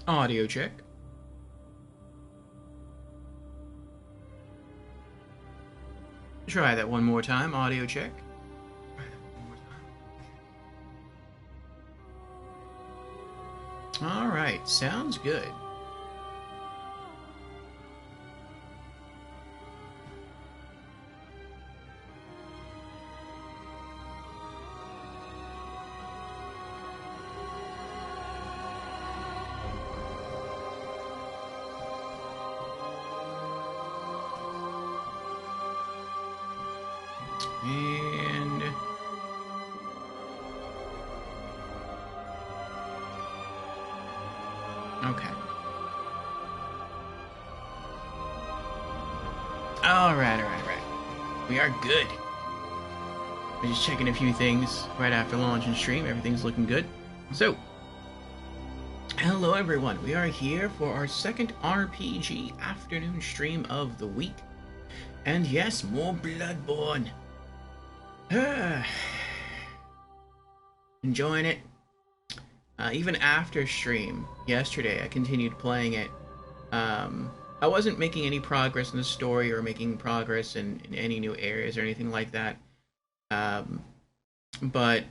Audio check. Try that one more time. Audio check. Alright, sounds good. And okay. Alright. We are good. I'm just checking a few things right after launch and stream. Everything's looking good. So, hello everyone. We are here for our second RPG afternoon stream of the week. And yes, more Bloodborne. Enjoying it. Even after stream yesterday, I continued playing it. I wasn't making any progress in the story or making progress in any new areas or anything like that. But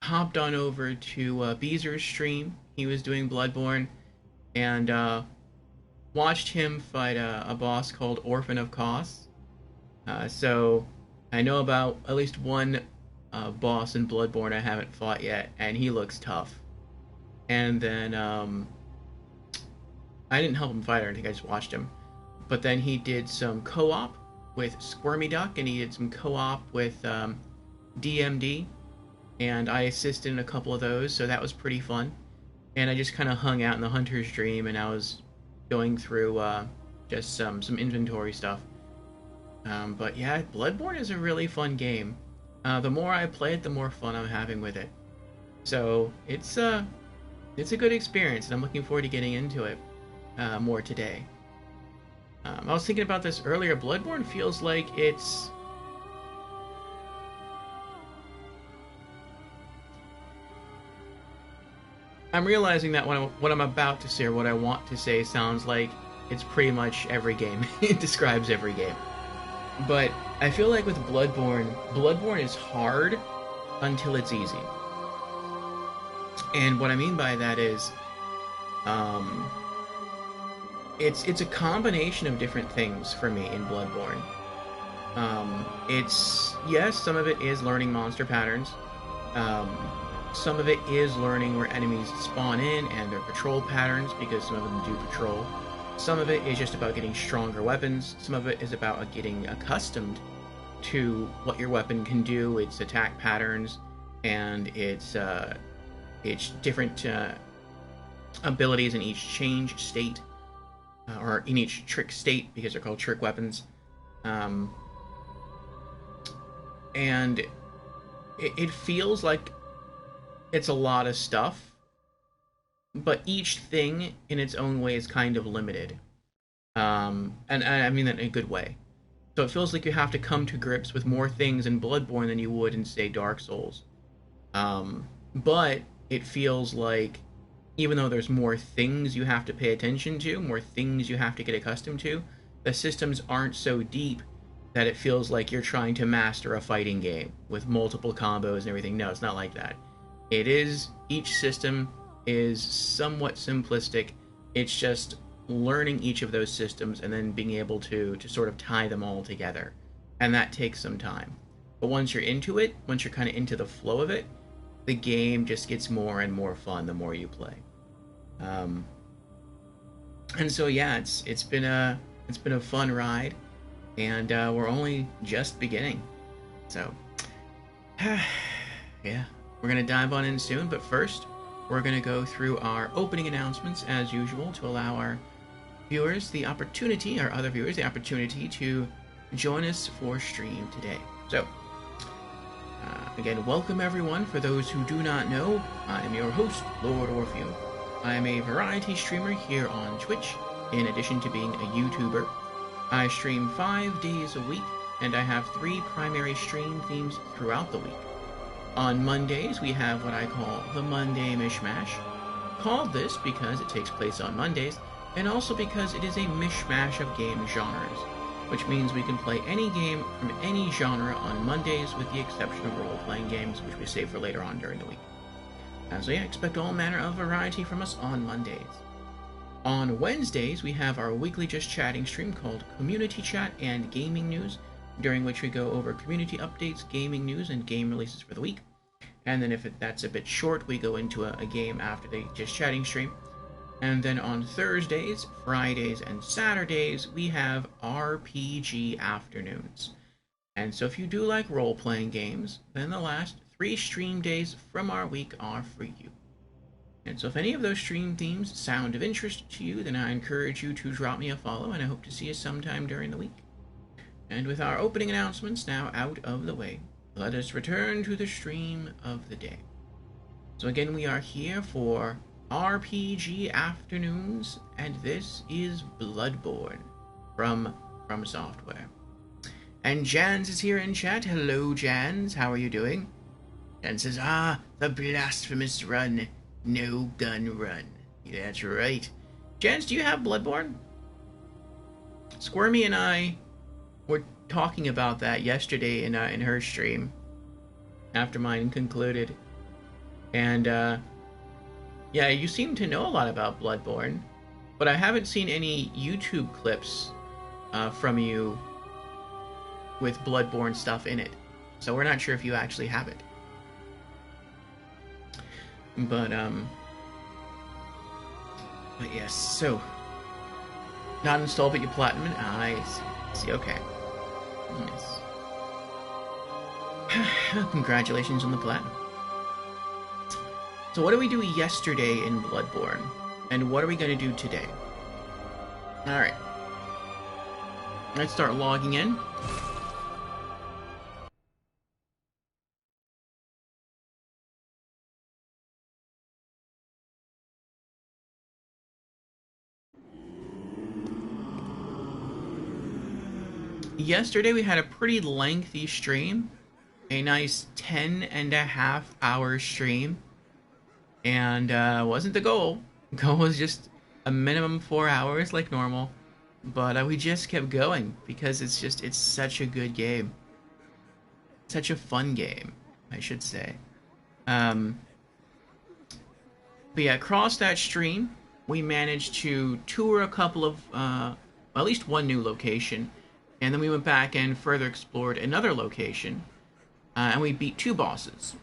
hopped on over to Beezer's stream. He was doing Bloodborne, and watched him fight a boss called Orphan of Kos. So I know about at least one boss in Bloodborne I haven't fought yet, and he looks tough. And then I didn't help him fight or anything, I just watched him. But then he did some co-op with Squirmy Duck, and he did some co-op with DMD, and I assisted in a couple of those, so that was pretty fun. And I just kind of hung out in the Hunter's Dream, and I was going through just some inventory stuff. But yeah, Bloodborne is a really fun game. The more I play it, the more fun I'm having with it. So it's a good experience, and I'm looking forward to getting into it more today. I was thinking about this earlier. Bloodborne feels like it's... I'm realizing that what I'm about to say or what I want to say sounds like it's pretty much every game. It describes every game. But I feel like with Bloodborne is hard until it's easy. And what I mean by that is, it's a combination of different things for me in Bloodborne. Yes, some of it is learning monster patterns. Some of it is learning where enemies spawn in and their patrol patterns, because some of them do patrol. Some of it is just about getting stronger weapons. Some of it is about getting accustomed to what your weapon can do, its attack patterns, and its different abilities in each change state, or in each trick state, because they're called trick weapons. And it feels like it's a lot of stuff, but each thing in its own way is kind of limited. And I mean that in a good way. So it feels like you have to come to grips with more things in Bloodborne than you would in, say, Dark Souls. But it feels like, even though there's more things you have to pay attention to, more things you have to get accustomed to, the systems aren't so deep that it feels like you're trying to master a fighting game with multiple combos and everything. No, it's not like that. Each system is somewhat simplistic. It's just learning each of those systems and then being able to sort of tie them all together. And that takes some time. But once you're into it, once you're kind of into the flow of it, the game just gets more and more fun the more you play. And so yeah, it's been a fun ride, and we're only just beginning. So yeah, we're gonna dive on in soon, but first we're gonna go through our opening announcements as usual to allow our viewers the opportunity, our other viewers, the opportunity to join us for stream today. So again, welcome everyone. For those who do not know, I am your host, Lord Orpheum. I am a variety streamer here on Twitch, in addition to being a YouTuber. I stream 5 days a week, and I have 3 primary stream themes throughout the week. On Mondays, we have what I call the Monday Mishmash, called this because it takes place on Mondays, and also because it is a mishmash of game genres, which means we can play any game from any genre on Mondays with the exception of role-playing games, which we save for later on during the week. So yeah, expect all manner of variety from us on Mondays. On Wednesdays, we have our weekly Just Chatting stream called Community Chat and Gaming News, during which we go over community updates, gaming news, and game releases for the week. And then if that's a bit short, we go into a game after the Just Chatting stream. And then on Thursdays, Fridays, and Saturdays, we have RPG afternoons. And so if you do like role-playing games, then the last 3 stream days from our week are for you. And so if any of those stream themes sound of interest to you, then I encourage you to drop me a follow, and I hope to see you sometime during the week. And with our opening announcements now out of the way, let us return to the stream of the day. So again, we are here for RPG afternoons, and this is Bloodborne from Software. And Jans is here in chat. Hello, Jans. How are you doing? Jans says, the blasphemous run. No gun run. Yeah, that's right. Jans, do you have Bloodborne? Squirmy and I were talking about that yesterday in her stream after mine concluded. And, yeah, you seem to know a lot about Bloodborne, but I haven't seen any YouTube clips from you with Bloodborne stuff in it. So we're not sure if you actually have it. But yes, so not installed, but you platinum. I see. Okay. Yes. Congratulations on the platinum. So what did we do yesterday in Bloodborne? And what are we going to do today? Alright. Let's start logging in. Yesterday we had a pretty lengthy stream. A nice 10.5-hour stream. And wasn't the goal. The goal was just a minimum 4 hours like normal. But we just kept going because it's such a good game. Such a fun game, I should say. But yeah, across that stream, we managed to tour a couple of, at least one new location. And then we went back and further explored another location. And we beat 2 bosses.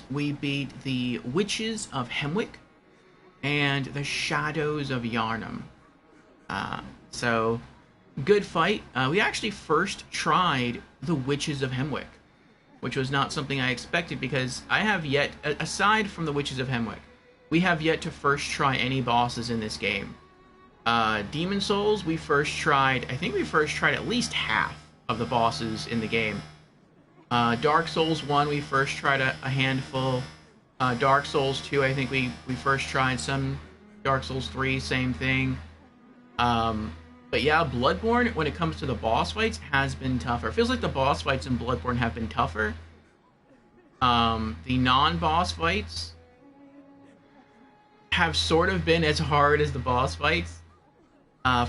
We beat the Witches of Hemwick and the Shadows of Yharnam. So, good fight. We actually first tried the Witches of Hemwick, which was not something I expected because I have yet, aside from the Witches of Hemwick, we have yet to first try any bosses in this game. Demon Souls, I think we first tried at least half of the bosses in the game. Dark Souls 1, we first tried a handful. Dark Souls 2, I think we first tried some. Dark Souls 3, same thing. But yeah, Bloodborne, when it comes to the boss fights, has been tougher. It feels like the boss fights in Bloodborne have been tougher. The non-boss fights have sort of been as hard as the boss fights.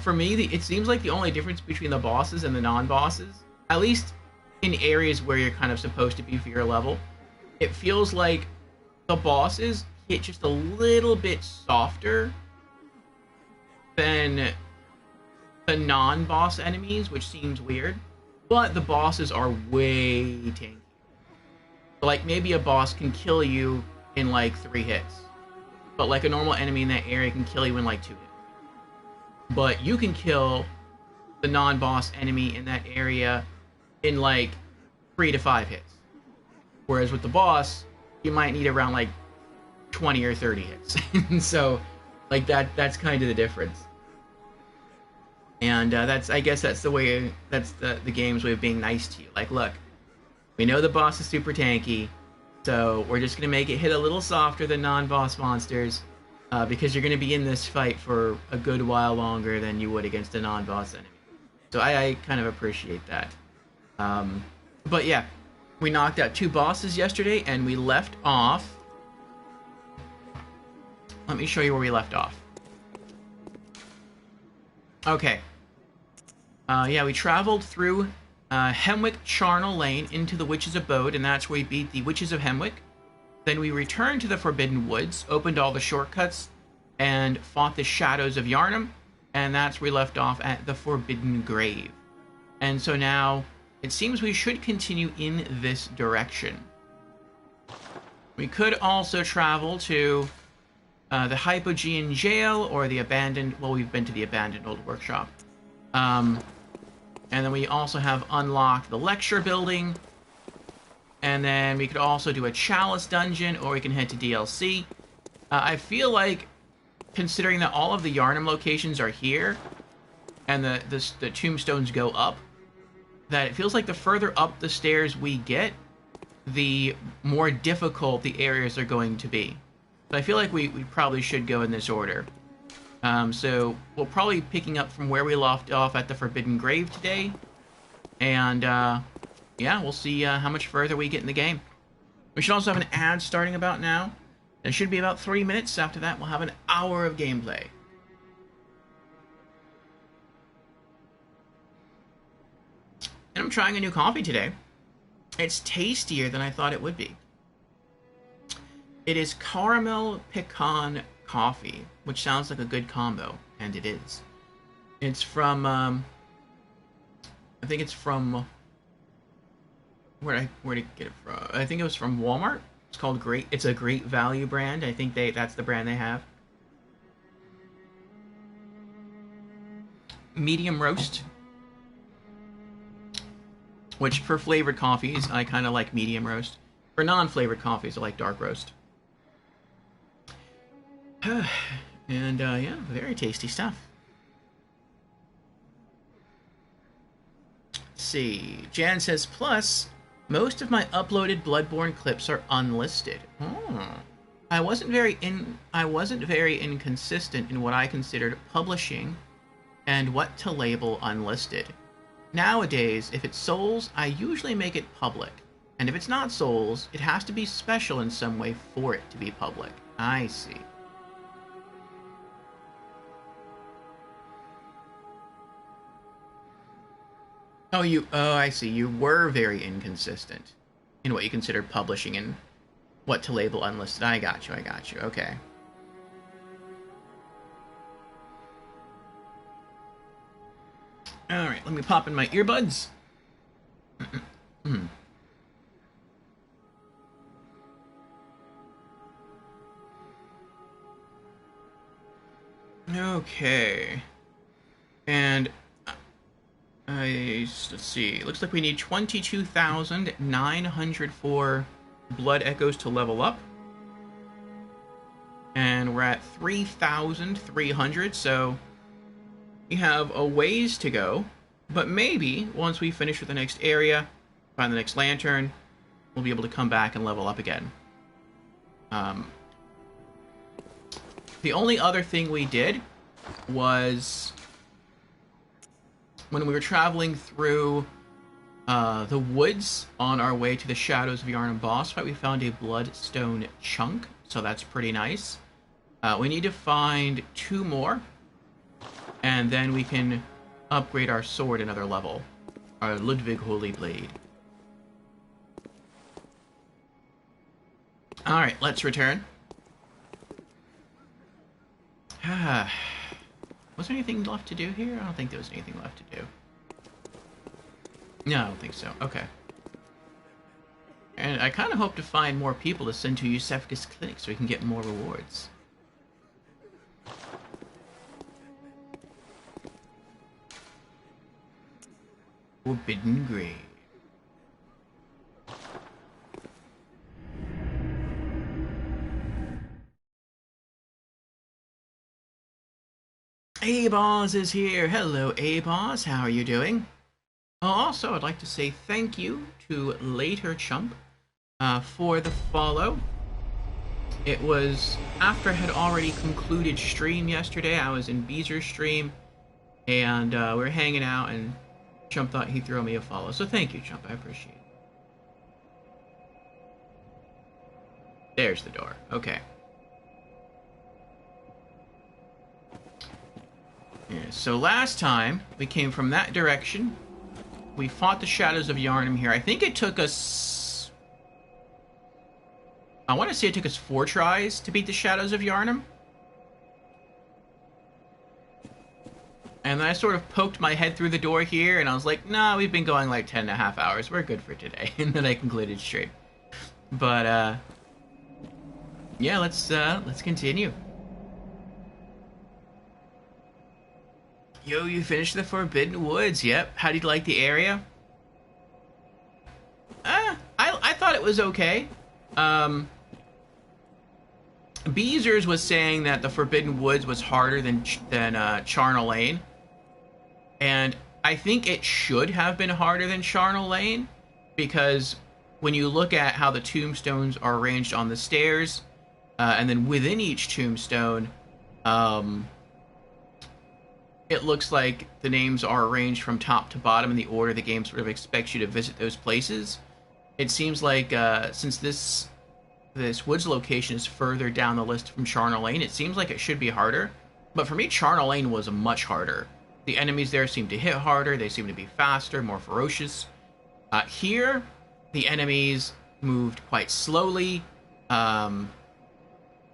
For me, it seems like the only difference between the bosses and the non-bosses, at least in areas where you're kind of supposed to be for your level, it feels like the bosses hit just a little bit softer than the non-boss enemies, which seems weird, but the bosses are way tanky. Like, maybe a boss can kill you in like 3 hits, but like a normal enemy in that area can kill you in like 2 hits. But you can kill the non-boss enemy in that area in like 3 to 5 hits. Whereas with the boss, you might need around like 20 or 30 hits. And so, like, that's kind of the difference. And I guess that's the game's way of being nice to you. Like, look, we know the boss is super tanky, so we're just going to make it hit a little softer than non-boss monsters, because you're going to be in this fight for a good while longer than you would against a non-boss enemy. So I kind of appreciate that. But yeah, we knocked out 2 bosses yesterday, and we left off let me show you where we left off. Okay. Yeah, we traveled through Hemwick Charnel Lane into the Witch's Abode, and that's where we beat the Witches of Hemwick. Then we returned to the Forbidden Woods, opened all the shortcuts, and fought the Shadows of Yharnam, and that's where we left off at the Forbidden Grave. And so now, it seems we should continue in this direction. We could also travel to the Hypogean Jail, or the abandoned... Well, we've been to the abandoned old workshop. And then we also have unlocked the lecture building. And then we could also do a Chalice dungeon, or we can head to DLC. I feel like, considering that all of the Yharnam locations are here, and the tombstones go up, that it feels like the further up the stairs we get, the more difficult the areas are going to be. So I feel like we probably should go in this order. So we'll probably be picking up from where we left off at the Forbidden Grave today. And yeah, we'll see how much further we get in the game. We should also have an ad starting about now. It should be about 3 minutes. After that, we'll have an hour of gameplay. And I'm trying a new coffee today. It's tastier than I thought it would be. It is caramel pecan coffee, which sounds like a good combo, and it is. It's from, I think it's from, where did I get it from? I think it was from Walmart. It's called Great, it's a Great Value brand. I think that's the brand they have. Medium roast. Which, for flavored coffees, I kind of like medium roast. For non-flavored coffees, I like dark roast. And, yeah, very tasty stuff. Let's see. Jan says, plus, most of my uploaded Bloodborne clips are unlisted. Oh. I wasn't very inconsistent in what I considered publishing and what to label unlisted. Nowadays, if it's Souls, I usually make it public. And if it's not Souls, it has to be special in some way for it to be public. I see. Oh, I see. You were very inconsistent in what you considered publishing and what to label unlisted. I got you. Okay. Alright, let me pop in my earbuds. Okay. And let's see. It looks like we need 22,904 blood echoes to level up. And we're at 3,300, so we have a ways to go, but maybe once we finish with the next area, find the next lantern, we'll be able to come back and level up again. The only other thing we did was when we were traveling through the woods on our way to the Shadows of Yharnam boss fight, we found a bloodstone chunk, so that's pretty nice. We need to find 2 more, and then we can upgrade our sword another level. Our Ludwig Holy Blade. Alright, let's return. Was there anything left to do here? I don't think there was anything left to do. No, I don't think so. Okay. And I kind of hope to find more people to send to Yusefka's clinic so we can get more rewards. Forbidden Grave. A-Boz is here. Hello, A-Boz. How are you doing? Also, I'd like to say thank you to Later Chump for the follow. It was after I had already concluded stream yesterday. I was in Beezer's stream, and we were hanging out, and Chump thought he'd throw me a follow. So thank you, Chump. I appreciate it. There's the door. Okay. Yeah, so last time we came from that direction. We fought the Shadows of Yharnam here. I think it took us... I want to say it took us 4 tries to beat the Shadows of Yharnam. And then I sort of poked my head through the door here, and I was like, nah, we've been going like 10.5 hours. We're good for today. And then I concluded straight. But, yeah, let's continue. Yo, you finished the Forbidden Woods. Yep. How did you like the area? I thought it was okay. Beezers was saying that the Forbidden Woods was harder than Charnel Lane. And I think it should have been harder than Charnel Lane, because when you look at how the tombstones are arranged on the stairs, and then within each tombstone, it looks like the names are arranged from top to bottom in the order the game sort of expects you to visit those places. It seems like since this woods location is further down the list from Charnel Lane, it seems like it should be harder. But for me, Charnel Lane was much harder. The enemies there seem to hit harder. They seem to be faster, more ferocious. Here, the enemies moved quite slowly.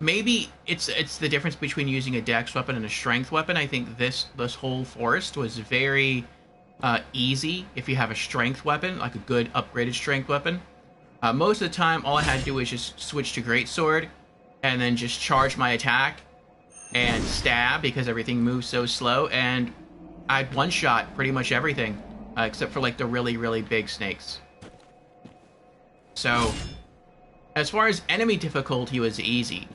Maybe it's the difference between using a dex weapon and a strength weapon. I think this whole forest was very easy if you have a strength weapon, like a good upgraded strength weapon. Most of the time, all I had to do was just switch to greatsword, and then just charge my attack and stab, because everything moves so slow, and I'd one-shot pretty much everything, except for like the really, really big snakes. So, as far as enemy difficulty was easy,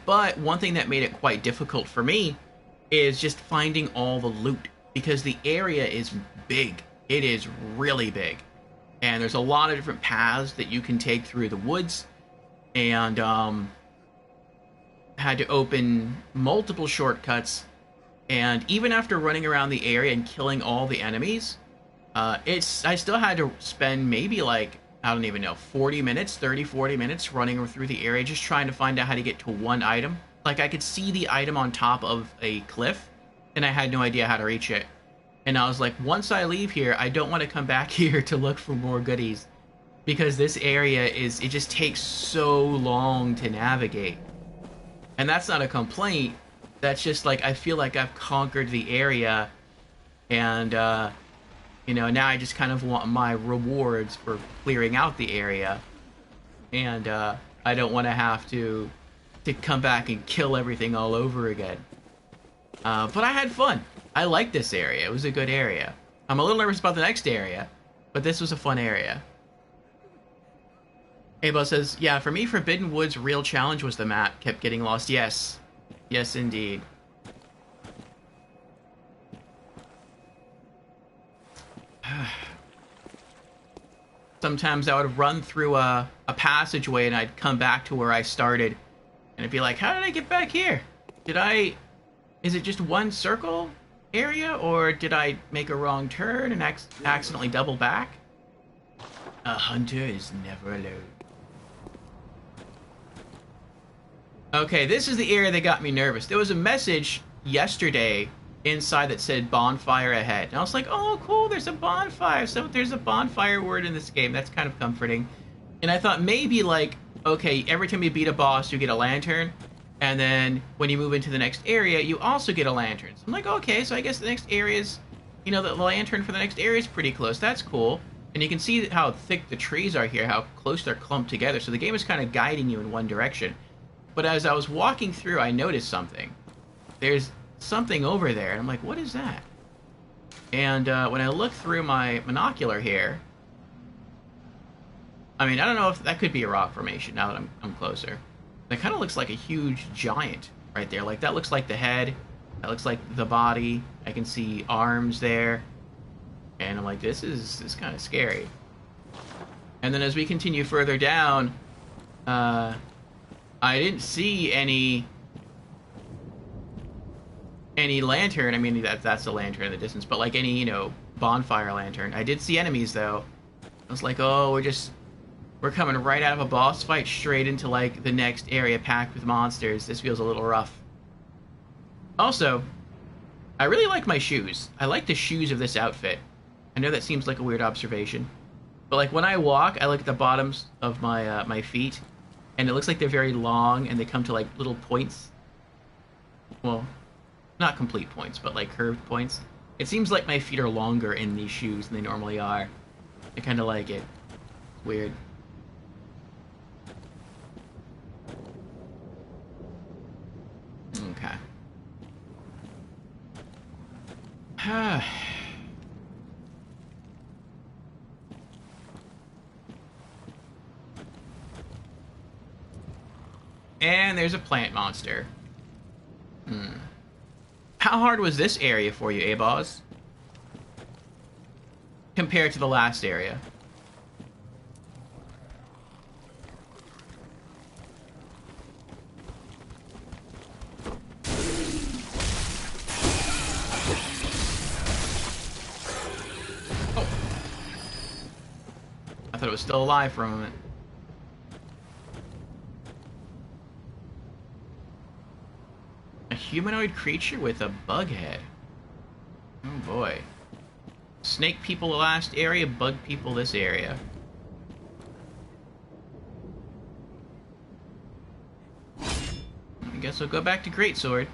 but one thing that made it quite difficult for me is just finding all the loot, because the area is big. It is really big. And there's a lot of different paths that you can take through the woods, and had to open multiple shortcuts. And even after running around the area and killing all the enemies, I still had to spend maybe like, I don't even know, 40 minutes, 30, 40 minutes running through the area just trying to find out how to get to one item. Like, I could see the item on top of a cliff, and I had no idea how to reach it. And I was like, once I leave here, I don't want to come back here to look for more goodies, because this area it just takes so long to navigate. And that's not a complaint. That's just like, I feel like I've conquered the area, and you know, now I just kind of want my rewards for clearing out the area, and I don't want to have to come back and kill everything all over again. But I had fun. I liked this area. It was a good area. I'm a little nervous about the next area, but this was a fun area. Abo says, yeah, for me, Forbidden Woods' real challenge was the map. Kept getting lost. Yes. Yes, indeed. Sometimes I would run through a passageway, and I'd come back to where I started, and it'd be like, how did I get back here? Is it just one circle area, or did I make a wrong turn and accidentally double back? A hunter is never alone. Okay, this is the area that got me nervous. There was a message yesterday inside that said bonfire ahead. And I was like, oh, cool, there's a bonfire. So there's a bonfire word in this game. That's kind of comforting. And I thought maybe, like, okay, every time you beat a boss, you get a lantern. And then when you move into the next area, you also get a lantern. So I'm like, okay, so I guess the next area is, you know, the lantern for the next area is pretty close. That's cool. And you can see how thick the trees are here, how close they're clumped together. So the game is kind of guiding you in one direction. But as I was walking through, I noticed something. There's something over there, and I'm like, what is that? And when I look through my monocular here, I mean, I don't know if that could be a rock formation now that I'm closer. That kind of looks like a huge giant right there. Like, that looks like the head. That looks like the body. I can see arms there. And I'm like, this is kind of scary. And then as we continue further down, I didn't see any lantern. I mean, that's a lantern in the distance, but like any, you know, bonfire lantern. I did see enemies, though. I was like, oh, we're coming right out of a boss fight straight into, like, the next area packed with monsters. This feels a little rough. Also, I really like my shoes. I like the shoes of this outfit. I know that seems like a weird observation, but like when I walk, I look at the bottoms of my feet, and it looks like they're very long, and they come to like little points. Well, not complete points, but like curved points. It seems like my feet are longer in these shoes than they normally are. I kind of like it. It's weird. Okay. And there's a plant monster. How hard was this area for you, Abaz? Compared to the last area? Oh. I thought it was still alive for a moment. A humanoid creature with a bug head. Oh boy. Snake people the last area, bug people this area. I guess we'll go back to Greatsword.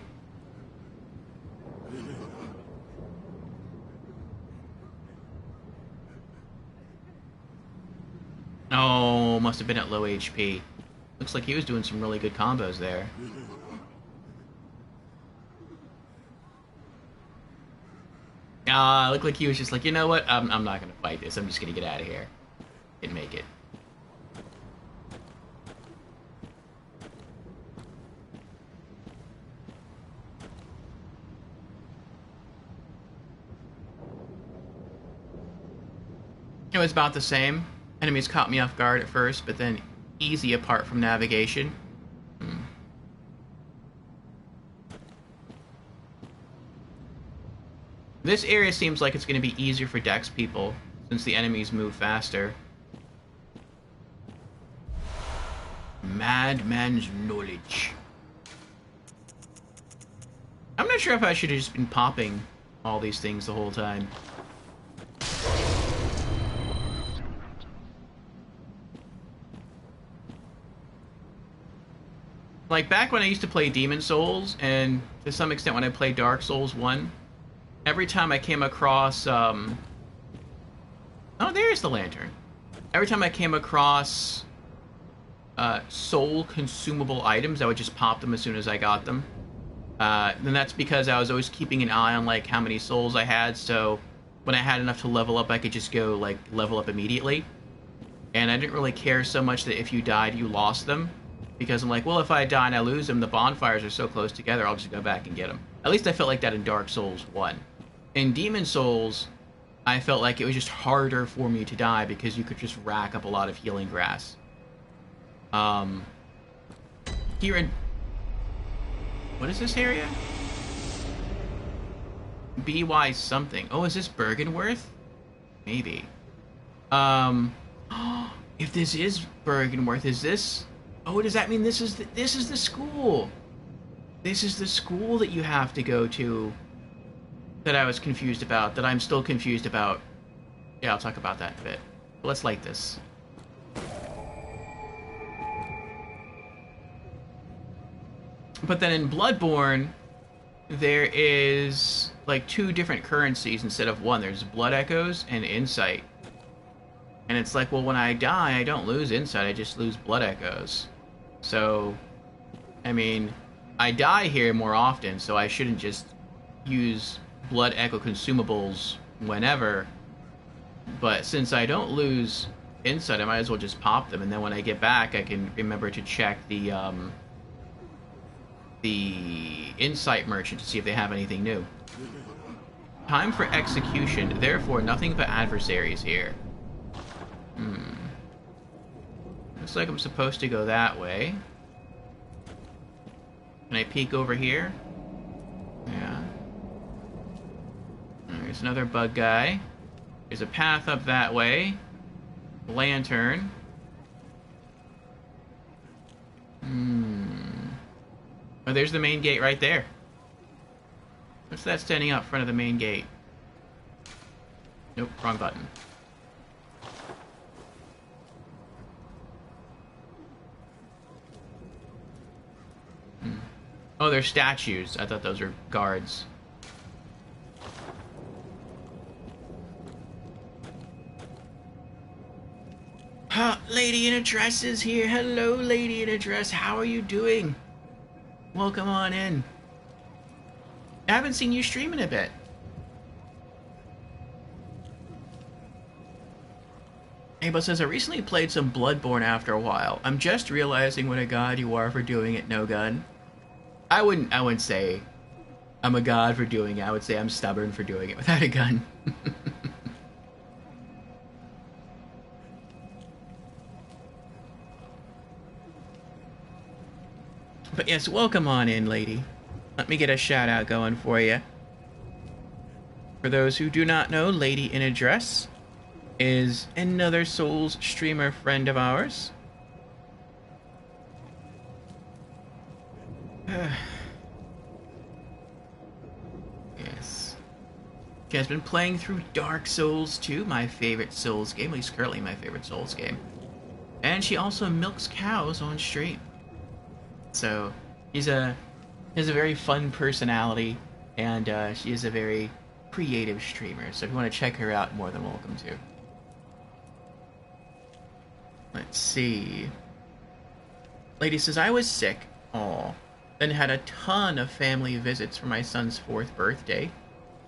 Oh, must have been at low HP. Looks like he was doing some really good combos there. Looked like he was just like, you know what? I'm not gonna fight this. I'm just gonna get out of here and make it. It was about the same. Enemies caught me off guard at first, but then easy apart from navigation. This area seems like it's going to be easier for Dex people, since the enemies move faster. Madman's knowledge. I'm not sure if I should have just been popping all these things the whole time. Like, back when I used to play Demon Souls, and to some extent when I played Dark Souls 1, every time I came across, oh, there's the lantern. Every time I came across soul consumable items, I would just pop them as soon as I got them. And that's because I was always keeping an eye on, like, how many souls I had, so when I had enough to level up, I could just go, like, level up immediately. And I didn't really care so much that if you died, you lost them. Because I'm like, well, if I die and I lose them, the bonfires are so close together, I'll just go back and get them. At least I felt like that in Dark Souls 1. In Demon Souls, I felt like it was just harder for me to die because you could just rack up a lot of healing grass. Here in... What is this area? BY something. Oh, is this Byrgenwerth? Maybe. If this is Byrgenwerth, is this... Oh, does that mean this is the school? This is the school that you have to go to that I was confused about, that I'm still confused about. Yeah, I'll talk about that in a bit. But let's light this. But then in Bloodborne, there is like 2 different currencies instead of 1. There's Blood Echoes and Insight. And it's like, well, when I die, I don't lose Insight, I just lose Blood Echoes. So, I mean, I die here more often, so I shouldn't just use Blood Echo consumables whenever. But since I don't lose Insight, I might as well just pop them, and then when I get back, I can remember to check the Insight merchant to see if they have anything new. Time for execution, therefore nothing but adversaries here. Looks like I'm supposed to go that way. Can I peek over here? Yeah. There's another bug guy. There's a path up that way. Lantern. Oh, there's the main gate right there. What's that standing out front of the main gate? Nope, wrong button. Oh, they're statues. I thought those were guards. Lady in a dress is here. Hello, lady in a dress. How are you doing? Welcome on in. I haven't seen you stream in a bit. Aba says, I recently played some Bloodborne after a while. I'm just realizing what a god you are for doing it, no gun. I wouldn't say I'm a god for doing it. I would say I'm stubborn for doing it without a gun. But yes, welcome on in, lady. Let me get a shout out going for you. For those who do not know, Lady in a Dress is another Souls streamer friend of ours. Yes. She has been playing through Dark Souls 2, my favorite Souls game, at least currently my favorite Souls game. And she also milks cows on stream. So, she has a very fun personality, and she is a very creative streamer. So if you want to check her out, more than welcome to. Let's see. Lady says, I was sick. Aw. Then had a ton of family visits for my son's 4th birthday.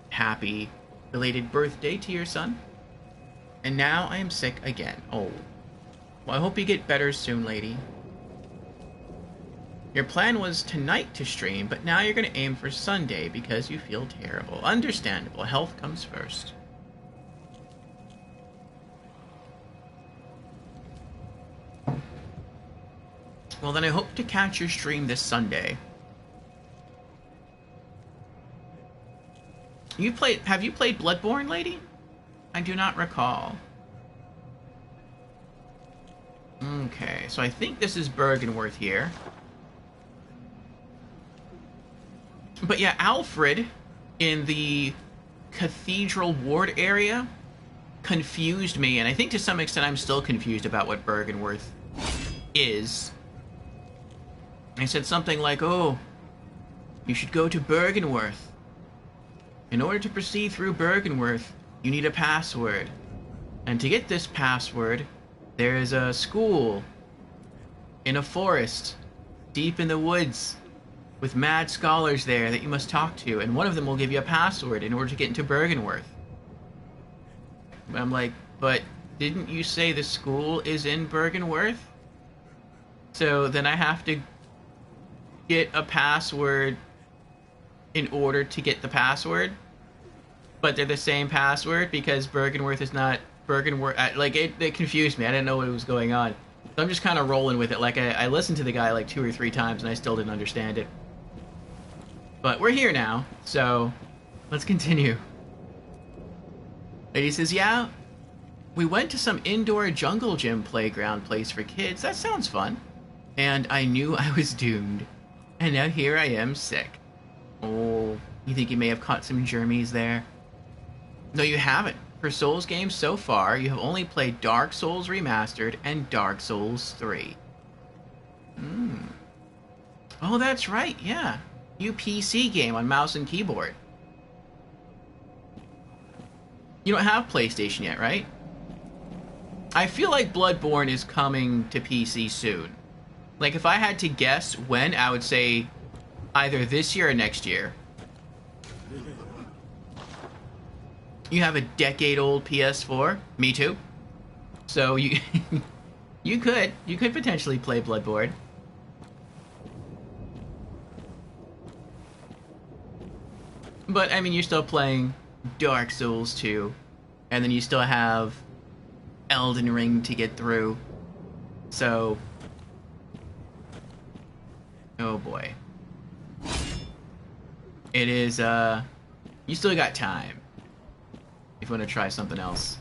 Happy belated birthday to your son. And now I am sick again. Oh. Well, I hope you get better soon, lady. Your plan was tonight to stream, but now you're going to aim for Sunday because you feel terrible. Understandable. Health comes first. Well, then I hope to catch your stream this Sunday. Have you played Bloodborne, lady? I do not recall. Okay, so I think this is Byrgenwerth here. But yeah, Alfred in the Cathedral Ward area confused me, and I think to some extent I'm still confused about what Byrgenwerth is. I said something like, oh, you should go to Byrgenwerth. In order to proceed through Byrgenwerth, you need a password. And to get this password, there is a school in a forest, deep in the woods, with mad scholars there that you must talk to, and one of them will give you a password in order to get into Byrgenwerth. But I'm like, but didn't you say the school is in Byrgenwerth? So then I have to get a password in order to get the password? But they're the same password because Byrgenwerth is not Byrgenwerth. Like, it confused me. I didn't know what was going on. So I'm just kind of rolling with it. Like, I listened to the guy like 2 or 3 times and I still didn't understand it. But we're here now, so let's continue. Lady says, yeah, we went to some indoor jungle gym playground place for kids. That sounds fun. And I knew I was doomed. And now here I am sick. Oh, you think you may have caught some germies there? No, you haven't. For Souls games so far, you have only played Dark Souls Remastered and Dark Souls 3. Oh, that's right, yeah. New PC game on mouse and keyboard. You don't have PlayStation yet, right? I feel like Bloodborne is coming to PC soon. Like, if I had to guess when, I would say either this year or next year. You have a decade-old PS4. Me too. So you you could potentially play Bloodborne. But I mean, you're still playing Dark Souls 2, and then you still have Elden Ring to get through. So, oh boy. It is you still got time. If you want to try something else.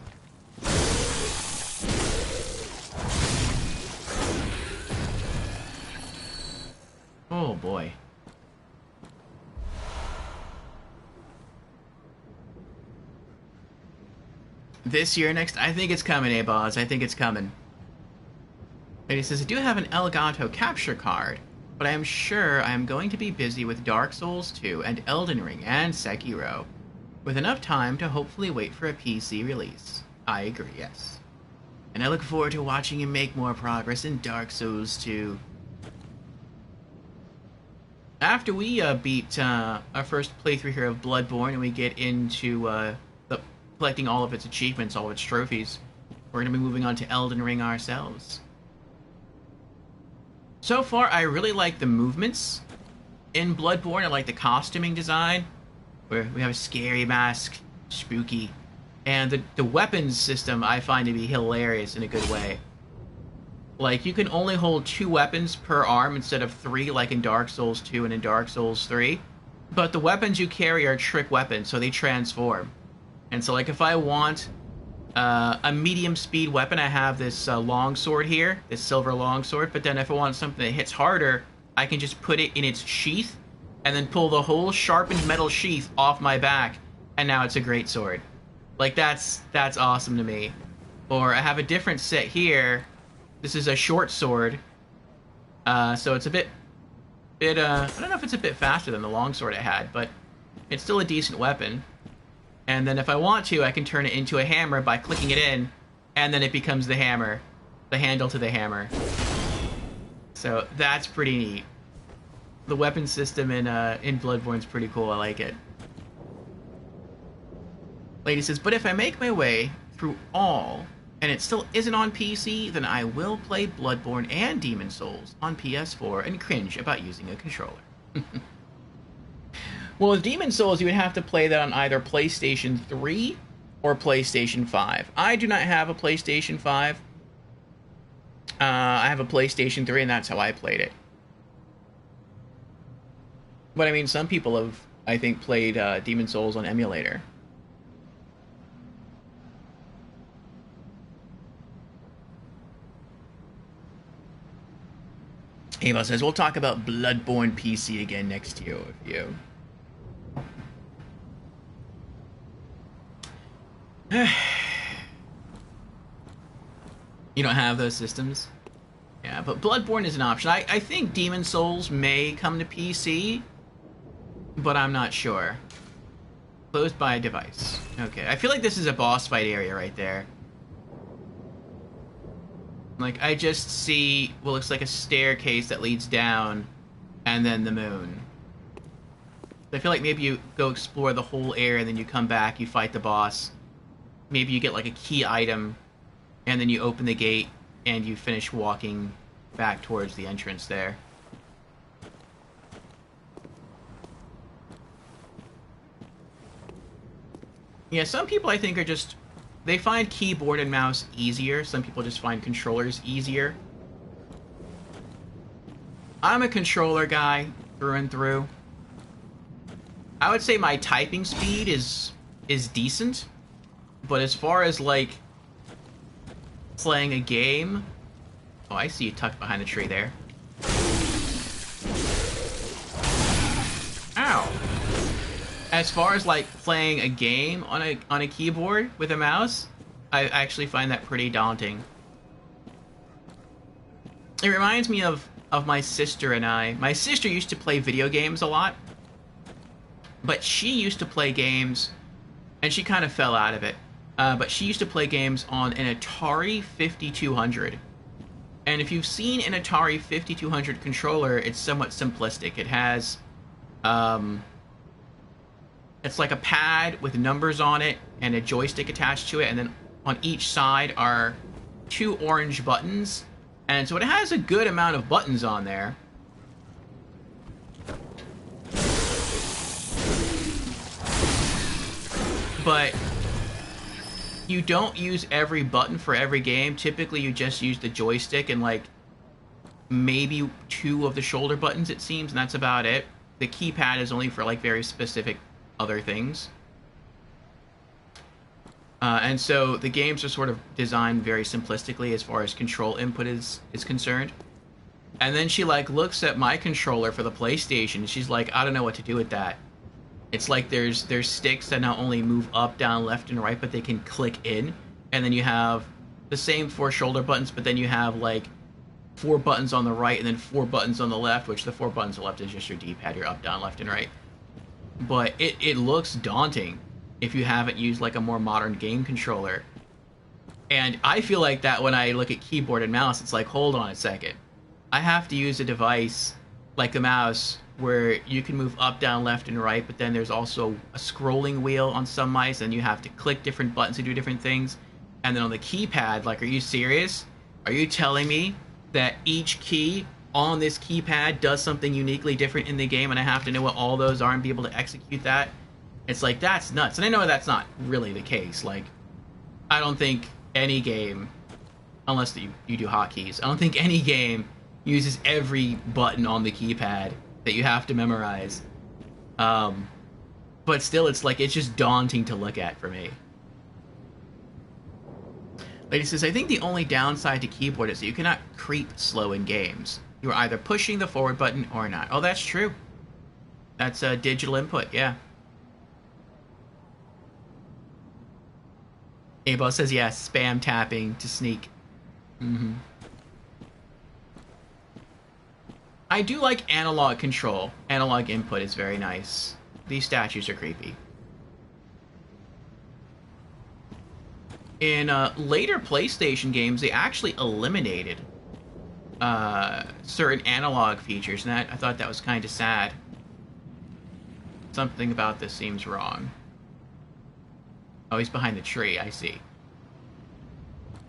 Oh boy. This year next, I think it's coming, boss. I think it's coming. And he says, I do have an Elgato capture card, but I am sure I am going to be busy with Dark Souls 2 and Elden Ring and Sekiro, with enough time to hopefully wait for a PC release. I agree, yes. And I look forward to watching you make more progress in Dark Souls 2. After we beat our first playthrough here of Bloodborne and we get into collecting all of its achievements, all of its trophies, we're going to be moving on to Elden Ring ourselves. So far, I really like the movements in Bloodborne. I like the costuming design, where we have a scary mask, spooky, and the weapons system I find to be hilarious in a good way. Like, you can only hold 2 weapons per arm instead of 3, like in Dark Souls 2 and in Dark Souls 3. But the weapons you carry are trick weapons, so they transform. And so, like, if I want a medium speed weapon, I have this longsword here, this silver longsword. But then if I want something that hits harder, I can just put it in its sheath and then pull the whole sharpened metal sheath off my back, and now it's a great sword. Like, that's awesome to me. Or I have a different set here. This is a short sword, so it's a bit I don't know if it's a bit faster than the longsword I had, but it's still a decent weapon. And then if I want to, I can turn it into a hammer by clicking it in, and then it becomes the hammer, the handle to the hammer. So that's pretty neat. The weapon system in Bloodborne's pretty cool. I like it. Lady says, but if I make my way through all, and it still isn't on PC, then I will play Bloodborne and Demon Souls on PS4 and cringe about using a controller. Well, with Demon Souls, you would have to play that on either PlayStation 3 or PlayStation 5. I do not have a PlayStation 5. I have a PlayStation 3, and that's how I played it. But, I mean, some people have, I think, played Demon Souls on emulator. Ava says, we'll talk about Bloodborne PC again next year with you. You don't have those systems? Yeah, but Bloodborne is an option. I think Demon Souls may come to PC, but I'm not sure. Closed by device. Okay, I feel like this is a boss fight area right there. Like, I just see what looks like a staircase that leads down, and then the moon. I feel like maybe you go explore the whole area, and then you come back, you fight the boss. Maybe you get, like, a key item, and then you open the gate, and you finish walking back towards the entrance there. Yeah, some people I think are just... They find keyboard and mouse easier. Some people just find controllers easier. I'm a controller guy through and through. I would say my typing speed is decent. But as far as, like, playing a game... Oh, I see you tucked behind the tree there. Ow! As far as, like, playing a game on a keyboard with a mouse, I actually find that pretty daunting. It reminds me of my sister and I. My sister used to play video games a lot. But she used to play games, and she kind of fell out of it. But she used to play games on an Atari 5200. And if you've seen an Atari 5200 controller, it's somewhat simplistic. It has, it's like a pad with numbers on it and a joystick attached to it, and then on each side are 2 orange buttons. And so it has a good amount of buttons on there. But you don't use every button for every game. Typically, you just use the joystick and, like, maybe 2 of the shoulder buttons, it seems, and that's about it. The keypad is only for, like, very specific other things. And so the games are sort of designed very simplistically as far as control input is concerned. And then she, like, looks at my controller for the PlayStation, and she's like, I don't know what to do with that. It's like there's sticks that not only move up, down, left, and right, but they can click in. And then you have the same 4 shoulder buttons, but then you have like 4 buttons on the right and then 4 buttons on the left, which the 4 buttons on the left is just your D-pad, your up, down, left, and right. But it looks daunting if you haven't used like a more modern game controller. And I feel like that when I look at keyboard and mouse, it's like, hold on a second. I have to use a device like the mouse where you can move up, down, left, and right, but then there's also a scrolling wheel on some mice, and you have to click different buttons to do different things. And then on the keypad, like, are you serious? Are you telling me that each key on this keypad does something uniquely different in the game, and I have to know what all those are and be able to execute that? It's like, that's nuts. And I know that's not really the case. Like, I don't think any game, unless you do hotkeys, I don't think any game uses every button on the keypad that you have to memorize. But still, it's like, it's just daunting to look at for me. Lady says, I think the only downside to keyboard is that you cannot creep slow in games. You are either pushing the forward button or not. Oh, that's true. That's a digital input, yeah. Abel says, yeah, spam tapping to sneak. Mm-hmm. I do like analog control. Analog input is very nice. These statues are creepy. In later PlayStation games, they actually eliminated certain analog features, and I thought that was kind of sad. Something about this seems wrong. Oh, he's behind the tree, I see.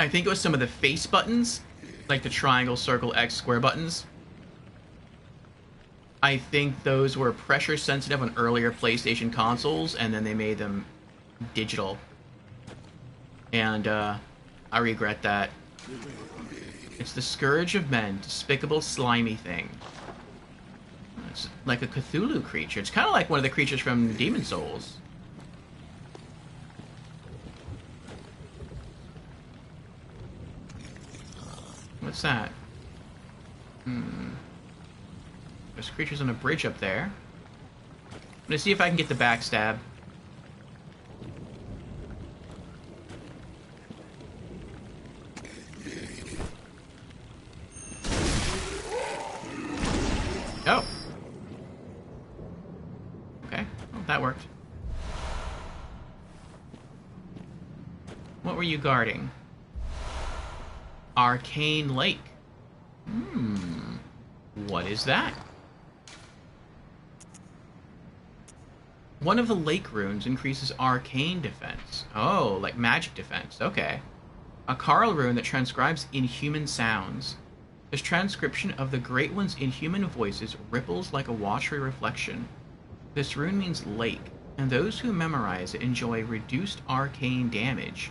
I think it was some of the face buttons, like the triangle, circle, X, square buttons. I think those were pressure sensitive on earlier PlayStation consoles, and then they made them digital. And I regret that. It's the scourge of men, despicable, slimy thing. It's like a Cthulhu creature. It's kind of like one of the creatures from Demon Souls. What's that? There's creatures on a bridge up there. I'm gonna see if I can get the backstab. Oh. Okay. Well, that worked. What were you guarding? Arcane Lake. What is that? One of the lake runes increases arcane defense. Oh, like magic defense. Okay. A Karl rune that transcribes inhuman sounds. This transcription of the Great One's inhuman voices ripples like a watery reflection. This rune means lake, and those who memorize it enjoy reduced arcane damage.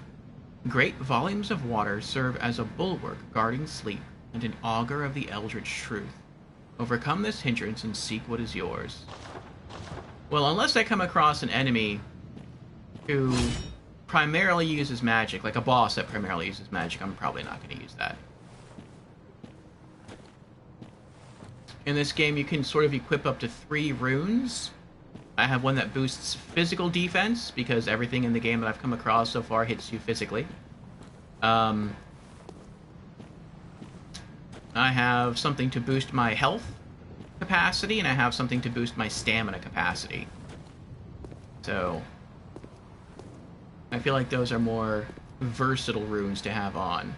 Great volumes of water serve as a bulwark guarding sleep and an augur of the eldritch truth. Overcome this hindrance and seek what is yours. Well, unless I come across an enemy who primarily uses magic, like a boss that primarily uses magic, I'm probably not going to use that. In this game, you can sort of equip up to 3 runes. I have one that boosts physical defense, because everything in the game that I've come across so far hits you physically. I have something to boost my health capacity, and I have something to boost my stamina capacity. So, I feel like those are more versatile runes to have on.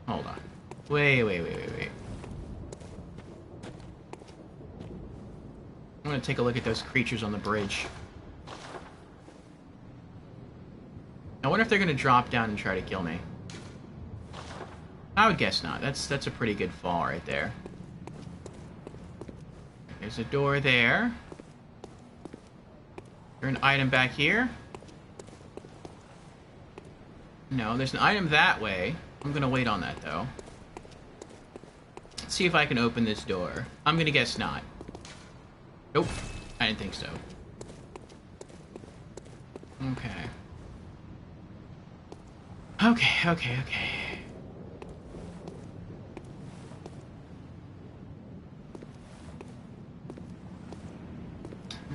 Hold on. Wait. I'm gonna take a look at those creatures on the bridge. I wonder if they're gonna drop down and try to kill me. I would guess not. That's a pretty good fall right there. There's a door there. Is there an item back here? No, there's an item that way. I'm gonna wait on that though. Let's see if I can open this door. I'm gonna guess not. Nope, I didn't think so. Okay.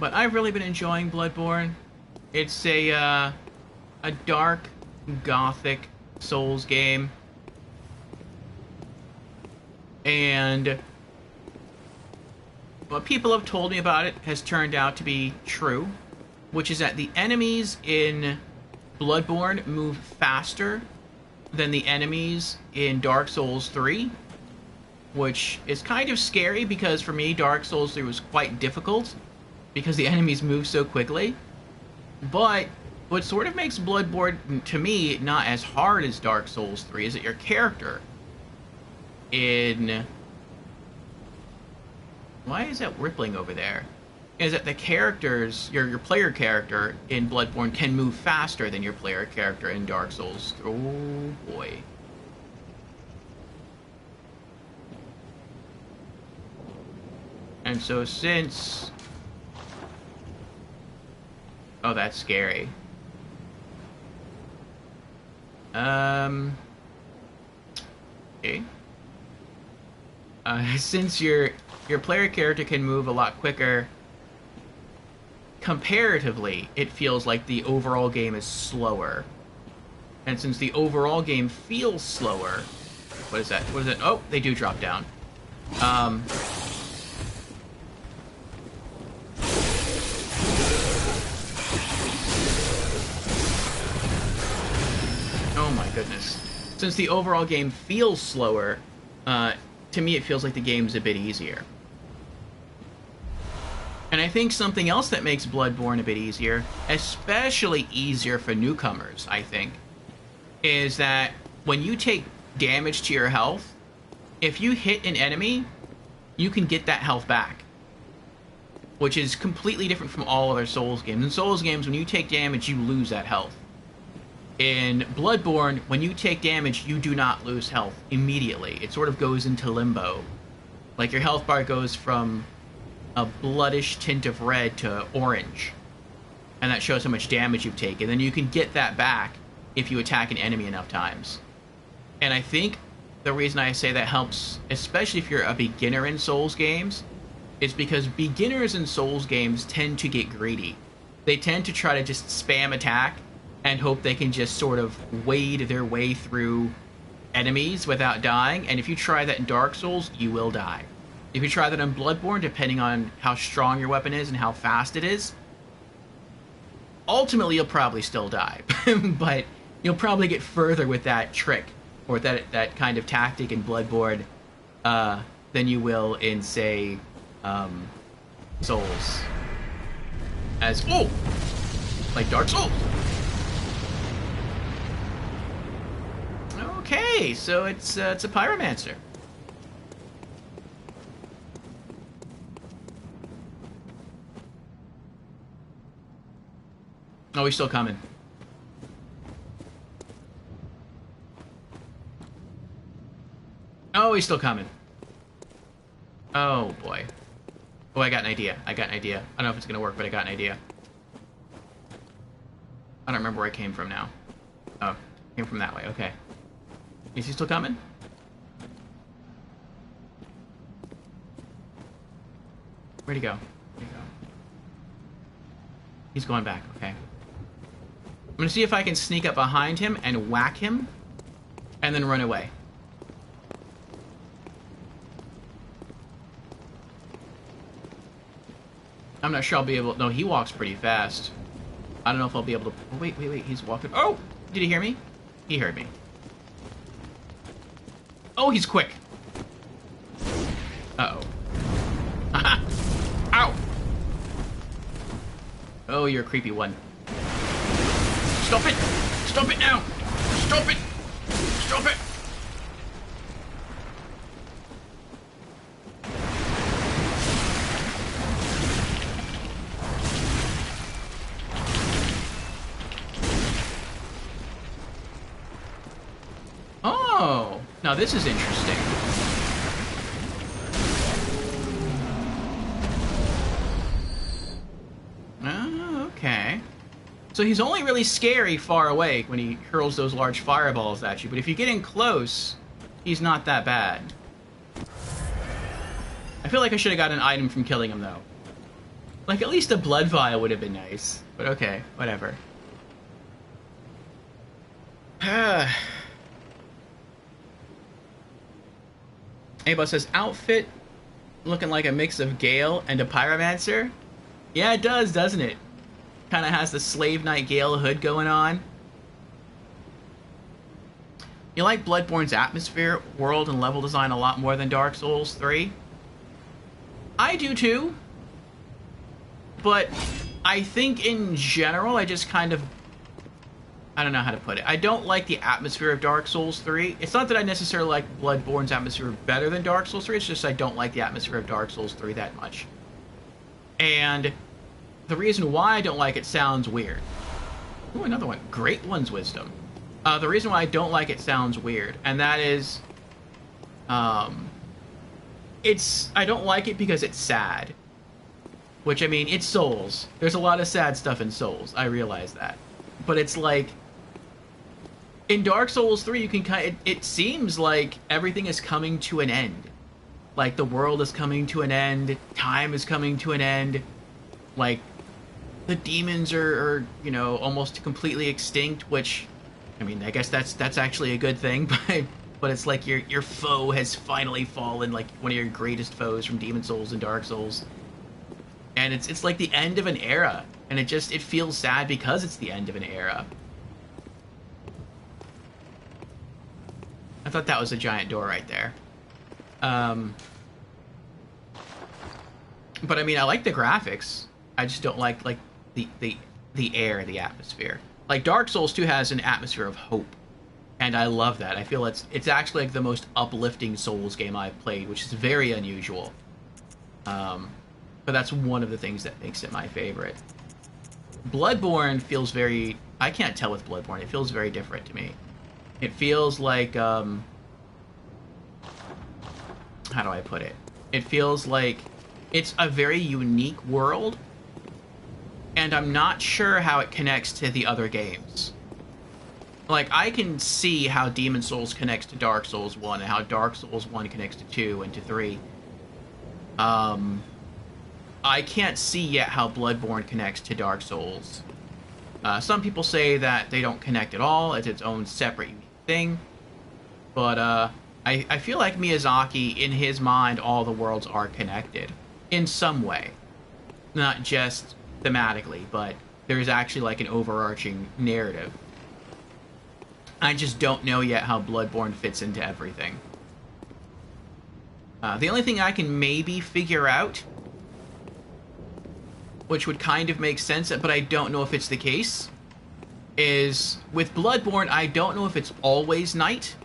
But I've really been enjoying Bloodborne. It's a dark, gothic Souls game. And what people have told me about it has turned out to be true, which is that the enemies in Bloodborne move faster than the enemies in Dark Souls 3, which is kind of scary because for me, Dark Souls 3 was quite difficult because the enemies move so quickly. But what sort of makes Bloodborne, to me, not as hard as Dark Souls 3 is that your character in... Why is that rippling over there? Is that the characters, your player character in Bloodborne can move faster than your player character in Dark Souls. Oh boy. And so since... Oh, that's scary. Okay. Since your player character can move a lot quicker, comparatively, it feels like the overall game is slower. And since the overall game feels slower... What is that? What is it? Oh, they do drop down. Oh my goodness. Since the overall game feels slower, to me it feels like the game's a bit easier. And I think something else that makes Bloodborne a bit easier, especially easier for newcomers, I think, is that when you take damage to your health, if you hit an enemy, you can get that health back. Which is completely different from all other Souls games. In Souls games, when you take damage, you lose that health. In Bloodborne, when you take damage, you do not lose health immediately. It sort of goes into limbo. Like, your health bar goes from a bloodish tint of red to orange. And that shows how much damage you've taken. Then you can get that back if you attack an enemy enough times. And I think the reason I say that helps, especially if you're a beginner in Souls games, is because beginners in Souls games tend to get greedy. They tend to try to just spam attack and hope they can just sort of wade their way through enemies without dying. And if you try that in Dark Souls, you will die. If you try that in Bloodborne, depending on how strong your weapon is and how fast it is, ultimately you'll probably still die. But you'll probably get further with that trick, or that kind of tactic in Bloodborne, than you will in, say, Souls. Like Dark Souls. Okay, so it's a pyromancer. Oh, he's still coming. Oh, he's still coming. Oh, boy. Oh, I got an idea. I don't know if it's gonna work, but I got an idea. I don't remember where I came from now. Oh, came from that way. Okay. Is he still coming? Where'd he go? He's going back. Okay. I'm gonna see if I can sneak up behind him and whack him, and then run away. I'm not sure I'll be able... No, he walks pretty fast. I don't know if I'll be able to... Oh, wait. He's walking... Oh! Did he hear me? He heard me. Oh, he's quick. Uh-oh. Ow! Oh, you're a creepy one. Stop it! Stop it now! Stop it! Stop it! Oh! Now this is interesting. Oh, okay. So he's only really scary far away when he hurls those large fireballs at you, but if you get in close, he's not that bad. I feel like I should have got an item from killing him, though. Like, at least a blood vial would have been nice. But okay, whatever. Abel says, outfit looking like a mix of Gale and a Pyromancer? Yeah, it does, doesn't it? Kind of has the Slave Knight Gale hood going on. You like Bloodborne's atmosphere, world, and level design a lot more than Dark Souls 3? I do too. But I think in general, I just kind of... I don't know how to put it. I don't like the atmosphere of Dark Souls 3. It's not that I necessarily like Bloodborne's atmosphere better than Dark Souls 3. It's just I don't like the atmosphere of Dark Souls 3 that much. And the reason why I don't like it sounds weird. Ooh, another one. Great One's Wisdom. The reason why I don't like it sounds weird, and that is... I don't like it because it's sad. Which, I mean, it's Souls. There's a lot of sad stuff in Souls. I realize that. But it's like... In Dark Souls 3, you can it seems like everything is coming to an end. Like, the world is coming to an end. Time is coming to an end. Like, the demons are you know, almost completely extinct, which... I mean, I guess that's actually a good thing, but it's like your foe has finally fallen, like one of your greatest foes from Demon Souls and Dark Souls. And it's like the end of an era, and it feels sad because it's the end of an era. I thought that was a giant door right there. But I mean, I like the graphics. I just don't like the air, the atmosphere. Like, Dark Souls 2 has an atmosphere of hope, and I love that. I feel it's actually like the most uplifting Souls game I've played, which is very unusual. But that's one of the things that makes it my favorite. Bloodborne feels very... I can't tell with Bloodborne. It feels very different to me. It feels like... how do I put it? It feels like it's a very unique world, and I'm not sure how it connects to the other games. Like, I can see how Demon Souls connects to Dark Souls 1, and how Dark Souls 1 connects to 2 and to 3. I can't see yet how Bloodborne connects to Dark Souls. Some people say that they don't connect at all, it's its own separate unique thing. But, I feel like Miyazaki, in his mind, all the worlds are connected. In some way. Not just thematically, but there's actually like an overarching narrative. I just don't know yet how Bloodborne fits into everything. The only thing I can maybe figure out, which would kind of make sense, but I don't know if it's the case, is with Bloodborne, I don't know if it's always night.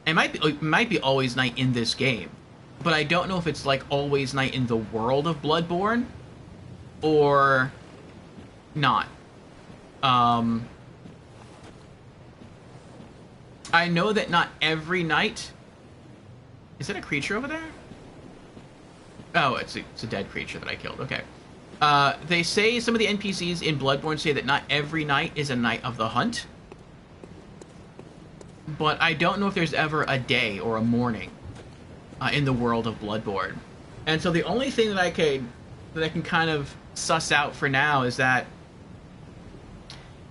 It might be always night in this game, but I don't know if it's like always night in the world of Bloodborne, or not. I know that not every night... Is that a creature over there? Oh, it's a dead creature that I killed. Okay. They say, some of the NPCs in Bloodborne say that not every night is a night of the hunt. But I don't know if there's ever a day or a morning in the world of Bloodborne. And so the only thing that I can kind of suss out for now is that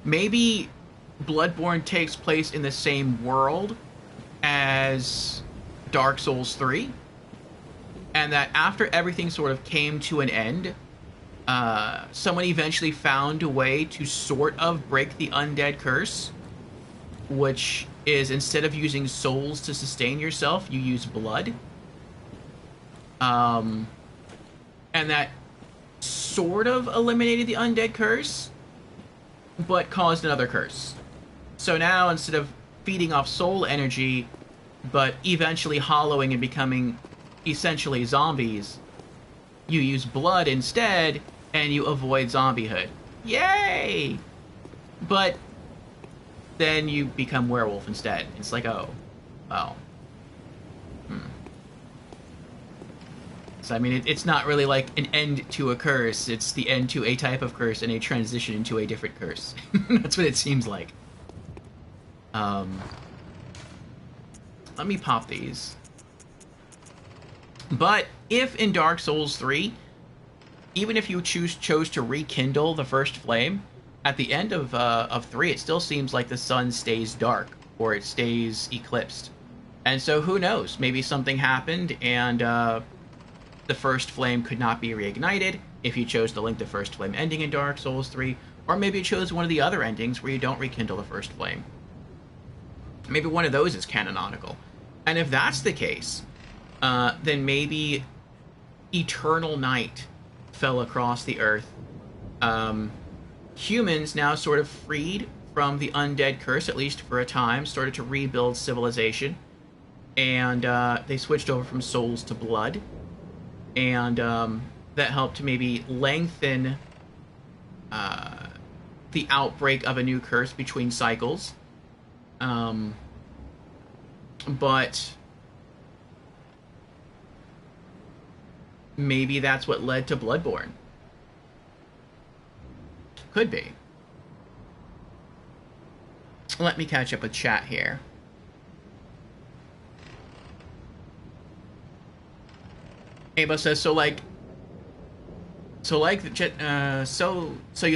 maybe Bloodborne takes place in the same world as Dark Souls 3, and that after everything sort of came to an end, someone eventually found a way to sort of break the undead curse, which is, instead of using souls to sustain yourself, you use blood. And that sort of eliminated the undead curse, but caused another curse. So now, instead of feeding off soul energy, but eventually hollowing and becoming essentially zombies, you use blood instead, and you avoid zombiehood. Yay! But then you become werewolf instead. It's like, oh, well. So, I mean, it's not really like an end to a curse. It's the end to a type of curse and a transition into a different curse. That's what it seems like. Let me pop these. But if in Dark Souls 3, even if you chose to rekindle the first flame, at the end of 3, it still seems like the sun stays dark or it stays eclipsed. And so who knows? Maybe something happened and the first flame could not be reignited if you chose to link the first flame ending in Dark Souls 3, or maybe you chose one of the other endings where you don't rekindle the first flame. Maybe one of those is canonical. And if that's the case, then maybe eternal night fell across the earth. Humans, now sort of freed from the undead curse, at least for a time, started to rebuild civilization. And they switched over from souls to blood. And that helped to maybe lengthen the outbreak of a new curse between cycles. But maybe that's what led to Bloodborne. Could be. Let me catch up with chat here. Ava says, so you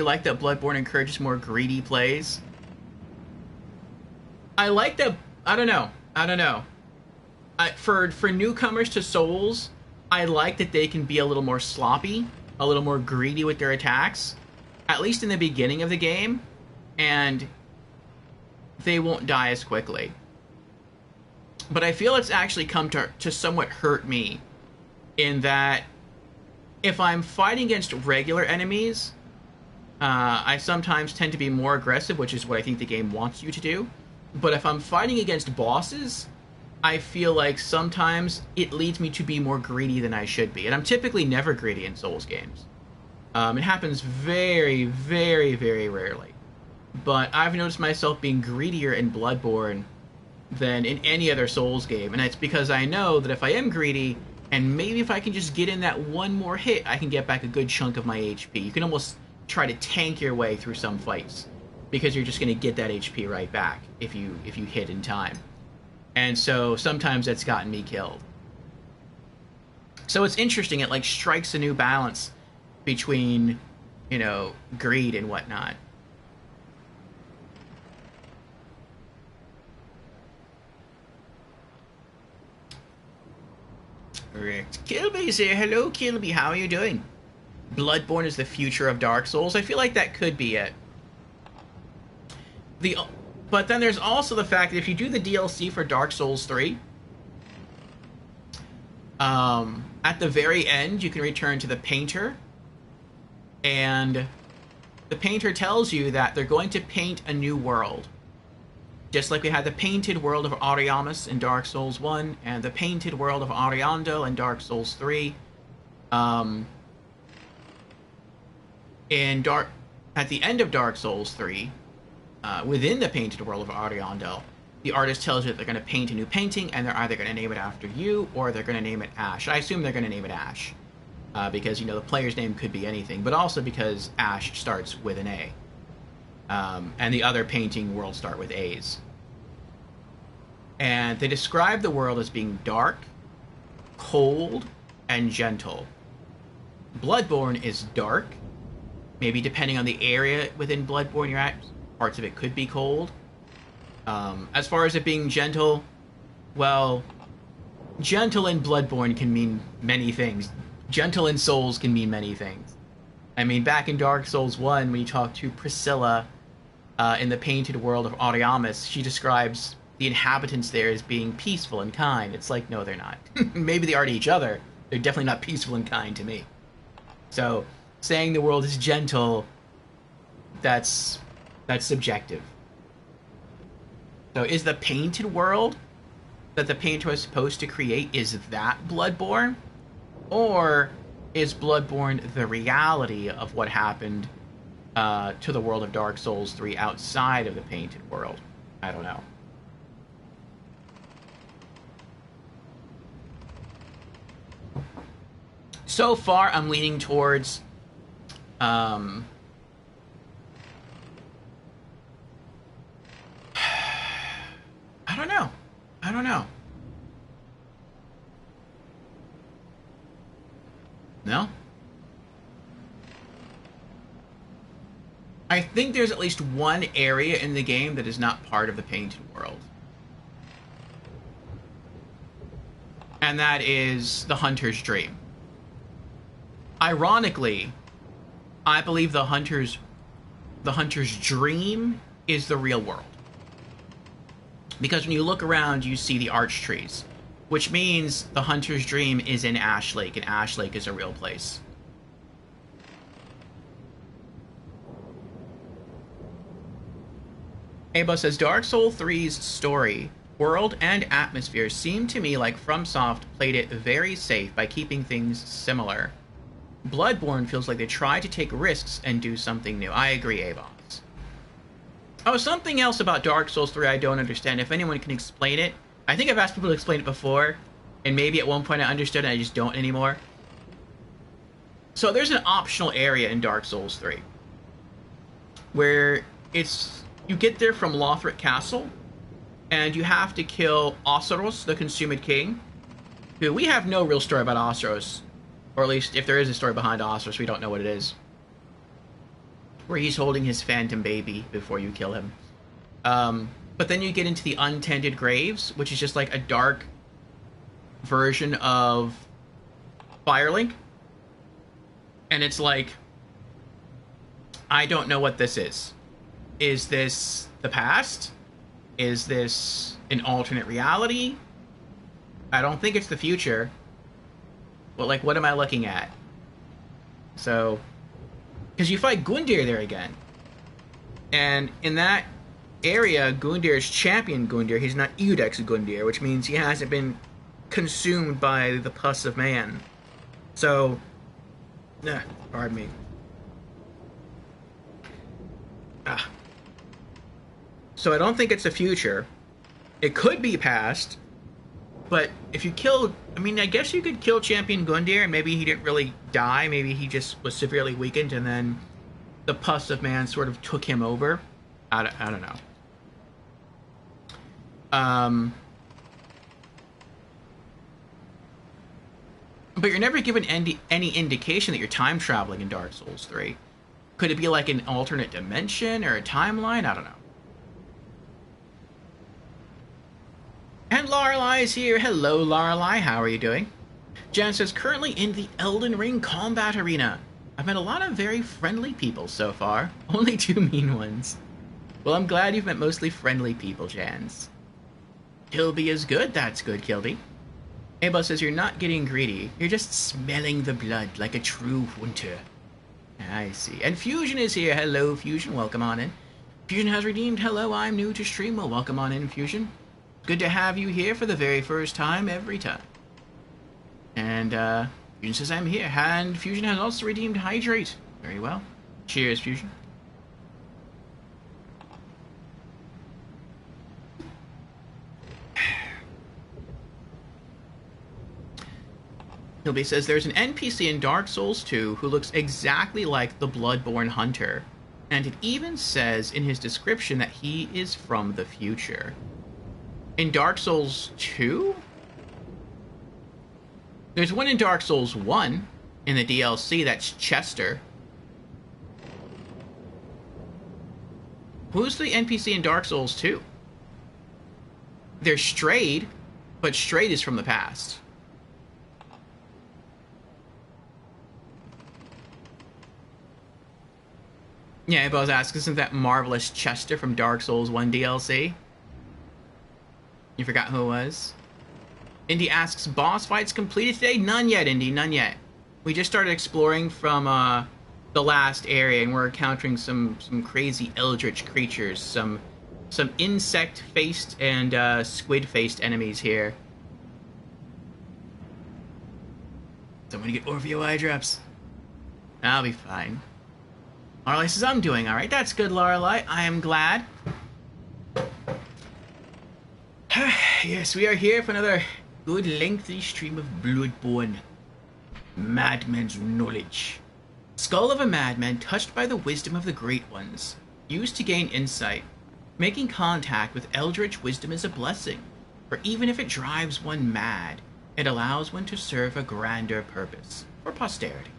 like that Bloodborne encourages more greedy plays? I like that. I don't know. For newcomers to Souls, I like that they can be a little more sloppy, a little more greedy with their attacks, at least in the beginning of the game, and they won't die as quickly. But I feel it's actually come to somewhat hurt me, in that if I'm fighting against regular enemies, I sometimes tend to be more aggressive, which is what I think the game wants you to do. But if I'm fighting against bosses, I feel like sometimes it leads me to be more greedy than I should be. And I'm typically never greedy in Souls games. It happens very, very, very rarely. But I've noticed myself being greedier in Bloodborne than in any other Souls game. And it's because I know that if I am greedy, and maybe if I can just get in that one more hit, I can get back a good chunk of my HP. You can almost try to tank your way through some fights, because you're just going to get that HP right back if you hit in time. And so sometimes that's gotten me killed. So it's interesting. It like strikes a new balance between, greed and whatnot. Rick Kilby say hello, Kilby. How are you doing? Bloodborne is the future of Dark Souls. I feel like that could be it. But then there's also the fact that if you do the DLC for Dark Souls 3, at the very end, you can return to the Painter, and the Painter tells you that they're going to paint a new world. Just like we had the painted world of Ariamis in Dark Souls 1, and the painted world of Ariandel in Dark Souls 3. At the end of Dark Souls 3, within the painted world of Ariandel, the artist tells you that they're going to paint a new painting, and they're either going to name it after you, or they're going to name it Ash. I assume they're going to name it Ash, because, the player's name could be anything, but also because Ash starts with an A. And the other painting worlds start with A's. And they describe the world as being dark, cold, and gentle. Bloodborne is dark. Maybe depending on the area within Bloodborne you're at, parts of it could be cold. As far as it being gentle, well, gentle in Bloodborne can mean many things. Gentle in Souls can mean many things. I mean, back in Dark Souls 1, when you talk to Priscilla in the painted world of Ariamis, she describes the inhabitants there as being peaceful and kind. It's like, no, they're not. Maybe they are to each other. They're definitely not peaceful and kind to me. So, saying the world is gentle, that's subjective. So, is the painted world that the painter was supposed to create, is that Bloodborne? Or is Bloodborne the reality of what happened to the world of Dark Souls 3 outside of the painted world? I don't know. So far, I'm leaning towards I don't know. No? I think there's at least one area in the game that is not part of the painted world. And that is the Hunter's Dream. Ironically, I believe the Hunter's Dream is the real world. Because when you look around, you see the arch trees, which means the Hunter's Dream is in Ash Lake, and Ash Lake is a real place. Aba says, Dark Souls 3's story, world, and atmosphere seem to me like FromSoft played it very safe by keeping things similar. Bloodborne feels like they tried to take risks and do something new. I agree, Abos. Oh, something else about Dark Souls 3 I don't understand. If anyone can explain it. I think I've asked people to explain it before, and maybe at one point I understood and I just don't anymore. So there's an optional area in Dark Souls 3 where you get there from Lothric Castle, and you have to kill Osseros, the Consumed King, who we have no real story about Osseros. Or at least, if there is a story behind Osseros, we don't know what it is. Where he's holding his phantom baby before you kill him. But then you get into the Untended Graves, which is just like a dark version of Firelink. And it's like, I don't know what this is. Is this the past? Is this an alternate reality? I don't think it's the future. But, like, what am I looking at? So, because you fight Gundyr there again. And in that area, Gundyr is champion Gundyr. He's not Eudex Gundyr, which means he hasn't been consumed by the pus of man. So, pardon me. So I don't think it's the future. It could be past, but if you kill... I mean, I guess you could kill Champion Gundyr, and maybe he didn't really die. Maybe he just was severely weakened, and then the pus of man sort of took him over. I don't know. But you're never given any indication that you're time traveling in Dark Souls 3. Could it be like an alternate dimension or a timeline? I don't know. And Lorelei is here. Hello, Lorelei. How are you doing? Jan says, currently in the Elden Ring combat arena. I've met a lot of very friendly people so far. Only 2 mean ones. Well, I'm glad you've met mostly friendly people, Jans. Kilby is good. That's good, Kilby. Aba says, you're not getting greedy. You're just smelling the blood like a true hunter. I see. And Fusion is here. Hello, Fusion. Welcome on in. Fusion has redeemed. Hello, I'm new to stream. Well, welcome on in, Fusion. Good to have you here for the very first time, every time. And, Fusion says I'm here. And Fusion has also redeemed Hydrate. Very well. Cheers, Fusion. Hilby says there's an NPC in Dark Souls 2 who looks exactly like the Bloodborne Hunter. And it even says in his description that he is from the future. In Dark Souls 2? There's one in Dark Souls 1 in the DLC, that's Chester. Who's the NPC in Dark Souls 2? There's Strayed, but Strayed is from the past. Yeah, I was asking, isn't that Marvelous Chester from Dark Souls 1 DLC? You forgot who it was? Indy asks, boss fights completed today? None yet, Indy, none yet. We just started exploring from the last area, and we're encountering some crazy eldritch creatures, some insect-faced and squid-faced enemies here. So I'm gonna get Orveo eye drops. I'll be fine. Lorelei says, I'm doing alright. That's good, Lorelei. I am glad. Yes, we are here for another good lengthy stream of Bloodborne. Madman's knowledge. Skull of a madman touched by the wisdom of the Great Ones. Used to gain insight. Making contact with eldritch wisdom is a blessing, for even if it drives one mad, it allows one to serve a grander purpose, for posterity.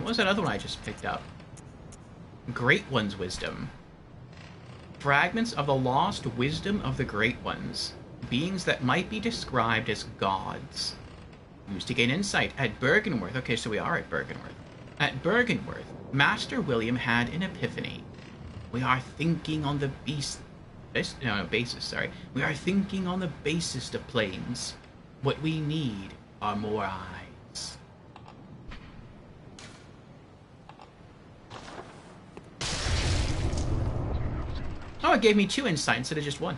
What was that other one I just picked up? Great One's Wisdom. Fragments of the lost wisdom of the Great Ones. Beings that might be described as gods. Used to gain insight at Byrgenwerth. Okay, so we are at Byrgenwerth. At Byrgenwerth, Master William had an epiphany. We are thinking on the basis, sorry. We are thinking on the basest of planes. What we need are more eyes. Oh, it gave me 2 insight instead of just 1.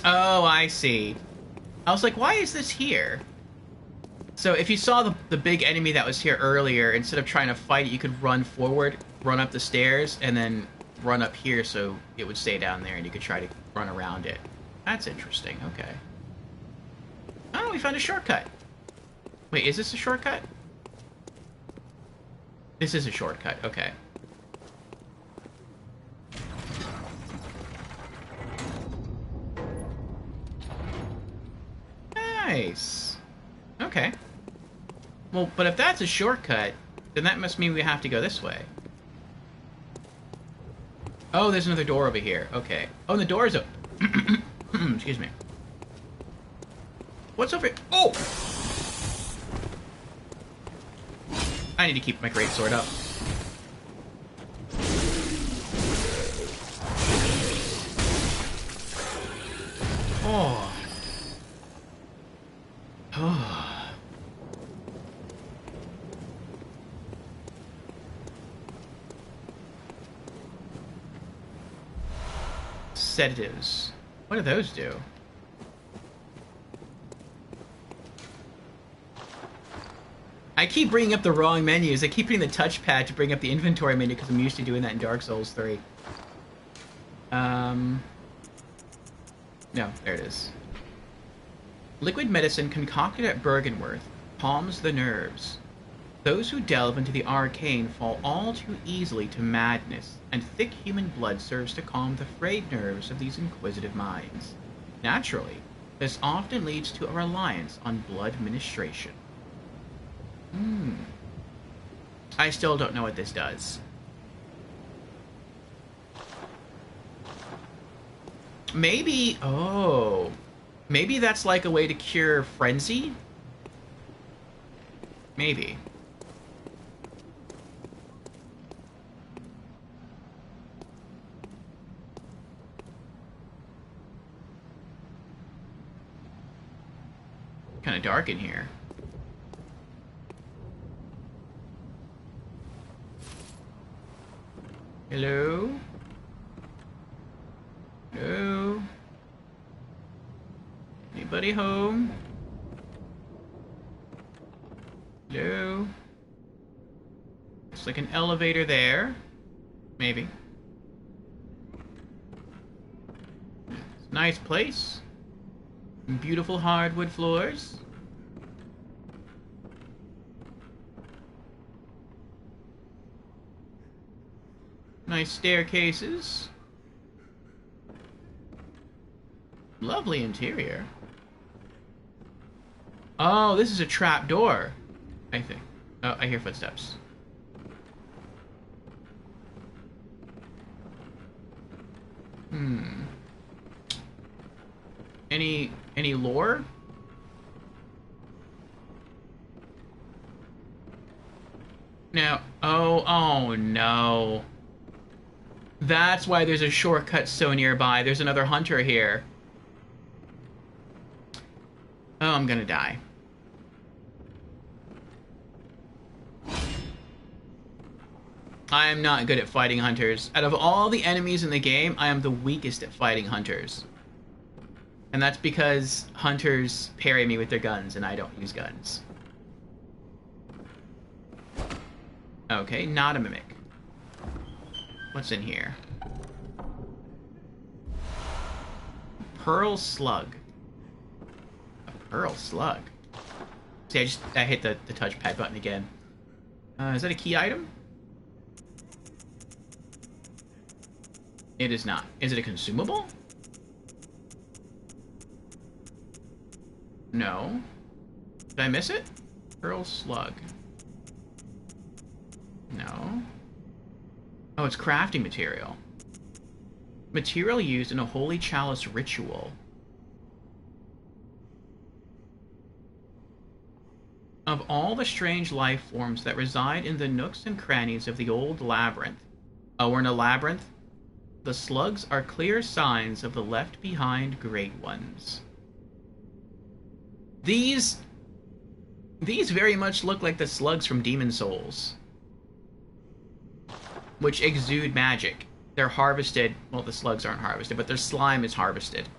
Oh, I see. I was like, why is this here? So if you saw the big enemy that was here earlier, instead of trying to fight it, you could run forward, run up the stairs, and then run up here so it would stay down there and you could try to run around it. That's interesting. Okay. Oh, we found a shortcut. Wait, is this a shortcut? This is a shortcut. Okay. Nice. Okay. Well, but if that's a shortcut, then that must mean we have to go this way. Oh, there's another door over here. Okay. Oh, and the door's open. Excuse me. What's over here? Oh! I need to keep my greatsword up. Oh. Oh. Sedatives. What do those do? I keep bringing up the wrong menus. I keep hitting the touchpad to bring up the inventory menu because I'm used to doing that in Dark Souls 3. No, there it is. Liquid medicine concocted at Byrgenwerth calms the nerves. Those who delve into the arcane fall all too easily to madness, and thick human blood serves to calm the frayed nerves of these inquisitive minds. Naturally, this often leads to a reliance on blood ministration. I still don't know what this does. Maybe... Oh... Maybe that's like a way to cure frenzy? Maybe. Kind of dark in here. Hello? Hello? Anybody home? Hello? Looks like an elevator there. Maybe. It's a nice place. Beautiful hardwood floors. Nice staircases. Lovely interior. Oh, this is a trap door, I think. Oh, I hear footsteps. Any lore? No. Oh no. That's why there's a shortcut so nearby. There's another hunter here. Oh, I'm gonna die. I am not good at fighting hunters. Out of all the enemies in the game, I am the weakest at fighting hunters. And that's because hunters parry me with their guns, and I don't use guns. Okay, not a mimic. What's in here? Pearl slug. A pearl slug. See, I hit the touchpad button again. Is that a key item? It is not. Is it a consumable? No. Did I miss it? Pearl slug. No. Oh, it's crafting material. Material used in a holy chalice ritual. Of all the strange life forms that reside in the nooks and crannies of the old labyrinth. Oh, we're in a labyrinth? The slugs are clear signs of the left-behind great ones. These very much look like the slugs from Demon Souls, which exude magic. They're harvested. Well, the slugs aren't harvested, but their slime is harvested.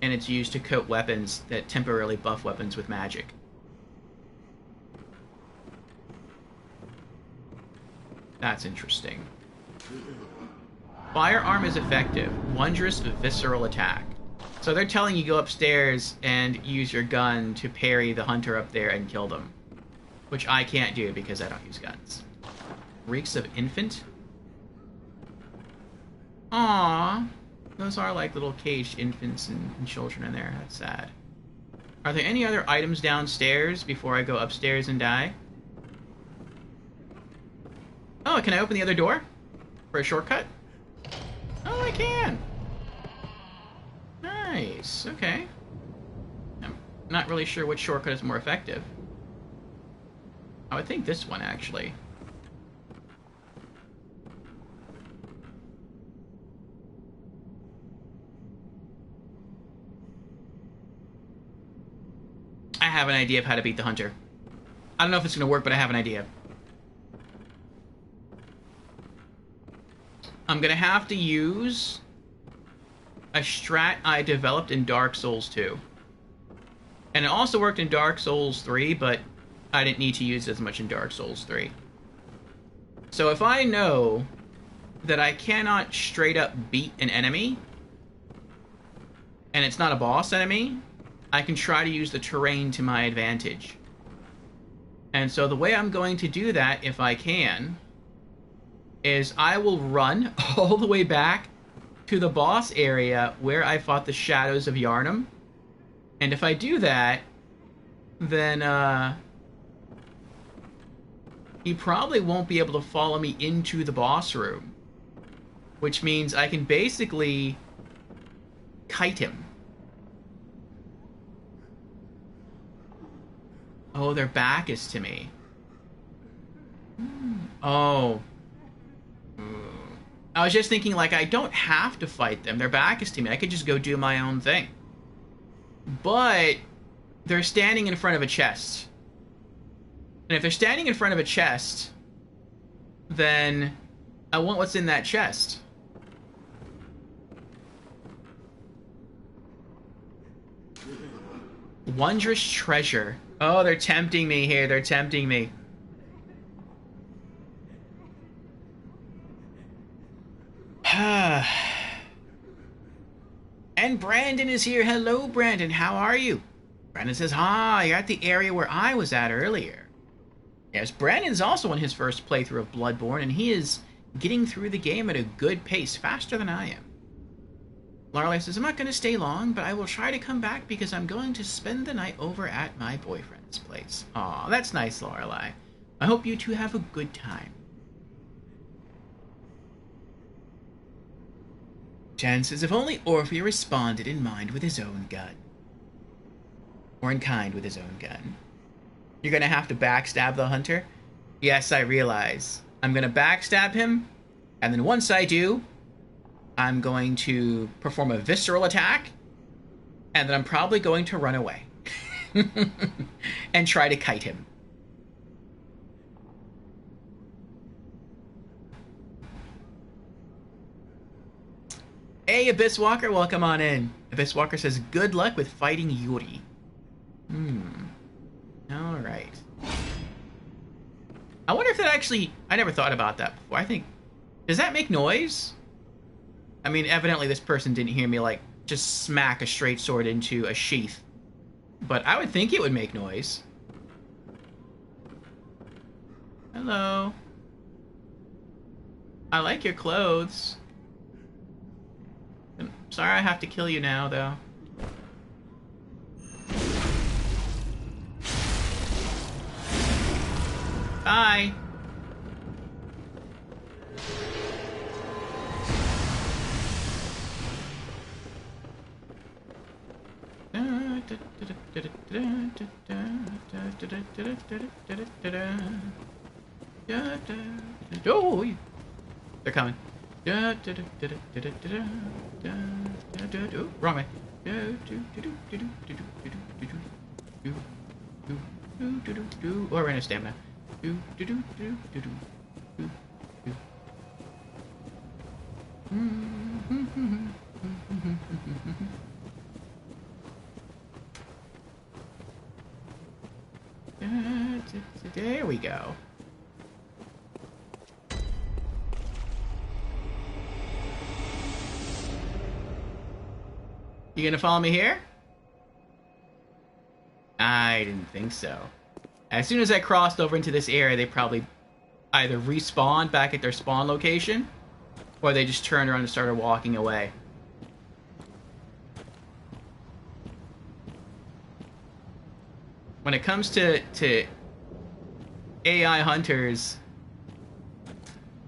And it's used to coat weapons that temporarily buff weapons with magic. That's interesting. Firearm is effective. Wondrous visceral attack. So they're telling you go upstairs and use your gun to parry the hunter up there and kill them. Which I can't do because I don't use guns. Reeks of infant? Aww. Those are like little caged infants and children in there. That's sad. Are there any other items downstairs before I go upstairs and die? Oh, can I open the other door? For a shortcut? Oh, I can! Nice, okay. I'm not really sure which shortcut is more effective. I would think this one, actually. I have an idea of how to beat the hunter. I don't know if it's going to work, but I have an idea. I'm going to have to use a strat I developed in Dark Souls 2. And it also worked in Dark Souls 3, but I didn't need to use it as much in Dark Souls 3. So if I know that I cannot straight up beat an enemy, and it's not a boss enemy, I can try to use the terrain to my advantage. And so the way I'm going to do that, if I can, is I will run all the way back to the boss area where I fought the Shadows of Yharnam. And if I do that, then he probably won't be able to follow me into the boss room. Which means I can basically kite him. Oh, their back is to me. Oh. I was just thinking, like, I don't have to fight them. Their back is to me. I could just go do my own thing. But they're standing in front of a chest. And if they're standing in front of a chest, then I want what's in that chest. Wondrous treasure. Oh, they're tempting me here. They're tempting me. And Brandon is here. Hello, Brandon. How are you? Brandon says, you're at the area where I was at earlier. Yes, Brandon's also on his first playthrough of Bloodborne, and he is getting through the game at a good pace, faster than I am. Lorelei says, I'm not going to stay long, but I will try to come back because I'm going to spend the night over at my boyfriend's place. Aw, that's nice, Lorelei. I hope you two have a good time. Jan says, if only Orpheus responded in mind with his own gun. Or in kind with his own gun. You're going to have to backstab the hunter? Yes, I realize. I'm going to backstab him, and then once I do, I'm going to perform a visceral attack, and then I'm probably going to run away. And try to kite him. Hey, Abyss Walker, welcome on in. Abyss Walker says, good luck with fighting Yuri. Alright. I wonder if that actually... I never thought about that before. I think... Does that make noise? I mean, evidently this person didn't hear me, like, just smack a straight sword into a sheath. But I would think it would make noise. Hello. I like your clothes. Sorry I have to kill you now, though. Bye! Oh, they're coming. Wrong way. Oh, I ran out of stamina. There we go. You gonna follow me here? I didn't think so. As soon as I crossed over into this area, they probably either respawned back at their spawn location, or they just turned around and started walking away. When it comes to AI hunters,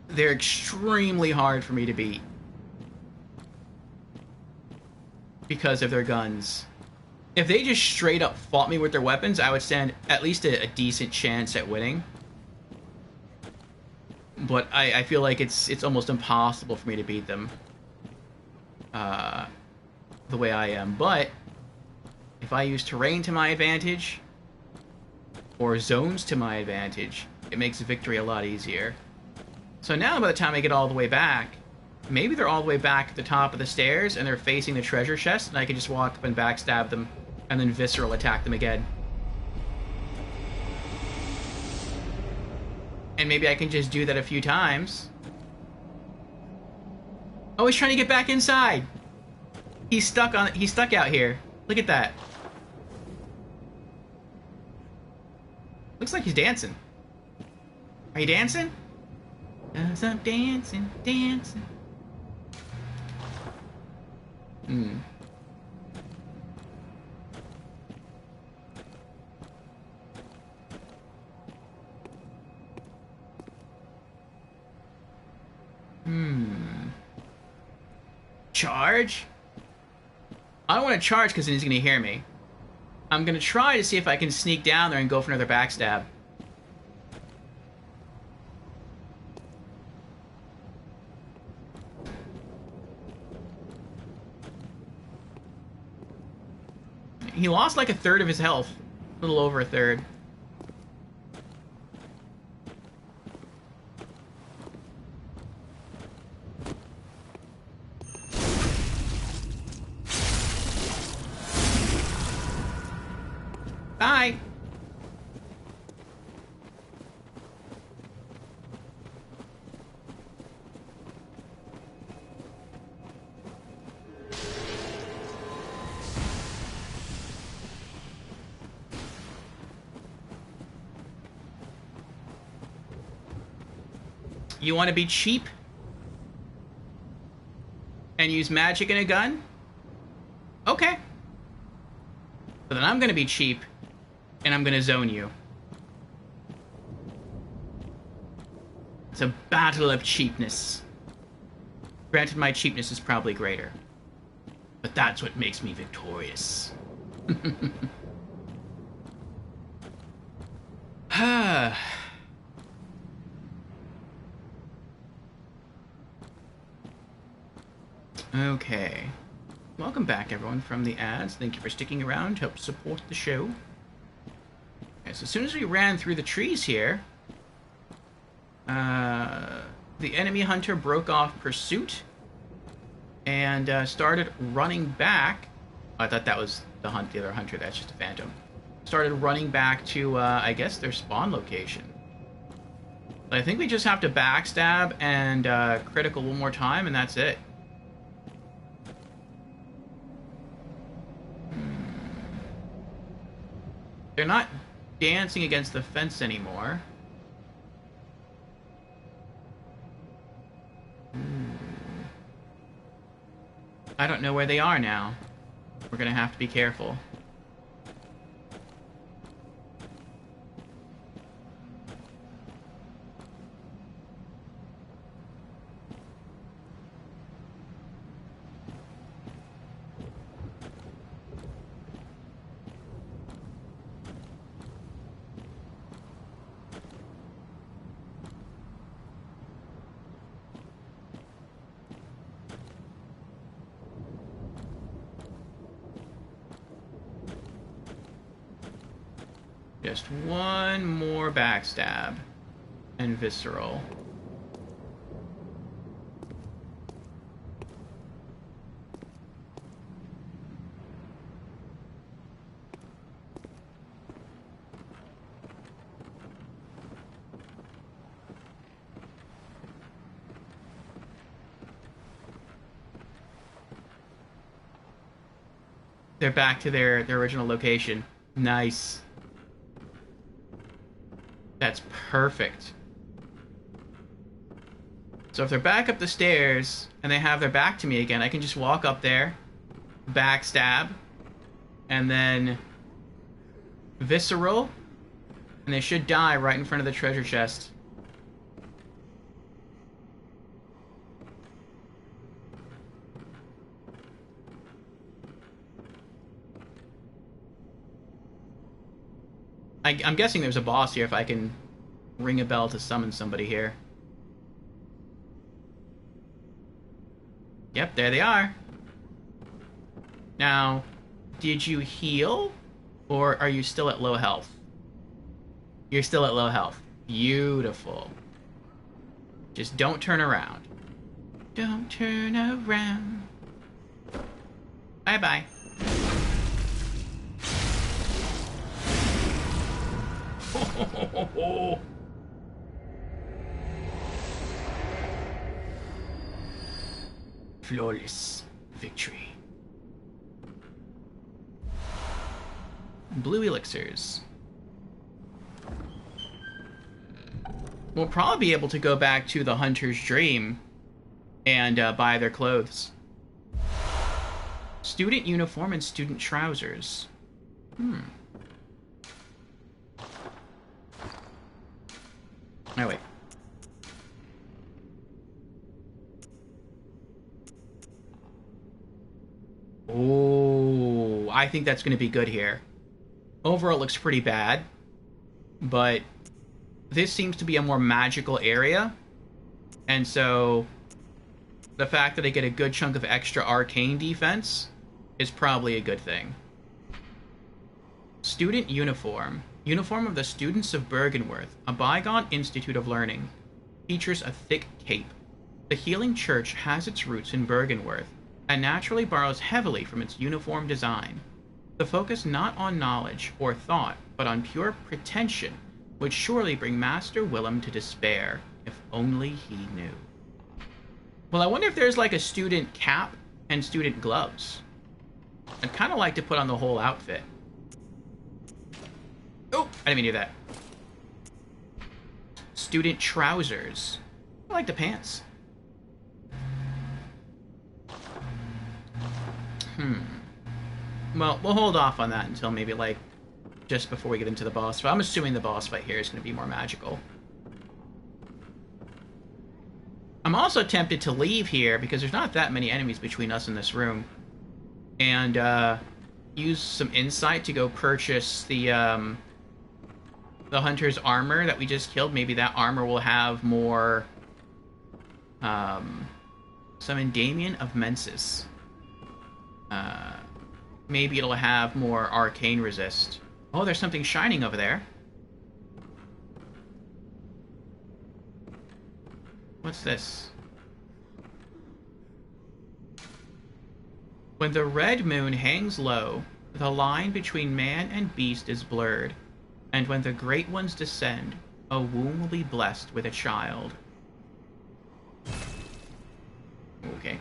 they're extremely hard for me to beat because of their guns. If they just straight up fought me with their weapons, I would stand at least a decent chance at winning. But I feel like it's almost impossible for me to beat them the way I am. But if I use terrain to my advantage, or zones to my advantage, it makes victory a lot easier. So now by the time I get all the way back, maybe they're all the way back at the top of the stairs and they're facing the treasure chest, and I can just walk up and backstab them and then visceral attack them again. And maybe I can just do that a few times. Oh, he's trying to get back inside. He's stuck out here. Look at that. Looks like he's dancing. Are you dancing? Cause I'm dancing, dancing. Charge? I don't want to charge because then he's going to hear me. I'm going to try to see if I can sneak down there and go for another backstab. He lost like a third of his health. A little over a third. Bye! You want to be cheap and use magic in a gun? Okay. But then I'm going to be cheap and I'm going to zone you. It's a battle of cheapness. Granted, my cheapness is probably greater, but that's what makes me victorious. Okay. Welcome back, everyone, from the ads. Thank you for sticking around to help support the show. Okay, so as soon as we ran through the trees here, the enemy hunter broke off pursuit and started running back. I thought that was the other hunter. That's just a phantom. Started running back to, I guess, their spawn location. But I think we just have to backstab and critical one more time, and that's it. They're not dancing against the fence anymore. I don't know where they are now. We're gonna have to be careful. Just one more backstab. And visceral. They're back to their original location. Nice. That's perfect. So if they're back up the stairs and they have their back to me again, I can just walk up there, backstab, and then visceral, and they should die right in front of the treasure chest. I'm guessing there's a boss here if I can ring a bell to summon somebody here. Yep, there they are. Now, did you heal? Or are you still at low health? You're still at low health. Beautiful. Just don't turn around. Don't turn around. Bye-bye. Flawless victory. Blue elixirs. We'll probably be able to go back to the Hunter's Dream and buy their clothes. Student uniform and student trousers. Oh, wait. Oh, I think that's going to be good here. Overall, it looks pretty bad, but this seems to be a more magical area, and so the fact that I get a good chunk of extra arcane defense is probably a good thing. Student uniform. Uniform of the students of Byrgenwerth, a bygone institute of learning. Features a thick cape. The Healing Church has its roots in Byrgenwerth, and naturally borrows heavily from its uniform design. The focus not on knowledge or thought, but on pure pretension, would surely bring Master Willem to despair, if only he knew. Well, I wonder if there's like a student cap and student gloves. I'd kind of like to put on the whole outfit. Oh, I didn't mean to do that. Student trousers. I like the pants. Well, we'll hold off on that until maybe, like, just before we get into the boss fight. I'm assuming the boss fight here is going to be more magical. I'm also tempted to leave here because there's not that many enemies between us in this room. And, use some insight to go purchase the hunter's armor that we just killed. Maybe that armor will have more, summon Damien of Mensis. Maybe it'll have more arcane resist. Oh, there's something shining over there. What's this? When the red moon hangs low, the line between man and beast is blurred, and when the great ones descend, a womb will be blessed with a child. Okay.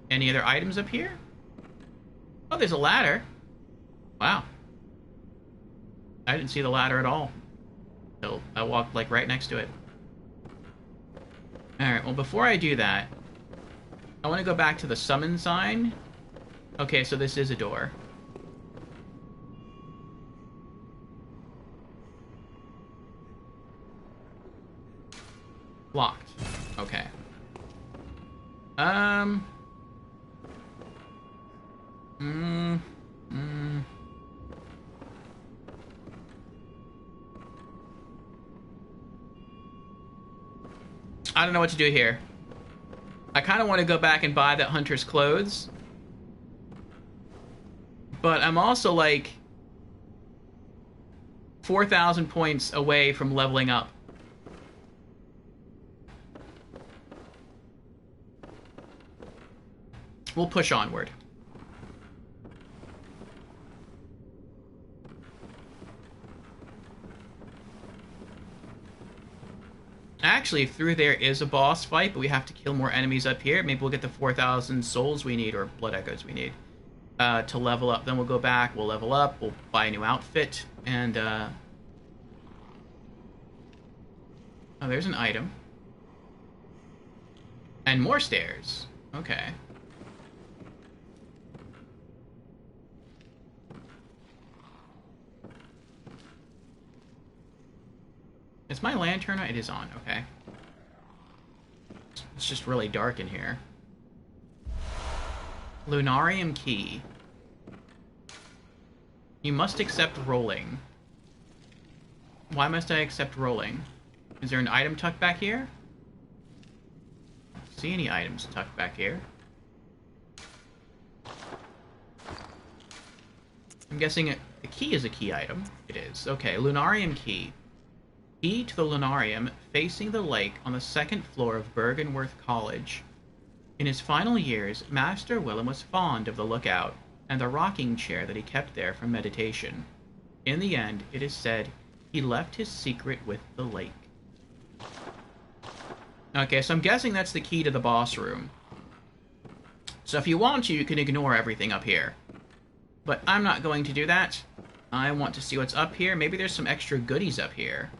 Any other items up here? Oh, there's a ladder. Wow. I didn't see the ladder at all. So I walked, like, right next to it. Alright, well, before I do that, I want to go back to the summon sign. Okay, so this is a door. Locked. Okay. I don't know what to do here. I kind of want to go back and buy that hunter's clothes. But I'm also, like, 4,000 points away from leveling up. We'll push onward. Actually, through there is a boss fight, but we have to kill more enemies up here. Maybe we'll get the 4,000 souls we need, or blood echoes we need, to level up. Then we'll go back, we'll level up, we'll buy a new outfit, and, oh, there's an item. And more stairs. Okay. Is my lantern on? It is on, okay. It's just really dark in here. Lunarium key. You must accept rolling. Why must I accept rolling? Is there an item tucked back here? I don't see any items tucked back here. I'm guessing the key is a key item. It is. Okay, Lunarium key. Key to the Lunarium facing the lake on the second floor of Byrgenwerth College. In his final years, Master Willem was fond of the lookout and the rocking chair that he kept there for meditation. In the end, it is said, he left his secret with the lake. Okay, so I'm guessing that's the key to the boss room. So if you want to, you can ignore everything up here. But I'm not going to do that. I want to see what's up here. Maybe there's some extra goodies up here.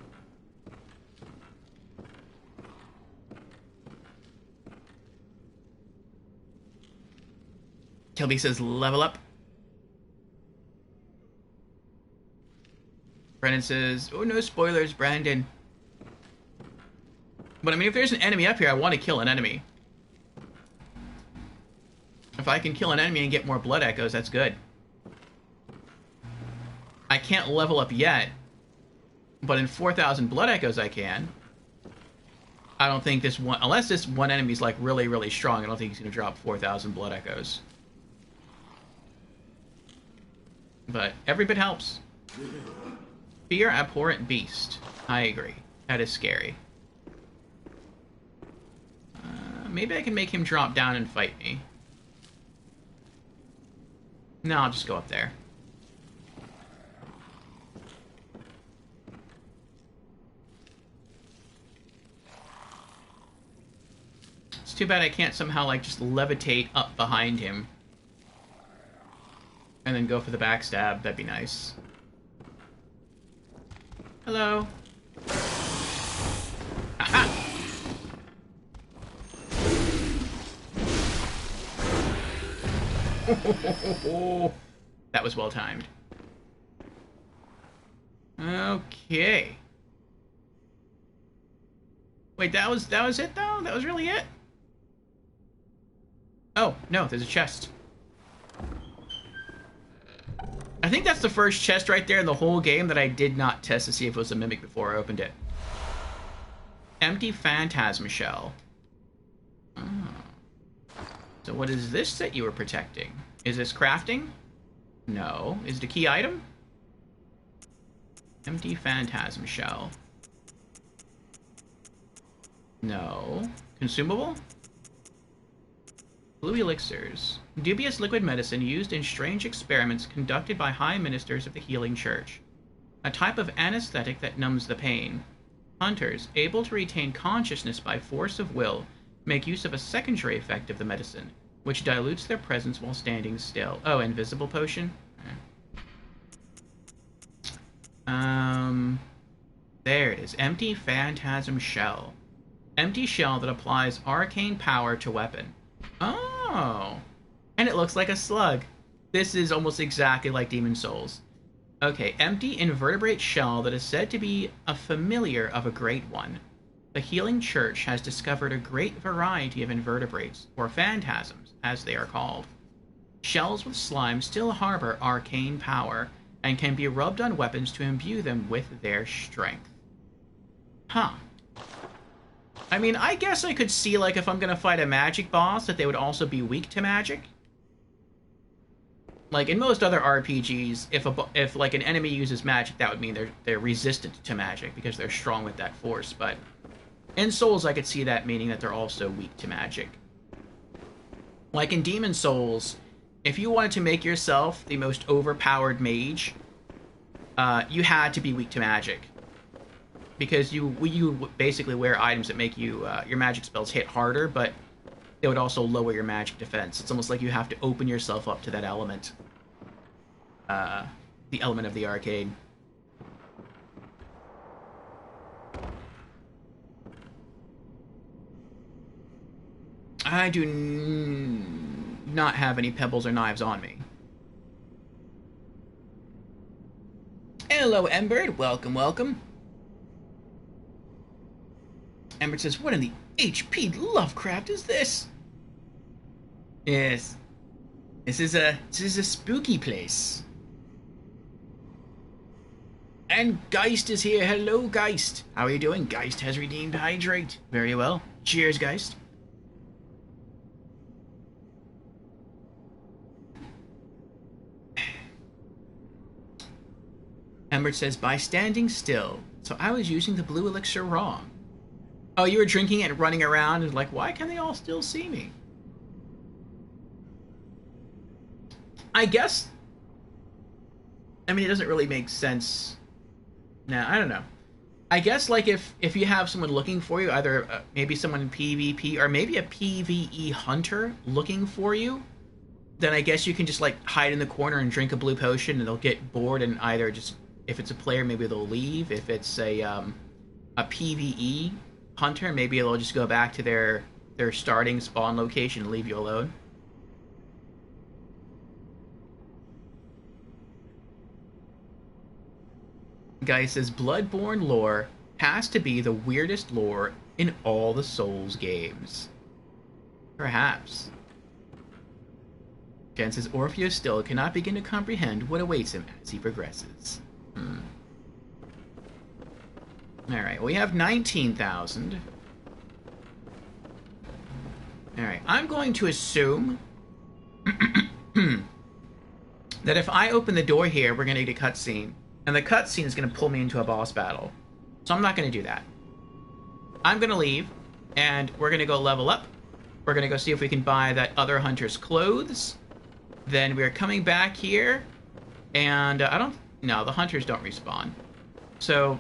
Kilby says, level up. Brennan says, oh, no spoilers, Brandon. But I mean, if there's an enemy up here, I want to kill an enemy. If I can kill an enemy and get more blood echoes, that's good. I can't level up yet, but in 4,000 blood echoes I can. I don't think this one, unless this one enemy's like really, really strong, I don't think he's going to drop 4,000 blood echoes. But every bit helps. Fear abhorrent beast. I agree. That is scary. Maybe I can make him drop down and fight me. No, I'll just go up there. It's too bad I can't somehow, like, just levitate up behind him. And then go for the backstab. That'd be nice. Hello. Aha! That was well timed. Okay. Wait, that was it though? That was really it? Oh, no, there's a chest. I think that's the first chest right there in the whole game that I did not test to see if it was a mimic before I opened it. Empty phantasm shell. Oh. So what is this that you were protecting? Is this crafting? No. Is it a key item? Empty phantasm shell. No. Consumable? Blue elixirs. Dubious liquid medicine used in strange experiments conducted by high ministers of the healing church. A type of anesthetic that numbs the pain. Hunters, able to retain consciousness by force of will, make use of a secondary effect of the medicine, which dilutes their presence while standing still. Oh, invisible potion? There it is. Empty Phantasm Shell. Empty shell that applies arcane power to weapon. Oh. And it looks like a slug. This is almost exactly like Demon Souls. Okay, empty invertebrate shell that is said to be a familiar of a great one. The Healing Church has discovered a great variety of invertebrates, or phantasms, as they are called. Shells with slime still harbor arcane power, and can be rubbed on weapons to imbue them with their strength. Huh. I mean, I guess I could see, like, if I'm gonna fight a magic boss, that they would also be weak to magic. Like, in most other RPGs, if like, an enemy uses magic, that would mean they're resistant to magic, because they're strong with that force, but in Souls, I could see that meaning that they're also weak to magic. Like in Demon Souls, if you wanted to make yourself the most overpowered mage, you had to be weak to magic. Because you basically wear items that make you your magic spells hit harder, but it would also lower your magic defense. It's almost like you have to open yourself up to that element. The element of the arcade. I do not have any pebbles or knives on me. Hello, Emberd. Welcome, welcome. Emberd says, what in the HP Lovecraft is this? Yes. This is a spooky place. And Geist is here. Hello, Geist. How are you doing? Geist has redeemed Hydrate. Very well. Cheers, Geist. Embert says, by standing still. So I was using the blue elixir wrong. Oh, you were drinking it and running around and like, why can they all still see me? I guess... I mean, it doesn't really make sense. Nah, I don't know. I guess, like, if you have someone looking for you, either maybe someone in PvP or maybe a PvE hunter looking for you, then I guess you can just, like, hide in the corner and drink a blue potion and they'll get bored and either just... If it's a player, maybe they'll leave. If it's a PvE hunter, maybe they'll just go back to their starting spawn location and leave you alone. Guy says, Bloodborne lore has to be the weirdest lore in all the Souls games. Perhaps. Jen says, Orpheus still cannot begin to comprehend what awaits him as he progresses. Alright, we have 19,000. Alright, I'm going to assume that if I open the door here, we're going to get a cutscene. And the cutscene is going to pull me into a boss battle. So I'm not going to do that. I'm going to leave, and we're going to go level up. We're going to go see if we can buy that other hunter's clothes. Then we're coming back here, and no, the hunters don't respawn. So,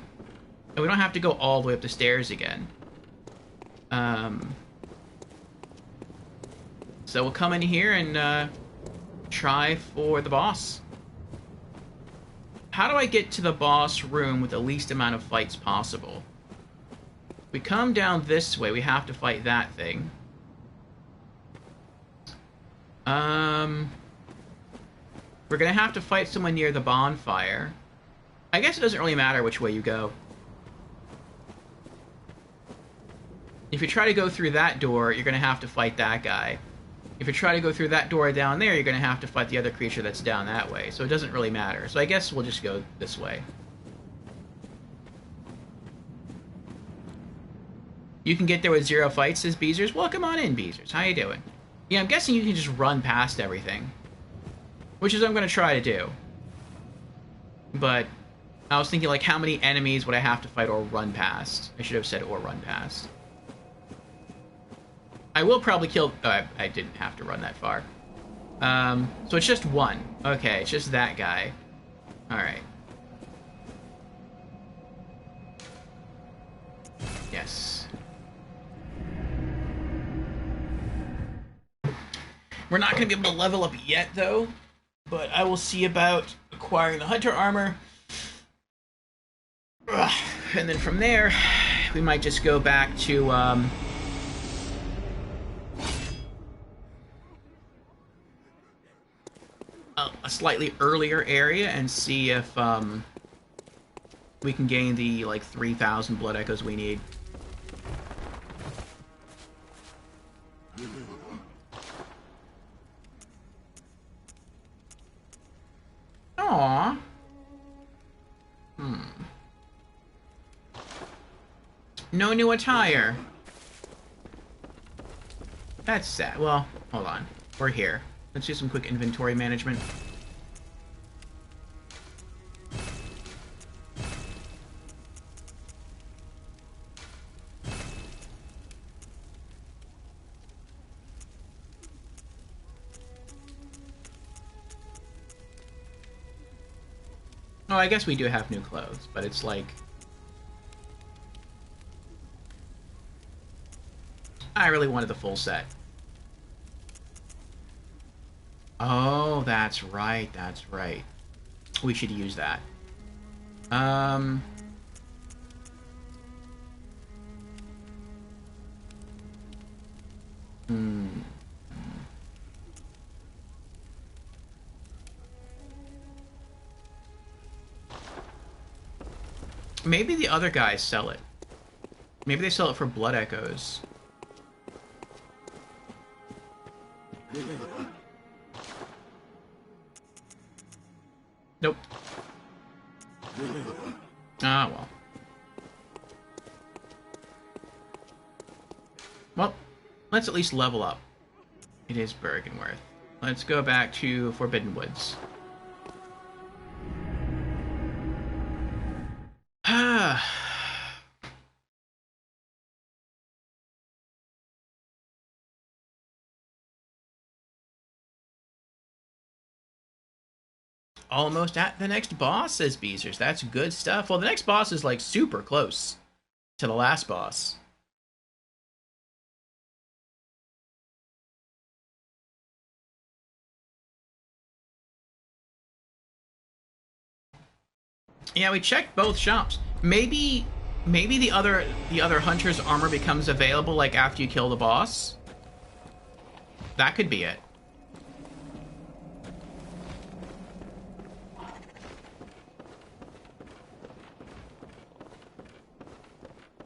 we don't have to go all the way up the stairs again. So we'll come in here and try for the boss. How do I get to the boss room with the least amount of fights possible? We come down this way, we have to fight that thing. We're gonna have to fight someone near the bonfire. I guess it doesn't really matter which way you go. If you try to go through that door, you're gonna have to fight that guy. If you try to go through that door down there, you're gonna have to fight the other creature that's down that way. So it doesn't really matter. So I guess we'll just go this way. You can get there with 0 fights, says Beezers. Welcome on in, Beezers. How you doing? Yeah, I'm guessing you can just run past everything. Which is what I'm gonna try to do. But I was thinking, like, how many enemies would I have to fight or run past? I should have said or run past. I will probably kill... Oh, I didn't have to run that far. So it's just one. Okay, it's just that guy. Alright. Yes. We're not going to be able to level up yet, though. But I will see about acquiring the hunter armor. Ugh. And then from there, we might just go back to a slightly earlier area and see if we can gain the like 3,000 blood echoes we need. Aww. No new attire. That's sad. Well, hold on. We're here. Let's do some quick inventory management. Oh, I guess we do have new clothes, but it's like... I really wanted the full set. Oh, that's right, that's right. We should use that. Maybe the other guys sell it. Maybe they sell it for blood echoes. Nope. Ah, well. Well, let's at least level up. It is Byrgenwerth. Let's go back to Forbidden Woods. Almost at the next boss, says Beezers. That's good stuff. Well, the next boss is, like, super close to the last boss. Yeah, we checked both shops. Maybe the other hunter's armor becomes available, like, after you kill the boss. That could be it.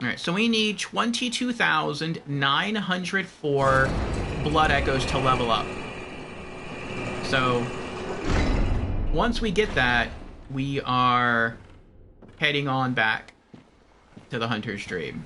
Alright, so we need 22,904 blood echoes to level up. So, once we get that, we are heading on back to the Hunter's Dream.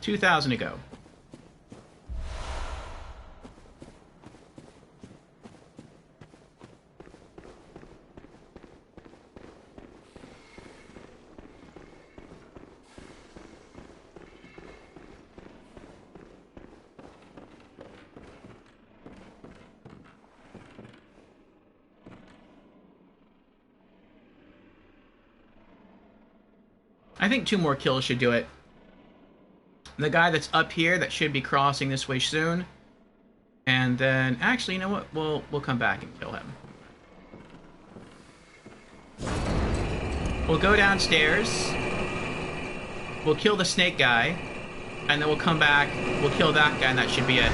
$2,000 to go. I think 2 more kills should do it. The guy that's up here that should be crossing this way soon. And then, actually, you know what? We'll come back and kill him. We'll go downstairs. We'll kill the snake guy. And then we'll come back. We'll kill that guy, and that should be it.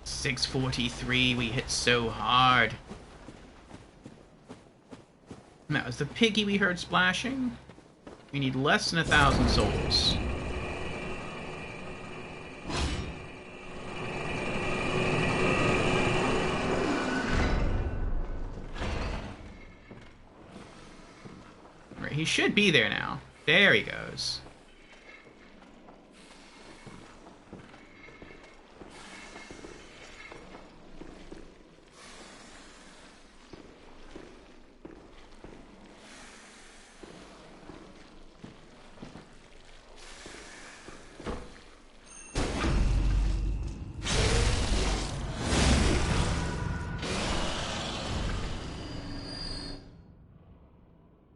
$643, we hit so hard. And that was the piggy we heard splashing. We need less than 1,000 souls. Right, he should be there now. There he goes.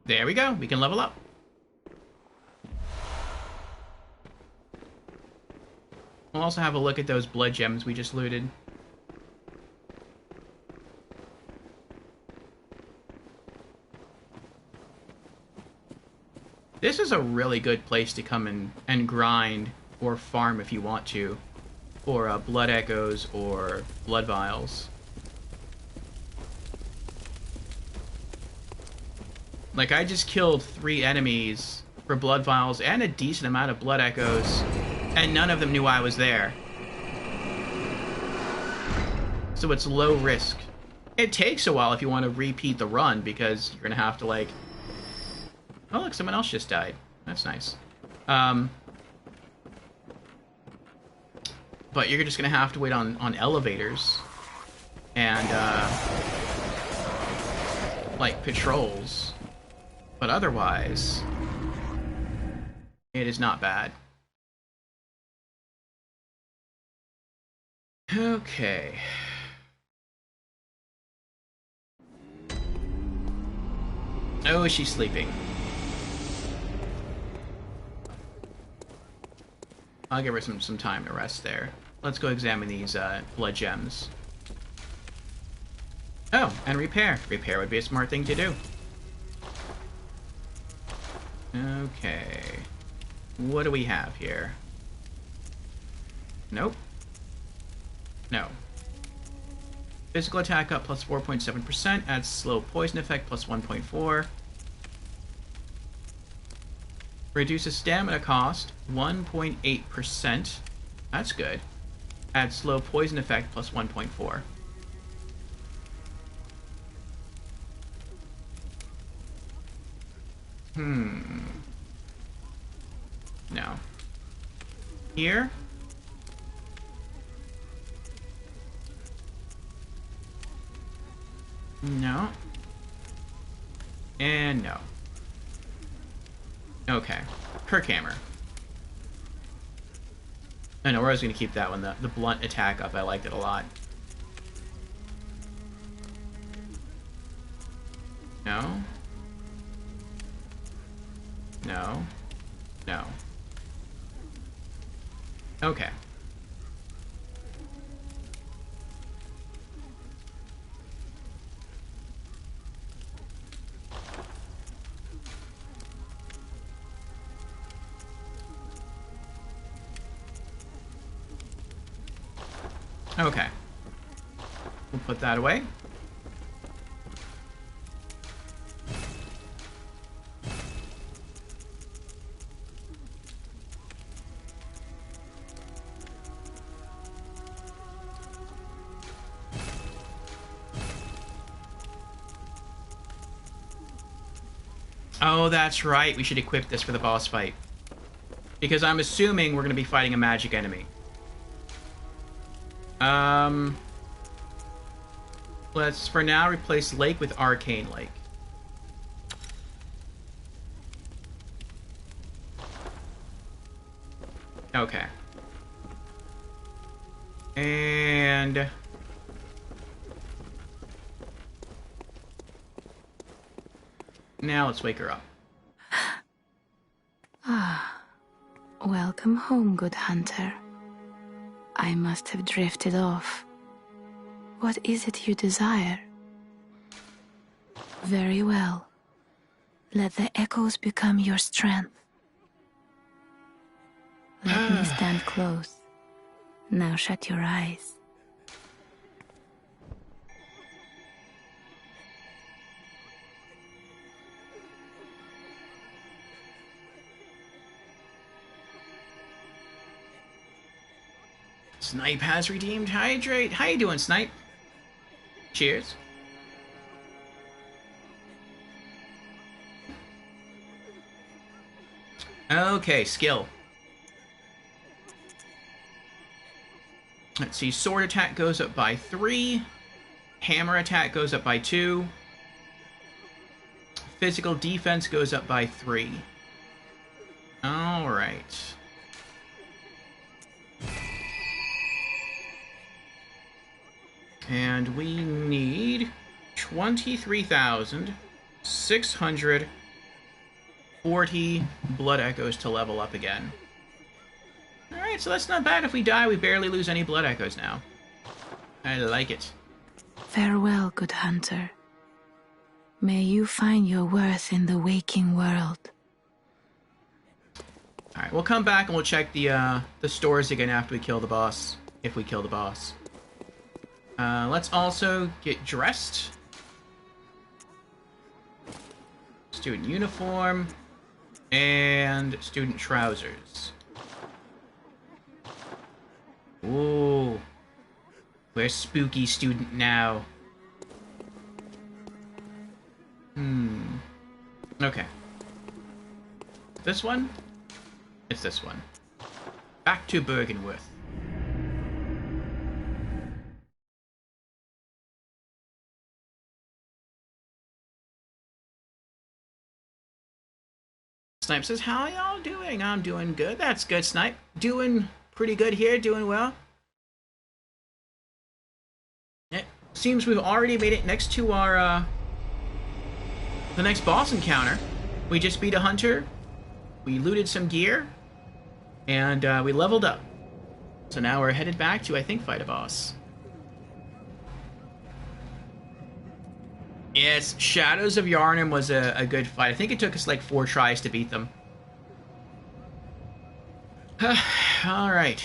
There we go. We can level up. We'll also have a look at those blood gems we just looted. This is a really good place to come and grind or farm if you want to for blood echoes or blood vials. Like, I just killed 3 enemies for blood vials and a decent amount of blood echoes, and none of them knew I was there. So it's low risk. It takes a while if you want to repeat the run, because you're going to have to, like... Oh, look, someone else just died. That's nice. But you're just going to have to wait on elevators and, like, patrols. But otherwise, it is not bad. Okay. Oh, she's sleeping. I'll give her some time to rest there. Let's go examine these blood gems. Oh, and repair. Repair would be a smart thing to do. Okay. What do we have here? Nope. No. Physical attack up plus 4.7%. Adds slow poison effect plus 1.4. Reduces stamina cost 1.8%. That's good. Adds slow poison effect plus 1.4. No. Here? No. And no. Okay. Kirkhammer. I know, we're always going to keep that one. The blunt attack up. I liked it a lot. No. No. No. Okay. Okay. We'll put that away. Oh, that's right. We should equip this for the boss fight. Because I'm assuming we're going to be fighting a magic enemy. Let's, for now, replace Lake with Arcane Lake. Okay. And... now let's wake her up. Ah, welcome home, good hunter. I must have drifted off. What is it you desire? Very well. Let the echoes become your strength. Let me stand close. Now shut your eyes. Snipe has redeemed Hydrate. How you doing, Snipe? Cheers. Okay, skill. Let's see, sword attack goes up by 3. Hammer attack goes up by 2. Physical defense goes up by 3. Alright. And we need 23,640 blood echoes to level up again. Alright, so that's not bad. If we die, we barely lose any blood echoes now. I like it. Farewell, good hunter. May you find your worth in the waking world. Alright, we'll come back and we'll check the stores again after we kill the boss. If we kill the boss. Let's also get dressed. Student uniform. And student trousers. Ooh. We're spooky student now. Okay. This one? It's this one. Back to Byrgenwerth. Snipe says, how y'all doing? I'm doing good. That's good, Snipe. Doing pretty good here, doing well. It seems we've already made it next to our, the next boss encounter. We just beat a hunter, we looted some gear, and we leveled up. So now we're headed back to, I think, fight a boss. Yes, Shadows of Yharnam was a good fight. I think it took us like 4 tries to beat them. Alright.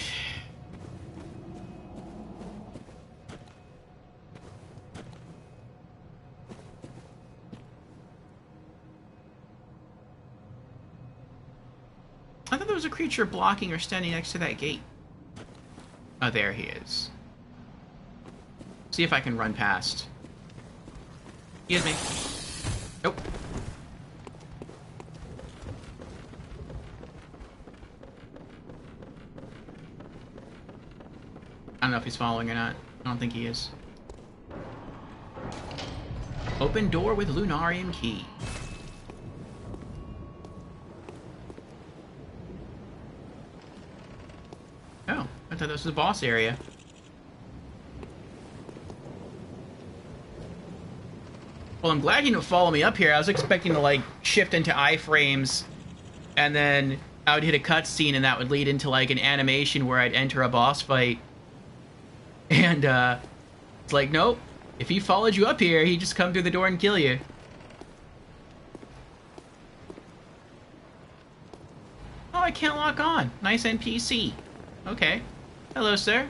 I thought there was a creature blocking or standing next to that gate. Oh, there he is. See if I can run past. Excuse me. Nope. I don't know if he's following or not. I don't think he is. Open door with Lunarium key. Oh, I thought this was the boss area. Well, I'm glad you didn't follow me up here. I was expecting to, like, shift into iframes, and then I would hit a cutscene, and that would lead into, like, an animation where I'd enter a boss fight. And, it's like, nope. If he followed you up here, he'd just come through the door and kill you. Oh, I can't lock on. Nice NPC. Okay. Hello, sir.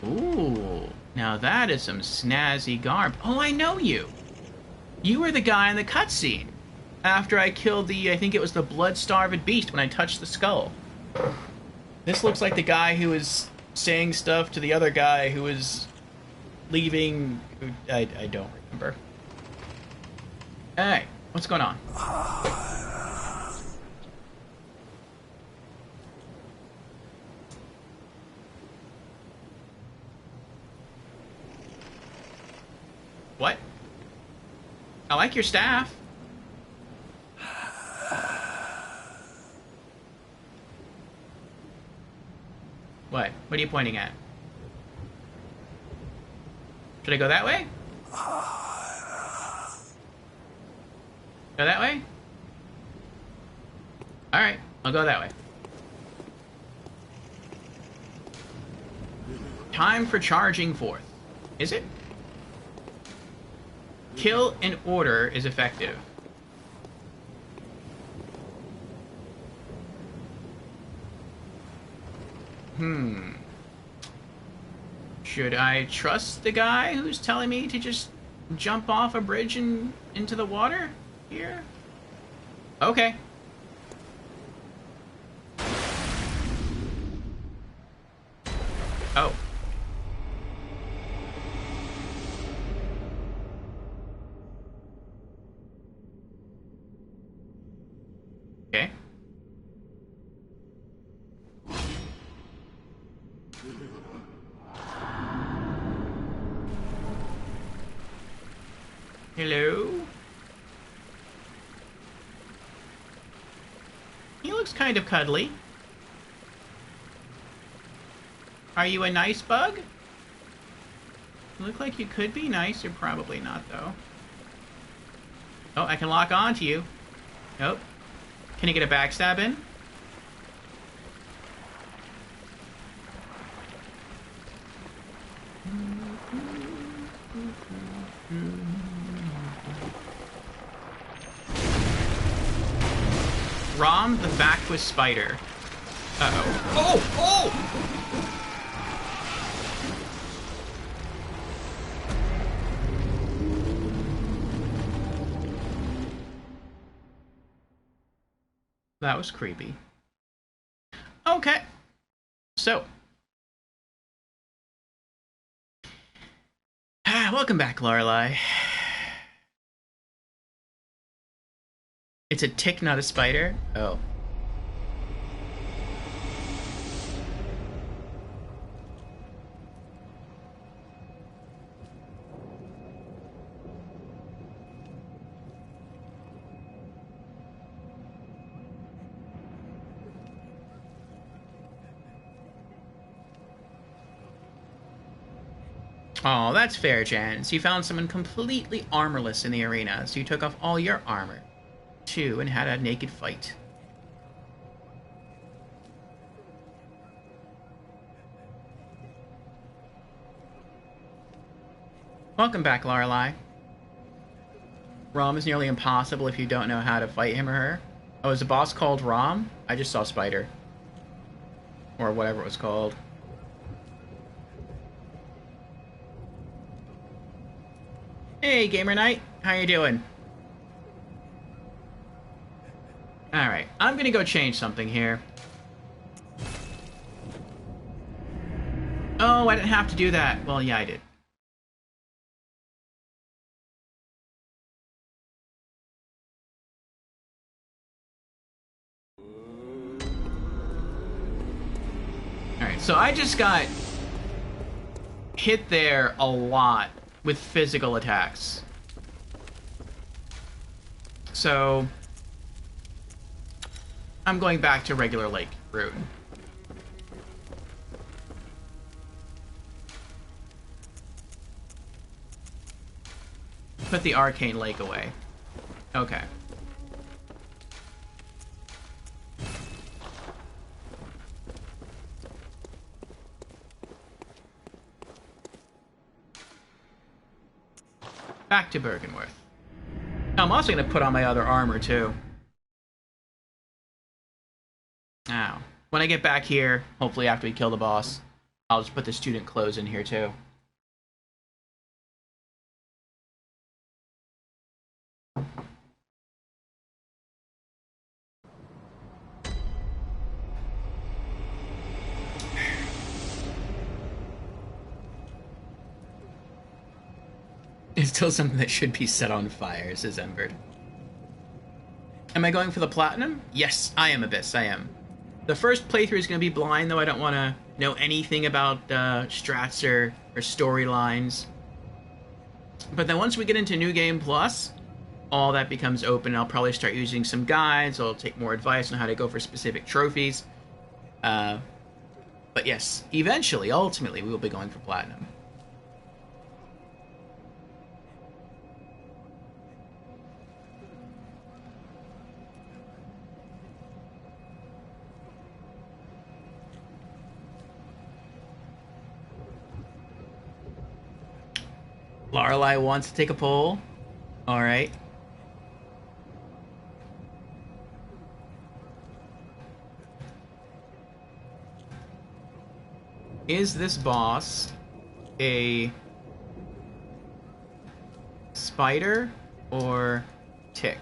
Ooh. Now that is some snazzy garb. Oh, I know you. You were the guy in the cutscene. After I killed the, I think it was the blood-starved beast when I touched the skull. This looks like the guy who was saying stuff to the other guy who was leaving. I don't remember. Hey, what's going on? What? I like your staff. What? What are you pointing at? Should I go that way? Go that way? Alright, I'll go that way. Time for charging forth. Is it? Kill in order is effective. Should I trust the guy who's telling me to just jump off a bridge and into the water here? Okay. Okay. Hello? He looks kind of cuddly. Are you a nice bug? You look like you could be nice. You're probably not, though. Oh, I can lock on to you. Nope. Can you get a backstab in? Rom the Vacuous Spider. Uh-oh. Oh! Oh! That was creepy. Okay. So. Welcome back, Lorelei. It's a tick, not a spider? Oh. Oh, that's fair, Jens. You found someone completely armorless in the arena, so you took off all your armor, too, and had a naked fight. Welcome back, Lorelei. Rom is nearly impossible if you don't know how to fight him or her. Oh, is the boss called Rom? I just saw Spider. Or whatever it was called. Hey, Gamer Knight. How you doing? Alright, I'm gonna go change something here. Oh, I didn't have to do that. Well, yeah, I did. Alright, so I just got hit there a lot with physical attacks. So I'm going back to regular lake route. Put the arcane lake away. Okay. Back to Byrgenwerth. I'm also going to put on my other armor, too. Ow. When I get back here, hopefully after we kill the boss, I'll just put the student clothes in here, too. It's still something that should be set on fire, says Emberd. Am I going for the platinum? Yes, I am, Abyss, I am. The first playthrough is going to be blind, though I don't want to know anything about strats or storylines. But then once we get into New Game Plus, all that becomes open. I'll probably start using some guides. I'll take more advice on how to go for specific trophies. But yes, eventually, ultimately, we will be going for platinum. Lorelei wants to take a poll. Alright. Is this boss a spider or tick?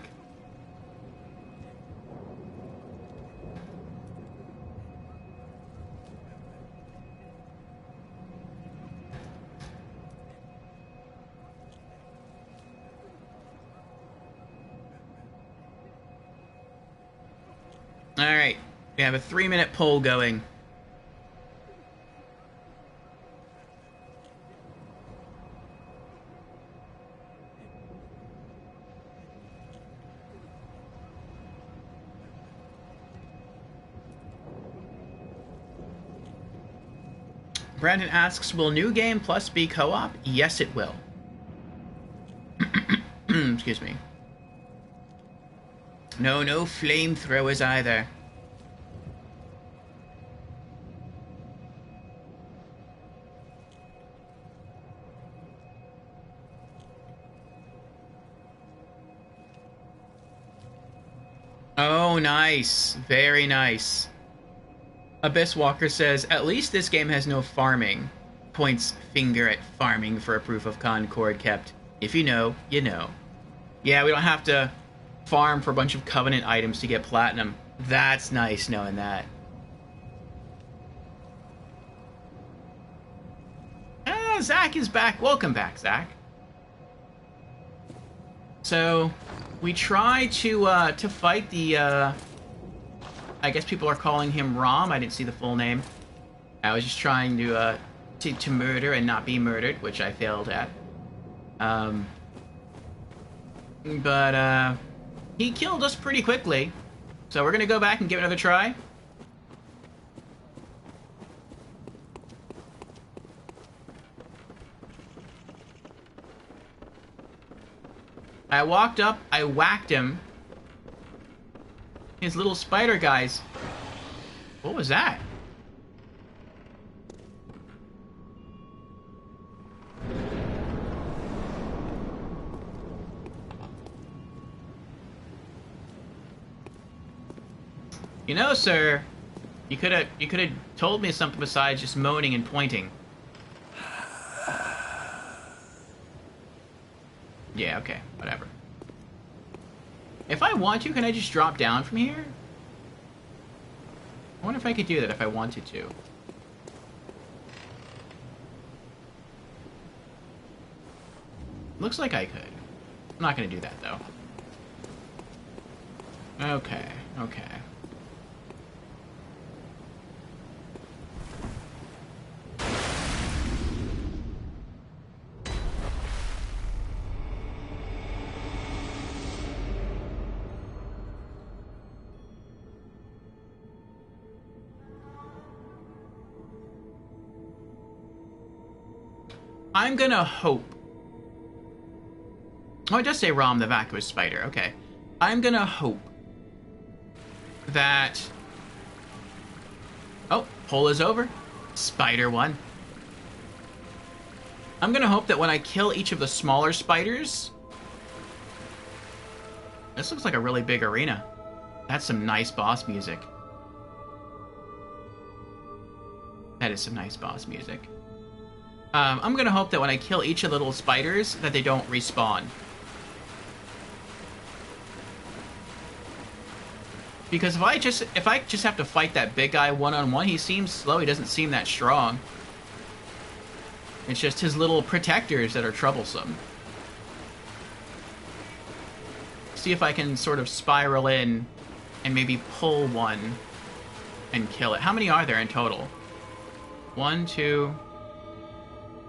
Alright, we have a 3-minute poll going. Brandon asks, will New Game Plus be co-op? Yes, it will. Excuse me. No flamethrowers either. Oh, nice. Very nice. Abyss Walker says, at least this game has no farming. Points finger at farming for a proof of Concord kept. If you know, you know. Yeah, we don't have to farm for a bunch of Covenant items to get platinum. That's nice knowing that. Ah, Zach is back. Welcome back, Zach. So, we try to fight the, I guess people are calling him Rom. I didn't see the full name. I was just trying to murder and not be murdered, which I failed at. But he killed us pretty quickly. So we're gonna go back and give it another try. I walked up, I whacked him. His little spider guys. What was that? You know, sir, you could have told me something besides just moaning and pointing. Yeah, okay, whatever. If I want to, can I just drop down from here? I wonder if I could do that if I wanted to. Looks like I could. I'm not gonna do that, though. Okay, okay. I'm gonna hope. Oh, it does say Rom, the Vacuous Spider. Okay. I'm gonna hope that... Oh, poll is over. Spider won. I'm gonna hope that when I kill each of the smaller spiders... This looks like a really big arena. That's some nice boss music. That is some nice boss music. I'm gonna hope that when I kill each of the little spiders, that they don't respawn. Because if I just have to fight that big guy one-on-one, he seems slow, he doesn't seem that strong. It's just his little protectors that are troublesome. See if I can sort of spiral in and maybe pull one and kill it. How many are there in total? 1, 2...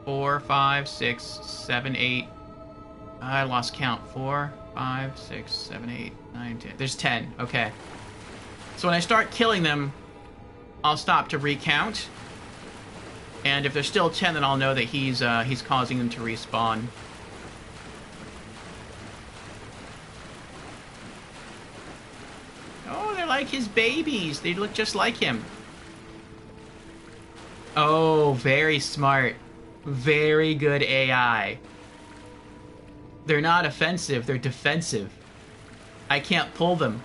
4, 5, 6, 7, 8. I lost count. 4, 5, 6, 7, 8, 9, 10. There's 10. Okay. So when I start killing them, I'll stop to recount. And if there's still 10, then I'll know that he's causing them to respawn. Oh, they're like his babies. They look just like him. Oh, very smart. Very good AI. They're not offensive, they're defensive. I can't pull them.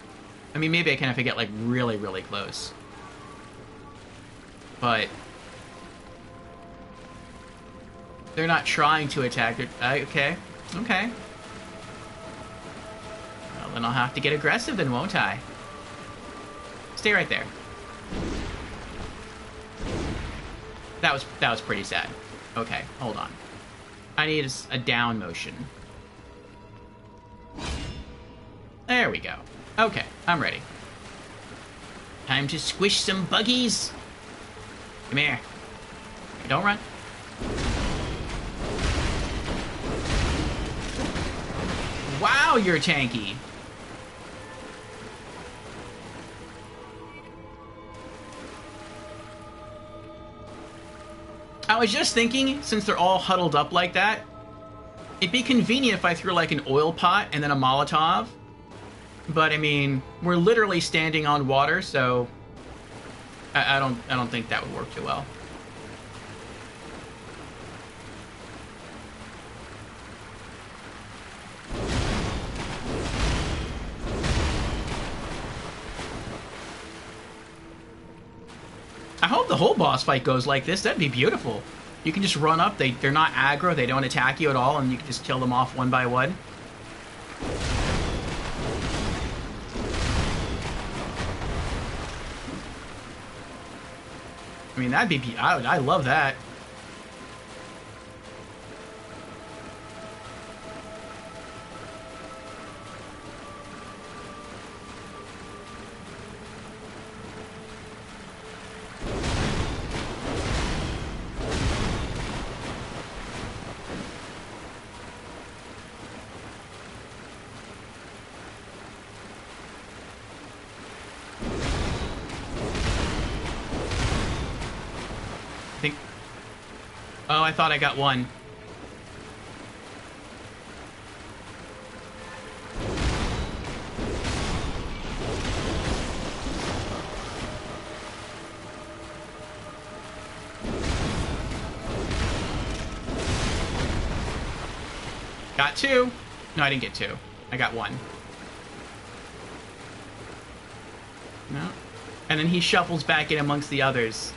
I mean, maybe I can if I get, like, really, really close. But... they're not trying to attack. Okay. Okay. Well, then I'll have to get aggressive then, won't I? Stay right there. That was pretty sad. Okay, hold on. I need a down motion. There we go. Okay, I'm ready. Time to squish some buggies. Come here. Don't run. Wow, you're tanky. I was just thinking, since they're all huddled up like that, it'd be convenient if I threw like an oil pot and then a Molotov. But I mean, we're literally standing on water, so I don't think that would work too well. I hope the whole boss fight goes like this. That'd be beautiful. You can just run up. They're not aggro. They don't attack you at all, and you can just kill them off one by one. I mean, that'd be... I love that. Oh, I thought I got one. Got two. No, I didn't get two. I got one. No. And then he shuffles back in amongst the others.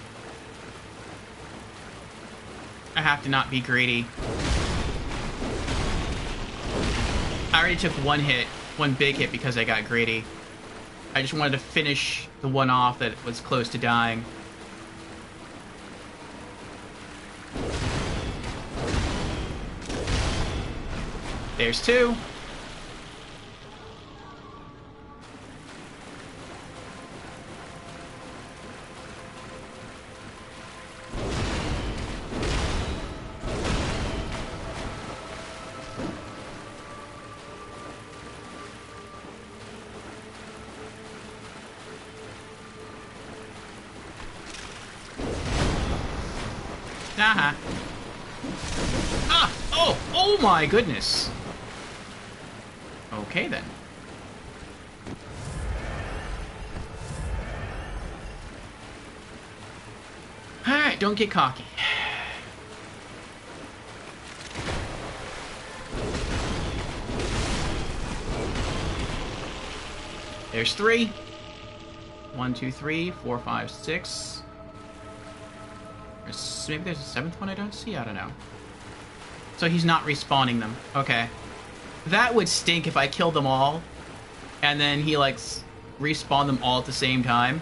I have to not be greedy. I already took one hit, one big hit because I got greedy. I just wanted to finish the one off that was close to dying. There's two. Uh-huh. Ah! Oh! Oh my goodness! Okay then. Alright, don't get cocky. There's three. 1, 2, 3, 4, 5, 6. Maybe there's a seventh one I don't see? I don't know. So he's not respawning them. Okay. That would stink if I killed them all, and then he, like, respawned them all at the same time.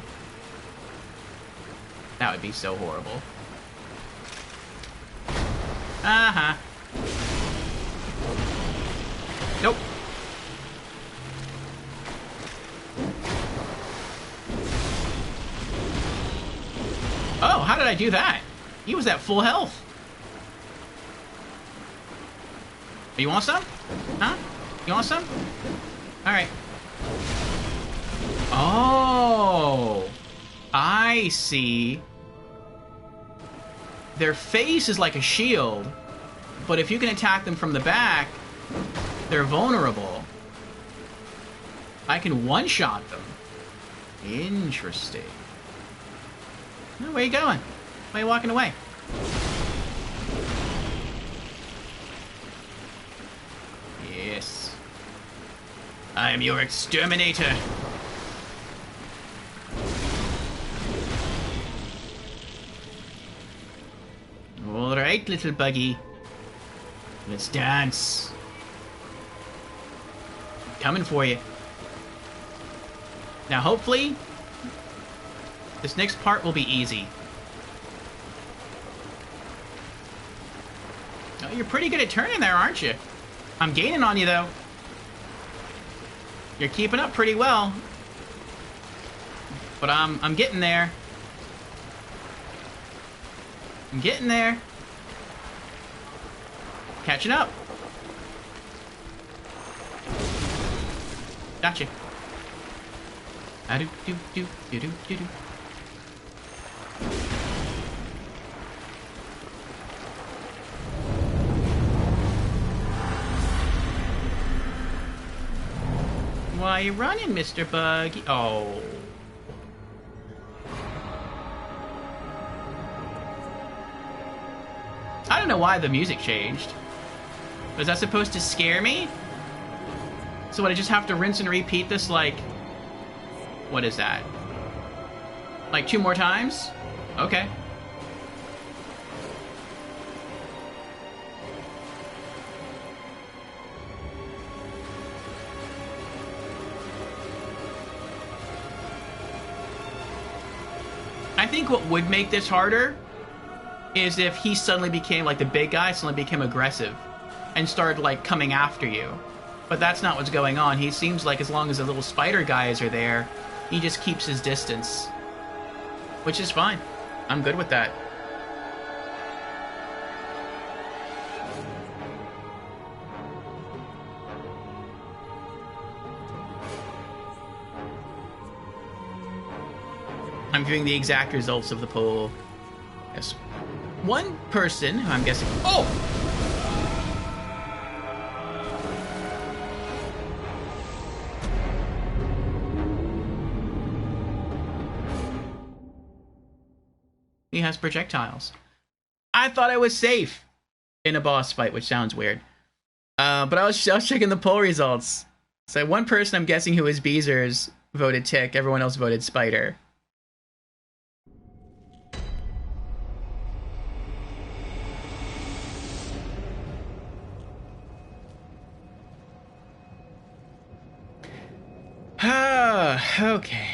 That would be so horrible. Uh-huh. Nope. Oh, how did I do that? He was at full health. You want some? Huh? You want some? Alright. Oh! I see. Their face is like a shield, but if you can attack them from the back, they're vulnerable. I can one-shot them. Interesting. Oh, where are you going? Why are you walking away? Yes. I am your exterminator. Alright, little buggy. Let's dance. Coming for you. Now, hopefully, this next part will be easy. Oh, you're pretty good at turning there, aren't you? I'm gaining on you, though. You're keeping up pretty well. But I'm getting there. I'm getting there. Catching up. Gotcha. Do. Why are you running, Mr. Buggy? Oh. I don't know why the music changed. Was that supposed to scare me? So would I just have to rinse and repeat this, like... What is that? Like 2 more times? Okay. I think what would make this harder is if he suddenly became, like, the big guy suddenly became aggressive and started, like, coming after you. But that's not what's going on. He seems like as long as the little spider guys are there, he just keeps his distance. Which is fine. I'm good with that. I'm viewing the exact results of the poll. Yes. One person, who I'm guessing... Oh! He has projectiles. I thought I was safe in a boss fight, which sounds weird. But I was checking the poll results. So one person, I'm guessing, who is Beezers, voted Tick. Everyone else voted Spider. Okay.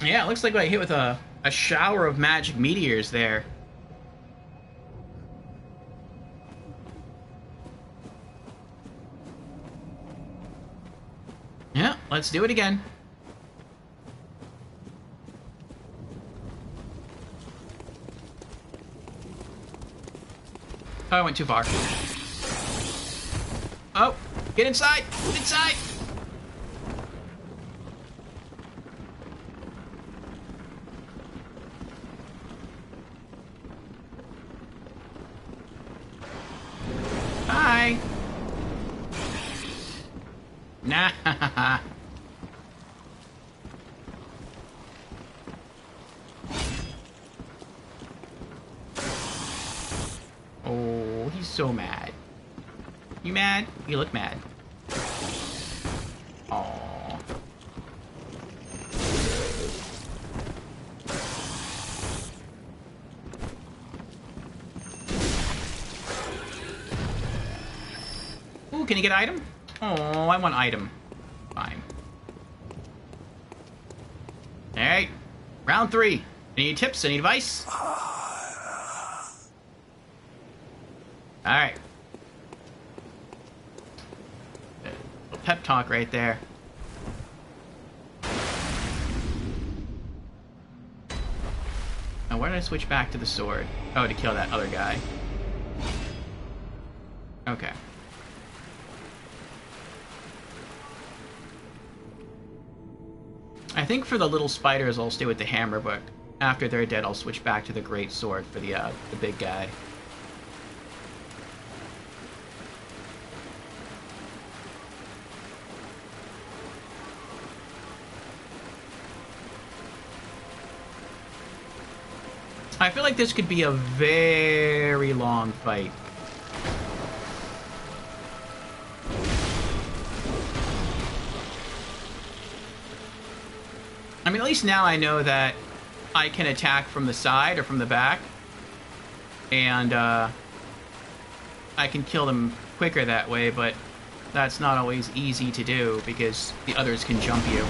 Yeah, it looks like I hit with a shower of magic meteors there. Yeah, let's do it again. Oh, I went too far. Oh, get inside! Get inside! Hi! Nah. Oh, he's so mad. You mad? You look mad. Aww. Ooh, can you get item? Oh, I want item. Fine. Alright. Round 3. Any tips? Any advice? Alright. A pep talk right there. Now, where did I switch back to the sword? Oh, to kill that other guy. Okay. I think for the little spiders, I'll stay with the hammer, but after they're dead, I'll switch back to the great sword for the big guy. I feel like this could be a very long fight. I mean, at least now I know that I can attack from the side or from the back. And, I can kill them quicker that way, but that's not always easy to do because the others can jump you.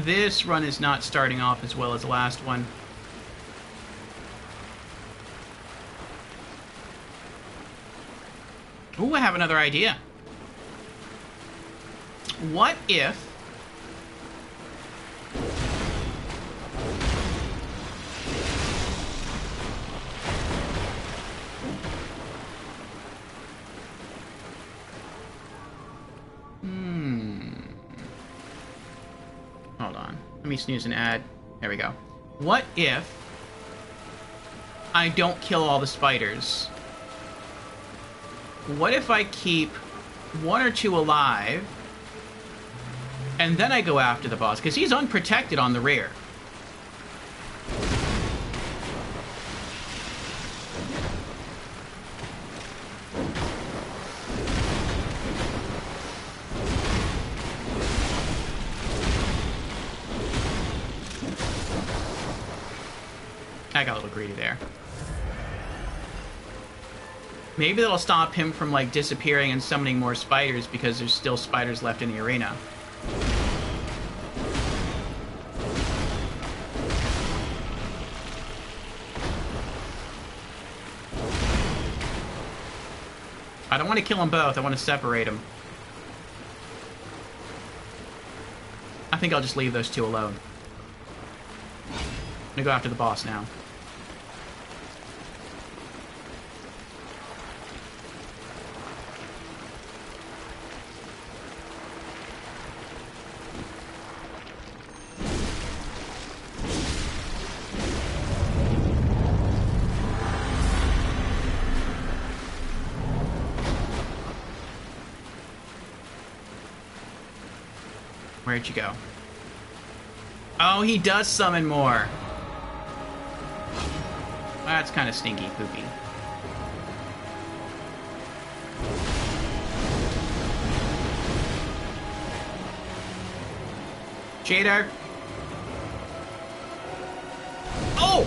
This run is not starting off as well as the last one. Ooh, I have another idea. What if... Hold on. Let me snooze an ad. There we go. What if I don't kill all the spiders? What if I keep one or two alive, and then I go after the boss? Because he's unprotected on the rear. I got a little greedy there. Maybe that'll stop him from, like, disappearing and summoning more spiders because there's still spiders left in the arena. I don't want to kill them both. I want to separate them. I think I'll just leave those two alone. I'm gonna go after the boss now. Where'd you go? Oh, he does summon more. That's kind of stinky poopy. Jadar. Oh!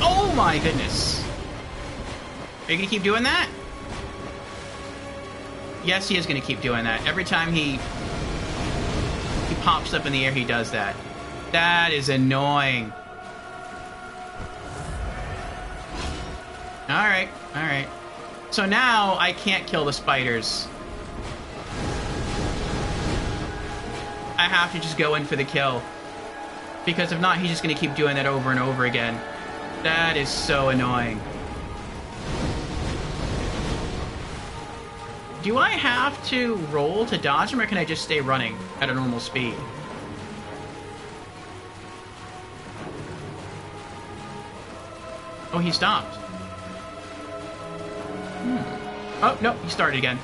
Oh my goodness. Are you gonna keep doing that? Yes, he is gonna keep doing that. Every time he pops up in the air, he does that. That is annoying. Alright, alright. So now I can't kill the spiders. I have to just go in for the kill. Because if not, he's just going to keep doing that over and over again. That is so annoying. Do I have to roll to dodge him, or can I just stay running at a normal speed? Oh, he stopped. Oh, no, he started again.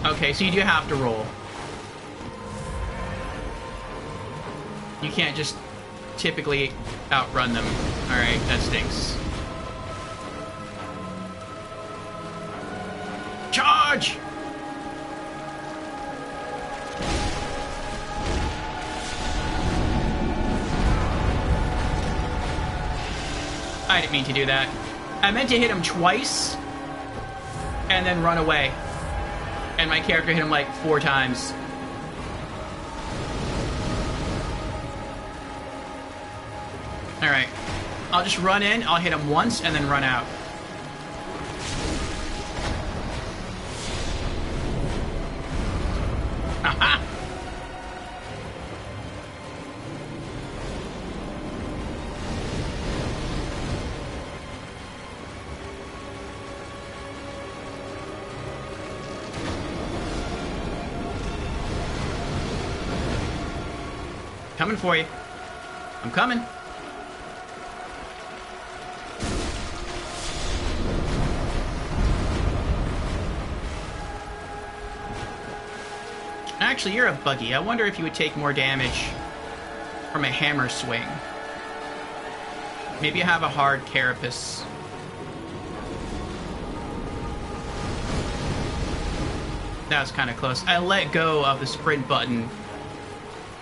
Okay, so you do have to roll. You can't just typically outrun them. Alright, that stinks. Charge! I didn't mean to do that. I meant to hit him twice and then run away. And my character hit him like 4 times. Alright. I'll just run in, I'll hit him once, and then run out. Haha! Coming for you. I'm coming. Actually, you're a buggy. I wonder if you would take more damage from a hammer swing. Maybe you have a hard carapace. That was kind of close. I let go of the sprint button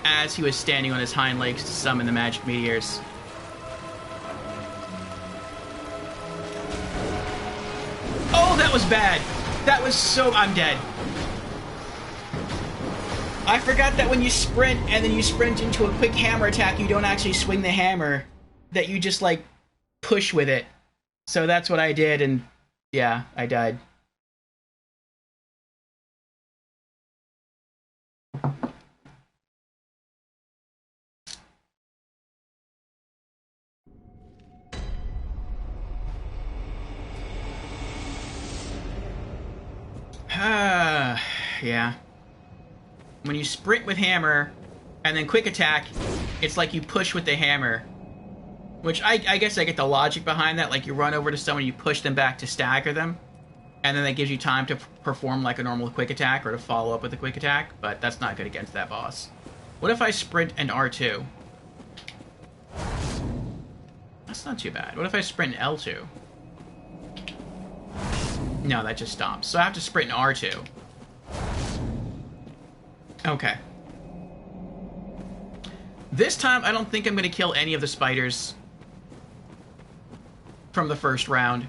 as he was standing on his hind legs to summon the magic meteors. Oh, that was bad. That was so... I'm dead. I forgot that when you sprint and then you sprint into a quick hammer attack, you don't actually swing the hammer. That you just, like, push with it. So that's what I did, and yeah, I died. Yeah. When you sprint with hammer and then quick attack, it's like you push with the hammer. Which I guess I get the logic behind that. Like you run over to someone, you push them back to stagger them. And then that gives you time to perform like a normal quick attack or to follow up with a quick attack. But that's not good against that boss. What if I sprint and R2? That's not too bad. What if I sprint and L2? No, that just stops. So I have to sprint and R2. Okay. This time, I don't think I'm going to kill any of the spiders from the first round.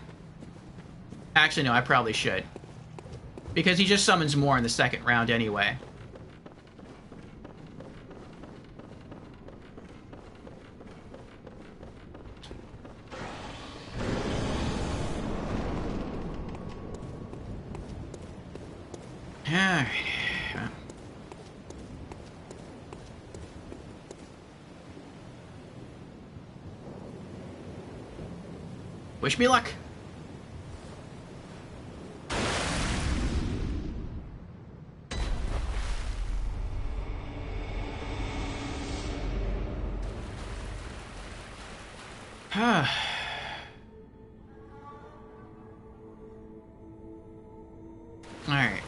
Actually, no, I probably should. Because he just summons more in the second round anyway. Alright. Wish me luck. Alright.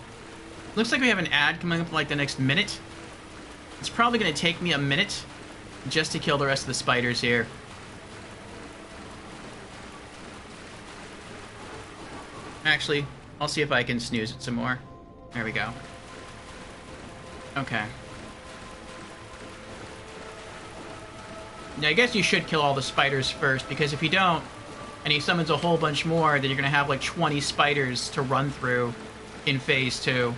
Looks like we have an ad coming up for like the next minute. It's probably going to take me a minute just to kill the rest of the spiders here. Actually, I'll see if I can snooze it some more. There we go. Okay. Now, I guess you should kill all the spiders first, because if you don't, and he summons a whole bunch more, then you're going to have like 20 spiders to run through in Phase 2.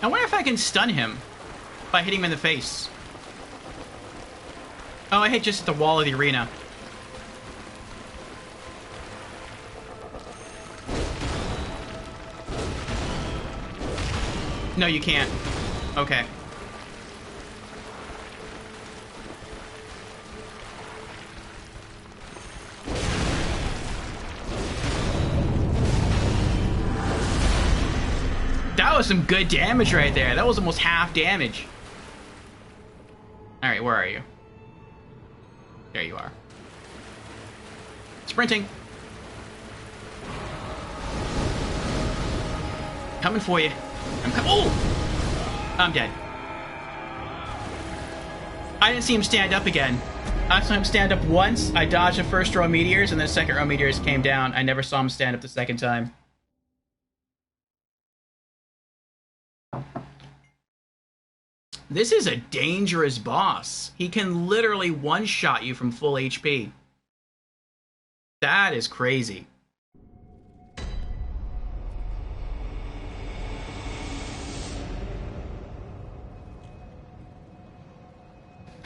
I wonder if I can stun him by hitting him in the face. Oh, I hit just at the wall of the arena. No, you can't. Okay. That was some good damage right there. That was almost half damage. Alright, where are you? There you are. Sprinting. Coming for you. Oh! I'm dead. I didn't see him stand up again. I saw him stand up once. I dodged the first row of meteors, and then the second row of meteors came down. I never saw him stand up the second time. This is a dangerous boss. He can literally one-shot you from full HP. That is crazy.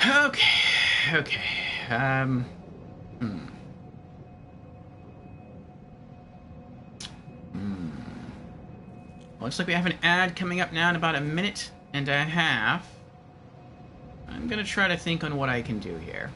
Okay. Looks like we have an ad coming up now in about a minute and a half. I'm gonna try to think on what I can do here.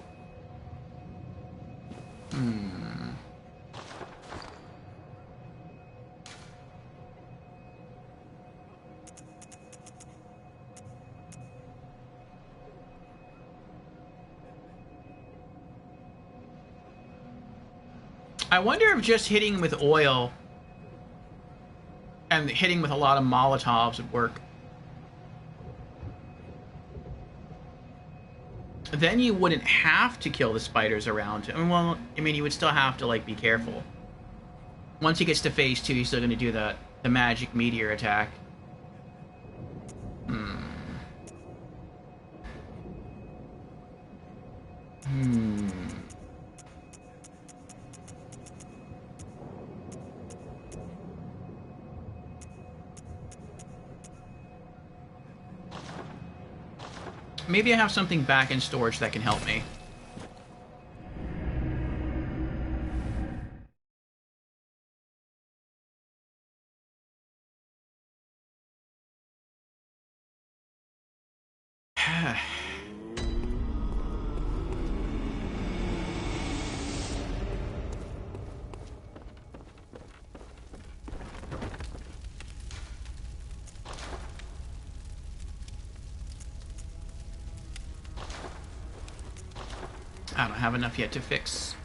I wonder if just hitting with oil and hitting with a lot of Molotovs would work. Then you wouldn't have to kill the spiders around him. Well, I mean, you would still have to, like, be careful. Once he gets to phase 2, he's still going to do the magic meteor attack. Maybe I have something back in storage that can help me. I don't have enough yet to fix.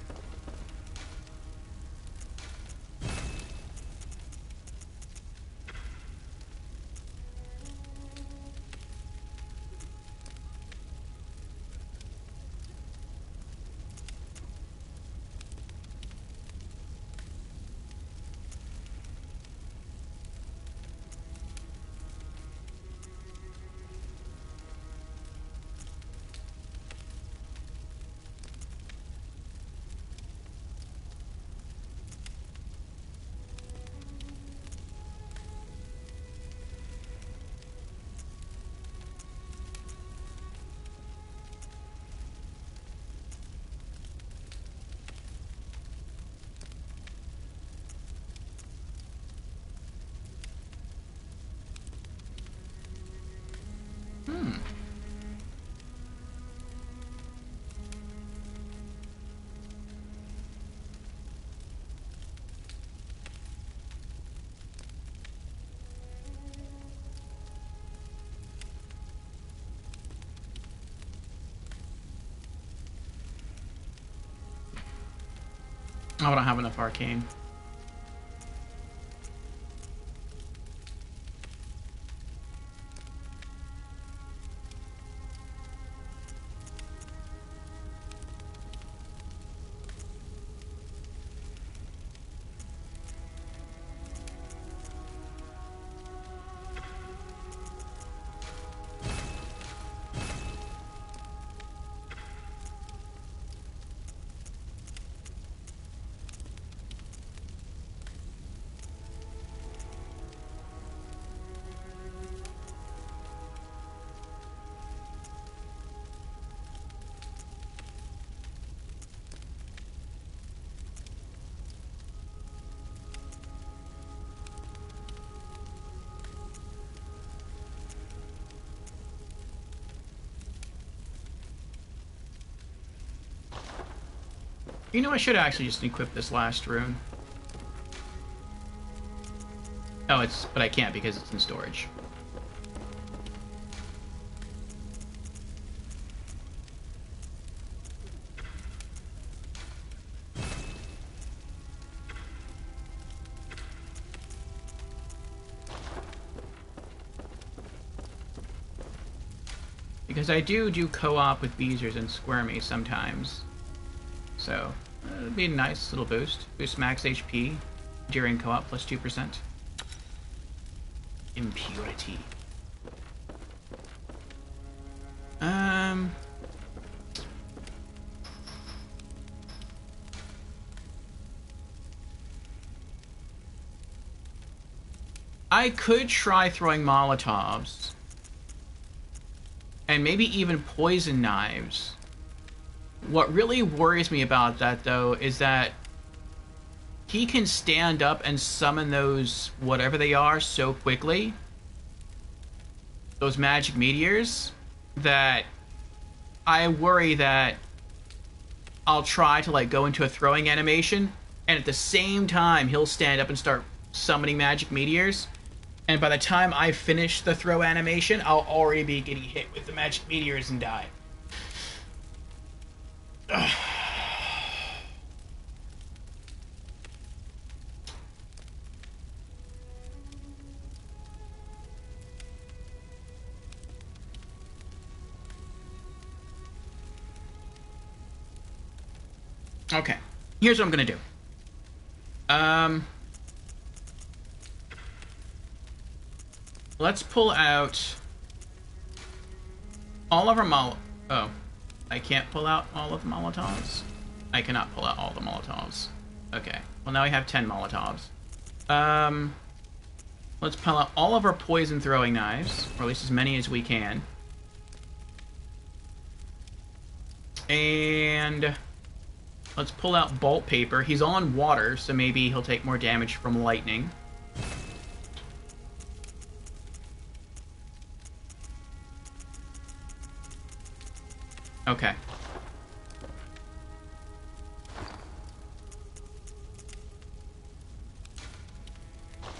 Oh, I don't have enough arcane. You know, I should actually just equip this last rune. Oh, but I can't because it's in storage. Because I do co-op with Beezers and Squirmy sometimes. So, it'd be a nice little boost. Boost max HP during co-op plus 2%. Impurity. I could try throwing Molotovs. And maybe even poison knives. What really worries me about that, though, is that he can stand up and summon those, whatever they are, so quickly. Those magic meteors, that I worry that I'll try to, like, go into a throwing animation, and at the same time, he'll stand up and start summoning magic meteors. And by the time I finish the throw animation, I'll already be getting hit with the magic meteors and die. Ugh. Okay, here's what I'm gonna do. Let's pull out all of our Oh, I can't pull out all of the Molotovs. I cannot pull out all the Molotovs. Okay, well now we have 10 Molotovs. Let's pull out all of our poison throwing knives, or at least as many as we can. And let's pull out Bolt Paper. He's on water, so maybe he'll take more damage from lightning. Okay.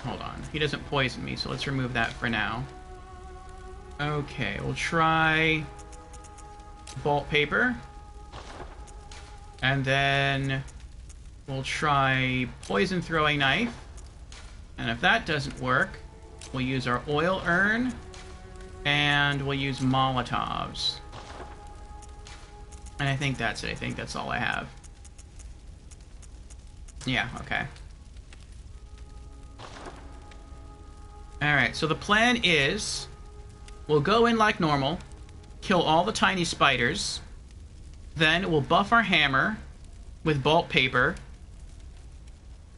Hold on. He doesn't poison me, so let's remove that for now. Okay, we'll try Bolt Paper. And then we'll try Poison Throwing Knife. And if that doesn't work, we'll use our Oil Urn. And we'll use Molotovs. And I think that's it. I think that's all I have. Yeah, okay. Alright, so the plan is we'll go in like normal, kill all the tiny spiders, then we'll buff our hammer with Bolt Paper,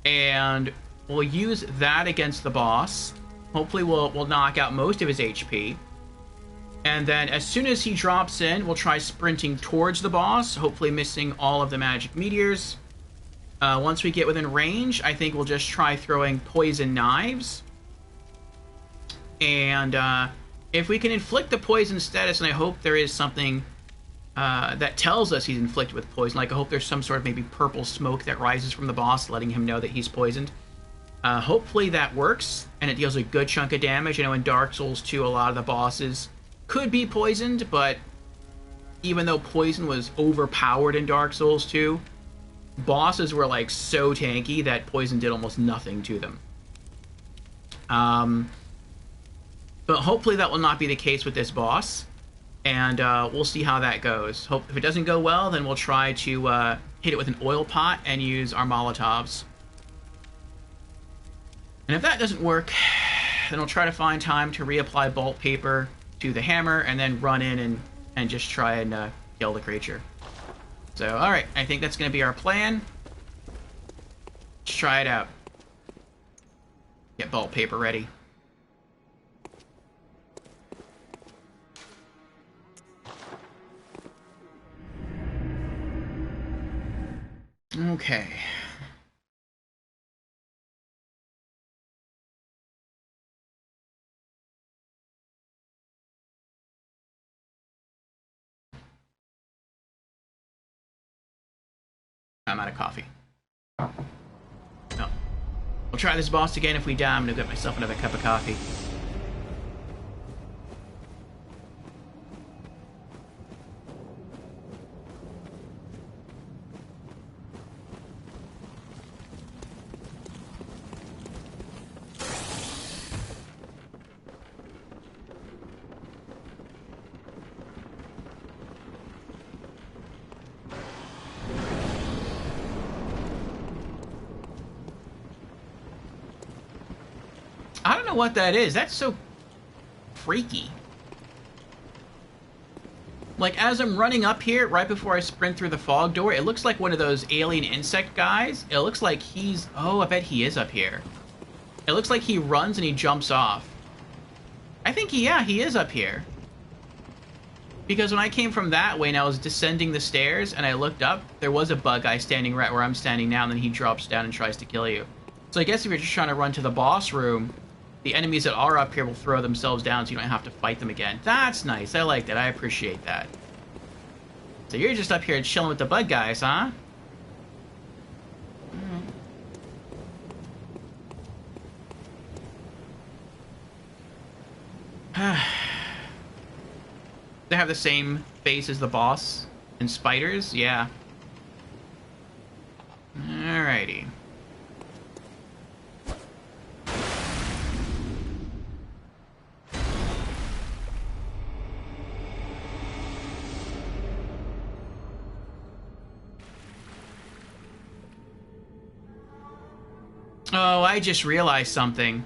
and we'll use that against the boss. Hopefully we'll knock out most of his HP. And then as soon as he drops in, we'll try sprinting towards the boss, hopefully missing all of the magic meteors. Once we get within range, I think we'll just try throwing poison knives. And if we can inflict the poison status, and I hope there is something that tells us he's inflicted with poison, like I hope there's some sort of maybe purple smoke that rises from the boss, letting him know that he's poisoned. Hopefully that works, and it deals a good chunk of damage. You know, in Dark Souls 2, a lot of the bosses could be poisoned, but even though poison was overpowered in Dark Souls 2, bosses were like so tanky that poison did almost nothing to them. But hopefully that will not be the case with this boss, and we'll see how that goes. If it doesn't go well, then we'll try to hit it with an oil pot and use our Molotovs. And if that doesn't work, then we'll try to find time to reapply Bolt Paper to the hammer, and then run in and just try and kill the creature. So, alright, I think that's going to be our plan. Let's try it out. Get Bolt Paper ready. Okay. I'm out of coffee. No. We'll try this boss again. If we die, I'm gonna get myself another cup of coffee. I don't know what that is. That's so freaky. Like, as I'm running up here, right before I sprint through the fog door, it looks like one of those alien insect guys. It looks like he's... Oh, I bet he is up here. It looks like he runs and he jumps off. I think, yeah, he is up here. Because when I came from that way and I was descending the stairs and I looked up, there was a bug guy standing right where I'm standing now, and then he drops down and tries to kill you. So I guess if you're just trying to run to the boss room, the enemies that are up here will throw themselves down so you don't have to fight them again. That's nice. I like that. I appreciate that. So you're just up here chilling with the bug guys, huh? They have the same face as the boss and spiders? Yeah. Alrighty. Oh, I just realized something.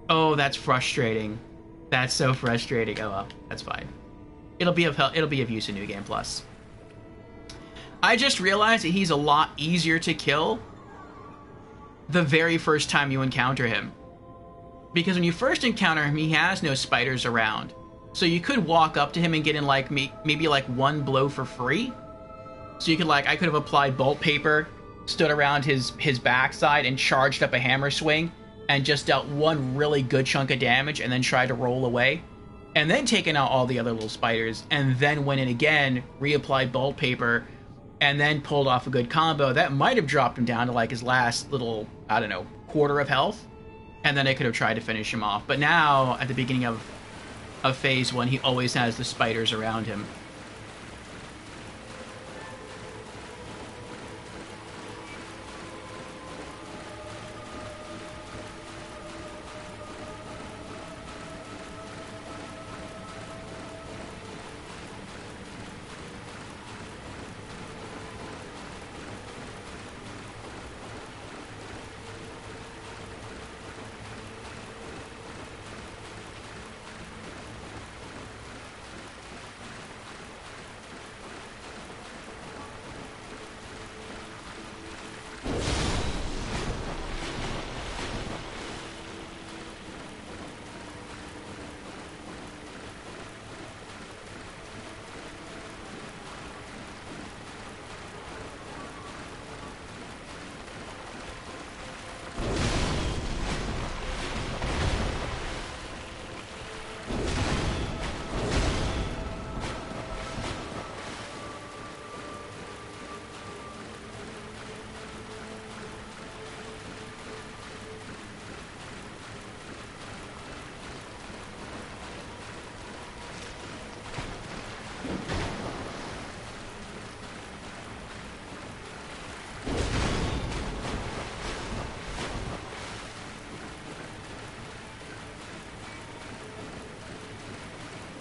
Oh, that's frustrating. That's so frustrating. Oh well, that's fine. It'll be of use in New Game Plus. I just realized that he's a lot easier to kill the very first time you encounter him. Because when you first encounter him, he has no spiders around. So you could walk up to him and get in like maybe like one blow for free. So you could I could have applied bolt paper, stood around his backside and charged up a hammer swing and just dealt one really good chunk of damage and then tried to roll away. And then taken out all the other little spiders and then went in again, reapplied bolt paper, and then pulled off a good combo. That might have dropped him down to like his last little, I don't know, quarter of health. And then I could have tried to finish him off. But now, at the beginning of phase 1, he always has the spiders around him.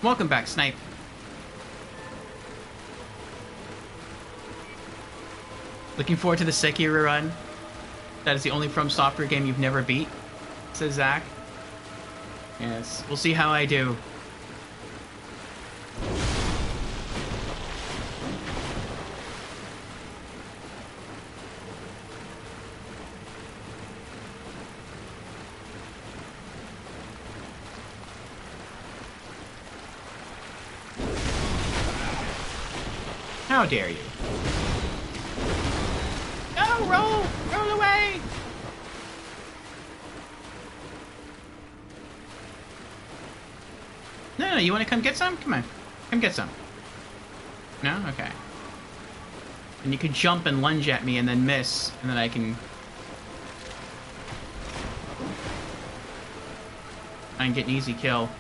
Welcome back, Snipe. Looking forward to the Sekiro run. That is the only From Software game you've never beat, says Zach. Yes, we'll see how I do. How dare you? No, roll! Roll away! No, you want to come get some? Come on. Come get some. No? Okay. And you could jump and lunge at me and then miss, and then I can get an easy kill.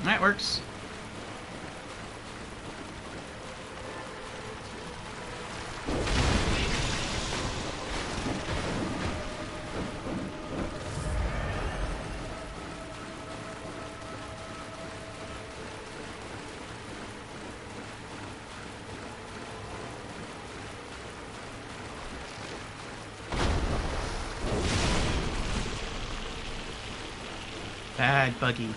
That works. Bad buggy.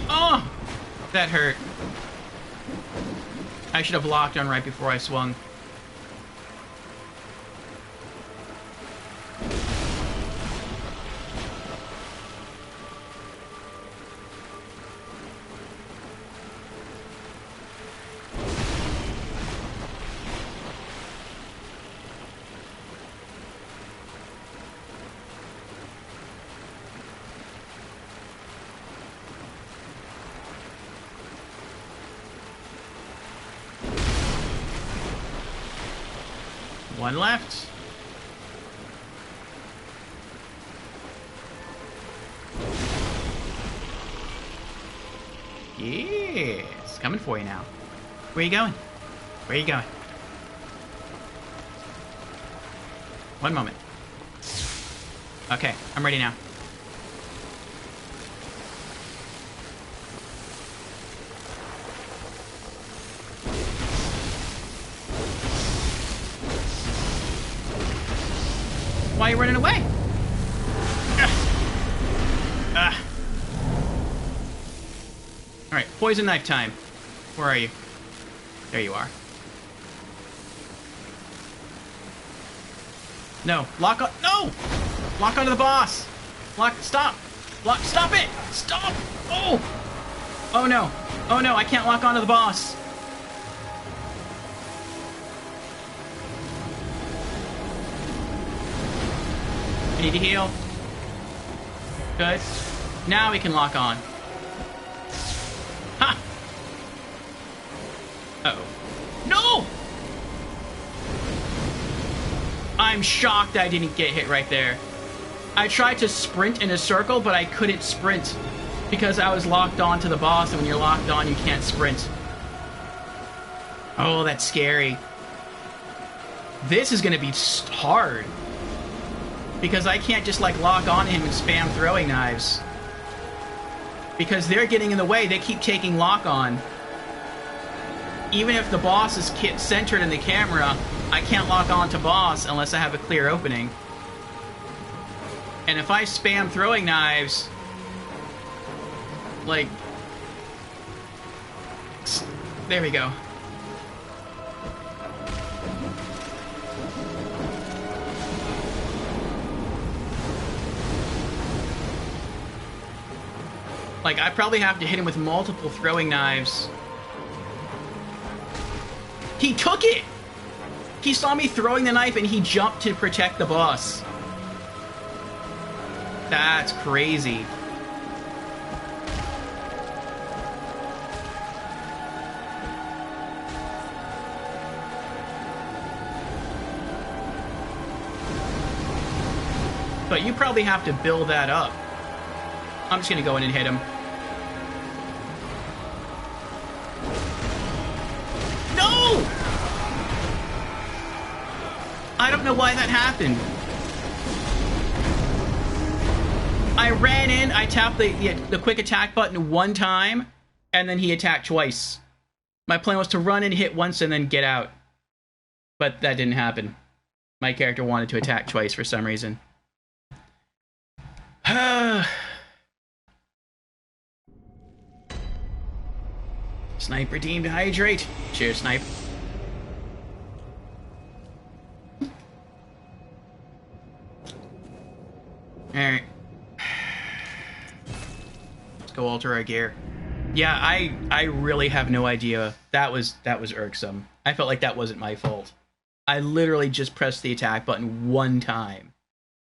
Oh! That hurt. I should have locked on right before I swung. One left. Yes, coming for you now. Where you going? Where you going? One moment. Okay, I'm ready now. Why are you running away? Alright, poison knife time. Where are you? There you are. No, lock on. No! Lock onto the boss! Lock, stop! Lock, stop it! Stop! Oh! Oh no! Oh no, I can't lock onto the boss! I need to heal. Good. Now we can lock on. Ha! Uh-oh. No! I'm shocked I didn't get hit right there. I tried to sprint in a circle, but I couldn't sprint because I was locked on to the boss, and when you're locked on, you can't sprint. Oh, that's scary. This is gonna be hard. Because I can't just, like, lock on him and spam throwing knives. Because they're getting in the way, they keep taking lock on. Even if the boss is centered in the camera, I can't lock on to boss unless I have a clear opening. And if I spam throwing knives, like... There we go. Like, I probably have to hit him with multiple throwing knives. He took it! He saw me throwing the knife and he jumped to protect the boss. That's crazy. But you probably have to build that up. I'm just gonna go in and hit him. No! I don't know why that happened. I ran in, I tapped the quick attack button one time, and then he attacked twice. My plan was to run and hit once and then get out. But that didn't happen. My character wanted to attack twice for some reason. Sniper team to hydrate. Cheers, Snipe. Alright. Let's go alter our gear. Yeah, I really have no idea. That was irksome. I felt like that wasn't my fault. I literally just pressed the attack button one time,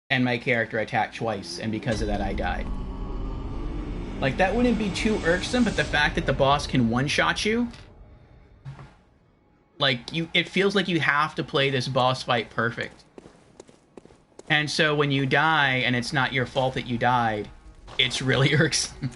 and my character attacked twice, and because of that I died. Like, that wouldn't be too irksome, but the fact that the boss can one-shot you, like, it feels like you have to play this boss fight perfect. And so when you die, and it's not your fault that you died, it's really irksome.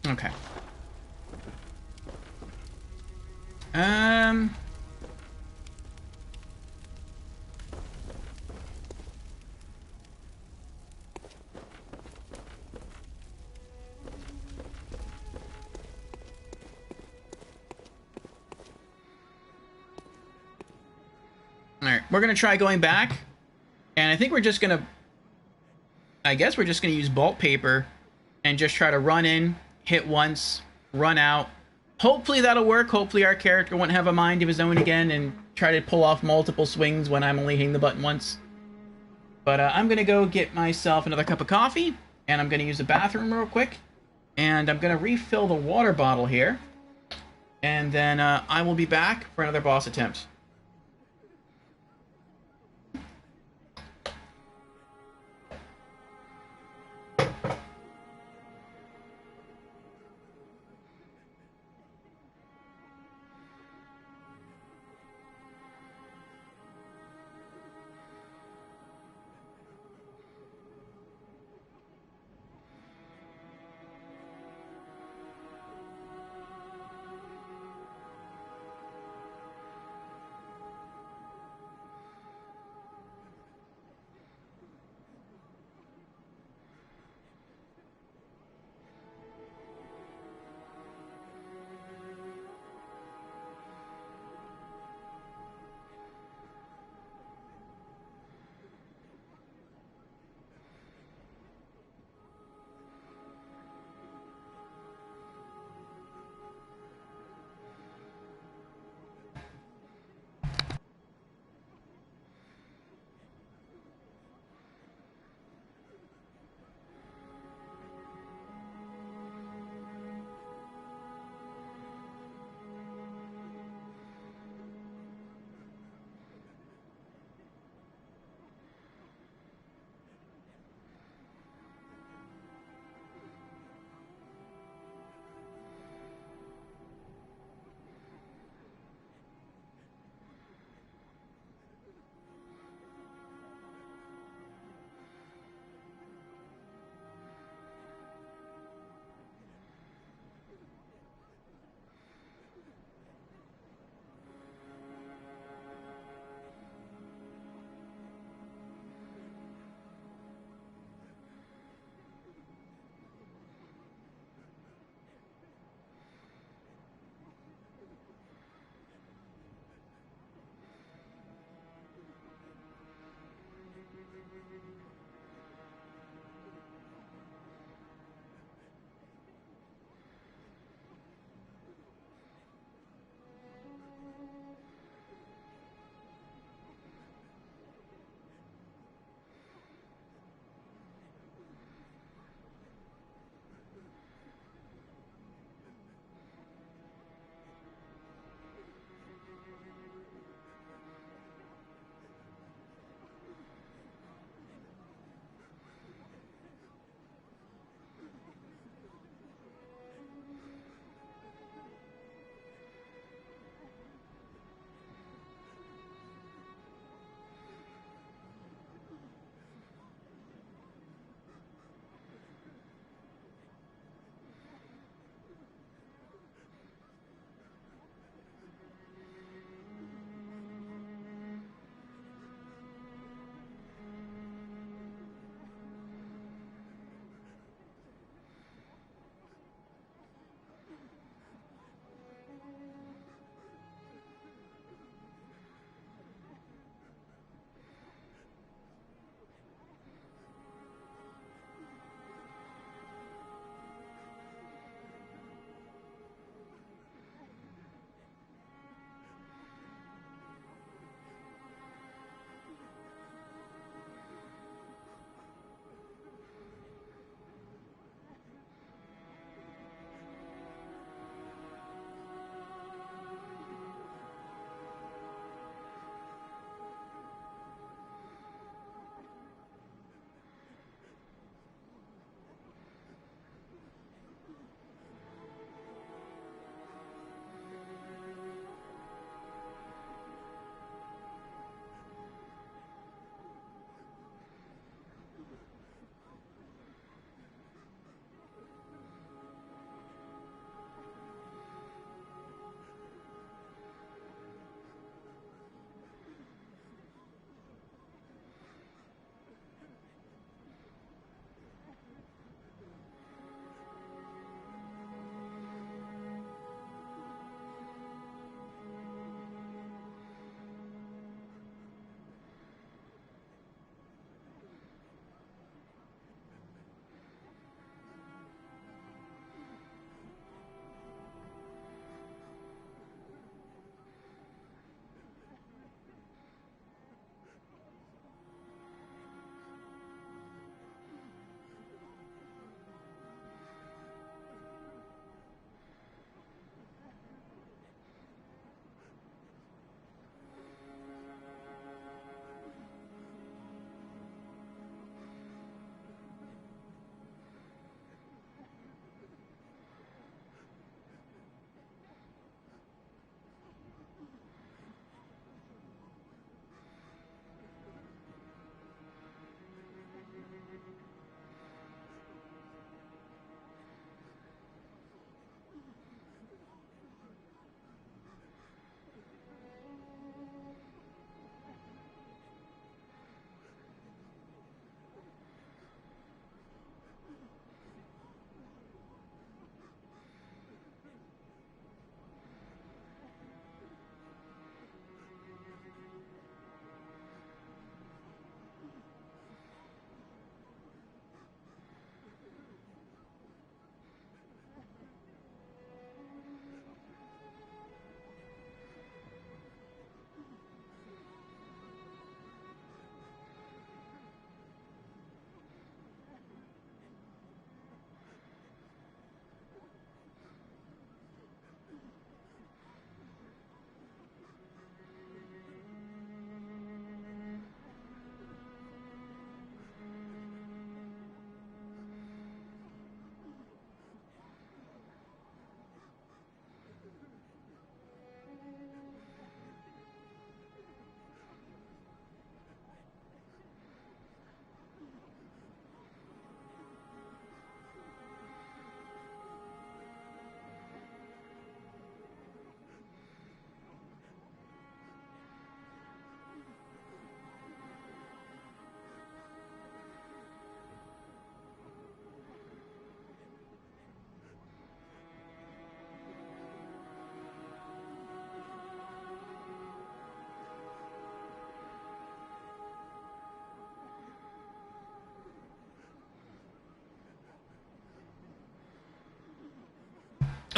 Okay. Alright, we're gonna try going back, and I think we're just gonna... I guess we're just gonna use bolt paper and just try to run in, hit once, run out. Hopefully that'll work. Hopefully our character won't have a mind of his own again and try to pull off multiple swings when I'm only hitting the button once. But I'm gonna go get myself another cup of coffee, and I'm gonna use the bathroom real quick, and I'm gonna refill the water bottle here, and then I will be back for another boss attempt.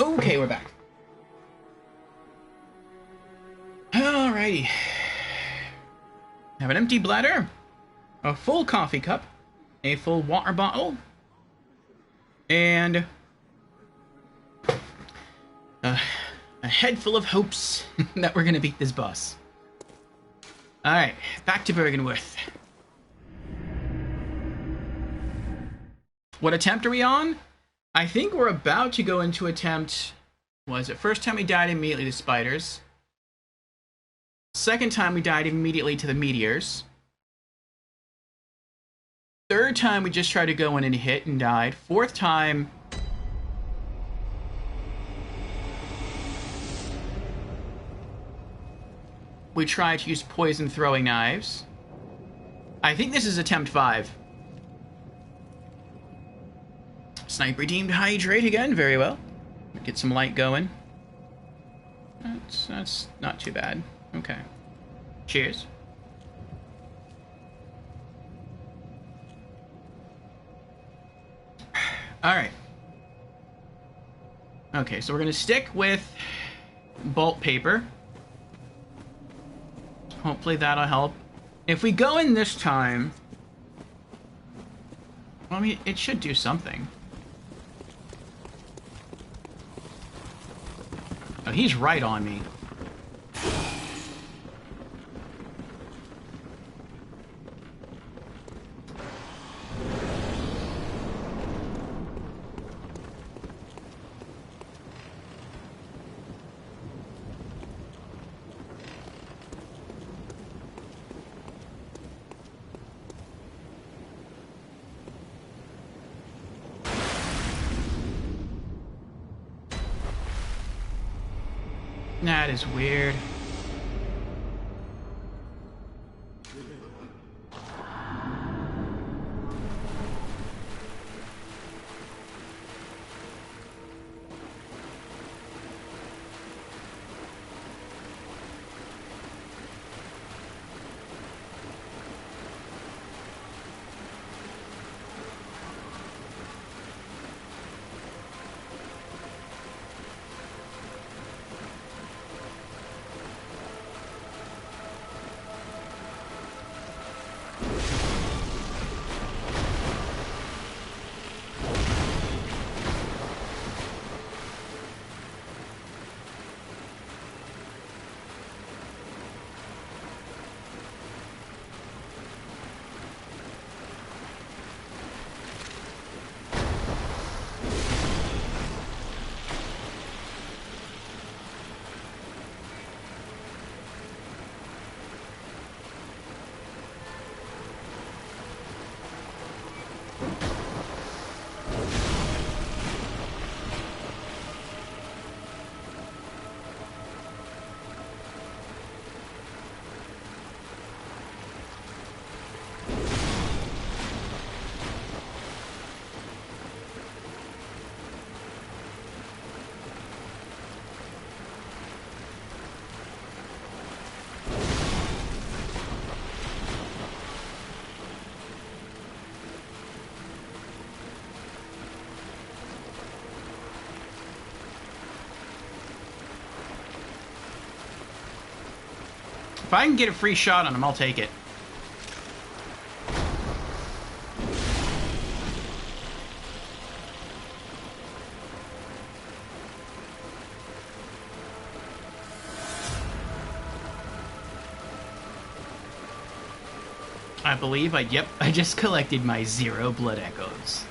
Okay, we're back. Alrighty. Have an empty bladder, a full coffee cup, a full water bottle, and a head full of hopes that we're gonna beat this boss. Alright, back to Byrgenwerth. What attempt are we on? I think we're about to go into attempt... Was it first time we died immediately to spiders? Second time we died immediately to the meteors. Third time we just tried to go in and hit and died. Fourth time... we tried to use poison throwing knives. I think this is attempt 5. Sniper deemed hydrate again, very well. Get some light going. That's not too bad. Okay. Cheers. Alright. Okay, so we're gonna stick with bolt paper. Hopefully that'll help. If we go in this time... well, I mean, it should do something. Oh, he's right on me. That is weird. If I can get a free shot on him, I'll take it. I believe I just collected my 0 blood echoes.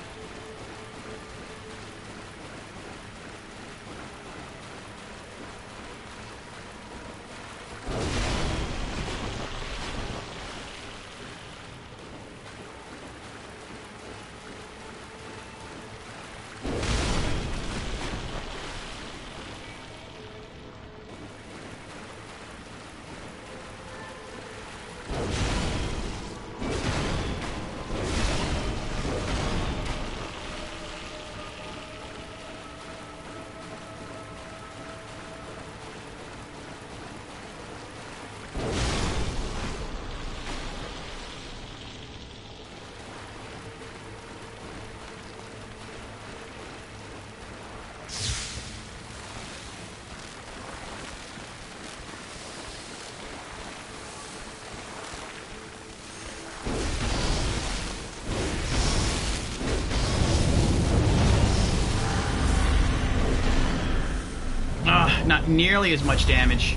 Not nearly as much damage.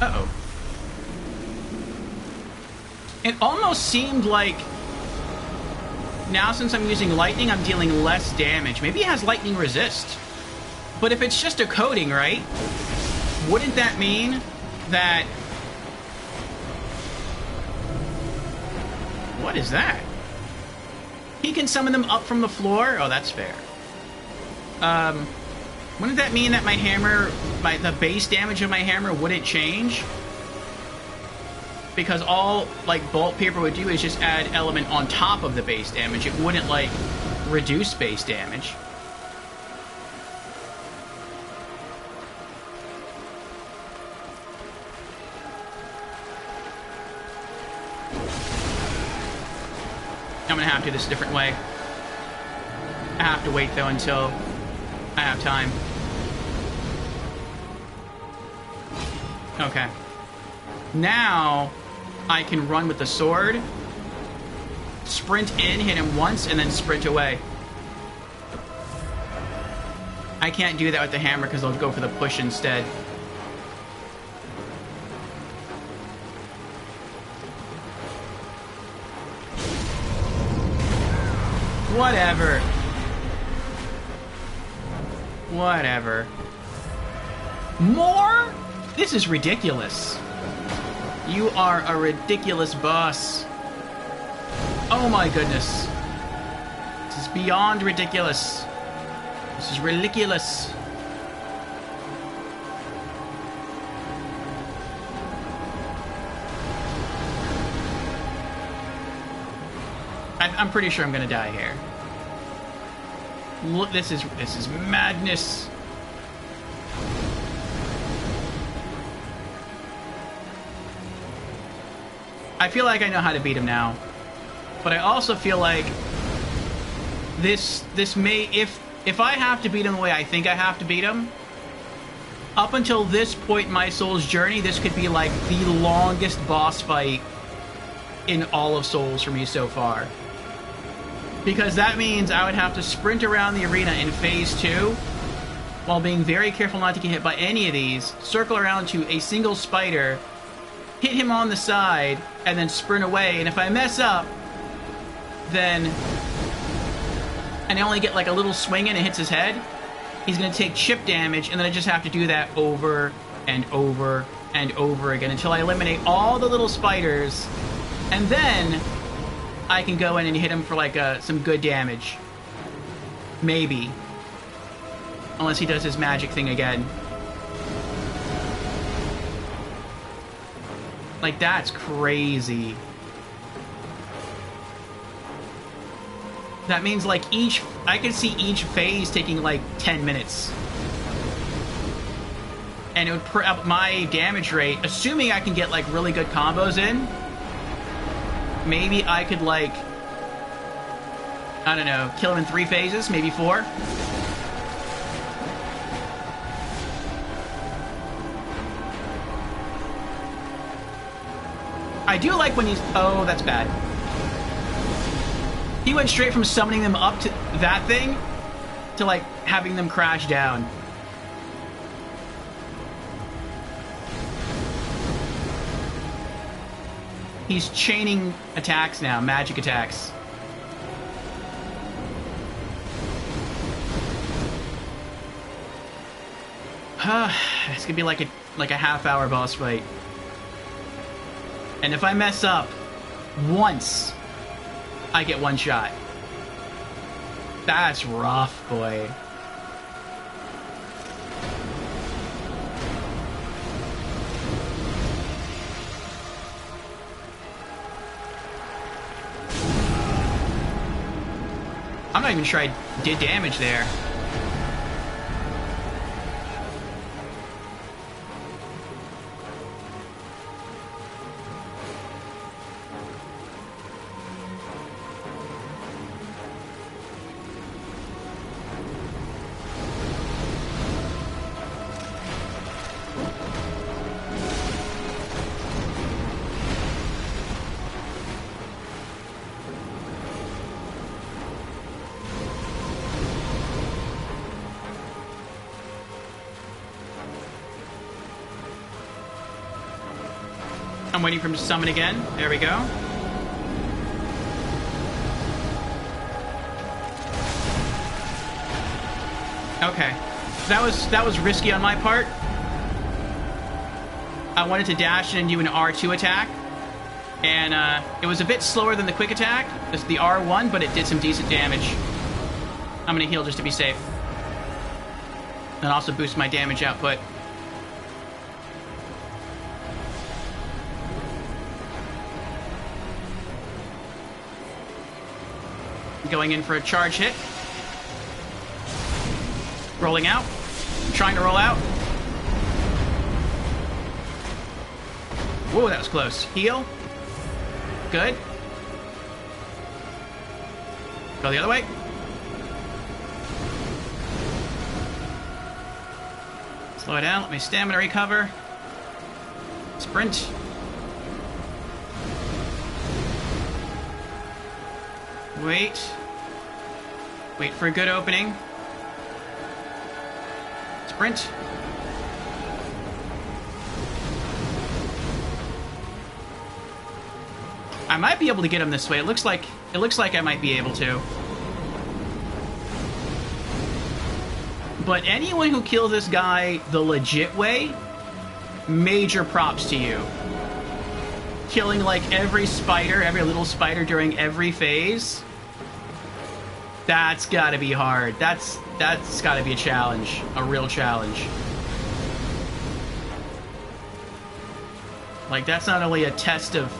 Uh-oh. It almost seemed like now since I'm using lightning, I'm dealing less damage. Maybe it has lightning resist. But if it's just a coating, right? Wouldn't that mean that... What is that? He can summon them up from the floor? Oh, that's fair. Wouldn't that mean that my hammer, the base damage of my hammer wouldn't change? Because all, like, Bolt Piercer would do is just add element on top of the base damage. It wouldn't, like, reduce base damage. I'm gonna have to do this a different way. I have to wait, though, until I have time. Okay. Now, I can run with the sword, sprint in, hit him once, and then sprint away. I can't do that with the hammer because I'll go for the push instead. Whatever. Whatever. More? This is ridiculous. You are a ridiculous boss. Oh my goodness. This is beyond ridiculous. This is ridiculous. I'm pretty sure I'm gonna die here. Look, this is madness. I feel like I know how to beat him now, but I also feel like this may, if I have to beat him the way I think I have to beat him, up until this point in my soul's journey, this could be like the longest boss fight in all of Souls for me so far. Because that means I would have to sprint around the arena in Phase 2 while being very careful not to get hit by any of these, circle around to a single spider, hit him on the side, and then sprint away. And if I mess up, then... and I only get like a little swing in and hits his head, he's going to take chip damage, and then I just have to do that over and over and over again until I eliminate all the little spiders, and then I can go in and hit him for like some good damage. Maybe. Unless he does his magic thing again. Like, that's crazy. That means like I can see each phase taking like 10 minutes. And it would put up my damage rate, assuming I can get like really good combos in. Maybe I could, like, I don't know, kill him in 3 phases, maybe 4. I do like when he's... oh, that's bad. He went straight from summoning them up to that thing to, like, having them crash down. He's chaining attacks now, magic attacks. It's gonna be like a half-hour boss fight. And if I mess up once, I get one shot. That's rough, boy. I'm not even sure I did damage there. I'm waiting for him to summon again. There we go. Okay. That was risky on my part. I wanted to dash in and do an R2 attack. And it was a bit slower than the quick attack. It's the R1, but it did some decent damage. I'm going to heal just to be safe. And also boost my damage output. Going in for a charge hit. Rolling out. Trying to roll out. Whoa, that was close. Heal. Good. Go the other way. Slow down. Let my stamina recover. Sprint. Wait. Wait for a good opening. Sprint. I might be able to get him this way. It looks like I might be able to. But anyone who kills this guy the legit way, major props to you. Killing like every spider, every little spider during every phase. That's gotta be hard. That's gotta be a challenge. A real challenge. Like, that's not only a test of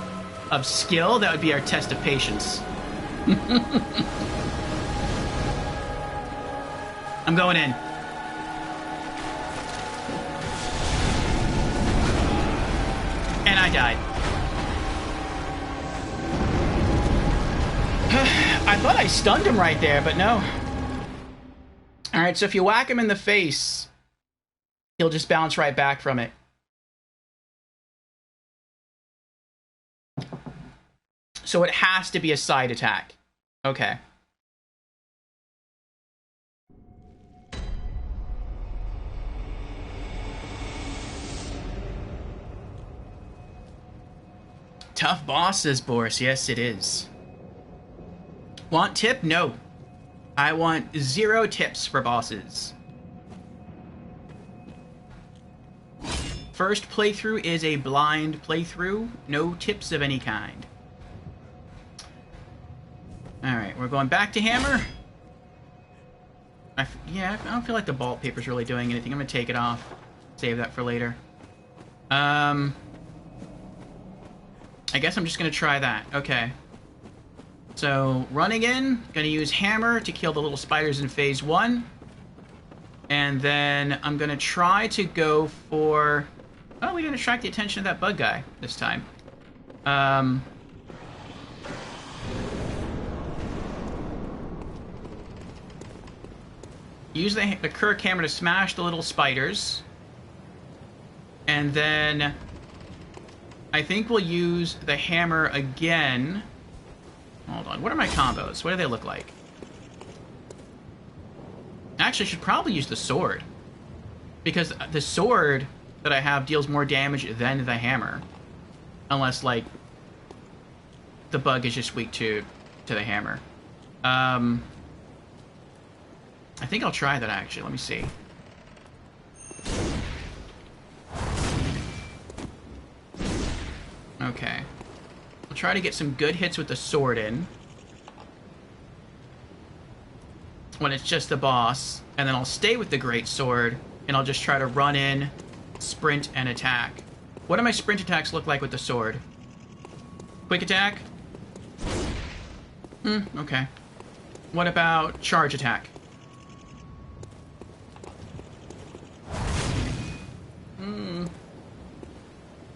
skill, that would be our test of patience. I'm going in. And I died. I thought I stunned him right there, but no. Alright, so if you whack him in the face, he'll just bounce right back from it. So it has to be a side attack. Okay. Tough boss, says Boris. Yes, it is. Want tip? No. I want 0 tips for bosses. First playthrough is a blind playthrough. No tips of any kind. Alright, we're going back to hammer. Yeah, I don't feel like the ball paper's really doing anything. I'm going to take it off. Save that for later. I guess I'm just going to try that. Okay. So, running in. Going to use hammer to kill the little spiders in phase 1. And then I'm going to try to go for... Oh, we didn't attract the attention of that bug guy this time. Use the Kirk hammer to smash the little spiders. And then I think we'll use the hammer again. Hold on. What are my combos? What do they look like? Actually, I should probably use the sword. Because the sword that I have deals more damage than the hammer. Unless, like, the bug is just weak to the hammer. I think I'll try that, actually. Let me see. Okay. I'll try to get some good hits with the sword in. When it's just the boss. And then I'll stay with the great sword. And I'll just try to run in, sprint, and attack. What do my sprint attacks look like with the sword? Quick attack? Okay. What about charge attack?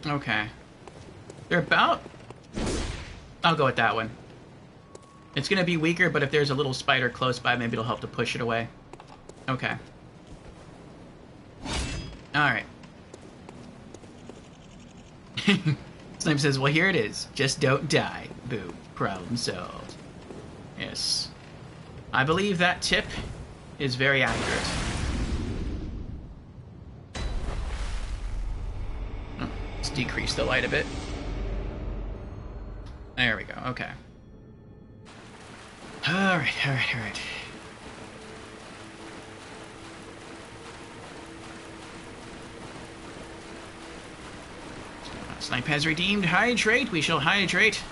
Okay. They're about... I'll go with that one. It's gonna be weaker, but if there's a little spider close by, maybe it'll help to push it away. Okay. Alright. Snipe says, well, here it is. Just don't die. Boom. Problem solved. Yes. I believe that tip is very accurate. Let's decrease the light a bit. There we go. Okay. Alright. Snipe has redeemed. Hydrate. We shall hydrate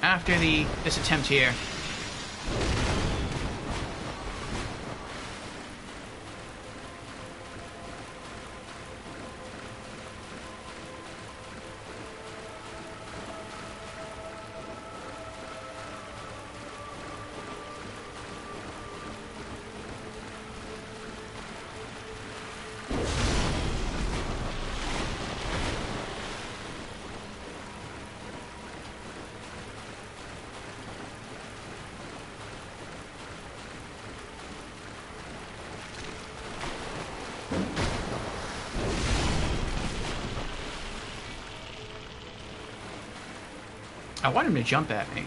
after this attempt here. I want him to jump at me.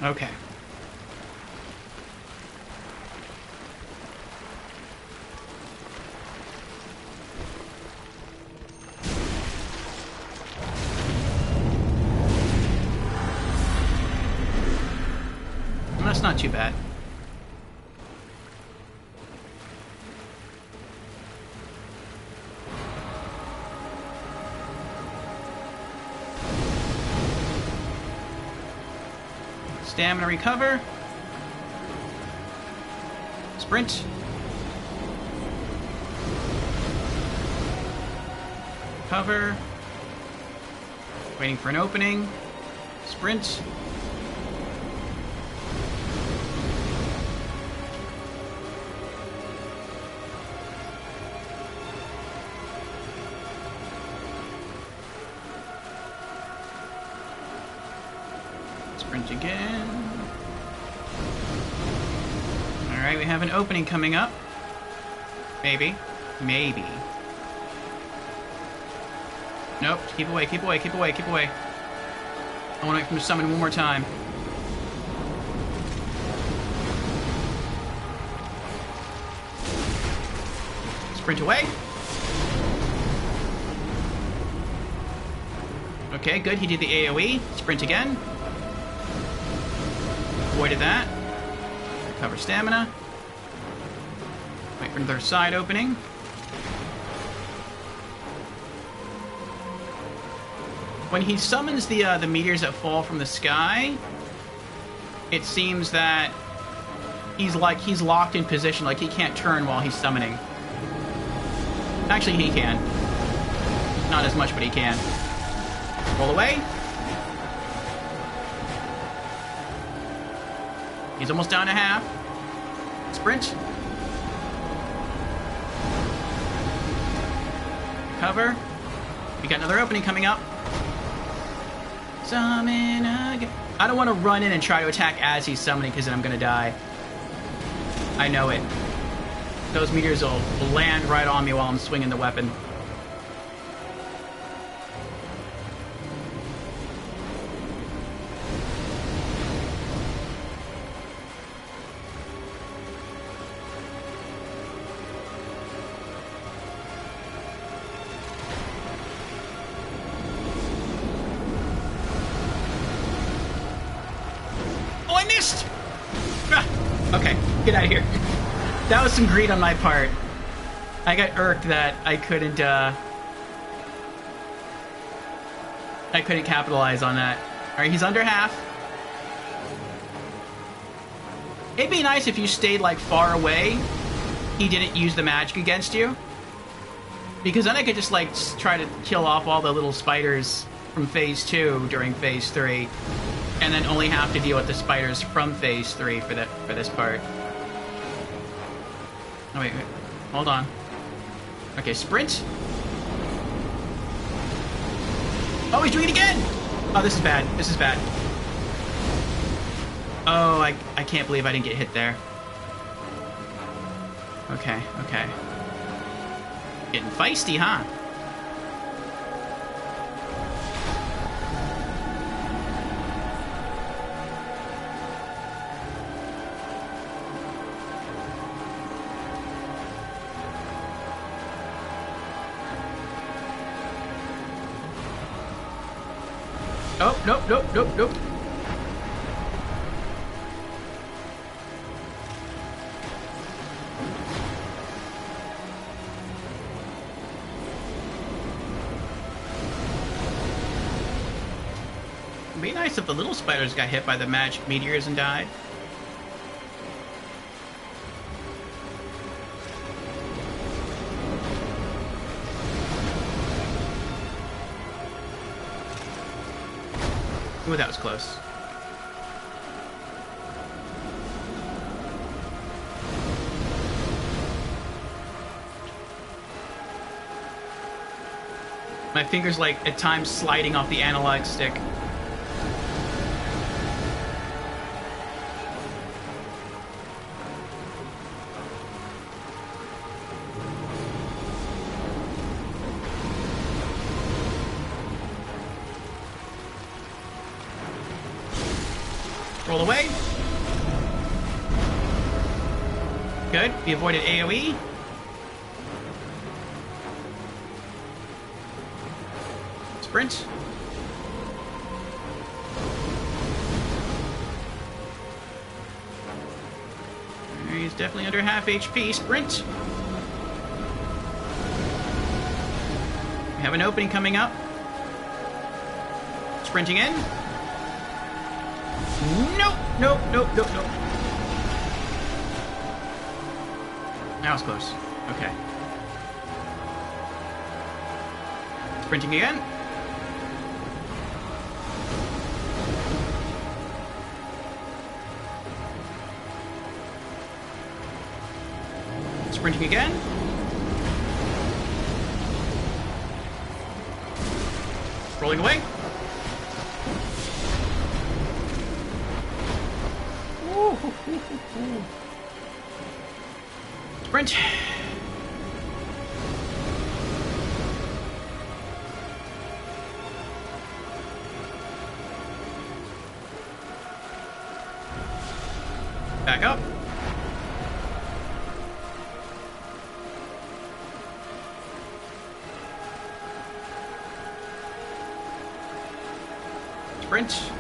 Okay. That's not too bad. Stamina recover. Sprint. Cover. Waiting for an opening. Sprint. Sprint again. Alright, we have an opening coming up. Maybe. Maybe. Nope. Keep away, keep away, keep away, keep away. I want to wait for him to summon one more time. Sprint away. Okay, good. He did the AoE. Sprint again. Avoided that. Recover stamina. Wait for another side opening. When he summons the meteors that fall from the sky, it seems that he's locked in position, like he can't turn while he's summoning. Actually, he can. Not as much, but he can. Roll away. He's almost down to half. Sprint. cover. We got another opening coming up. Summon again. I don't want to run in and try to attack as he's summoning, because then I'm going to die. I know it. Those meteors will land right on me while I'm swinging the weapon. Get out of here. That was some greed on my part. I got irked that I couldn't capitalize on that. Alright, he's under half. It'd be nice if you stayed, like, far away. He didn't use the magic against you. Because then I could just, like, try to kill off all the little spiders from Phase 2 during Phase 3. And then only have to deal with the spiders from Phase 3 for this part. Oh, wait. Hold on. Okay, sprint. Oh, he's doing it again! Oh, this is bad. This is bad. Oh, I can't believe I didn't get hit there. Okay, okay. Getting feisty, huh? Oh, nope, nope, nope, nope. It'd be nice if the little spiders got hit by the magic meteors and died. Ooh, that was close. My fingers, like, at times sliding off the analog stick. Roll away. Good. We avoided AoE. Sprint. He's definitely under half HP. Sprint. We have an opening coming up. Sprinting in. Nope, nope, nope, nope, nope. That was close. Okay. Sprinting again. Sprinting again. Rolling away. Sprint. Back up. Sprint.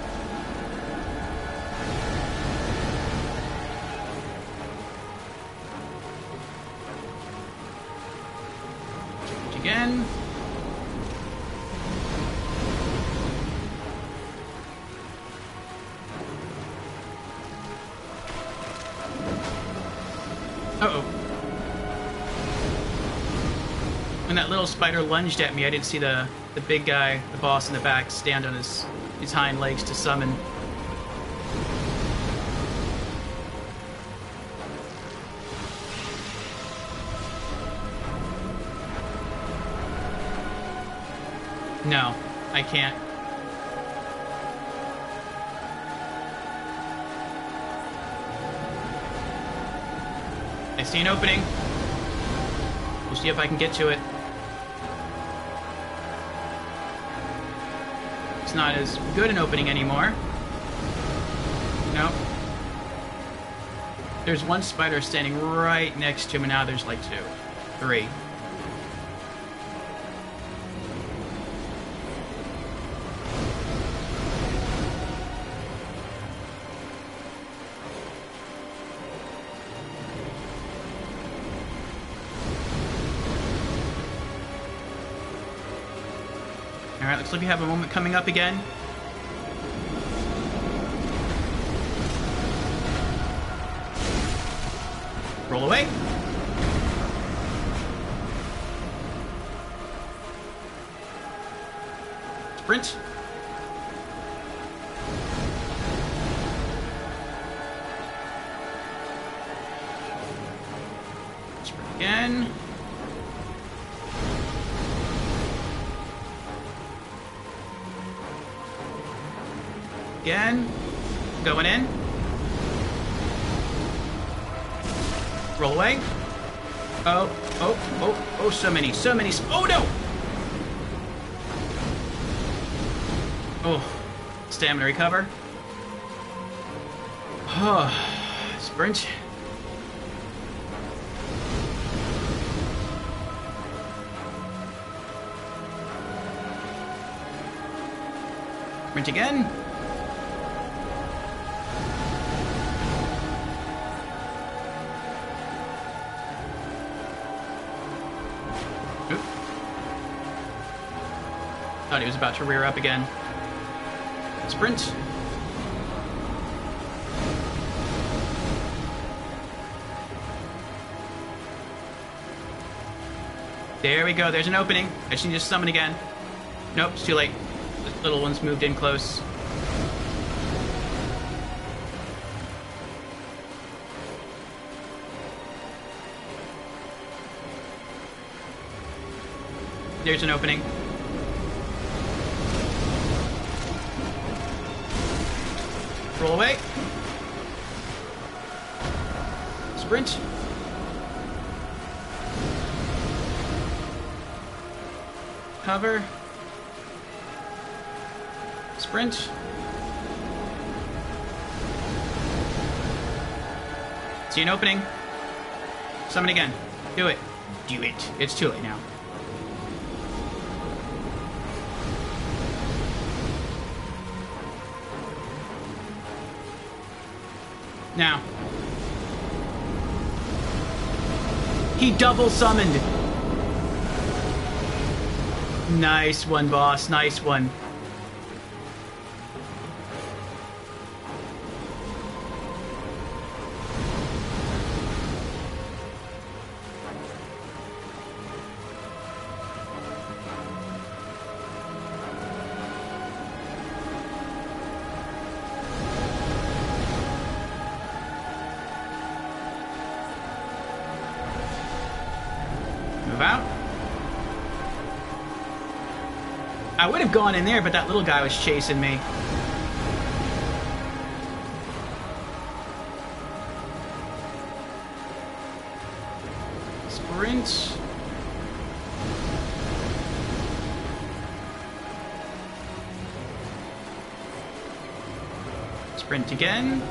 Again. Uh-oh. When that little spider lunged at me, I didn't see the big guy, the boss in the back, stand on his hind legs to summon. No, I can't. I see an opening. We'll see if I can get to it. It's not as good an opening anymore. Nope. There's one spider standing right next to him, and now there's like 2. 3. Alright, looks like we have a moment coming up again. Roll away. Sprint. Sprint again. Again. Going in. Roll away. Oh, so many. Oh, no! Oh, stamina recover. Oh, sprint. Sprint again. Thought he was about to rear up again. Sprint. There we go. There's an opening. I just need to summon again. Nope, it's too late. The little one's moved in close. There's an opening. Roll away. Sprint. Cover. Sprint. See an opening. Summon again. Do it. Do it. It's too late now. Now. He double summoned. Nice one, boss. Nice one. Out. I would have gone in there, but that little guy was chasing me. Sprint. Sprint again.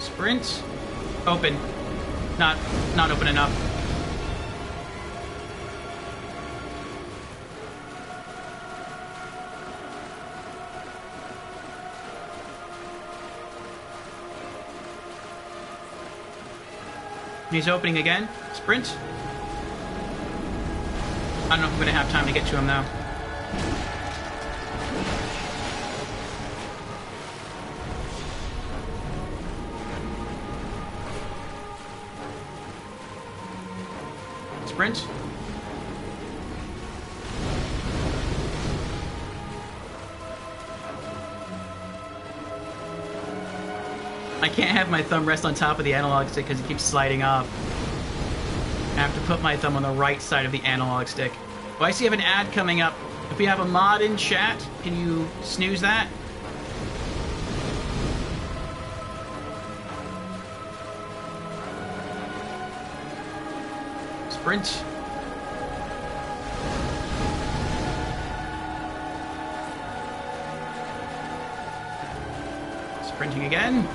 Sprint. Open. Not open enough. He's opening again. Sprint. I don't know if I'm going to have time to get to him though. Sprint. I I can't have my thumb rest on top of the analog stick because it keeps sliding off. I have to put my thumb on the right side of the analog stick. Oh, I see you have an ad coming up. If we have a mod in chat, can you snooze that? Sprint. Sprinting again.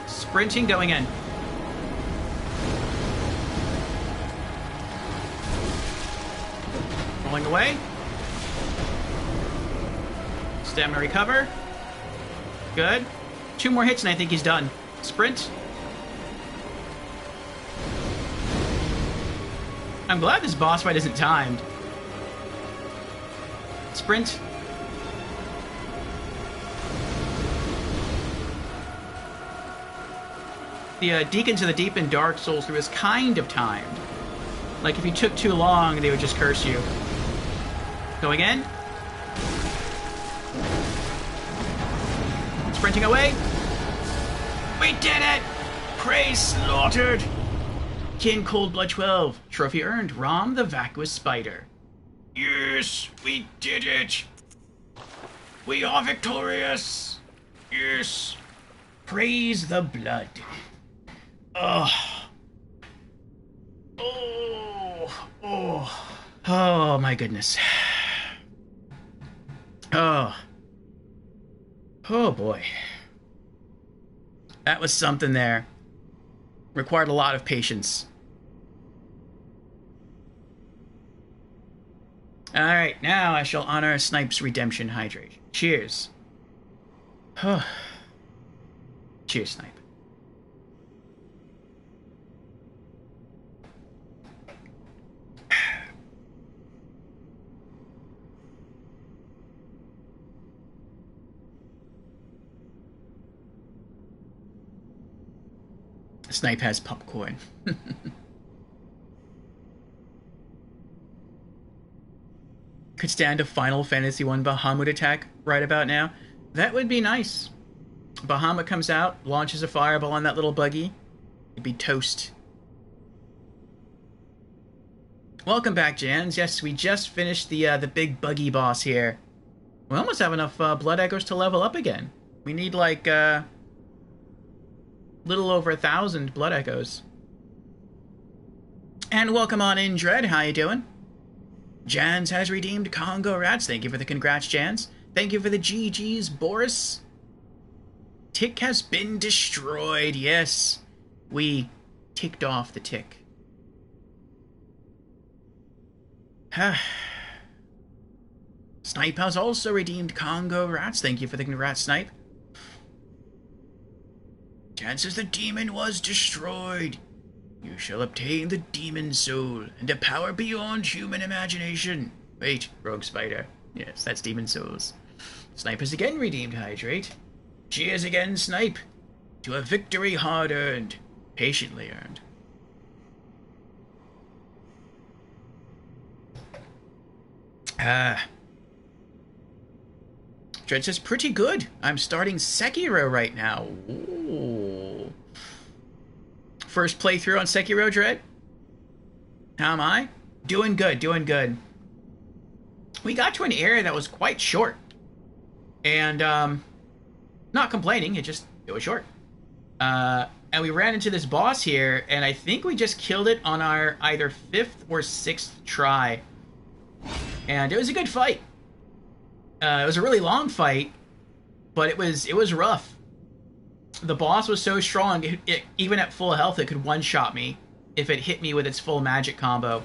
Sprinting, going in. Rolling away. Stamina recover. Good. 2 more hits and I think he's done. Sprint. I'm glad this boss fight isn't timed. Sprint. The Deacons of the Deep in Dark Souls 3 is kind of timed. Like, if you took too long, they would just curse you. Going in. Sprinting away. We did it! Prey slaughtered! Kin Cold Blood 12. Trophy earned. Rom the Vacuous Spider. Yes, we did it! We are victorious! Yes! Praise the blood. Oh. Oh my goodness. Oh boy. That was something there. Required a lot of patience. Alright, now I shall honor Snipe's redemption hydration. Cheers. Cheers, Snipe. Snipe has popcorn. Could stand a Final Fantasy 1 Bahamut attack right about now. That would be nice. Bahamut comes out, launches a fireball on that little buggy. It'd be toast. Welcome back, Jans. Yes, we just finished the big buggy boss here. We almost have enough blood echoes to level up again. We need like little over 1,000 blood echoes. And welcome on in, Dread. How you doing? Jans has redeemed Congo Rats. Thank you for the congrats, Jans. Thank you for the GG's, Boris. Tick has been destroyed. Yes, we ticked off the tick. Snipe has also redeemed Congo Rats. Thank you for the congrats, Snipe. Chances the demon was destroyed. You shall obtain the demon soul and a power beyond human imagination. Wait, Rogue Spider. Yes, that's demon souls. Snipe has again redeemed Hydrate. Cheers again, Snipe. To a victory hard earned, patiently earned. Dread says, pretty good. I'm starting Sekiro right now. Ooh. First playthrough on Sekiro, Dread? How am I? Doing good, doing good. We got to an area that was quite short. And, not complaining, it was short. And we ran into this boss here, and I think we just killed it on our either 5th or 6th try. And it was a good fight. It was a really long fight, but it was rough. The boss was so strong, even at full health, it could one-shot me if it hit me with its full magic combo.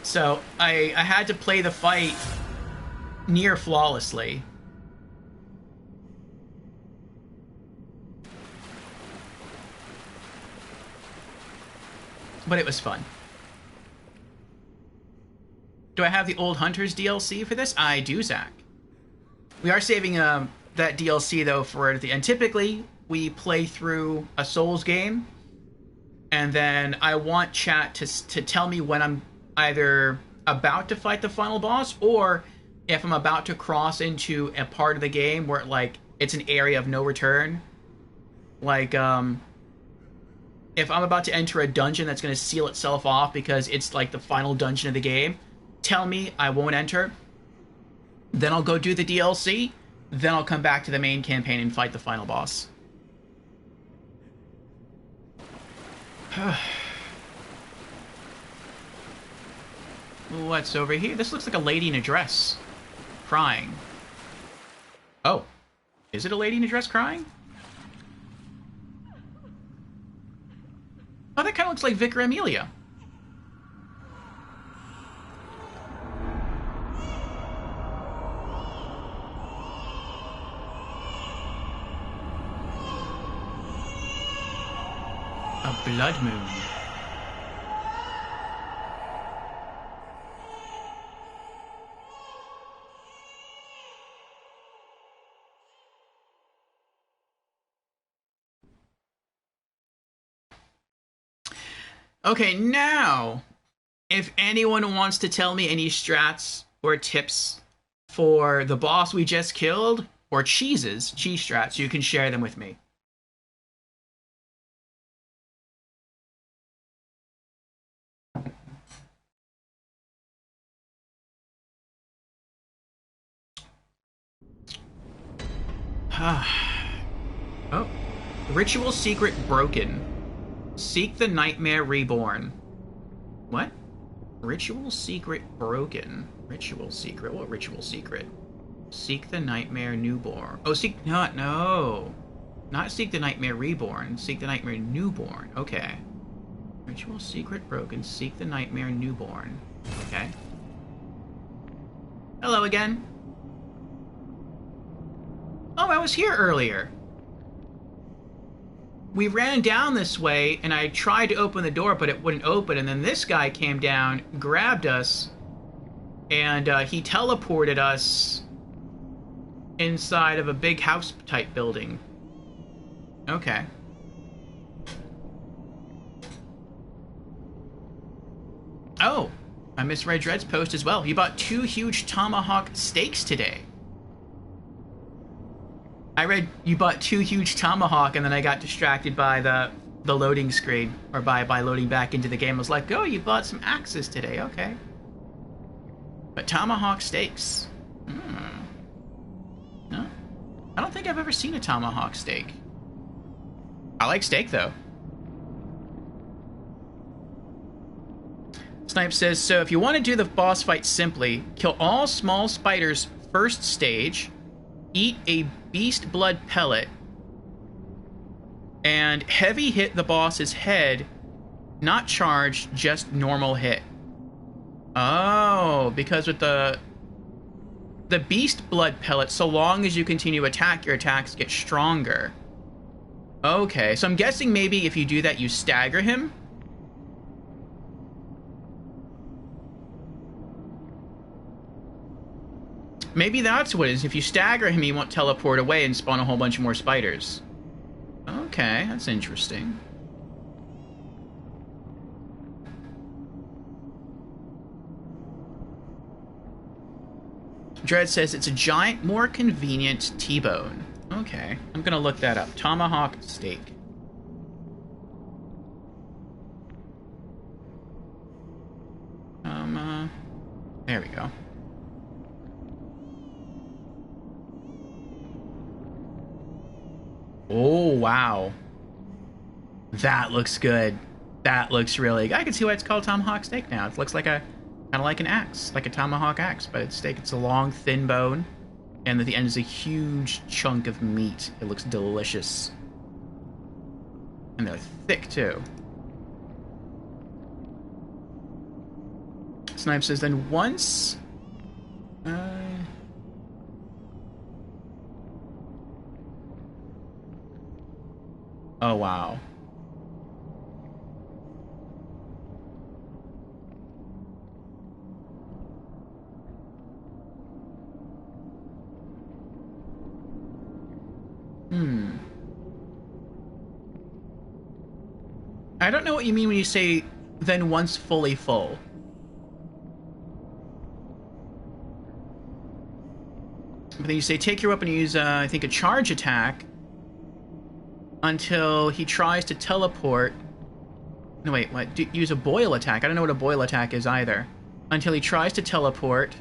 So I had to play the fight near flawlessly. But it was fun. Do I have the Old Hunters DLC for this? I do, Zach. We are saving that DLC, though, for the end. Typically, we play through a Souls game and then I want chat to tell me when I'm either about to fight the final boss, or if I'm about to cross into a part of the game where like it's an area of no return. Like if I'm about to enter a dungeon that's going to seal itself off because it's like the final dungeon of the game, tell me, I won't enter. Then I'll go do the DLC. Then I'll come back to the main campaign and fight the final boss. What's over here? This looks like a lady in a dress. Crying. Oh. Is it a lady in a dress crying? Oh, that kind of looks like Vicar Amelia. A blood moon. Okay, now, if anyone wants to tell me any strats or tips for the boss we just killed, or cheese strats, you can share them with me. Oh. Ritual secret broken. Seek the nightmare reborn. What? Ritual secret broken. Ritual secret? What ritual secret? Seek the nightmare newborn. Oh, seek... Not... No. Not seek the nightmare reborn. Seek the nightmare newborn. Okay. Ritual secret broken. Seek the nightmare newborn. Okay. Hello again. Oh, I was here earlier. We ran down this way, and I tried to open the door, but it wouldn't open, and then this guy came down, grabbed us, and he teleported us inside of a big house-type building. Okay. Oh, I misread Dred's post as well. He bought 2 huge tomahawk steaks today. I read you bought 2 huge tomahawk, and then I got distracted by the loading screen, or by loading back into the game. I was like, oh, you bought some axes today, okay. But tomahawk steaks. No? I don't think I've ever seen a tomahawk steak. I like steak, though. Snipe says, so if you want to do the boss fight simply, kill all small spiders first stage, eat a beast blood pellet, and heavy hit the boss's head, not charged, just normal hit. Oh, because with the beast blood pellet, so long as you continue to attack, your attacks get stronger. Okay, so I'm guessing maybe if you do that, you stagger him? Maybe that's what it is. If you stagger him, he won't teleport away and spawn a whole bunch more spiders. Okay, that's interesting. Dread says it's a giant, more convenient T-bone. Okay, I'm gonna look that up. Tomahawk steak. There we go. Oh, wow. That looks good. That looks really good. I can see why it's called tomahawk steak now. It looks like a, kind of like an axe, like a tomahawk axe, but it's steak. It's a long, thin bone, and at the end is a huge chunk of meat. It looks delicious. And they're thick, too. Snipe says, then once... Oh, wow. I don't know what you mean when you say, then once fully full. But then you say, take your weapon and use, I think, a charge attack until he tries to teleport. No, wait, what? Use a boil attack. I don't know what a boil attack is either. Until he tries to teleport,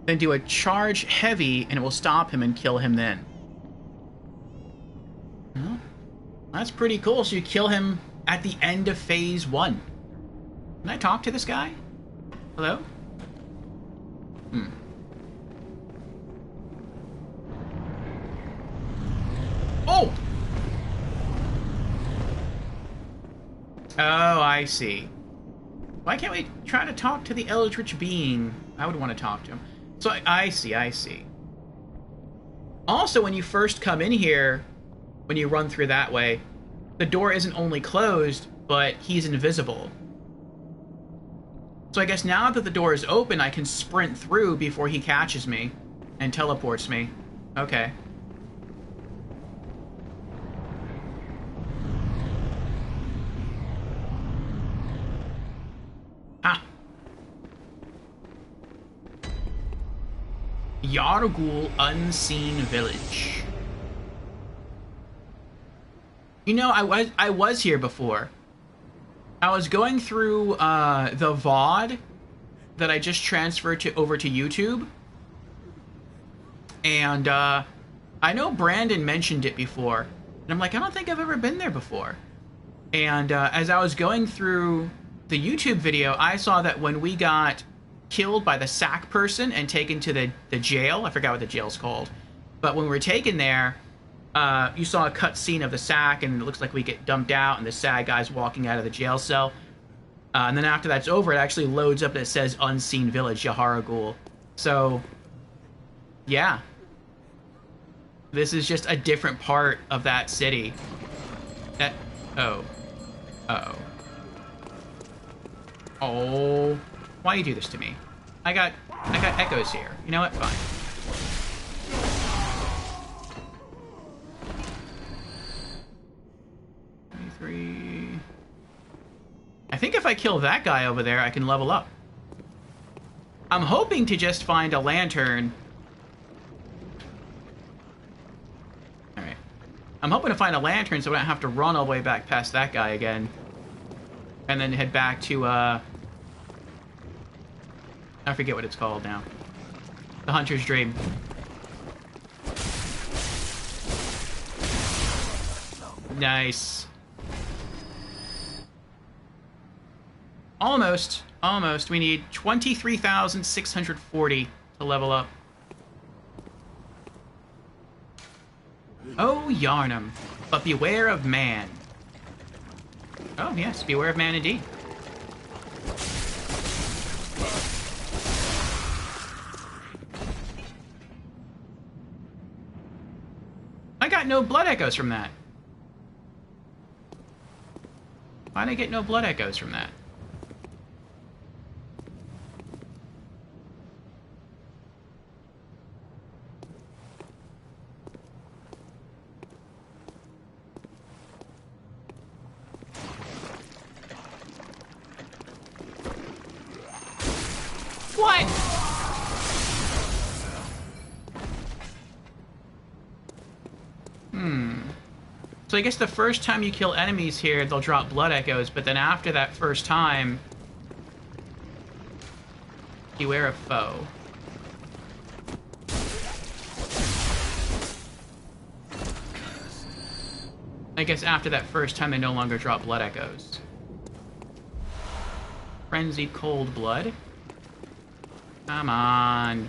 then do a charge heavy, and it will stop him and kill him then. Well, that's pretty cool. So you kill him at the end of phase 1. Can I talk to this guy? Hello? Oh! Oh, I see. Why can't we try to talk to the Eldritch Being? I would want to talk to him. So, I see. Also, when you first come in here, when you run through that way, the door isn't only closed, but he's invisible. So I guess now that the door is open, I can sprint through before he catches me and teleports me. Okay. Ah. Yahar'gul Unseen Village. You know, I was here before. I was going through the VOD that I just transferred over to YouTube. And I know Brandon mentioned it before. And I'm like, I don't think I've ever been there before. And as I was going through the YouTube video, I saw that when we got killed by the sack person and taken to the jail, I forgot what the jail's called, but when we were taken there, you saw a cut scene of the sack, and it looks like we get dumped out, and the sad guy's walking out of the jail cell. And then after that's over, it actually loads up and it says Unseen Village, Yahar'gul. So, yeah. This is just a different part of that city. That... Oh. Uh-oh. Oh. Why you do this to me? I got echoes here. You know what? Fine. I think if I kill that guy over there, I can level up. I'm hoping to just find a lantern. Alright. I'm hoping to find a lantern so I don't have to run all the way back past that guy again. And then head back to, I forget what it's called now. The Hunter's Dream. Nice. Almost. We need 23,640 to level up. Oh, Yharnam. But beware of man. Oh, yes. Beware of man indeed. I got no blood echoes from that. Why did I get no blood echoes from that? What? So I guess the first time you kill enemies here, they'll drop blood echoes, but then after that first time, beware of foe. I guess after that first time, they no longer drop blood echoes. Frenzied cold blood. Come on.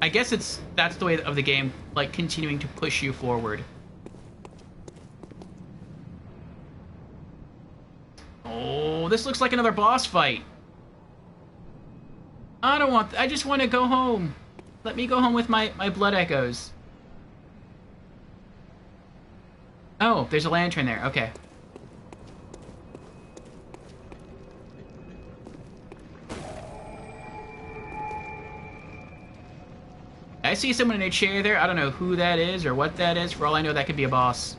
I guess that's the way of the game, like, continuing to push you forward. Oh, this looks like another boss fight. I just want to go home. Let me go home with my blood echoes. Oh, there's a lantern there. Okay. I see someone in a chair there. I don't know who that is or what that is. For all I know, that could be a boss.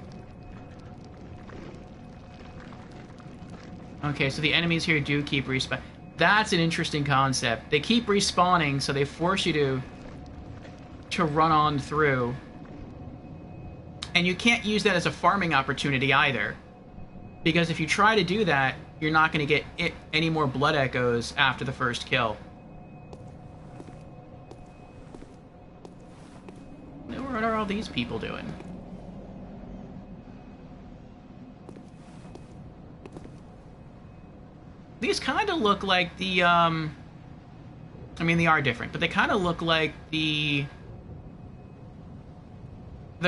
Okay, so the enemies here do keep respawning. That's an interesting concept. They keep respawning, so they force you to run on through. And you can't use that as a farming opportunity either. Because if you try to do that, you're not going to get any more blood echoes after the first kill. What are all these people doing? These kind of look like the, I mean, they are different, but they kind of look like the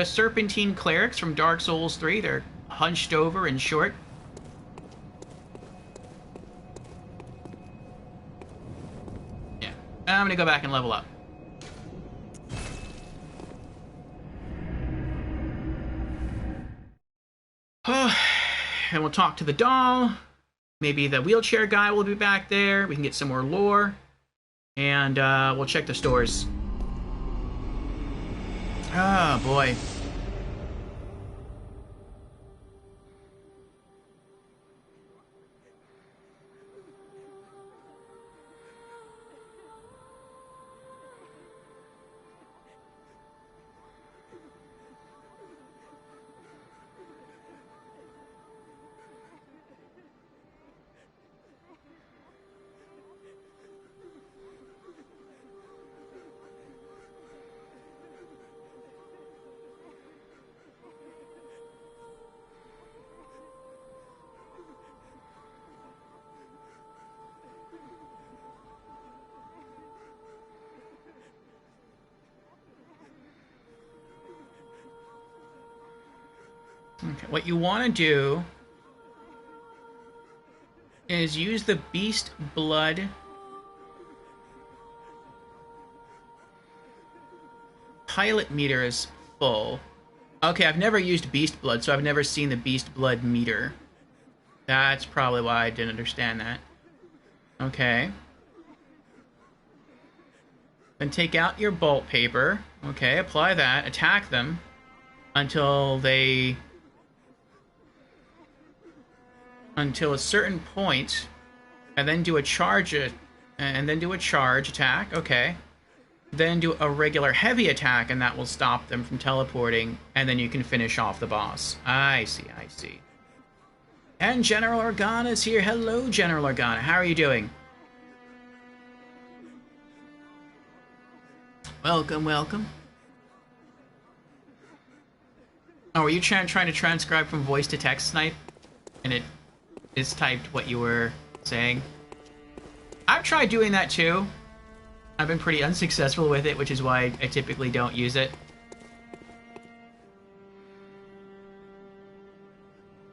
Serpentine clerics from Dark Souls 3. They're hunched over and short. Yeah. I'm gonna go back and level up. And we'll talk to the doll. Maybe the wheelchair guy will be back there. We can get some more lore. And we'll check the stores. Oh, boy. Okay, what you want to do is use the beast blood pilot meter is full. Okay, I've never used beast blood, so I've never seen the beast blood meter. That's probably why I didn't understand that. Okay. Then take out your bolt paper. Okay, apply that. Attack them until they... until a certain point, and then do a charge, and then do a charge attack. Okay. Then do a regular heavy attack, and that will stop them from teleporting, and then you can finish off the boss. I see, I see. And General Organa's here. Hello, General Organa. How are you doing? Welcome, welcome. Oh, were you trying to transcribe from voice to text, Snipe? And it is typed what you were saying? I've tried doing that too. I've been pretty unsuccessful with it, which is why I typically don't use it.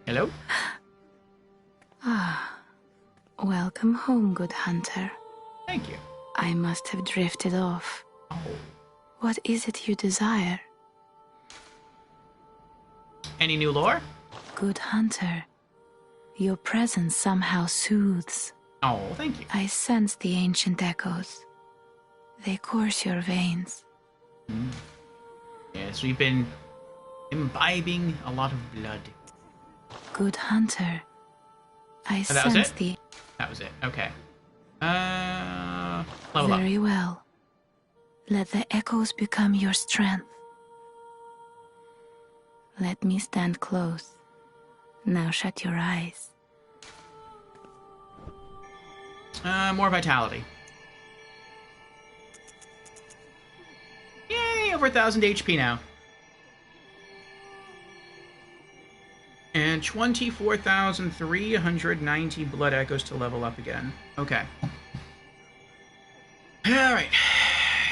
Hello? Ah, welcome home, good hunter. Thank you. I must have drifted off. Oh. What is it you desire? Any new lore? Good hunter, your presence somehow soothes. Oh, thank you. I sense the ancient echoes. They course your veins. Yes, we've been imbibing a lot of blood. Good hunter, I that was sense it? the... That was it. Okay. Level up. Very well. Let the echoes become your strength. Let me stand close. Now shut your eyes. More vitality. Yay, over 1,000 HP now. And 24,390 blood echoes to level up again. Okay. Alright.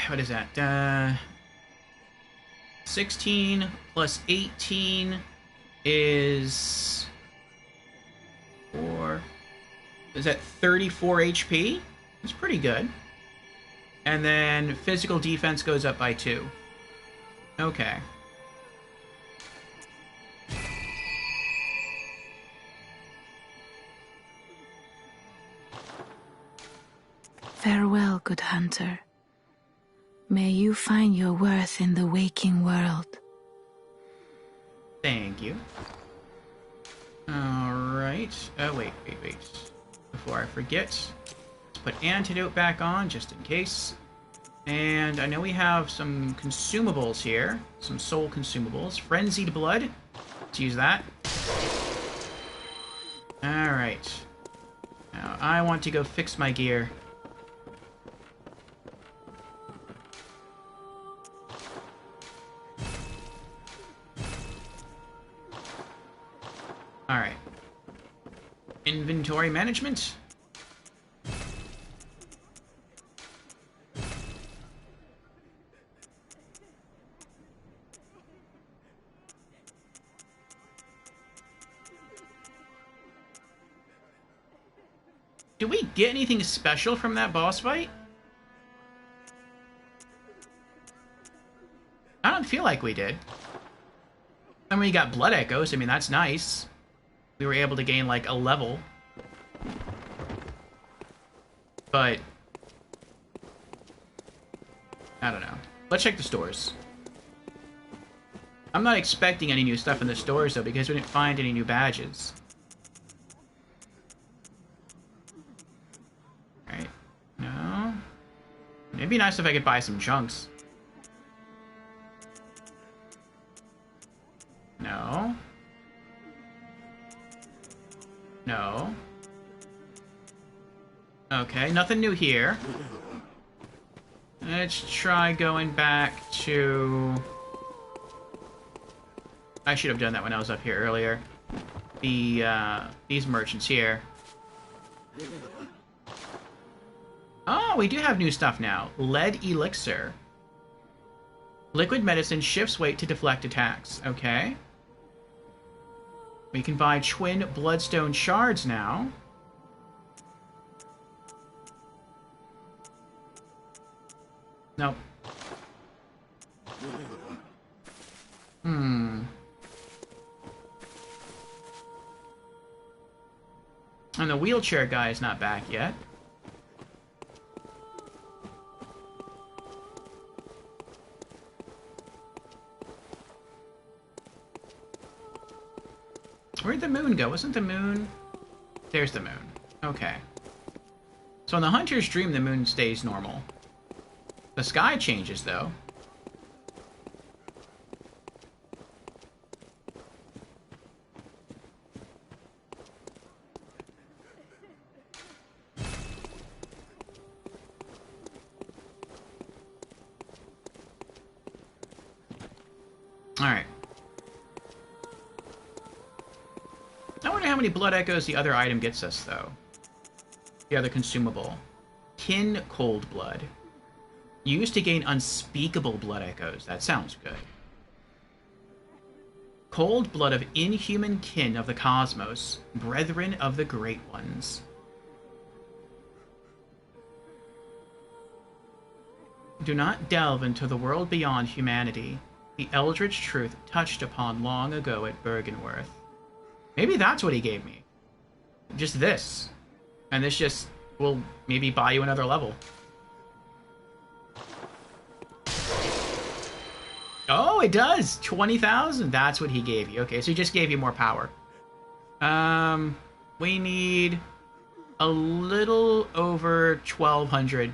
What is that? 16 plus 18 is... 4... Is that 34 HP? It's pretty good. And then physical defense goes up by 2. Okay. Farewell, good hunter. May you find your worth in the waking world. Thank you. Alright. Oh, wait. Before I forget, let's put antidote back on, just in case. And I know we have some consumables here. Some soul consumables. Frenzied blood. Let's use that. Alright. Now, I want to go fix my gear. Alright. Inventory management. Did we get anything special from that boss fight? I don't feel like we did. I mean, we got blood echoes. I mean, that's nice. We were able to gain, like, a level. But I don't know. Let's check the stores. I'm not expecting any new stuff in the stores, though, because we didn't find any new badges. Alright. No. It'd be nice if I could buy some chunks. No. No. Okay, nothing new here. Let's try going back to... I should have done that when I was up here earlier. These merchants here. Oh, we do have new stuff now. Lead elixir. Liquid medicine shifts weight to deflect attacks. Okay. We can buy twin bloodstone shards now. Nope. And the wheelchair guy is not back yet. Where'd the moon go? Wasn't the moon... There's the moon. Okay. So in the Hunter's Dream, the moon stays normal. The sky changes, though. Alright. I wonder how many blood echoes the other item gets us, though. The other consumable. Kin Cold Blood. Used to gain unspeakable blood echoes. That sounds good. Cold blood of inhuman kin of the cosmos, brethren of the great ones. Do not delve into the world beyond humanity, the eldritch truth touched upon long ago at Byrgenwerth. Maybe that's what he gave me. Just this. And this just will maybe buy you another level. Oh, it does! 20,000! That's what he gave you. Okay, so he just gave you more power. We need a little over 1,200.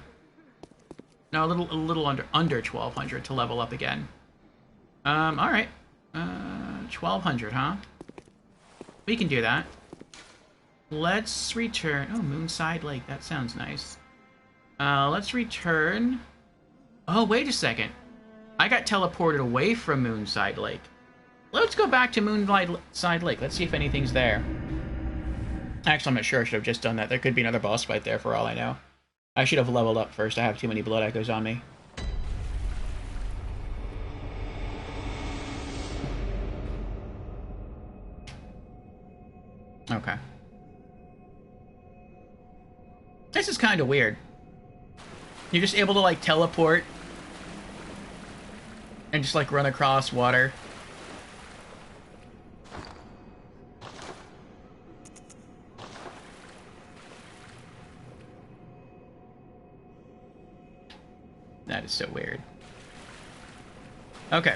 No, a little under 1,200 to level up again. Alright. 1,200, huh? We can do that. Let's return... Oh, Moonside Lake. That sounds nice. Let's return... Oh, wait a second. I got teleported away from Moonside Lake. Let's go back to Moonside Lake. Let's see if anything's there. Actually, I'm not sure. I should have just done that. There could be another boss fight there for all I know. I should have leveled up first. I have too many blood echoes on me. Okay. This is kind of weird. You're just able to, like, teleport and just, like, run across water. That is so weird. Okay.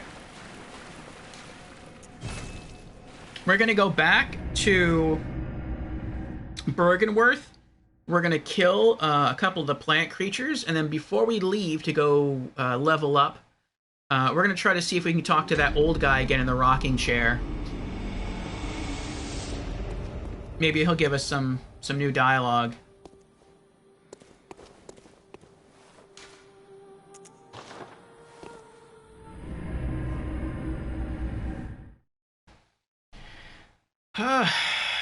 We're gonna go back to Byrgenwerth. We're going to kill a couple of the plant creatures, and then before we leave to go level up, we're going to try to see if we can talk to that old guy again in the rocking chair. Maybe he'll give us some new dialogue.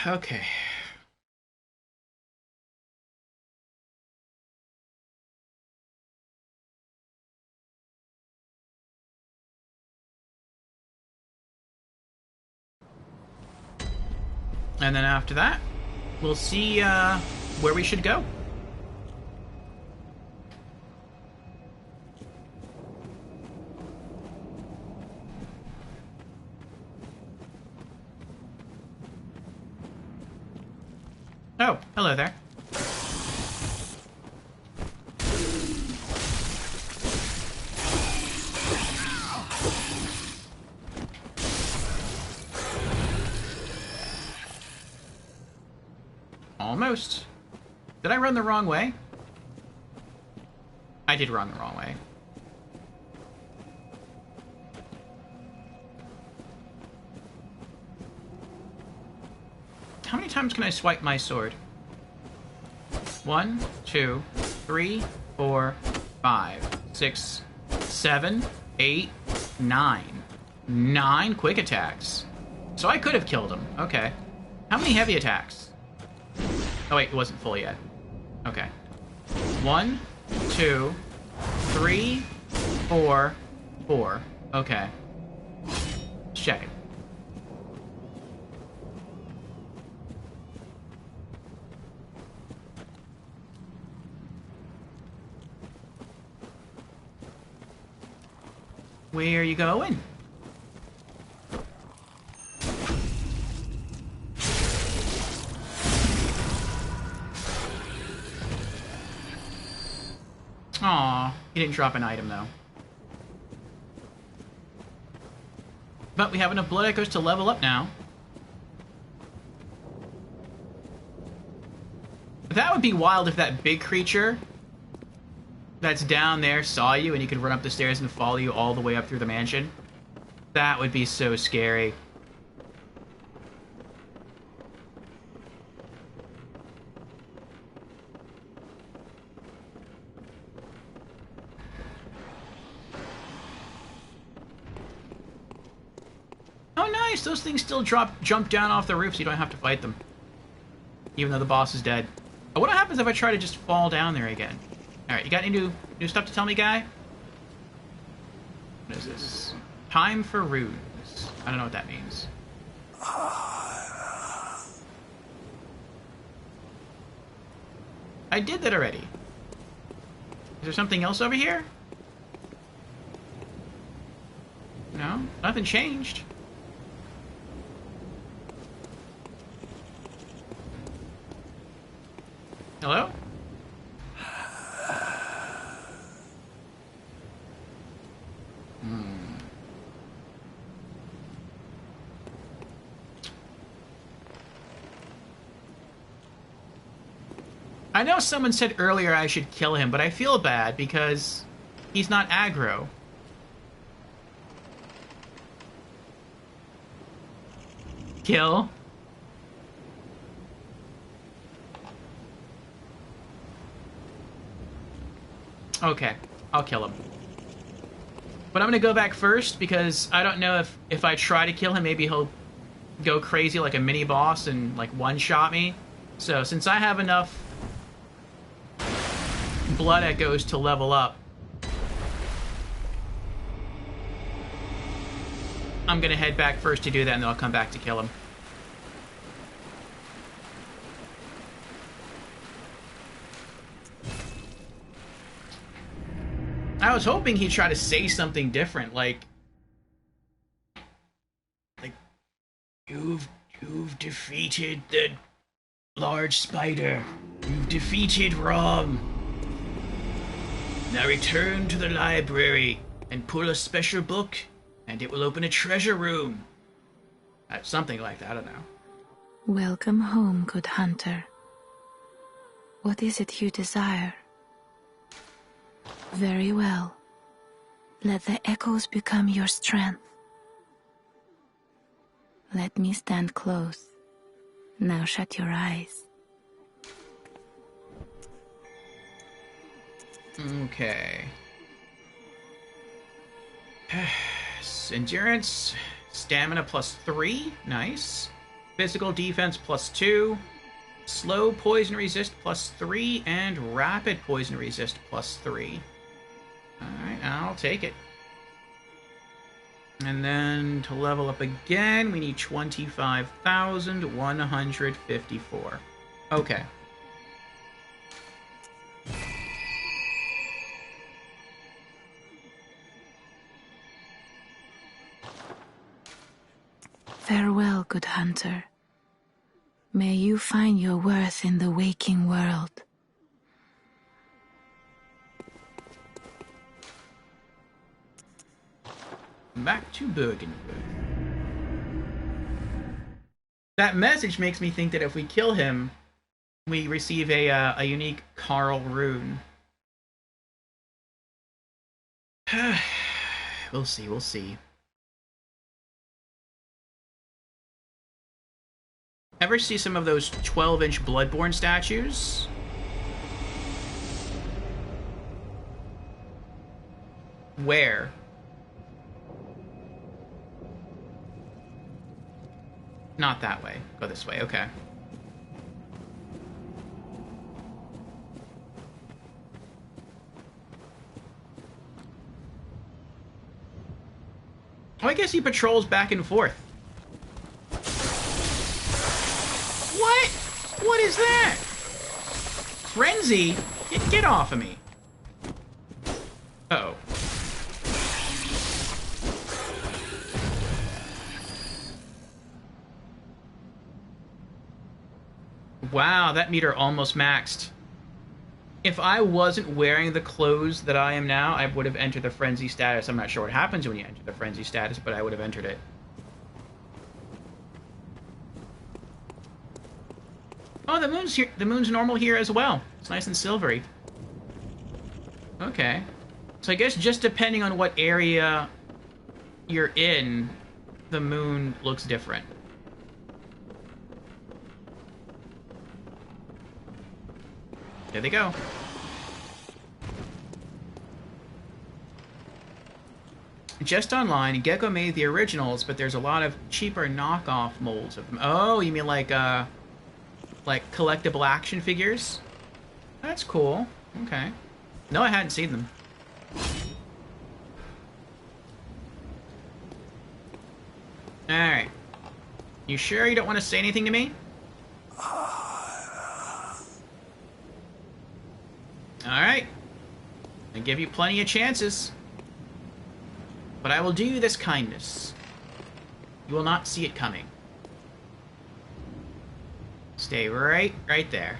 Okay. And then after that, we'll see where we should go. Oh, hello there. Almost. Did I run the wrong way? I did run the wrong way. How many times can I swipe my sword? 1, 2, 3, 4, 5, 6, 7, 8, 9. 9 quick attacks. So I could have killed him. Okay. How many heavy attacks? Oh wait, it wasn't full yet. Okay. 1, 2, 3, 4, 4. Okay. Let's check it. Where are you going? Aw, he didn't drop an item though. But we have enough blood echoes to level up now. That would be wild if that big creature that's down there saw you and he could run up the stairs and follow you all the way up through the mansion. That would be so scary. Oh nice, those things still jump down off the roof so you don't have to fight them. Even though the boss is dead. What happens if I try to just fall down there again? Alright, you got any new stuff to tell me, guy? What is this? Time for runes. I don't know what that means. I did that already. Is there something else over here? No? Nothing changed. Hello? I know someone said earlier I should kill him, but I feel bad because he's not aggro. Kill? Okay, I'll kill him. But I'm gonna go back first because I don't know if I try to kill him, maybe he'll go crazy like a mini boss and like one-shot me. So since I have enough blood echoes to level up, I'm gonna head back first to do that and then I'll come back to kill him. I was hoping he'd try to say something different, like you've defeated the large spider. You've defeated Rom. Now return to the library and pull a special book, and it will open a treasure room. Something like that, I don't know. Welcome home, good hunter. What is it you desire? Very well. Let the echoes become your strength. Let me stand close. Now shut your eyes. Okay. Endurance, stamina +3, nice. Physical defense +2, slow poison resist +3, and rapid poison resist +3. Alright, I'll take it. And then to level up again, we need 25,154. Okay. Farewell, good hunter. May you find your worth in the waking world. Back to Byrgenwerth. That message makes me think that if we kill him, we receive a unique Paarl rune. We'll see, we'll see. Ever see some of those 12-inch Bloodborne statues? Where? Not that way. Go this way, okay. Oh, I guess he patrols back and forth. What? What is that? Frenzy? Get off of me. Uh-oh. Wow, that meter almost maxed. If I wasn't wearing the clothes that I am now, I would have entered the frenzy status. I'm not sure what happens when you enter the frenzy status, but I would have entered it. Oh, the moon's here. The moon's normal here as well. It's nice and silvery. Okay. So I guess just depending on what area you're in, the moon looks different. There they go. Just online, Gecko made the originals, but there's a lot of cheaper knockoff molds of them. Oh, you mean like collectible action figures? That's cool. Okay. No, I hadn't seen them. Alright. You sure you don't want to say anything to me? Alright. I give you plenty of chances. But I will do you this kindness. You will not see it coming. Stay right there.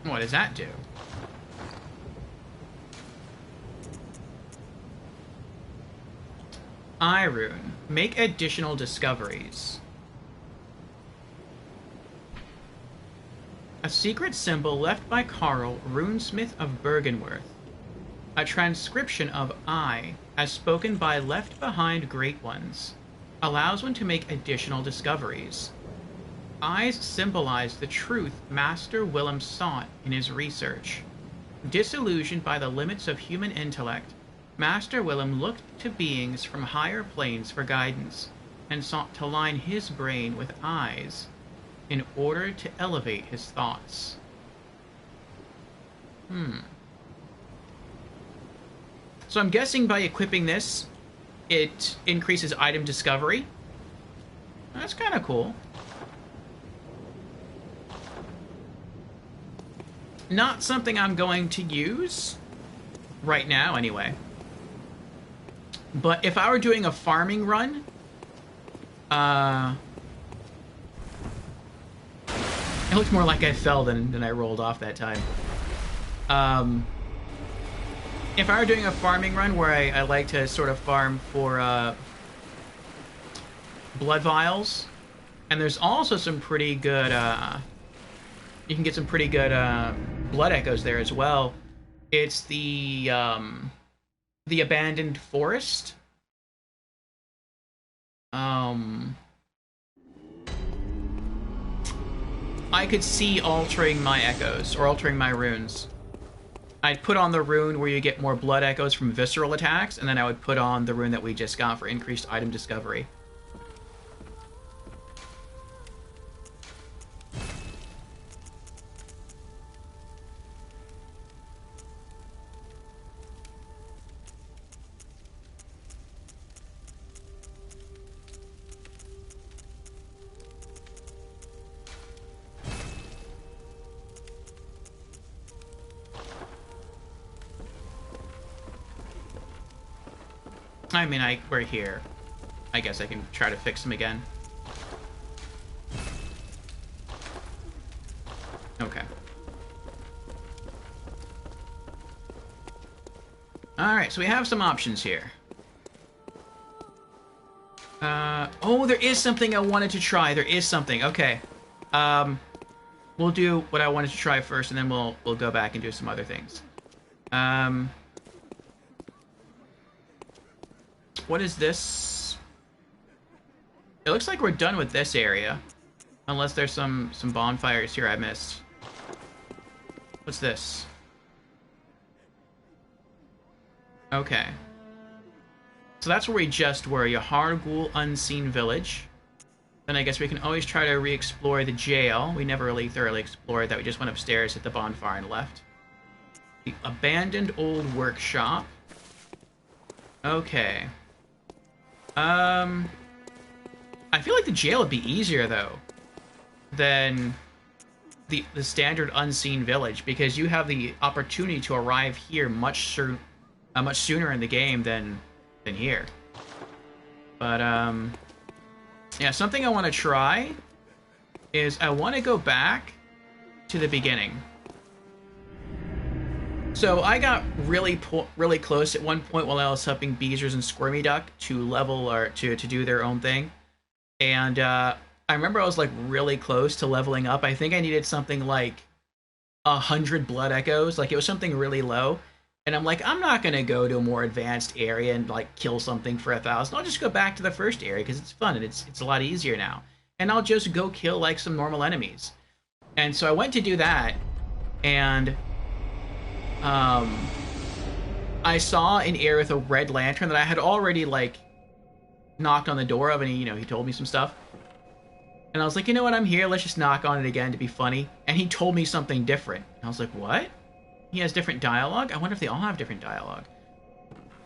What does that do? Rune. Make additional discoveries. A secret symbol left by Carl, runesmith of Byrgenwerth. A transcription of I, as spoken by left behind great ones, allows one to make additional discoveries. Eyes symbolize the truth Master Willem sought in his research. Disillusioned by the limits of human intellect, Master Willem looked to beings from higher planes for guidance, and sought to line his brain with eyes in order to elevate his thoughts. So I'm guessing by equipping this, it increases item discovery. That's kind of cool. Not something I'm going to use, right now, anyway. But if I were doing a farming run, it looked more like I fell than I rolled off that time. If I were doing a farming run where I like to sort of farm for blood vials, and there's also some pretty good, you can get some pretty good blood echoes there as well. It's the abandoned forest. I could see altering my echoes, or altering my runes. I'd put on the rune where you get more blood echoes from visceral attacks, and then I would put on the rune that we just got for increased item discovery. I mean, we're here. I guess I can try to fix him again. Okay. Alright, so we have some options here. Oh, there is something I wanted to try. There is something. Okay. We'll do what I wanted to try first, and then we'll go back and do some other things. What is this? It looks like we're done with this area. Unless there's some bonfires here I missed. What's this? Okay. So that's where we just were. Yahar'gul Unseen Village. Then I guess we can always try to re-explore the jail. We never really thoroughly explored that. We just went upstairs, hit the bonfire, and left. The abandoned old workshop. Okay. I feel like the jail would be easier, though, than the standard Unseen Village, because you have the opportunity to arrive here much sooner in the game than here. But, yeah, something I want to try is I want to go back to the beginning. So I got really close at one point while I was helping Beezers and Squirmy Duck to level, or to do their own thing. And I remember I was like really close to leveling up. I think I needed something like 100 blood echoes. Like it was something really low. And I'm like, I'm not going to go to a more advanced area and like kill something for 1,000. I'll just go back to the first area because it's fun and it's a lot easier now. And I'll just go kill like some normal enemies. And so I went to do that, and I saw an area with a red lantern that I had already, like, knocked on the door of, and he told me some stuff. And I was like, you know what, I'm here, let's just knock on it again to be funny. And he told me something different. And I was like, what? He has different dialogue? I wonder if they all have different dialogue.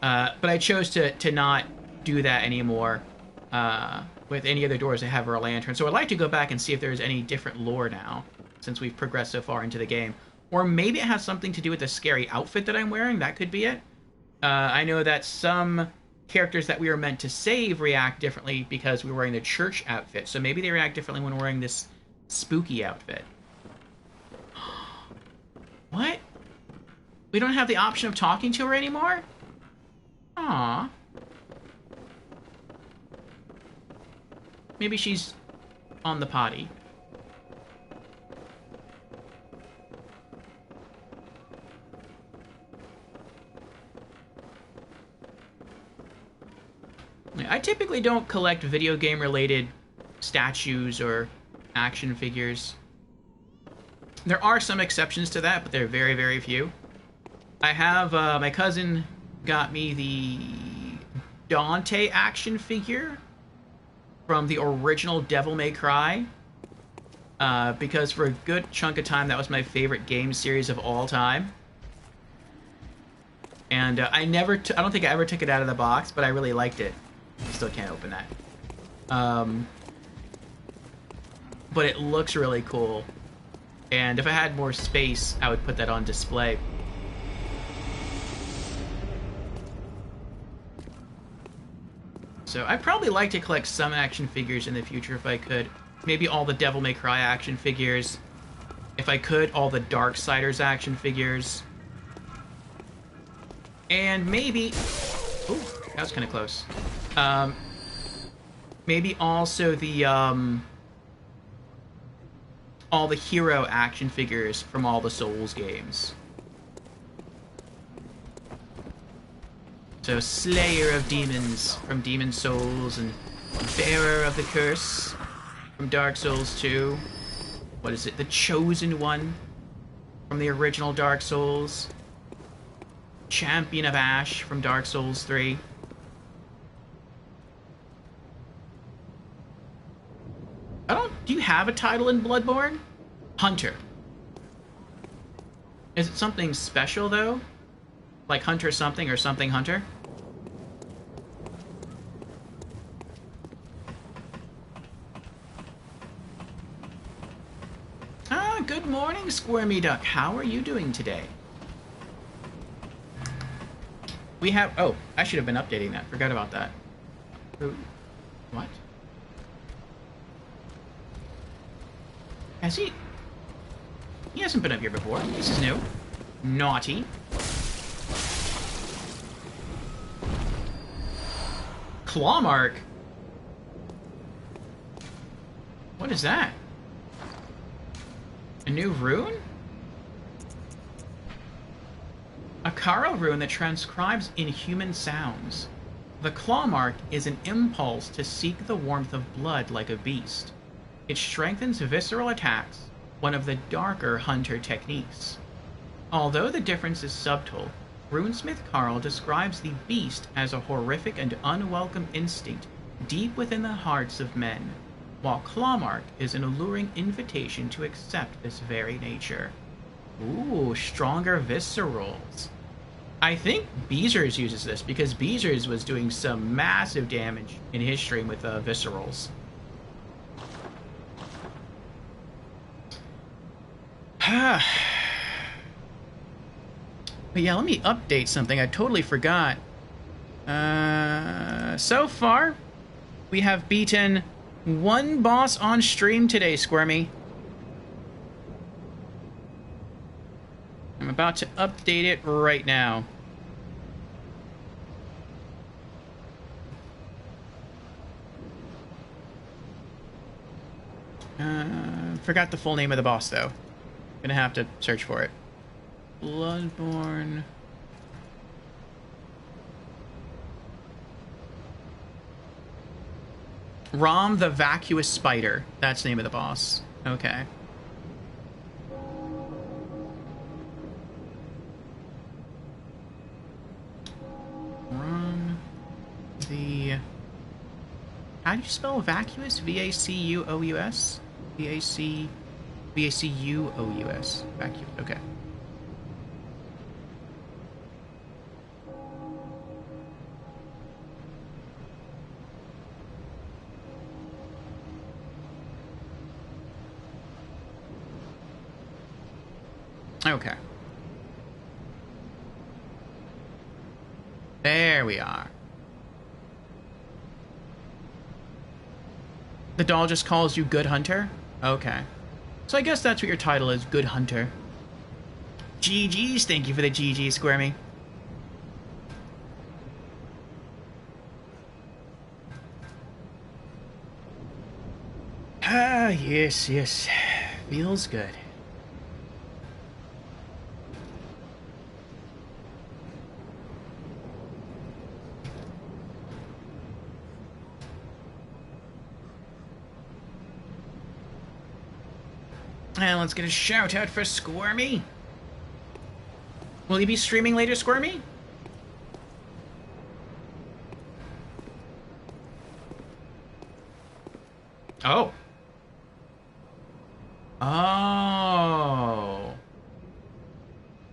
But I chose to not do that anymore with any other doors that have a lantern. So I'd like to go back and see if there's any different lore now, since we've progressed so far into the game. Or maybe it has something to do with the scary outfit that I'm wearing. That could be it. I know that some characters that we were meant to save react differently because we were wearing the church outfit. So maybe they react differently when we're wearing this spooky outfit. What? We don't have the option of talking to her anymore? Aww. Maybe she's on the potty. I typically don't collect video game related statues or action figures. There are some exceptions to that, but they're very, very few. I have, my cousin got me the Dante action figure from the original Devil May Cry. Because for a good chunk of time, that was my favorite game series of all time. And I don't think I ever took it out of the box, but I really liked it. I still can't open that. But it looks really cool. And if I had more space, I would put that on display. So I'd probably like to collect some action figures in the future if I could. Maybe all the Devil May Cry action figures. If I could, all the Darksiders action figures. And maybe... Ooh, that was kind of close. Maybe also the, all the hero action figures from all the Souls games. So Slayer of Demons from Demon Souls, and Bearer of the Curse from Dark Souls 2. What is it? The Chosen One from the original Dark Souls. Champion of Ash from Dark Souls 3. Do you have a title in Bloodborne? Hunter. Is it something special, though? Like Hunter something or something Hunter? Ah, good morning, Squirmy Duck. How are you doing today? We have... Oh, I should have been updating that. Forgot about that. What? Has he... He hasn't been up here before. This is new. Naughty. Claw mark? What is that? A new rune? A Karo rune that transcribes inhuman sounds. The claw mark is an impulse to seek the warmth of blood like a beast. It strengthens visceral attacks, one of the darker hunter techniques. Although the difference is subtle, runesmith Carl describes the beast as a horrific and unwelcome instinct deep within the hearts of men, while Clawmark is an alluring invitation to accept this very nature. Ooh, stronger viscerals. I think Beezers uses this, because Beezers was doing some massive damage in his stream with viscerals. But yeah, let me update something. I totally forgot. So far, we have beaten one boss on stream today, Squirmy. I'm about to update it right now. Forgot the full name of the boss, though. Gonna have to search for it. Bloodborne. Rom the Vacuous Spider. That's the name of the boss. Okay. Rom the... How do you spell vacuous? V-A-C-U-O-U-S? V-A-C-U-O-U-S. Vacuous. Okay. Okay. There we are. The doll just calls you Good Hunter? Okay. So I guess that's what your title is, Good Hunter. GG's, thank you for the GG, Squirmy. Ah, yes, yes. Feels good. And let's get a shout out for Squirmy. Will you be streaming later, Squirmy? Oh. Oh.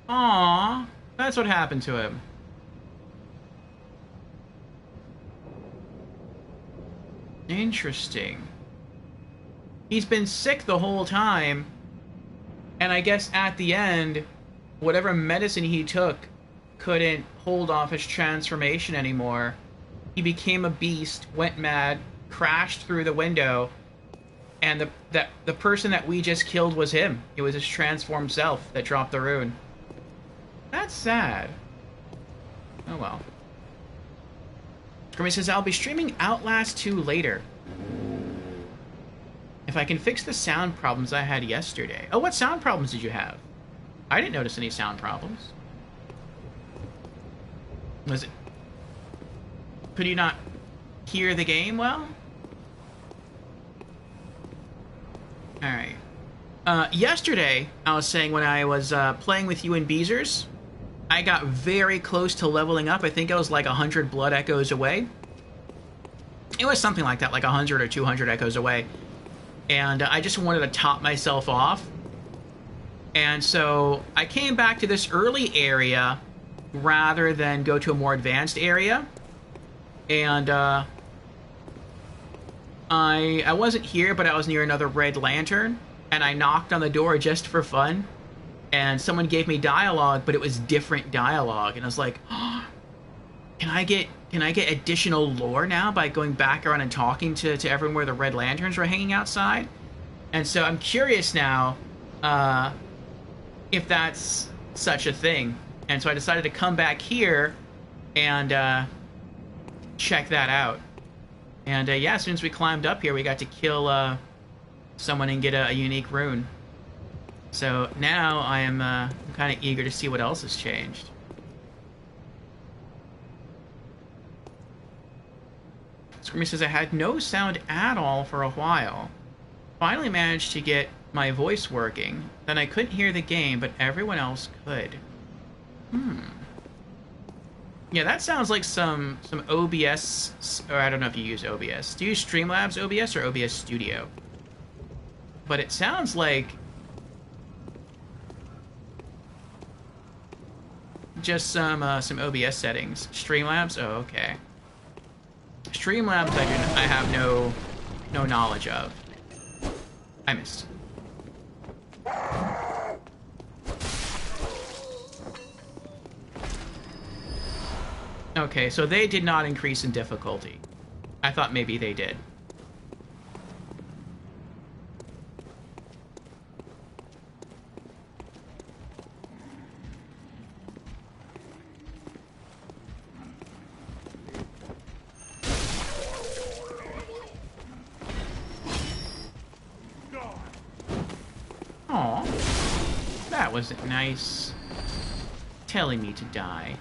Aww. That's what happened to him. Interesting. He's been sick the whole time, and I guess at the end, whatever medicine he took couldn't hold off his transformation anymore, he became a beast, went mad, crashed through the window, and the person that we just killed was him. It was his transformed self that dropped the rune. That's sad. Oh well. Grimmy says, I'll be streaming Outlast 2 later. If I can fix the sound problems I had yesterday. Oh, what sound problems did you have? I didn't notice any sound problems. Was it... Could you not hear the game well? Alright. Yesterday, I was saying when I was playing with you in Beezers, I got very close to leveling up. I think I was like 100 blood echoes away. It was something like that, like 100 or 200 echoes away. And I just wanted to top myself off. And so I came back to this early area rather than go to a more advanced area. And I wasn't here, but I was near another red lantern. And I knocked on the door just for fun. And someone gave me dialogue, but it was different dialogue. And I was like, oh, can I get additional lore now by going back around and talking to everyone where the red lanterns were hanging outside? And so I'm curious now if that's such a thing. And so I decided to come back here and check that out. And yeah, as soon as we climbed up here, we got to kill someone and get a unique rune. So now I am kind of eager to see what else has changed. Screamy says, I had no sound at all for a while. Finally managed to get my voice working. Then I couldn't hear the game, but everyone else could. Yeah, that sounds like some OBS, or I don't know if you use OBS. Do you use Streamlabs OBS or OBS Studio? But it sounds like just some OBS settings. Streamlabs? Oh, okay. Streamlabs I have no knowledge of. I missed. Okay, so they did not increase in difficulty. I thought maybe they did. Aw, that wasn't nice. Telling me to die.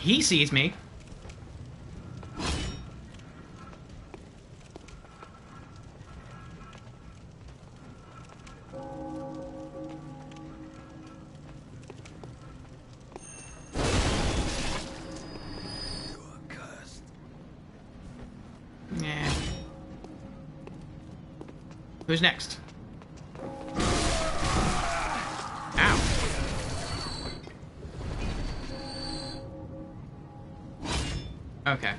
He sees me. Yeah. Who's next? Ow. Okay.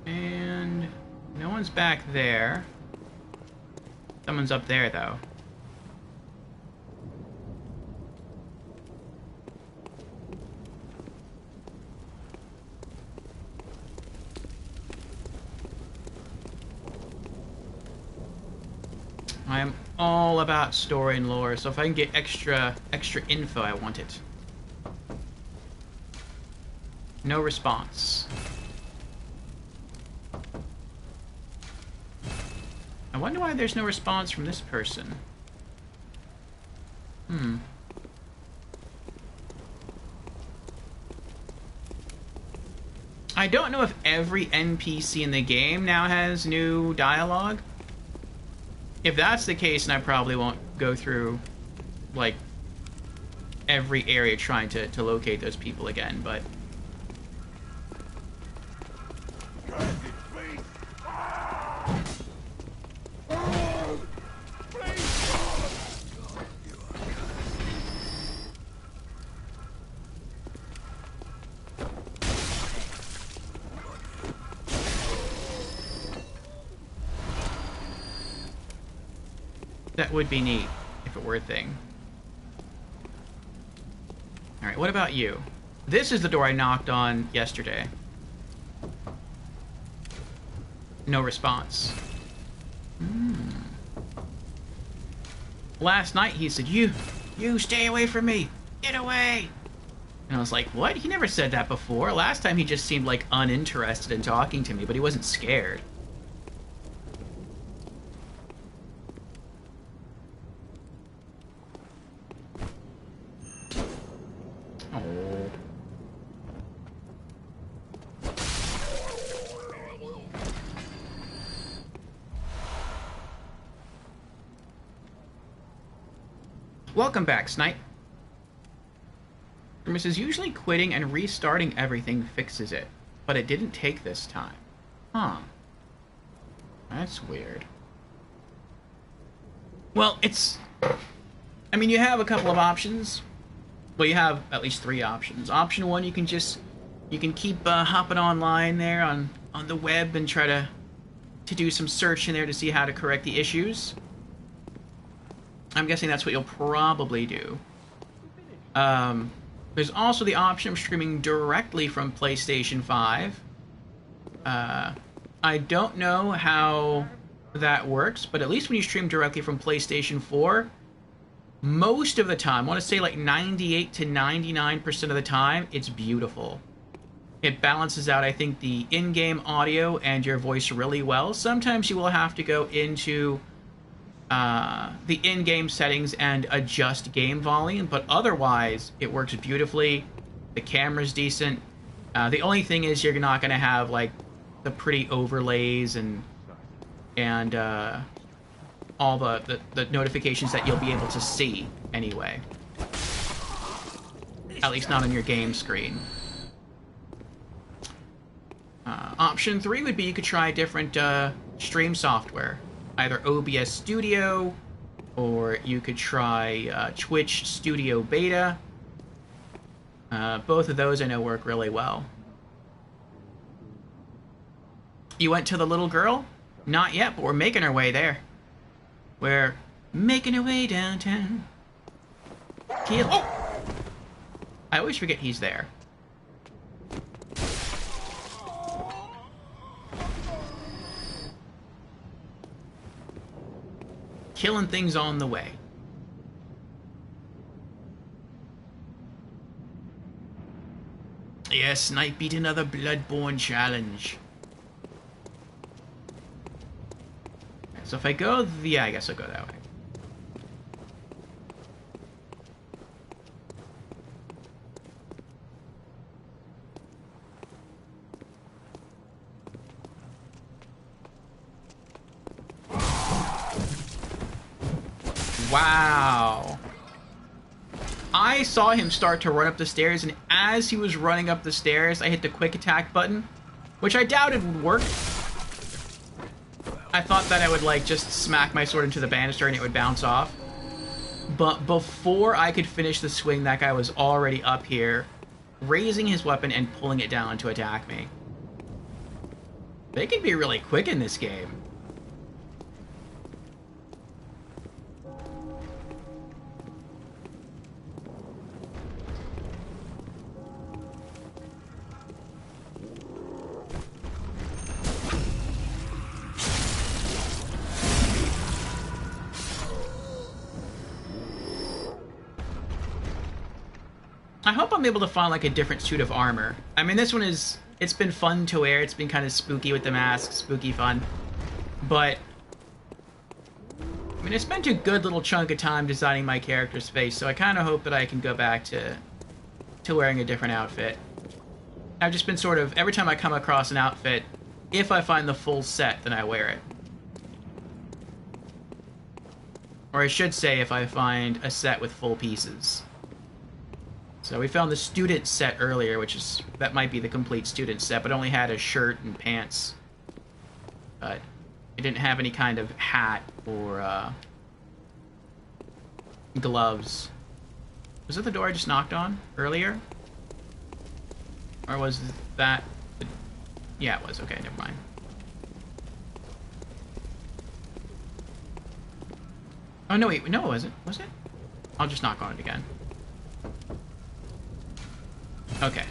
And no one's back there. Someone's up there, though. I am all about story and lore, so if I can get extra info, I want it. No response. I wonder why there's no response from this person. I don't know if every NPC in the game now has new dialogue. If that's the case, then I probably won't go through, like, every area trying to locate those people again, but... That would be neat if it were a thing. Alright, what about you? This is the door I knocked on yesterday. No response. Last night he said, You stay away from me! Get away! And I was like, what? He never said that before. Last time he just seemed like uninterested in talking to me, but he wasn't scared. Oh. Welcome back, Snipe. Says, usually quitting and restarting everything fixes it, but it didn't take this time. Huh. That's weird. Well, it's... I mean, you have a couple of options. Well, you have at least 3 options. Option 1, you can keep hopping online there on the web and try to do some search in there to see how to correct the issues. I'm guessing that's what you'll probably do. There's also the option of streaming directly from PlayStation 5. I don't know how that works, but at least when you stream directly from PlayStation 4, most of the time, I want to say like 98 to 99% of the time, it's beautiful. It balances out, I think, the in-game audio and your voice really well. Sometimes you will have to go into the in-game settings and adjust game volume, but otherwise it works beautifully. The camera's decent. The only thing is you're not going to have like the pretty overlays and all the notifications that you'll be able to see anyway. At least not on your game screen. Option 3 would be you could try different stream software. Either OBS Studio, or you could try Twitch Studio Beta. Both of those I know work really well. You went to the little girl? Not yet, but we're making our way there. We're making our way downtown. Kill. Oh! I always forget he's there. Killing things on the way. Yes, Snipe beat another Bloodborne challenge. So if I go... Yeah, I guess I'll go that way. Wow. I saw him start to run up the stairs, and as he was running up the stairs, I hit the quick attack button, which I doubted would work. I thought that I would, like, just smack my sword into the banister and it would bounce off. But before I could finish the swing, that guy was already up here, raising his weapon and pulling it down to attack me. They can be really quick in this game. I hope I'm able to find, like, a different suit of armor. I mean, this one is... It's been fun to wear. It's been kind of spooky with the mask. Spooky fun. But... I mean, I spent a good little chunk of time designing my character's face, so I kind of hope that I can go back to wearing a different outfit. I've just been sort of... Every time I come across an outfit, if I find the full set, then I wear it. Or I should say, if I find a set with full pieces. So we found the student set earlier, which is... That might be the complete student set, but only had a shirt and pants. But it didn't have any kind of hat or gloves. Was that the door I just knocked on earlier? Or was that... Yeah, it was. Okay, never mind. Oh, no, wait. No, it wasn't. Was it? I'll just knock on it again. Okay.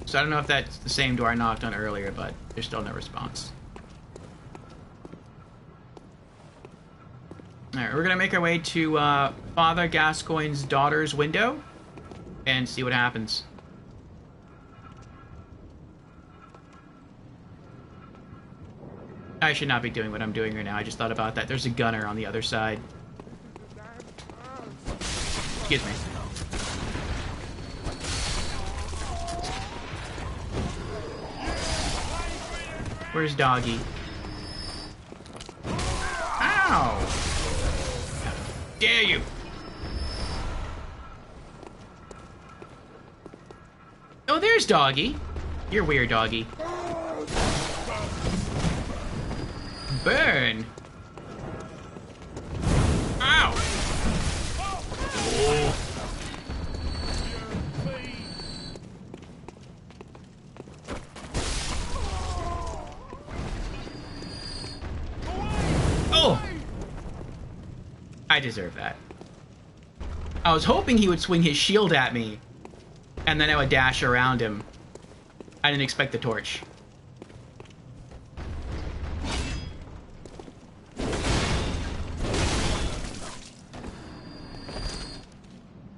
So I don't know if that's the same door I knocked on earlier, but there's still no response. Alright, we're gonna make our way to Father Gascoigne's daughter's window and see what happens. I should not be doing what I'm doing right now. I just thought about that. There's a gunner on the other side. Excuse me. Where's Doggy? Ow! How dare you! Oh, there's Doggy. You're weird, Doggy. Burn! Ow! Oh. Oh! I deserve that. I was hoping he would swing his shield at me, and then I would dash around him. I didn't expect the torch.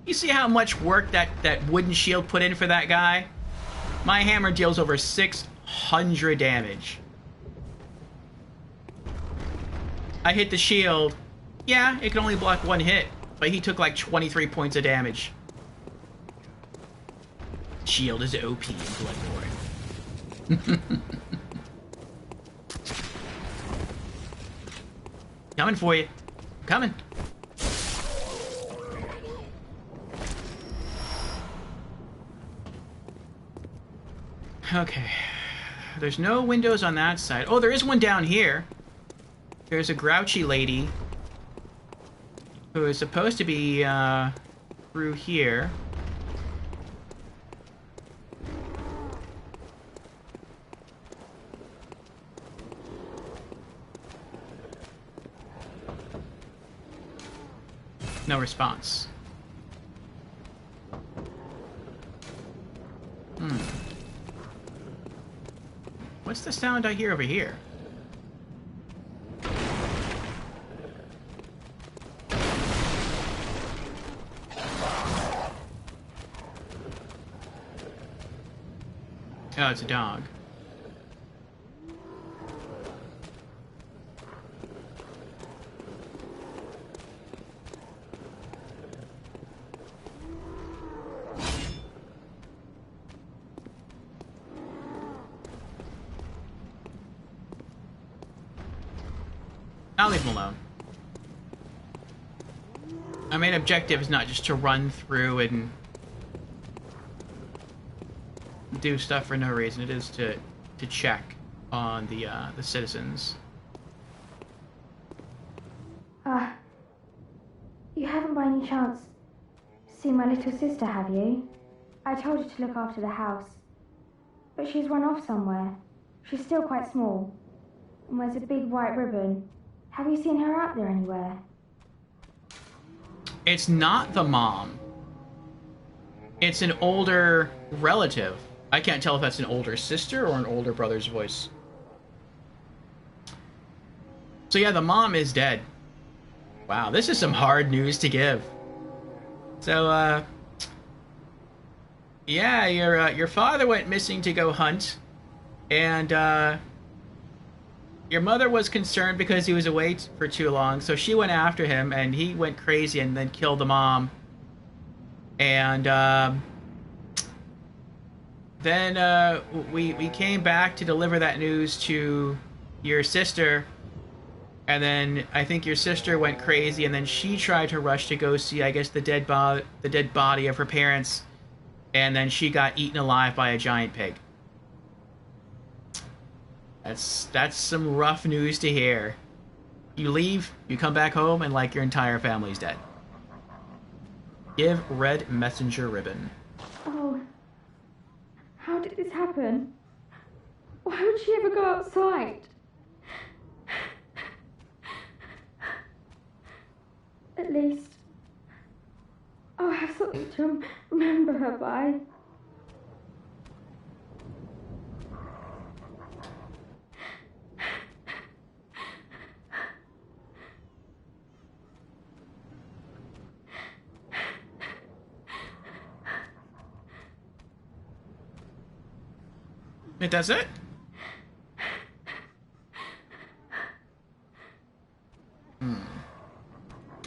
You see how much work that wooden shield put in for that guy? My hammer deals over 600 damage. I hit the shield. Yeah, it can only block one hit, but he took like 23 points of damage. Shield is OP in Bloodborne. Coming for you. Coming. Okay. There's no windows on that side. Oh, there is one down here. There's a grouchy lady who is supposed to be through here. No response. What's the sound I hear over here? Oh, it's a dog. I'll leave him alone. My main objective is not just to run through and do stuff for no reason. It is to check on the citizens. You haven't by any chance seen my little sister, have you? I told her to look after the house, but she's run off somewhere. She's still quite small and wears a big white ribbon. Have you seen her out there anywhere? It's not the mom. It's an older relative. I can't tell if that's an older sister or an older brother's voice. So yeah, the mom is dead. Wow, this is some hard news to give. So, yeah, your father went missing to go hunt, and your mother was concerned because he was away for too long, so she went after him, and he went crazy and then killed the mom. And then we came back to deliver that news to your sister, and then I think your sister went crazy, and then she tried to rush to go see, I guess, the dead body of her parents, and then she got eaten alive by a giant pig. That's some rough news to hear. You leave, you come back home, and like your entire family's dead. Give red messenger ribbon. Oh, how did this happen? Why would she ever go outside? At At least I'll have something to remember her by. Does it?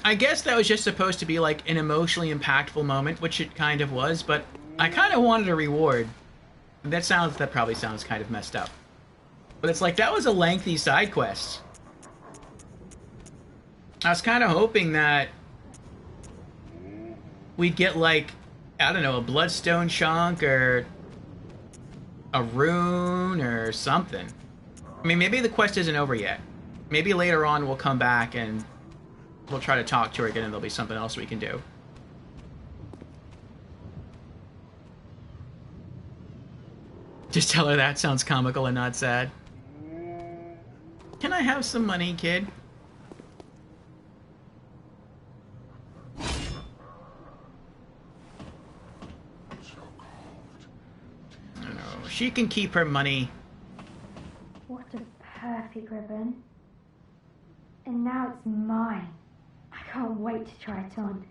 I guess that was just supposed to be like an emotionally impactful moment, which it kind of was, but I kind of wanted a reward. That probably sounds kind of messed up. But it's like, that was a lengthy side quest. I was kind of hoping that we'd get like, I don't know, a bloodstone chunk or a rune or something. I mean, maybe the quest isn't over yet. Maybe later on we'll come back and we'll try to talk to her again and there'll be something else we can do. Just tell her that sounds comical and not sad. Can I have some money, kid? No, she can keep her money. What a perfect ribbon. And now it's mine. I can't wait to try it on.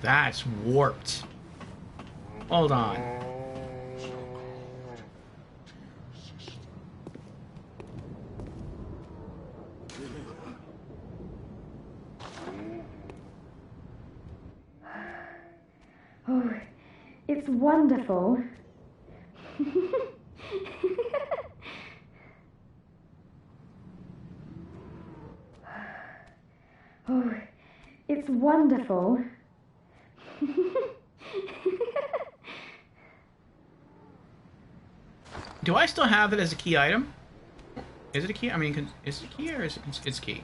That's warped. Hold on. Oh, it's wonderful. Oh, it's wonderful. Do I still have it as a key item? Is it a key? I mean, is it a key or is it's key?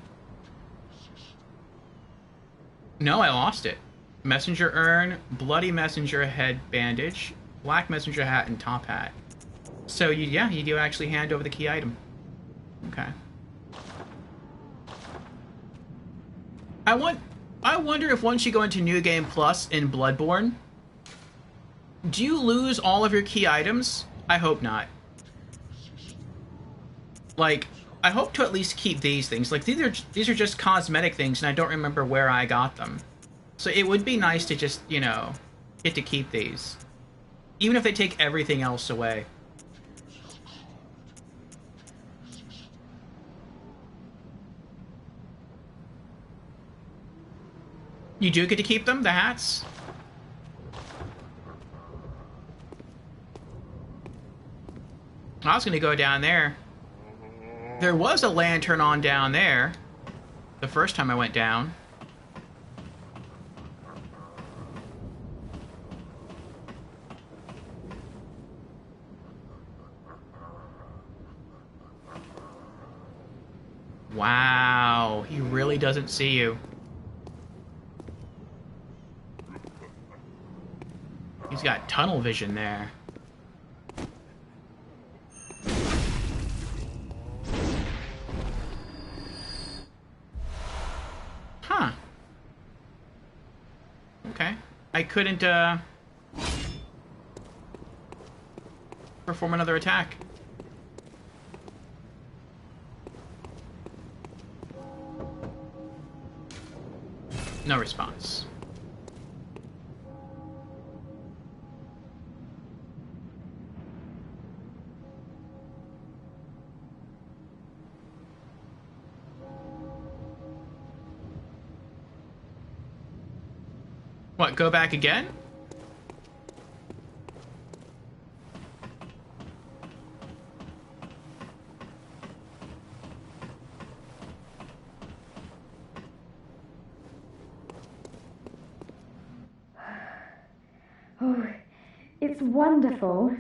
No, I lost it. Messenger urn, bloody messenger head bandage, black messenger hat, and top hat. So you do actually hand over the key item. Okay. I wonder if once you go into New Game Plus in Bloodborne, do you lose all of your key items? I hope not. Like, I hope to at least keep these things. Like, these are just cosmetic things, and I don't remember where I got them. So it would be nice to just, you know, get to keep these. Even if they take everything else away. You do get to keep them, the hats? I was gonna go down there. There was a lantern on down there the first time I went down. Wow, he really doesn't see you. He's got tunnel vision there. Huh. Okay. I couldn't, perform another attack. No response. What, go back again? Oh, it's wonderful.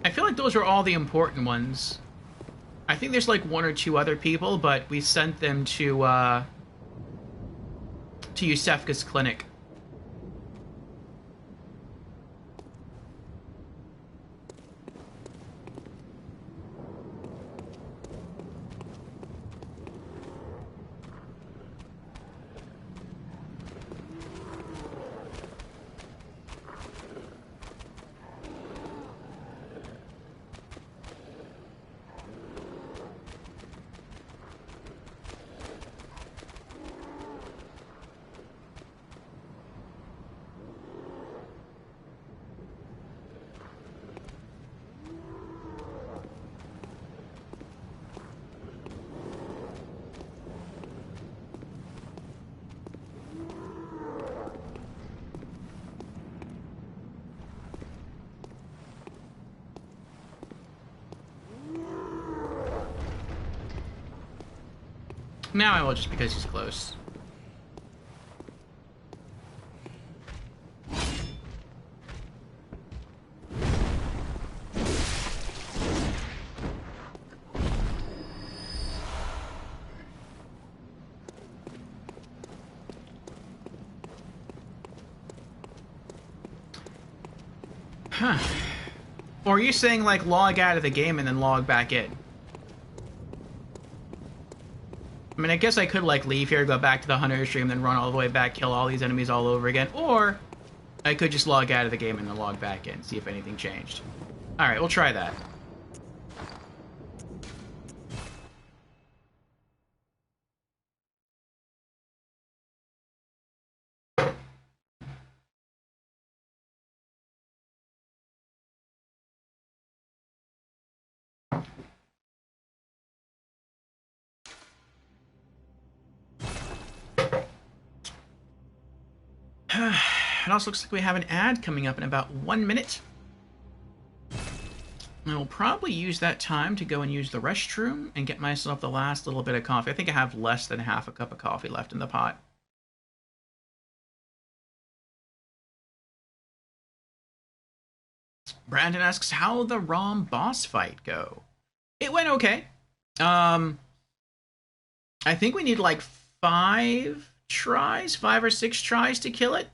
I feel like those are all the important ones. I think there's like one or two other people, but we sent them to to Yusefka's clinic. Now I will, just because he's close. Huh. Or are you saying, like, log out of the game and then log back in? I mean, I guess I could, like, leave here, go back to the Hunter stream, then run all the way back, kill all these enemies all over again. Or I could just log out of the game and then log back in, see if anything changed. Alright, we'll try that. It also looks like we have an ad coming up in about 1 minute. I will probably use that time to go and use the restroom and get myself the last little bit of coffee. I think I have less than half a cup of coffee left in the pot. Brandon asks, how the ROM boss fight go? It went okay. I think we need like 5 or 6 tries to kill it.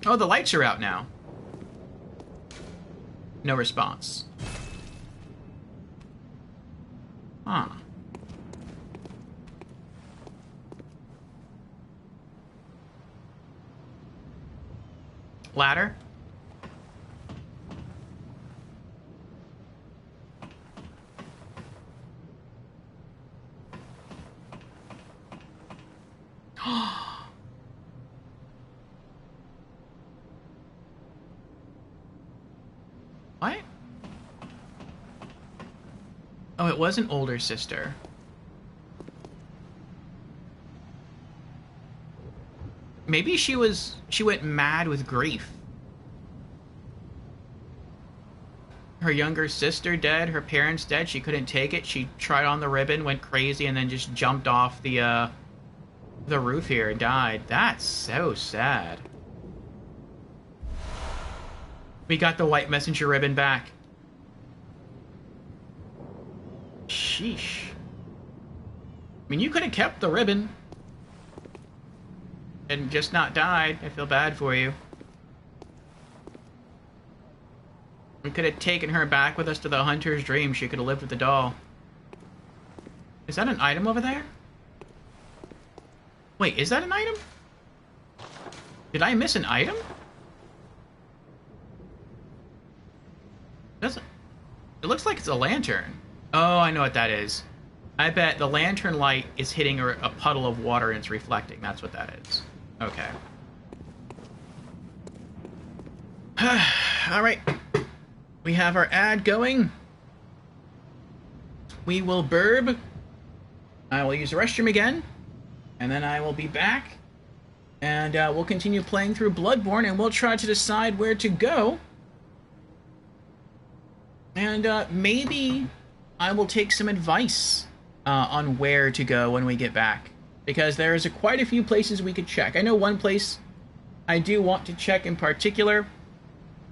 Oh, the lights are out now. No response. Huh. Ladder? What? Oh, it was an older sister. Maybe she went mad with grief. Her younger sister dead, her parents dead, she couldn't take it. She tried on the ribbon, went crazy, and then just jumped off the roof here and died. That's so sad. We got the white messenger ribbon back. Sheesh. I mean, you could have kept the ribbon and just not died. I feel bad for you. We could have taken her back with us to the Hunter's dream. She could have lived with the doll. Is that an item over there? Wait, is that an item? Did I miss an item? It looks like it's a lantern. Oh, I know what that is. I bet the lantern light is hitting a puddle of water and it's reflecting. That's what that is. Okay. Alright. We have our ad going. We will burb. I will use the restroom again. And then I will be back. And we'll continue playing through Bloodborne and we'll try to decide where to go. And maybe I will take some advice on where to go when we get back. Because there's quite a few places we could check. I know one place I do want to check in particular.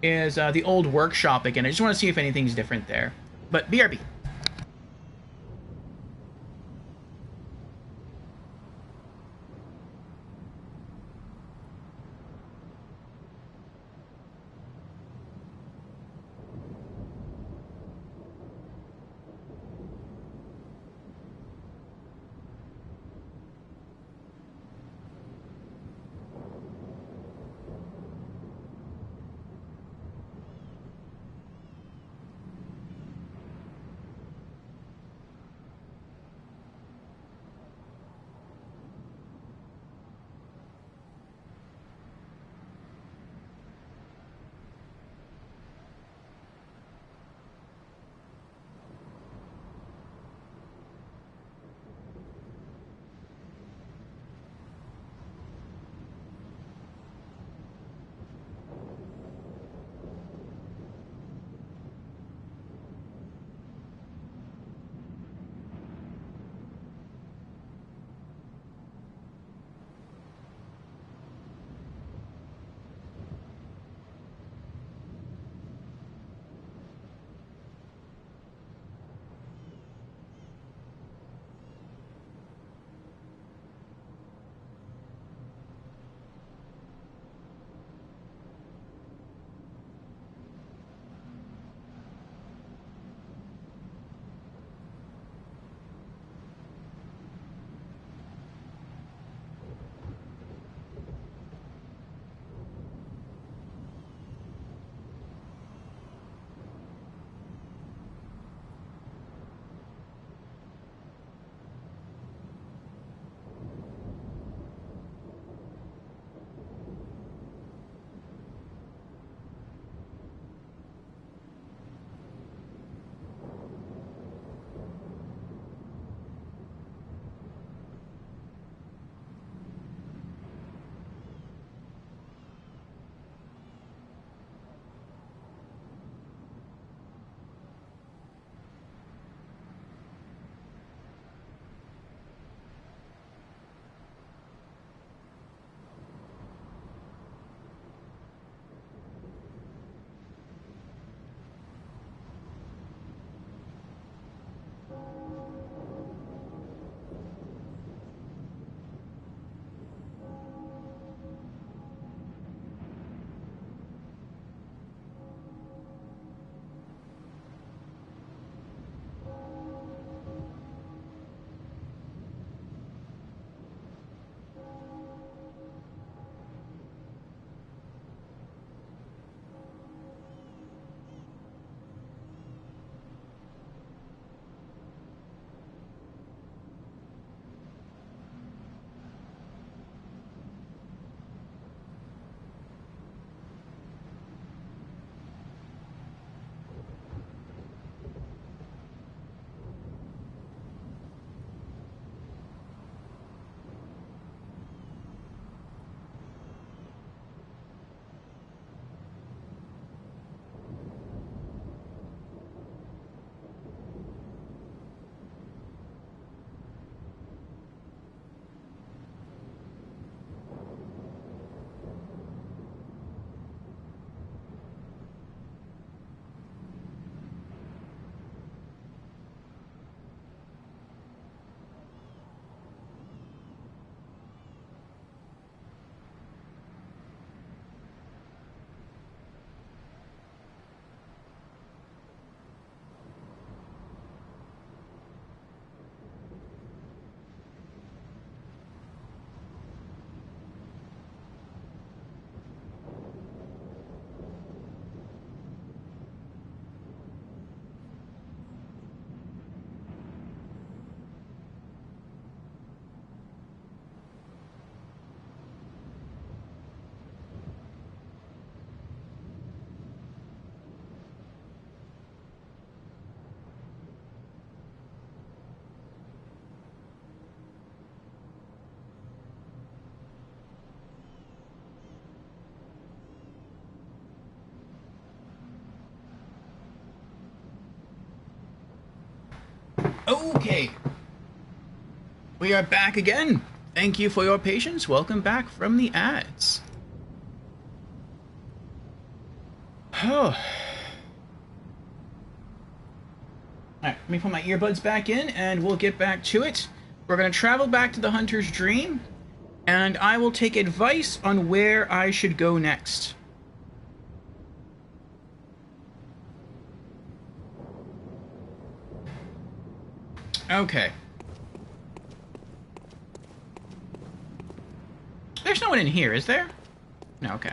is the old workshop again. I just want to see if anything's different there. But BRB. Okay. We are back again. Thank you for your patience. Welcome back from the ads. Oh. Alright, let me put my earbuds back in and we'll get back to it. We're going to travel back to the Hunter's Dream, and I will take advice on where I should go next. Okay. There's no one in here, is there? No, okay.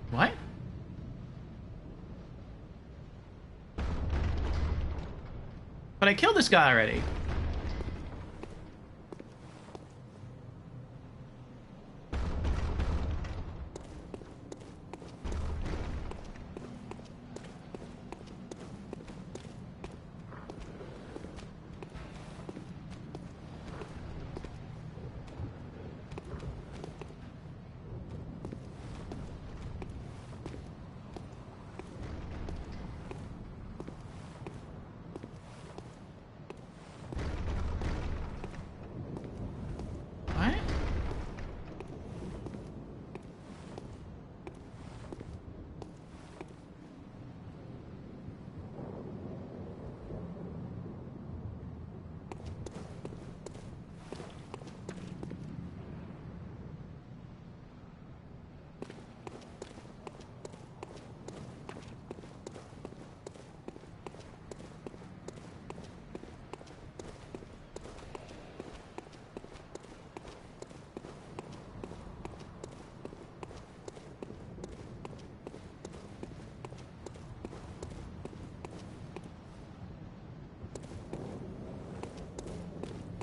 What? But I killed this guy already. What?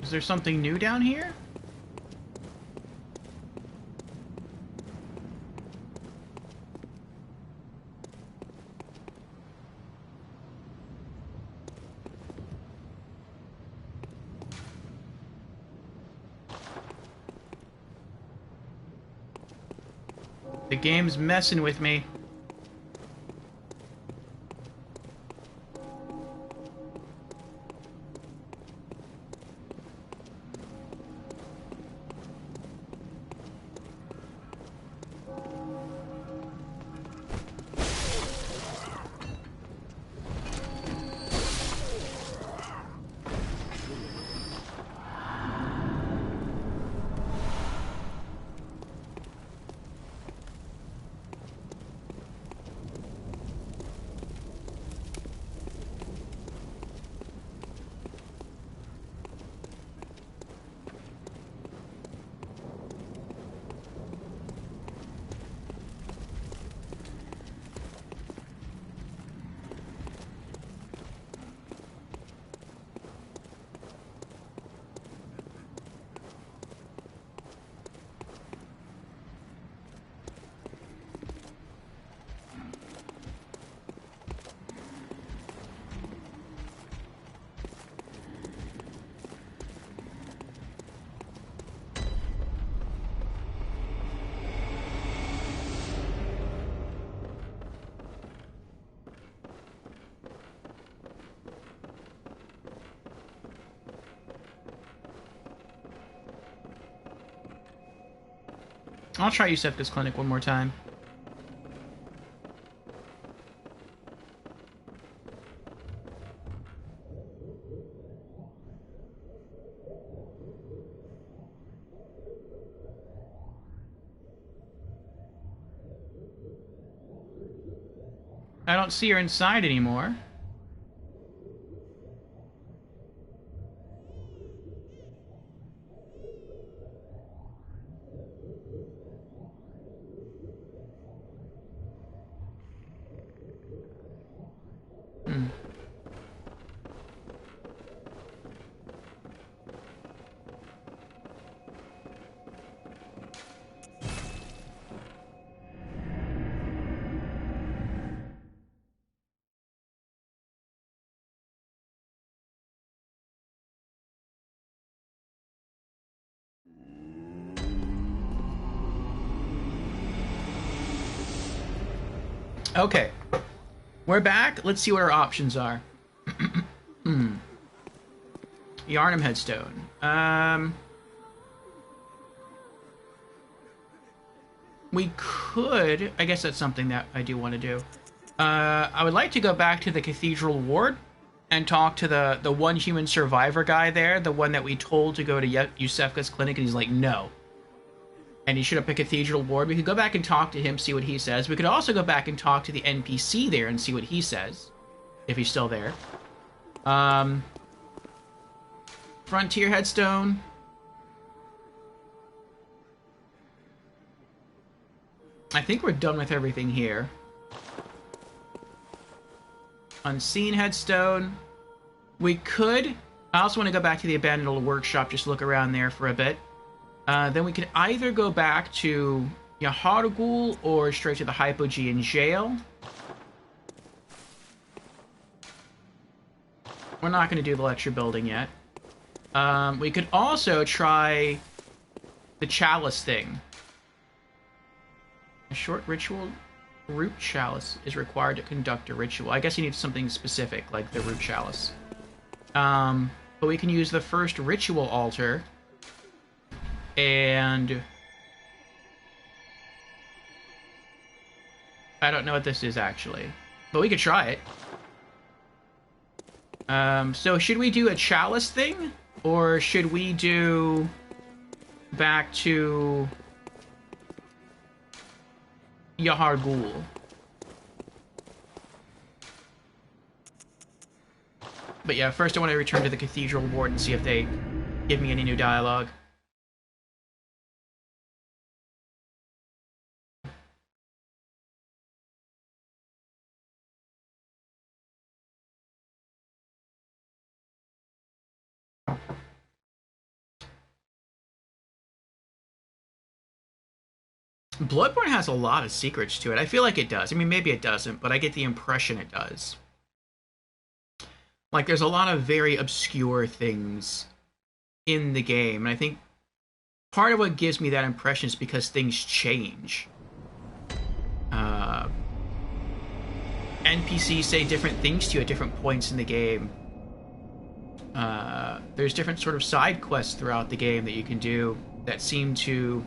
Is there something new down here? The game's messing with me. I'll try Yusefka's clinic one more time. I don't see her inside anymore. Okay. We're back. Let's see what our options are. Yharnam headstone. We could... I guess that's something that I do want to do. I would like to go back to the Cathedral Ward and talk to the one human survivor guy there, the one that we told to go to Yusefka's clinic, and he's like, no. And he should up a Cathedral Ward. We could go back and talk to him, see what he says. We could also go back and talk to the NPC there and see what he says, if he's still there. Frontier headstone. I think we're done with everything here. Unseen headstone. We could... I also want to go back to the abandoned old workshop, just look around there for a bit. Then we could either go back to Yahar'gul or straight to the Hypogean jail. We're not going to do the lecture building yet. We could also try the chalice thing. A short ritual root chalice is required to conduct a ritual. I guess you need something specific, like the root chalice. But we can use the first ritual altar. And... I don't know what this is, actually. But we could try it. So should we do a chalice thing? Or should we do... back to... Yahar'gul? But yeah, first I want to return to the Cathedral Ward and see if they give me any new dialogue. Bloodborne has a lot of secrets to it. I feel like it does. I mean, maybe it doesn't, but I get the impression it does. Like, there's a lot of very obscure things in the game, and I think part of what gives me that impression is because things change. NPCs say different things to you at different points in the game. There's different sort of side quests throughout the game that you can do that seem to...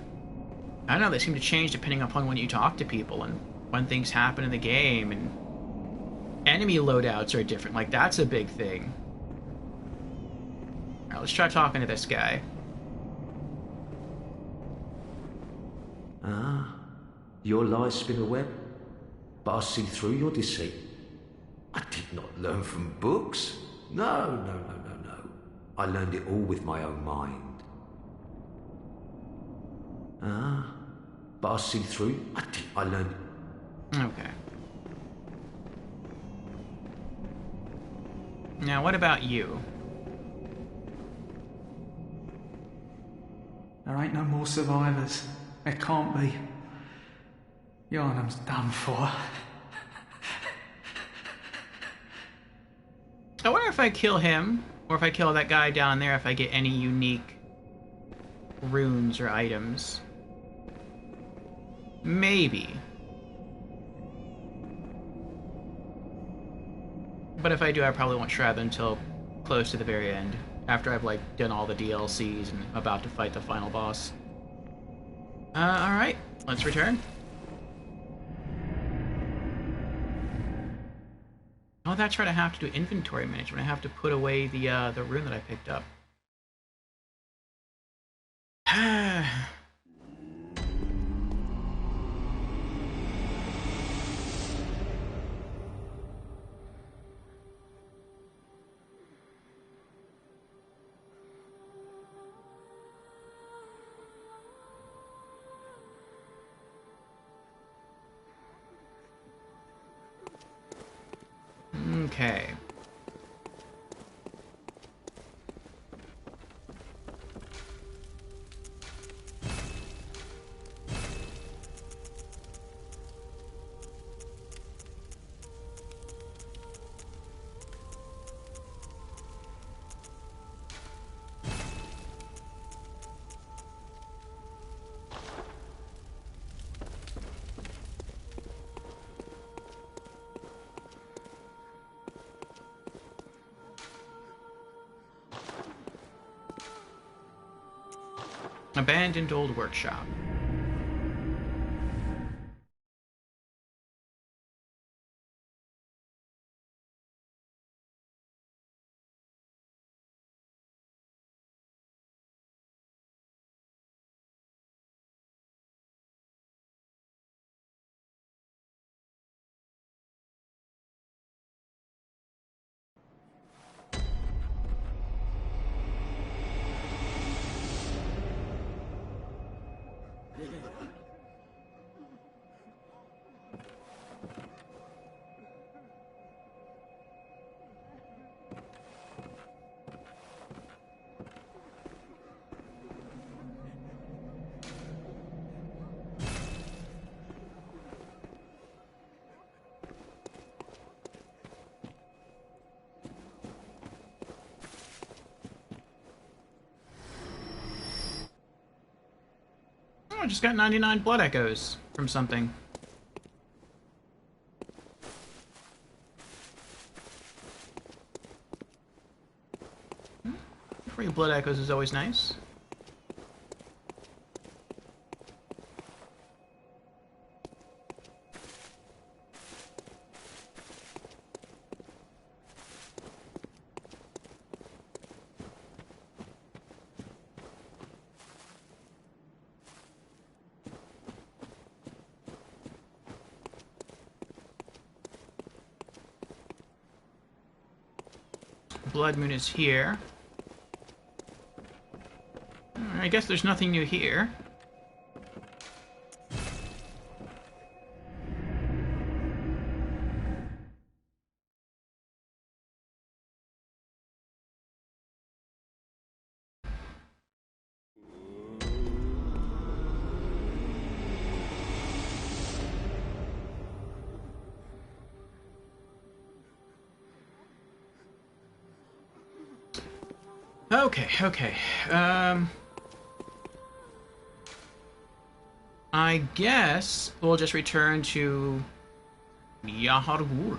I don't know, they seem to change depending upon when you talk to people and when things happen in the game, and enemy loadouts are different. Like, that's a big thing. Alright, let's try talking to this guy. Ah, your lies spin a web, but I see through your deceit. I did not learn from books. No. I learned it all with my own mind. Ah, but I see through. I learned. Okay. Now, what about you? There ain't no more survivors. There can't be. Yharnam's done for. I wonder if I kill him, or if I kill that guy down there, if I get any unique runes or items. Maybe. But if I do, I probably won't try them until close to the very end, after I've, like, done all the DLCs and about to fight the final boss. Alright, let's return. Oh, that's right, I have to do inventory management. I have to put away the rune that I picked up. Okay. Abandoned old workshop. Oh, I just got 99 blood echoes from something. Free blood echoes is always nice. Blood moon is here. I guess there's nothing new here. Okay. I guess we'll just return to Yahar'gul,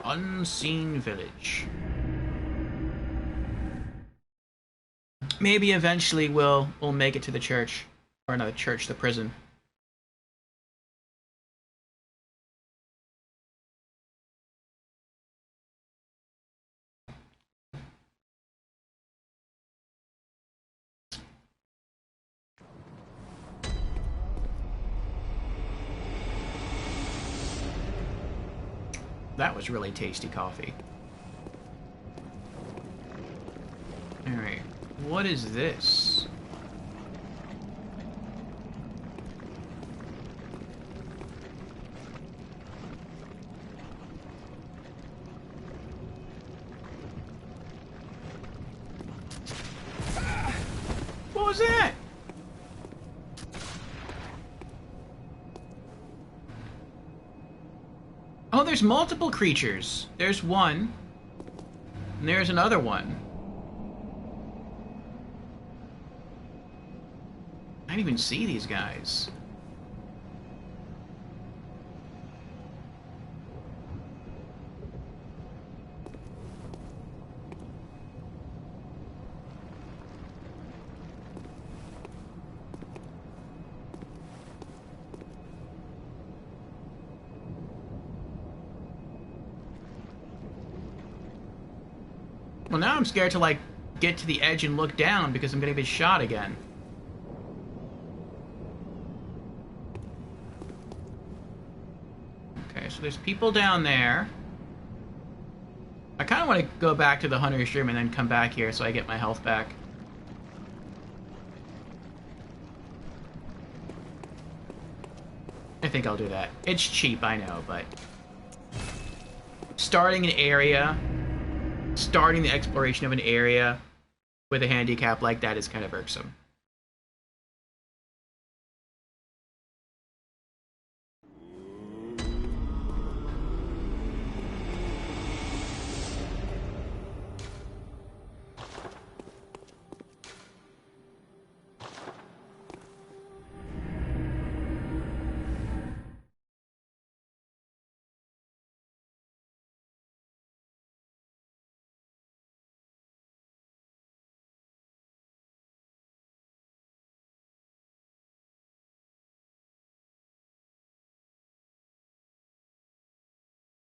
Unseen Village. Maybe eventually we'll make it to the church. Or not the church, the prison. That was really tasty coffee. Alright, what is this? What was that? Oh, there's multiple creatures. There's one. And there's another one. I didn't even see these guys. Well, now I'm scared to, like, get to the edge and look down because I'm gonna get shot again. Okay, so there's people down there. I kind of want to go back to the Hunter's Dream and then come back here so I get my health back. I think I'll do that. It's cheap, I know, but... starting an area... starting the exploration of an area with a handicap like that is kind of irksome.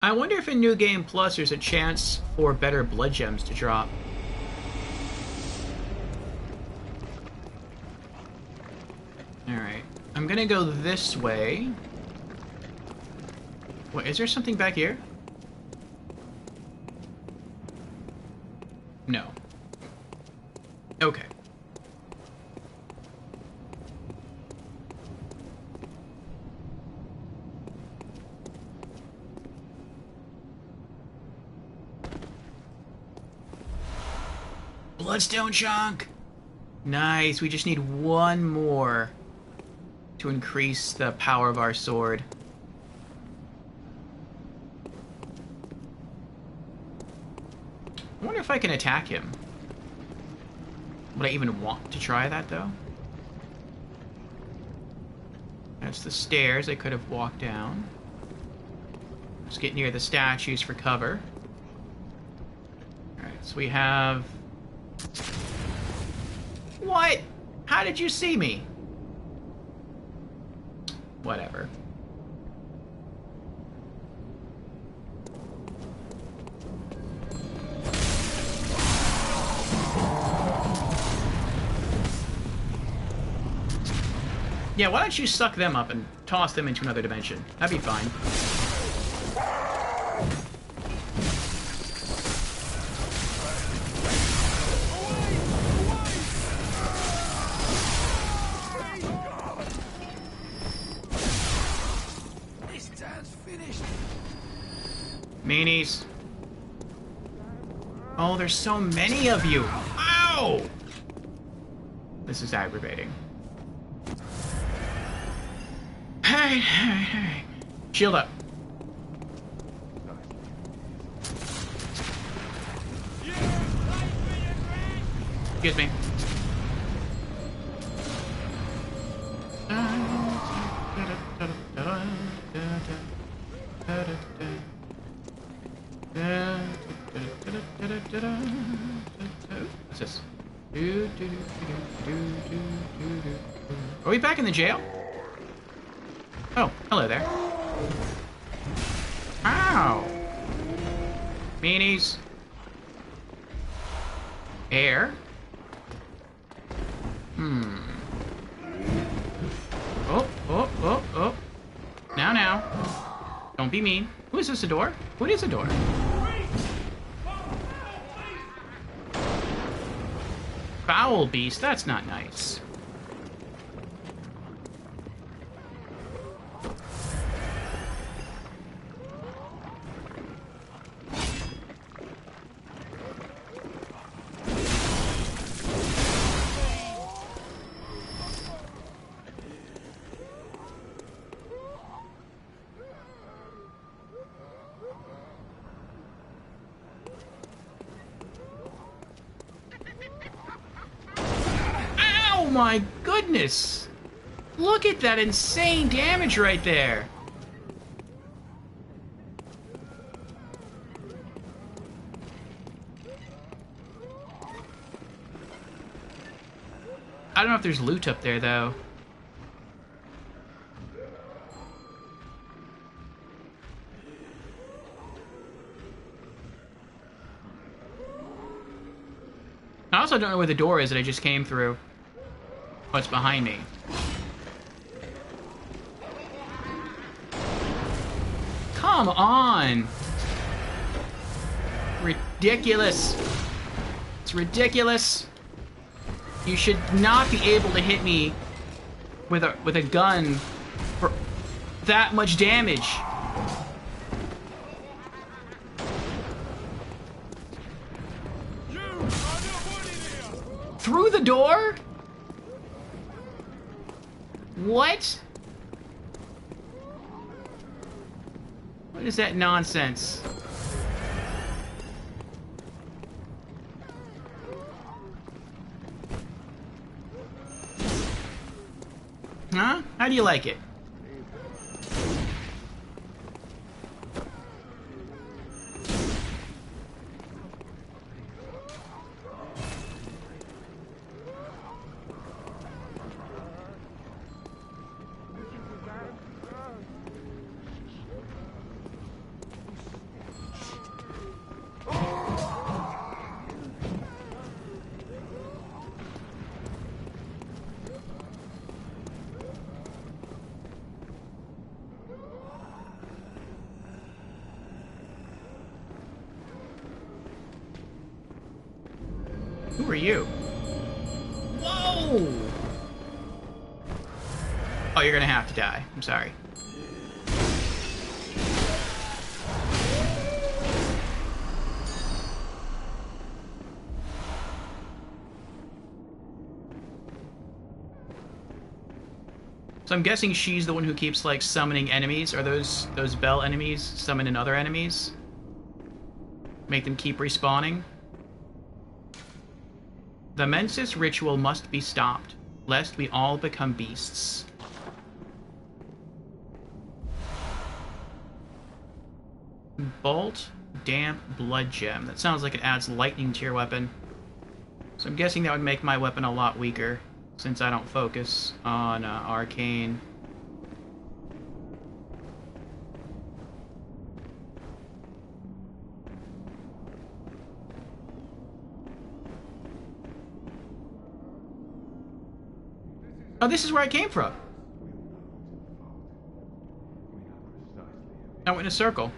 I wonder if in New Game Plus there's a chance for better blood gems to drop. Alright. I'm gonna go this way. Wait, is there something back here? No. Okay. Bloodstone chunk! Nice, we just need one more to increase the power of our sword. I wonder if I can attack him. Would I even want to try that, though? That's the stairs I could have walked down. Let's get near the statues for cover. Alright, so we have... What? How did you see me? Whatever. Yeah, why don't you suck them up and toss them into another dimension? That'd be fine. Meanies. Oh, there's so many of you. Ow! This is aggravating. Hey. Shield up. Excuse me. What's this? Are we back in the jail? Oh, hello there. Ow! Meanies. Air. Oh. Now. Don't be mean. Who is this, a door? What is a door? Foul beast, that's not nice. Oh my goodness! Look at that insane damage right there! I don't know if there's loot up there, though. I also don't know where the door is that I just came through. What's behind me? Come on! Ridiculous. It's ridiculous. You should not be able to hit me with a gun for that much damage. Through the door? What? What is that nonsense? Huh? How do you like it? Who are you? Whoa! Oh, you're gonna have to die. I'm sorry. So I'm guessing she's the one who keeps, like, summoning enemies. Are those bell enemies summoning other enemies? Make them keep respawning? The Mensis ritual must be stopped, lest we all become beasts. Bolt, damp, blood gem. That sounds like it adds lightning to your weapon. So I'm guessing that would make my weapon a lot weaker, since I don't focus on arcane. Oh, this is where I came from. I went in a circle.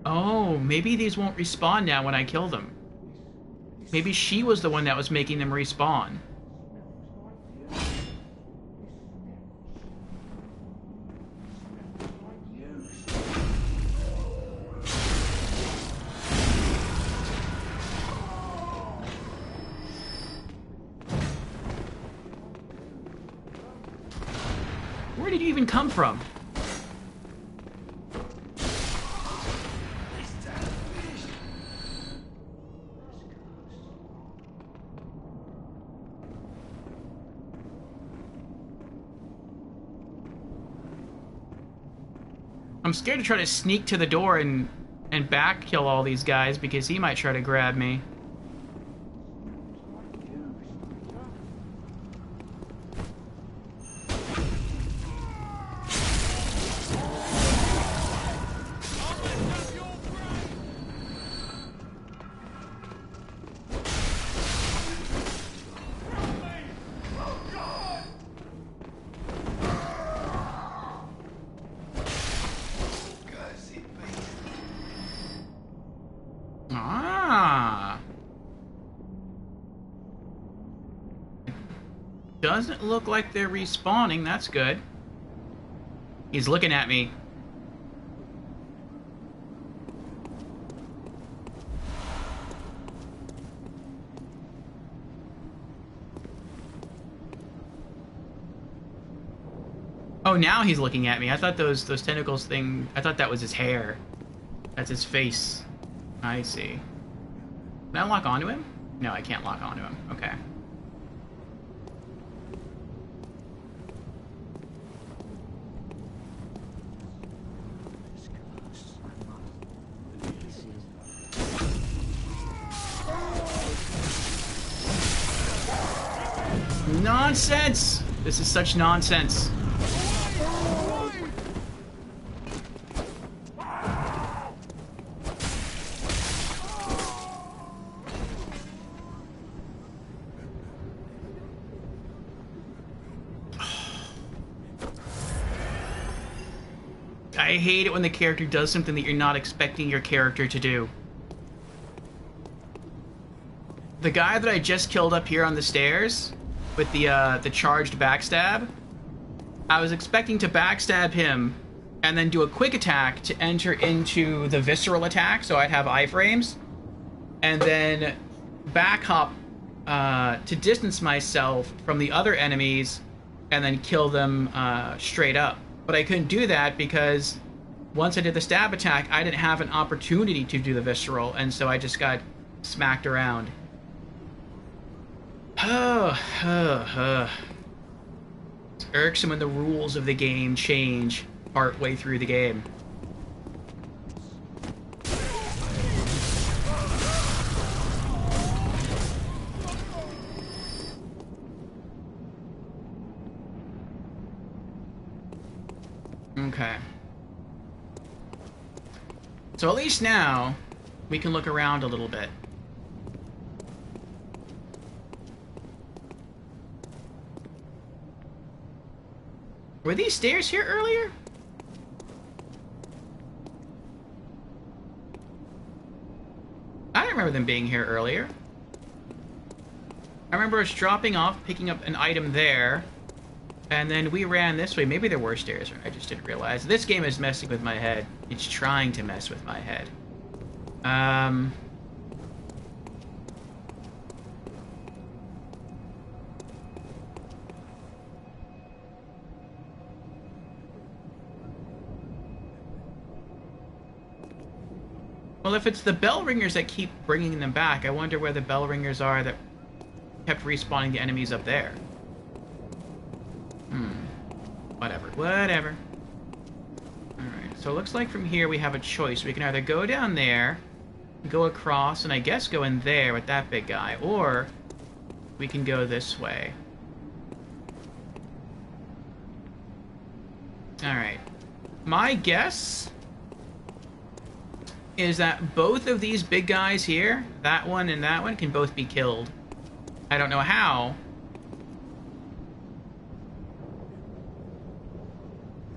Oh, maybe these won't respawn now when I kill them. Maybe she was the one that was making them respawn. Where did you even come from? I'm scared to try to sneak to the door and back kill all these guys because he might try to grab me. Doesn't look like they're respawning. That's good. He's looking at me. Oh, now he's looking at me. I thought those tentacles thing... I thought that was his hair. That's his face. I see. Can I lock onto him? No, I can't lock onto him. Okay. Nonsense! This is such nonsense. I hate it when the character does something that you're not expecting your character to do. The guy that I just killed up here on the stairs with the charged backstab, I was expecting to backstab him and then do a quick attack to enter into the visceral attack, so I'd have iframes, and then back hop to distance myself from the other enemies and then kill them straight up. But I couldn't do that because once I did the stab attack, I didn't have an opportunity to do the visceral, and so I just got smacked around. It's irksome when the rules of the game change partway through the game. Okay. So at least now, we can look around a little bit. Were these stairs here earlier? I don't remember them being here earlier. I remember us dropping off, picking up an item there, and then we ran this way. Maybe there were stairs, I just didn't realize. This game is messing with my head. It's trying to mess with my head. Well, if it's the bell ringers that keep bringing them back, I wonder where the bell ringers are that kept respawning the enemies up there. Whatever. Whatever. Alright, so it looks like from here we have a choice. We can either go down there, go across, and I guess go in there with that big guy, or we can go this way. Alright. My guess is that both of these big guys here, that one and that one, can both be killed. I don't know how.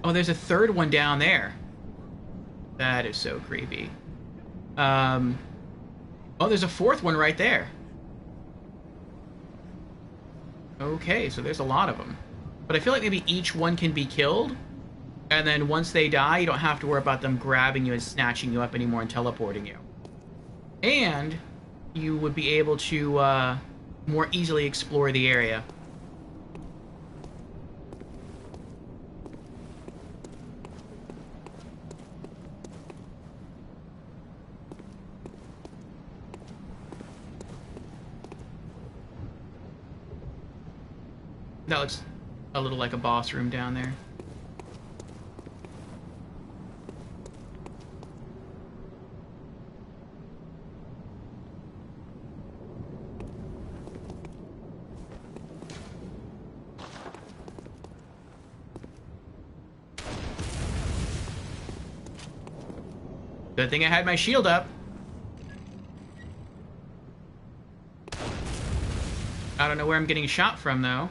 Oh, there's a third one down there. That is so creepy. Oh, there's a fourth one right there. Okay, so there's a lot of them. But I feel like maybe each one can be killed, and then once they die, you don't have to worry about them grabbing you and snatching you up anymore and teleporting you. And you would be able to more easily explore the area. That looks a little like a boss room down there. Good thing I had my shield up. I don't know where I'm getting shot from, though.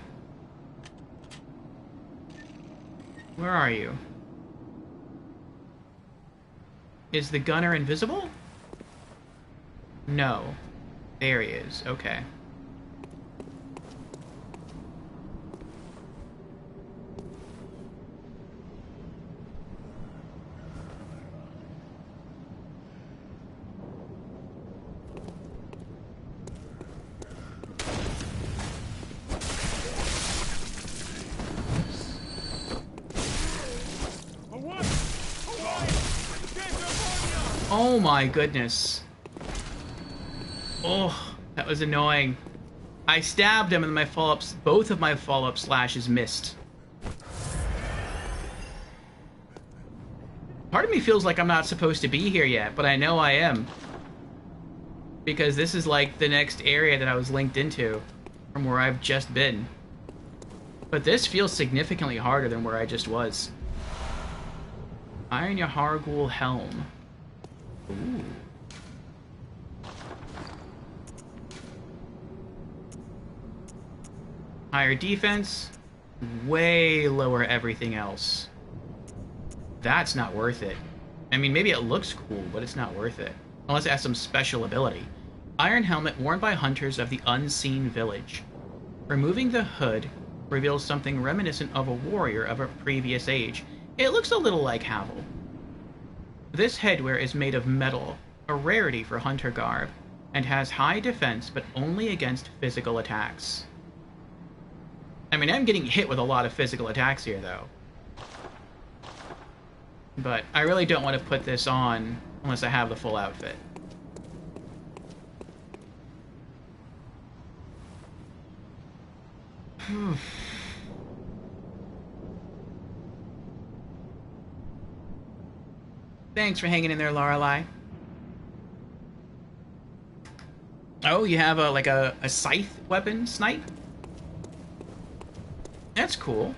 Where are you? Is the gunner invisible? No. There he is. Okay. Oh my goodness. Oh, that was annoying. I stabbed him and my follow-ups, both of my follow-up slashes missed. Part of me feels like I'm not supposed to be here yet, but I know I am. Because this is like the next area that I was linked into from where I've just been. But this feels significantly harder than where I just was. Iron Yahar'gul helm. Ooh. Higher defense, way lower everything else. That's not worth it. I mean, maybe it looks cool, but it's not worth it. Unless it has some special ability. Iron helmet worn by hunters of the unseen village. Removing the hood reveals something reminiscent of a warrior of a previous age. It looks a little like Yahar'gul. This headwear is made of metal, a rarity for hunter garb, and has high defense but only against physical attacks. I mean, I'm getting hit with a lot of physical attacks here, though. But I really don't want to put this on unless I have the full outfit. Thanks for hanging in there, Lorelei. Oh, you have a scythe weapon, snipe? That's cool.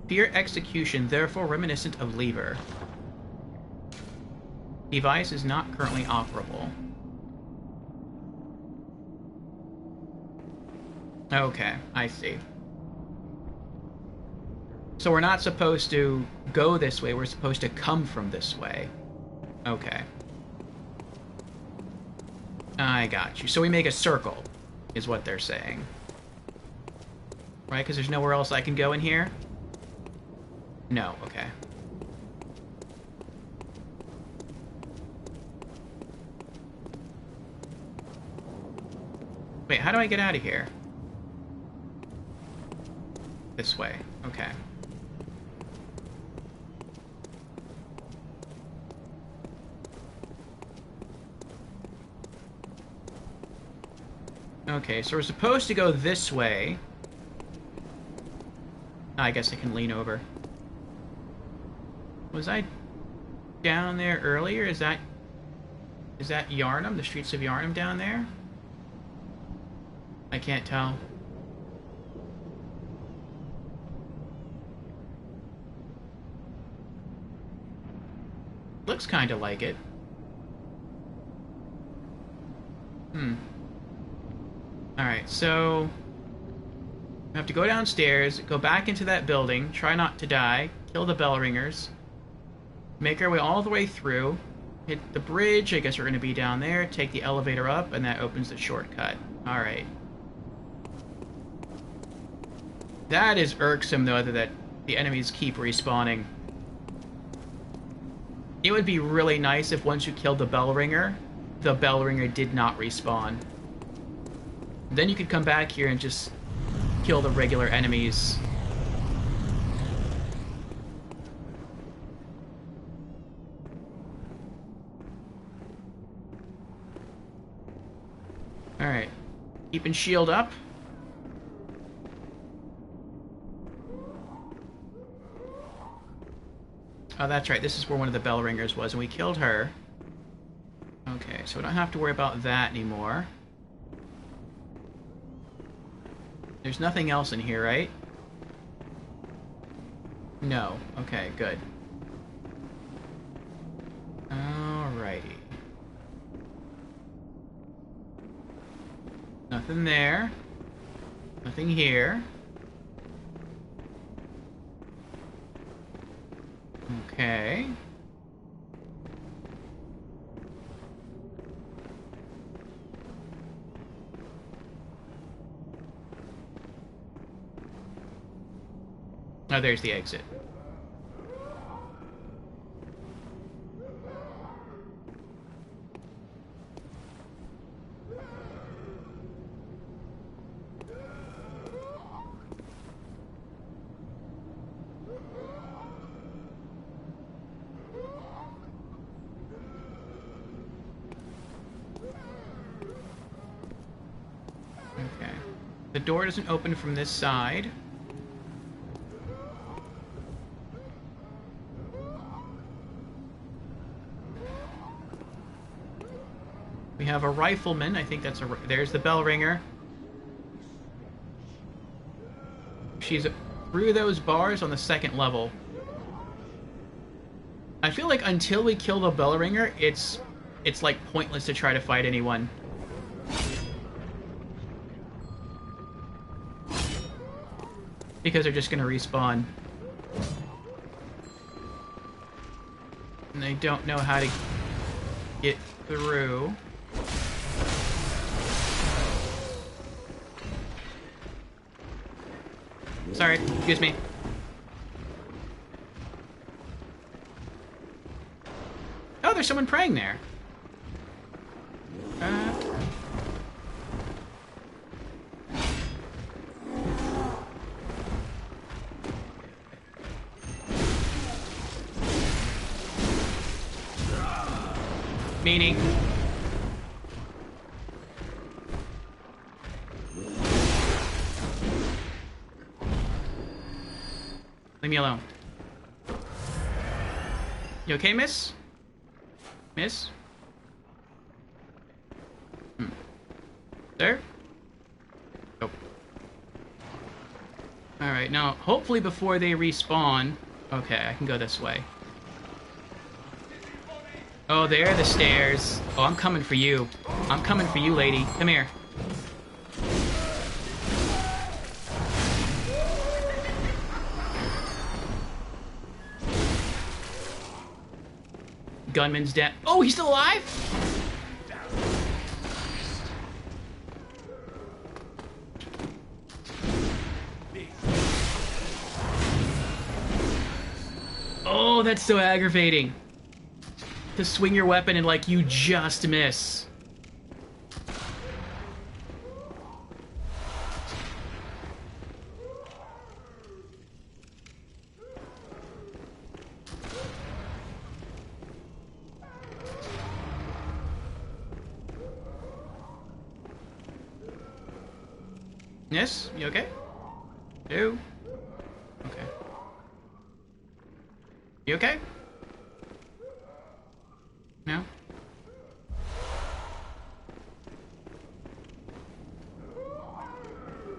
Fear execution, therefore reminiscent of lever. Device is not currently operable. Okay, I see. So we're not supposed to go this way, we're supposed to come from this way. Okay. I got you. So we make a circle, is what they're saying. Right, because there's nowhere else I can go in here? No, okay. Wait, how do I get out of here? This way, okay. Okay, so we're supposed to go this way. I guess I can lean over. Was I down there earlier? Is that Yharnam? The streets of Yharnam down there? I can't tell. Looks kind of like it. Alright, so we have to go downstairs, go back into that building, try not to die, kill the bell ringers, make our way all the way through, hit the bridge, I guess we're going to be down there, take the elevator up, and that opens the shortcut. Alright. That is irksome, though, that the enemies keep respawning. It would be really nice if once you killed the bell ringer did not respawn. Then you could come back here and just kill the regular enemies. Alright. Keeping shield up. Oh, that's right. This is where one of the bell ringers was, and we killed her. Okay, so we don't have to worry about that anymore. There's nothing else in here, right? No. Okay, good. Alrighty. Nothing there. Nothing here. Okay. Oh, there's the exit. Okay. The door doesn't open from this side. We have a rifleman. I think that's a... There's the bell ringer. She's through those bars on the second level. I feel like until we kill the bell ringer, it's like pointless to try to fight anyone. Because they're just gonna respawn. And they don't know how to get through. Sorry, excuse me. Oh, there's someone praying there. Meaning... Leave me alone. You okay, miss? Miss? There? Nope. Alright, now, hopefully before they respawn... Okay, I can go this way. Oh, there are the stairs. Oh, I'm coming for you. I'm coming for you, lady. Come here. Gunman's dead. Oh, he's still alive? Oh, that's so aggravating. To swing your weapon and, like, you just miss. Yes? You okay? No? Okay. You okay? No?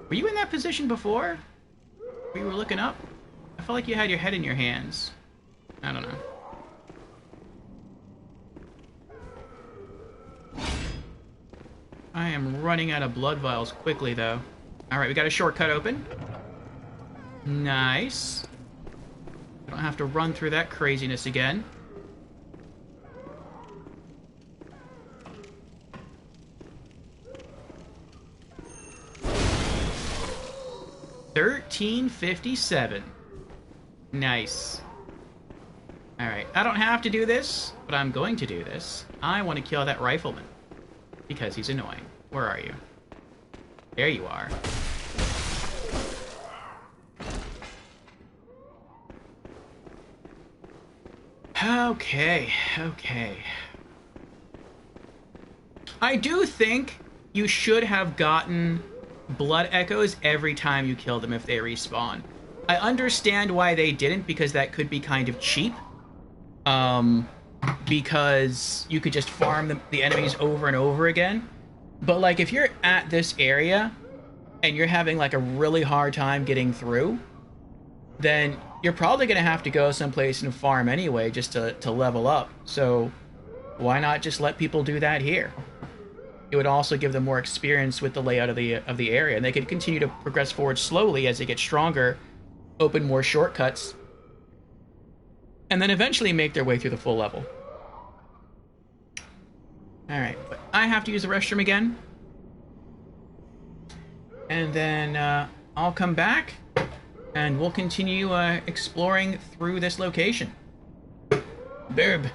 Were you in that position before? Where you were looking up? I felt like you had your head in your hands. I don't know. I am running out of blood vials quickly, though. Alright, we got a shortcut open. Nice. I don't have to run through that craziness again. $13.57. Nice. Alright, I don't have to do this, but I'm going to do this. I want to kill that rifleman. Because he's annoying. Where are you? There you are. Okay, okay. I do think you should have gotten blood echoes every time you kill them if they respawn. I understand why they didn't, because that could be kind of cheap. Because you could just farm the enemies over and over again. But, like, if you're at this area and you're having, like, a really hard time getting through, then you're probably going to have to go someplace and farm anyway just to level up. So why not just let people do that here? It would also give them more experience with the layout of the area, and they could continue to progress forward slowly as they get stronger, open more shortcuts, and then eventually make their way through the full level. Alright, but I have to use the restroom again. And then I'll come back, and we'll continue exploring through this location. Burb.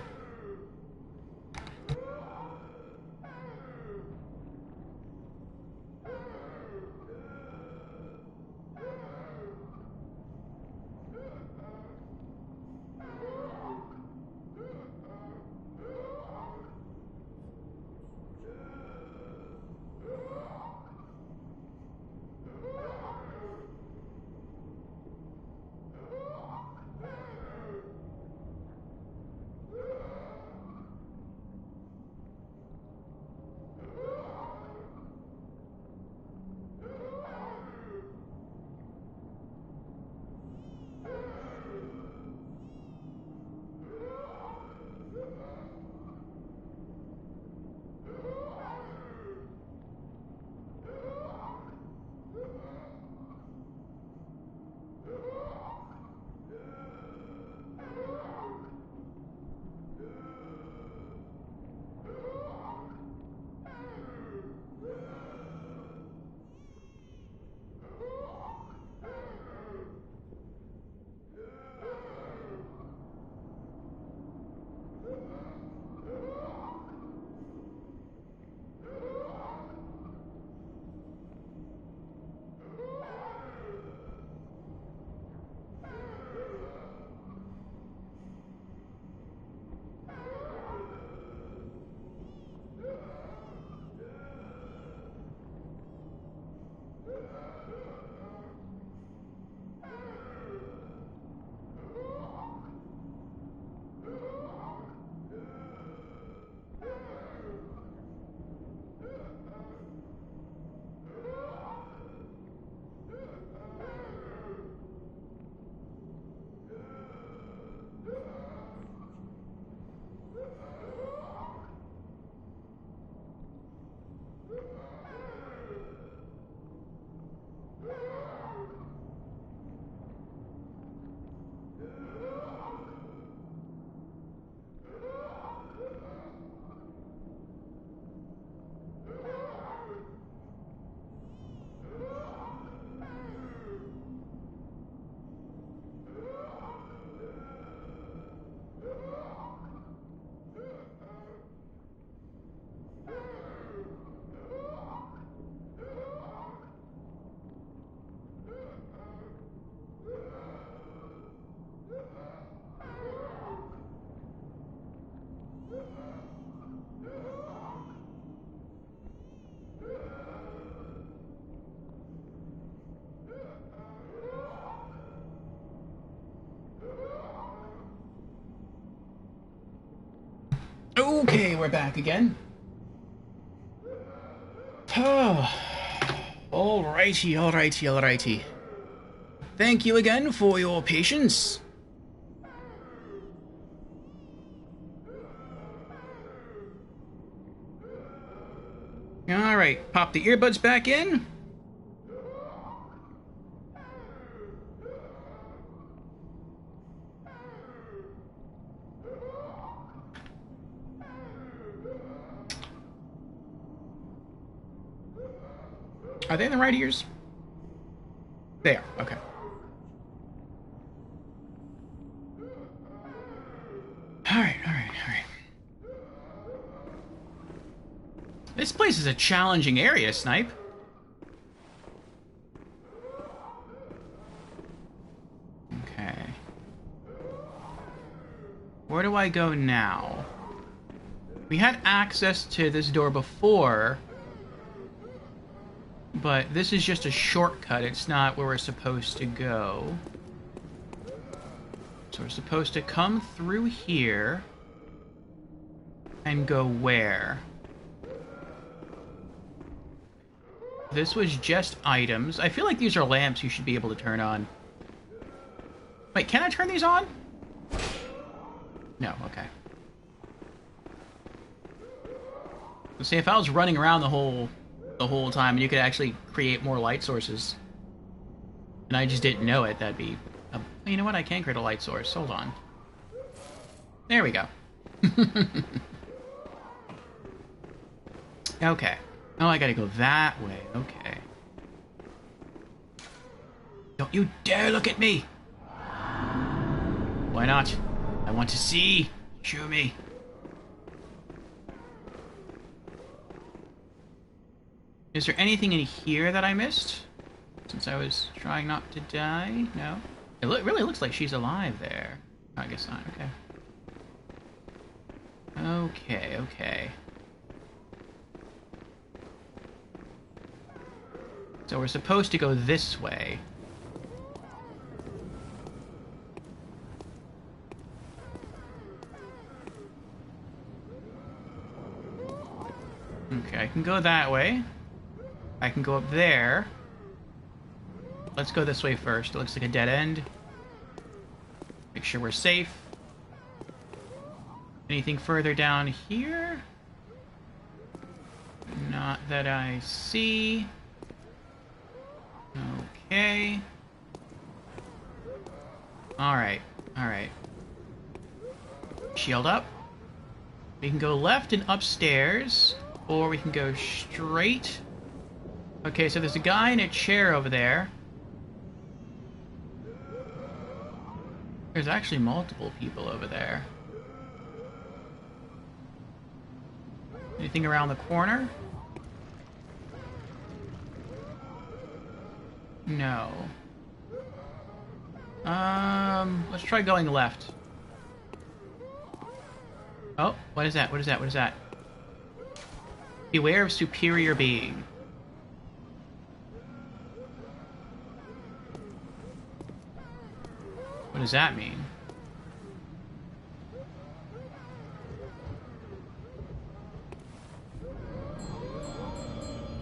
Okay, we're back again. Oh, alrighty. Thank you again for your patience. Alright, pop the earbuds back in. Are they in the right ears? They are, okay. Alright. This place is a challenging area, Snipe. Okay. Where do I go now? We had access to this door before, but this is just a shortcut. It's not where we're supposed to go. So we're supposed to come through here and go where? This was just items. I feel like these are lamps you should be able to turn on. Wait, can I turn these on? No, okay. Let's see, if I was running around the whole time, you could actually create more light sources, and I just didn't know it, that'd be... you know what? I can create a light source. Hold on. There we go. Okay. Oh, I gotta go that way. Okay. Don't you dare look at me! Why not? I want to see. Show me. Is there anything in here that I missed? Since I was trying not to die? No? It really looks like she's alive there. Oh, I guess not. Okay. Okay. So we're supposed to go this way. Okay, I can go that way. I can go up there. Let's go this way first. It looks like a dead end. Make sure we're safe. Anything further down here? Not that I see. Okay. Alright. Shield up. We can go left and upstairs, or we can go straight. Okay, so there's a guy in a chair over there. There's actually multiple people over there. Anything around the corner? No. Let's try going left. Oh, what is that? What is that? Beware of superior being. What does that mean?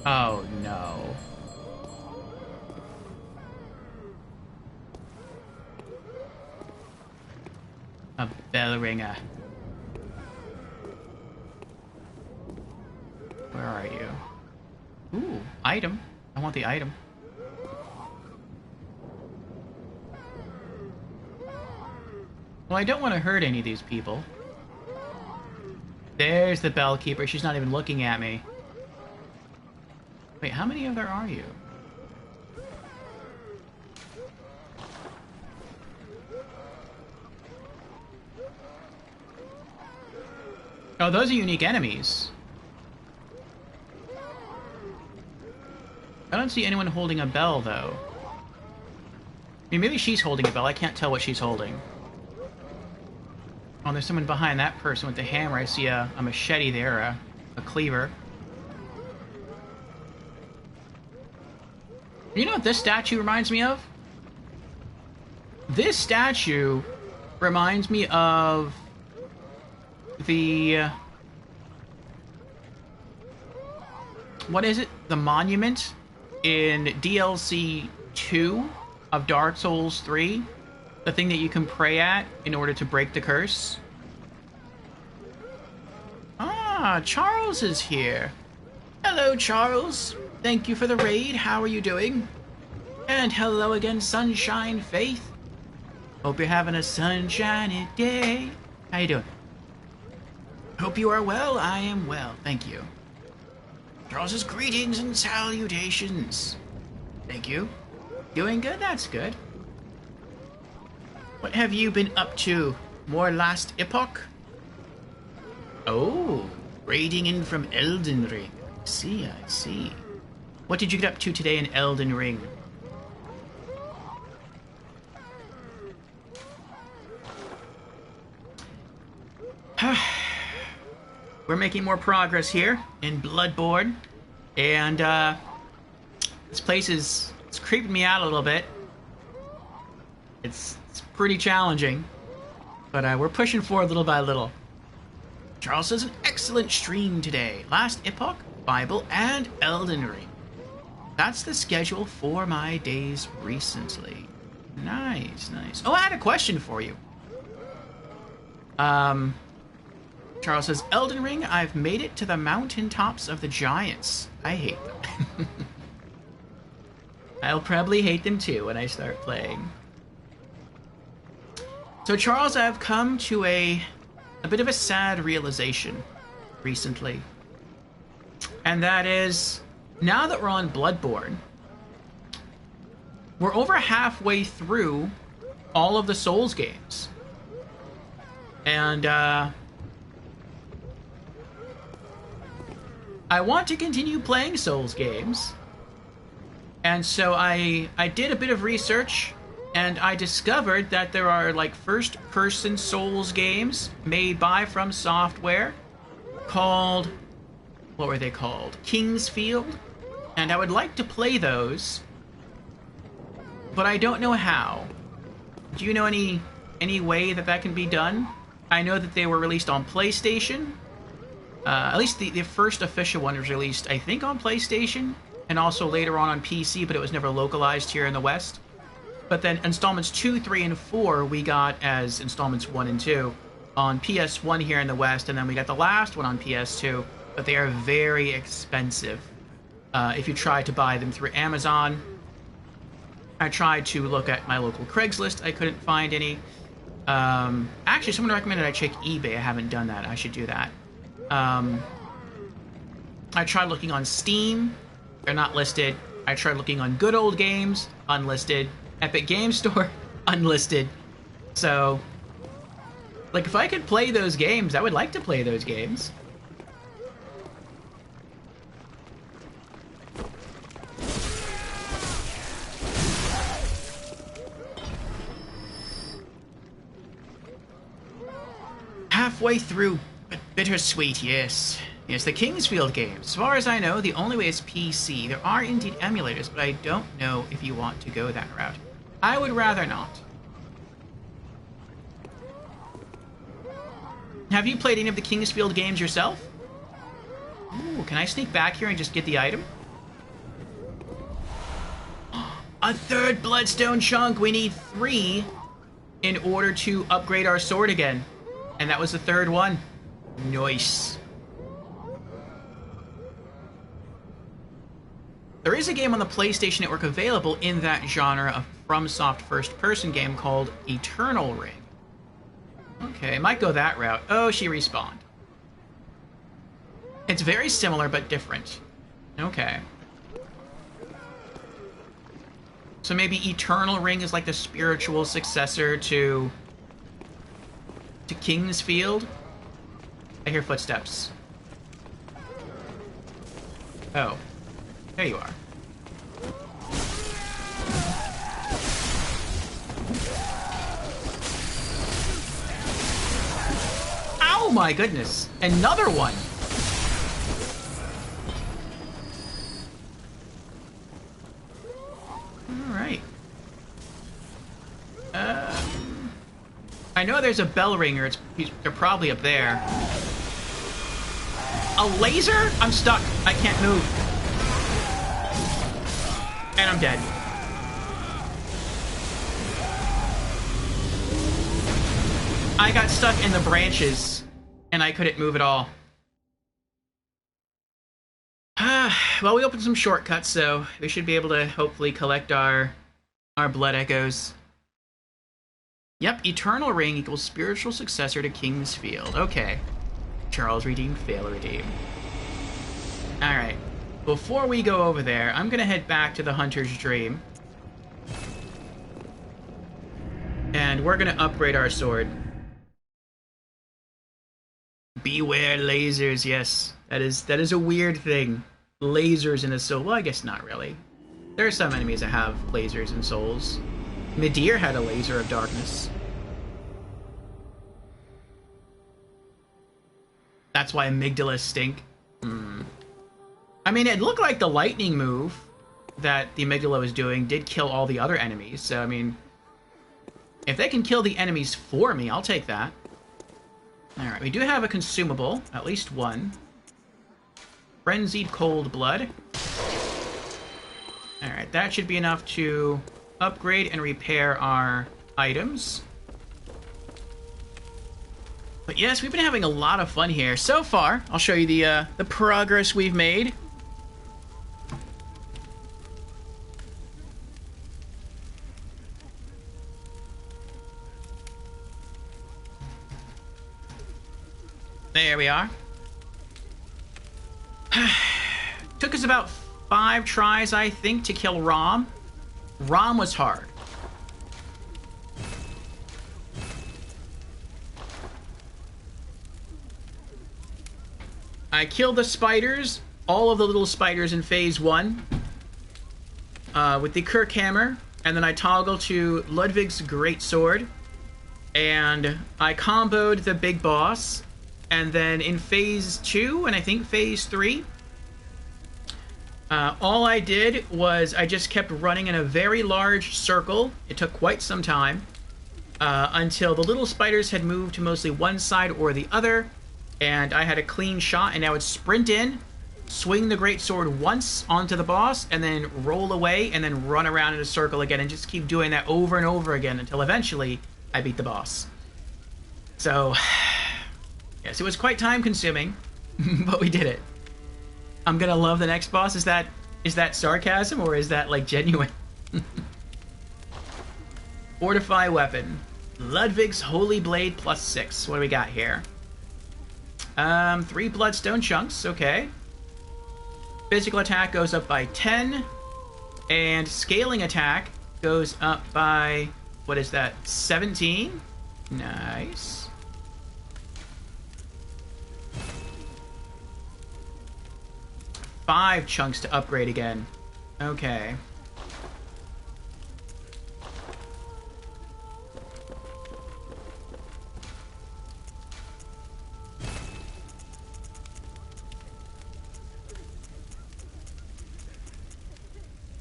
Oh, no. A bell ringer. Where are you? Ooh, item. I want the item. Well, I don't want to hurt any of these people. There's the bell keeper. She's not even looking at me. Wait, how many of there are you? Oh, those are unique enemies. I don't see anyone holding a bell, though. I mean, maybe she's holding a bell. I can't tell what she's holding. Oh, there's someone behind that person with the hammer. I see a machete there, a cleaver. You know what this statue reminds me of? This statue reminds me of the what is it? The monument in DLC 2 of Dark Souls 3. The thing that you can pray at in order to break the curse. Ah, Charles is here. Hello, Charles. Thank you for the raid. How are you doing? And hello again, Sunshine Faith. Hope you're having a sunshiny day. How you doing? Hope you are well. I am well. Thank you. Charles's greetings and salutations. Thank you. Doing good? That's good. What have you been up to? More Last Epoch? Oh, raiding in from Elden Ring. I see. What did you get up to today in Elden Ring? We're making more progress here in Bloodborne, and this place it's creeping me out a little bit. It's pretty challenging, but we're pushing forward little by little. Charles says an excellent stream today. Last Epoch, Bible, and Elden Ring. That's the schedule for my days recently. Nice. Oh, I had a question for you. Charles says, Elden Ring, I've made it to the mountaintops of the giants. I hate them. I'll probably hate them too when I start playing. So, Charles, I've come to a bit of a sad realization recently. And that is, now that we're on Bloodborne, we're over halfway through all of the Souls games. And, I want to continue playing Souls games. And so I did a bit of research, and I discovered that there are like first-person Souls games made by From Software called, what were they called? Kingsfield. And I would like to play those, but I don't know how. Do you know any way that can be done? I know that they were released on PlayStation. At least the first official one was released, I think, on PlayStation, and also later on PC, but it was never localized here in the West. But then installments 2, 3, and 4 we got as installments 1 and 2 on PS1 here in the West, and then we got the last one on PS2, but they are very expensive if you try to buy them through Amazon. I tried to look at my local Craigslist. I couldn't find any. Actually, someone recommended I check eBay. I haven't done that. I should do that. I tried looking on Steam. They're not listed. I tried looking on Good Old Games. Unlisted. Epic Game Store. Unlisted. So, like, if I could play those games, I would like to play those games. Halfway through, but bittersweet, yes. Yes, the Kingsfield games. As far as I know, the only way is PC. There are indeed emulators, but I don't know if you want to go that route. I would rather not. Have you played any of the Kingsfield games yourself? Ooh, can I sneak back here and just get the item? A third bloodstone chunk! We need 3 in order to upgrade our sword again. And that was the third one. Nice. There is a game on the PlayStation Network available in that genre of FromSoft first-person game called Eternal Ring. Okay, might go that route. Oh, she respawned. It's very similar, but different. Okay. So maybe Eternal Ring is like the spiritual successor to Kingsfield? I hear footsteps. Oh. There you are. Oh my goodness! Another one! Alright. I know there's a bell ringer. They're probably up there. A laser? I'm stuck. I can't move. And I'm dead. I got stuck in the branches, and I couldn't move at all. Well, we opened some shortcuts, so we should be able to hopefully collect our blood echoes. Yep, Eternal Ring equals spiritual successor to King's Field. Okay. Charles redeemed, fail redeem. Alright. Before we go over there, I'm gonna head back to the Hunter's Dream. And we're gonna upgrade our sword. Beware lasers, yes. That is a weird thing. Lasers in a soul. Well, I guess not really. There are some enemies that have lasers in souls. Midir had a laser of darkness. That's why amygdalas stink. I mean, it looked like the lightning move that the amygdala was doing did kill all the other enemies. So, I mean, if they can kill the enemies for me, I'll take that. Alright, we do have a consumable. At least one. Frenzied Cold Blood. Alright, that should be enough to upgrade and repair our items. But yes, we've been having a lot of fun here. So far, I'll show you the progress we've made. There we are. Took us about 5 tries, I think, to kill Rom. Rom was hard. I killed the spiders, all of the little spiders in Phase 1, with the Kirkhammer, and then I toggled to Ludwig's Greatsword, and I comboed the big boss, and then in Phase 2, and I think Phase 3, all I did was I just kept running in a very large circle. It took quite some time, until the little spiders had moved to mostly one side or the other, and I had a clean shot, and I would sprint in, swing the greatsword once onto the boss, and then roll away, and then run around in a circle again, and just keep doing that over and over again until eventually I beat the boss. So, yes, it was quite time-consuming, but we did it. I'm gonna love the next boss. Is that sarcasm, or is that, like, genuine? Fortify weapon. Ludwig's Holy Blade plus 6. What do we got here? 3 bloodstone chunks, okay. Physical attack goes up by 10, and scaling attack goes up by, what is that, 17? Nice. Five chunks to upgrade again. Okay.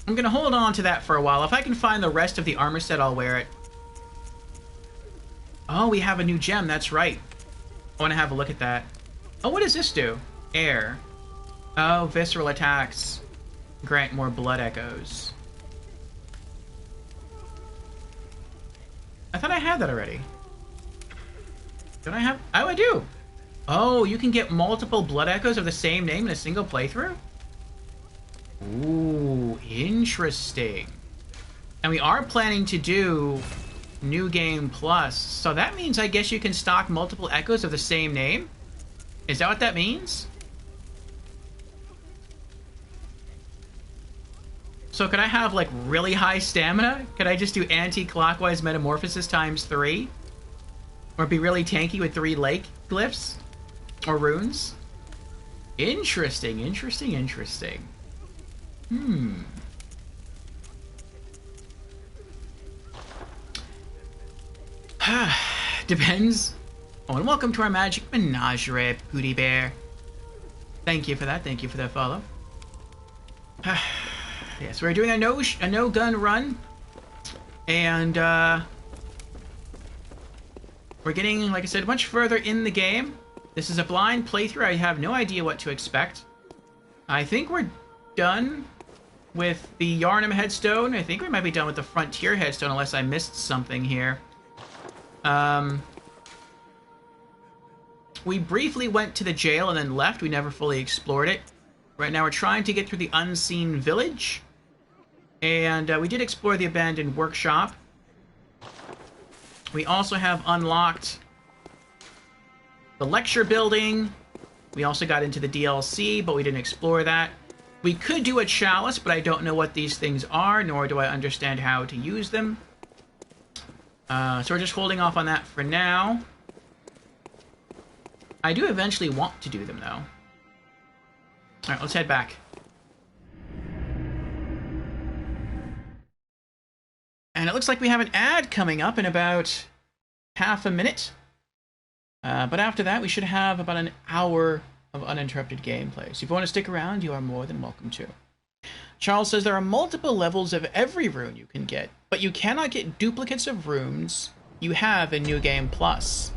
I'm gonna hold on to that for a while. If I can find the rest of the armor set, I'll wear it. Oh, we have a new gem, that's right. I want to have a look at that. Oh, what does this do? Air. Oh, visceral attacks grant more blood echoes. I thought I had that already. Don't I have? Oh, I do. Oh, you can get multiple blood echoes of the same name in a single playthrough? Ooh, interesting. And we are planning to do New Game Plus, so that means I guess you can stock multiple echoes of the same name? Is that what that means? So could I have, like, really high stamina? Could I just do anti-clockwise metamorphosis times 3? Or be really tanky with 3 lake glyphs? Or runes? Interesting, interesting, interesting. Depends. Oh, and welcome to our magic menagerie, Pooty Bear. Thank you for that. Thank you for that follow. Yes, we're doing a no-gun run. And, we're getting, like I said, much further in the game. This is a blind playthrough. I have no idea what to expect. I think we're done with the Yharnam headstone. I think we might be done with the Frontier headstone unless I missed something here. We briefly went to the jail and then left. We never fully explored it. Right now we're trying to get through the Unseen Village. And we did explore the Abandoned Workshop. We also have unlocked the Lecture Building. We also got into the DLC, but we didn't explore that. We could do a Chalice, but I don't know what these things are, nor do I understand how to use them. So we're just holding off on that for now. I do eventually want to do them, though. Alright, let's head back. And it looks like we have an ad coming up in about half a minute. But after that, we should have about an hour of uninterrupted gameplay. So if you want to stick around, you are more than welcome to. Charles says there are multiple levels of every rune you can get, but you cannot get duplicates of runes you have in New Game Plus.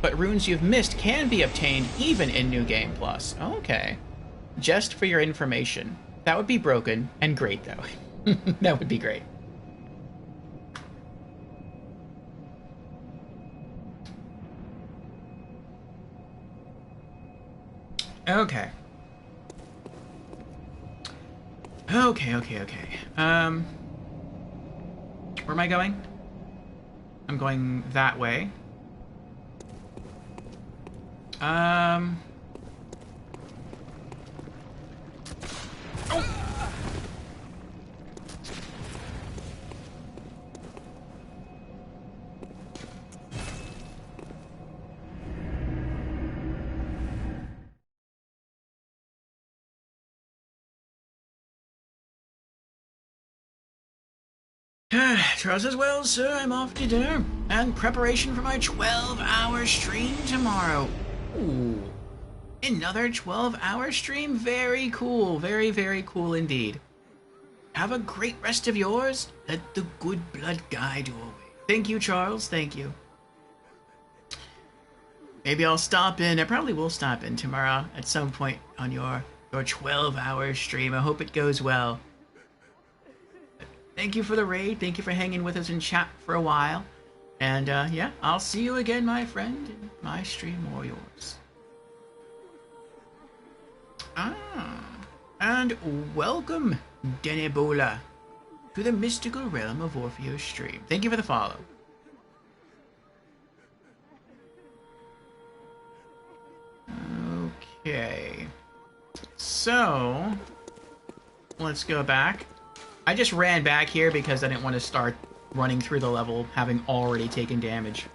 But runes you've missed can be obtained even in New Game Plus. Okay. Just for your information. That would be broken and great, though. That would be great. Okay. Okay. Where am I going? I'm going that way. Oh. Charles says, well, sir, I'm off to dinner and preparation for my 12-hour stream tomorrow. Ooh. Another 12-hour stream? Very cool. Very, very cool indeed. Have a great rest of yours. Let the good blood guide your way. Thank you, Charles. Thank you. Maybe I'll stop in. I probably will stop in tomorrow at some point on your 12-hour stream. I hope it goes well. Thank you for the raid. Thank you for hanging with us in chat for a while. And, yeah, I'll see you again, my friend, in my stream or yours. And welcome, Denebola, to the mystical realm of Orpheus stream. Thank you for the follow. Okay. So, let's go back. I just ran back here because I didn't want to start running through the level having already taken damage.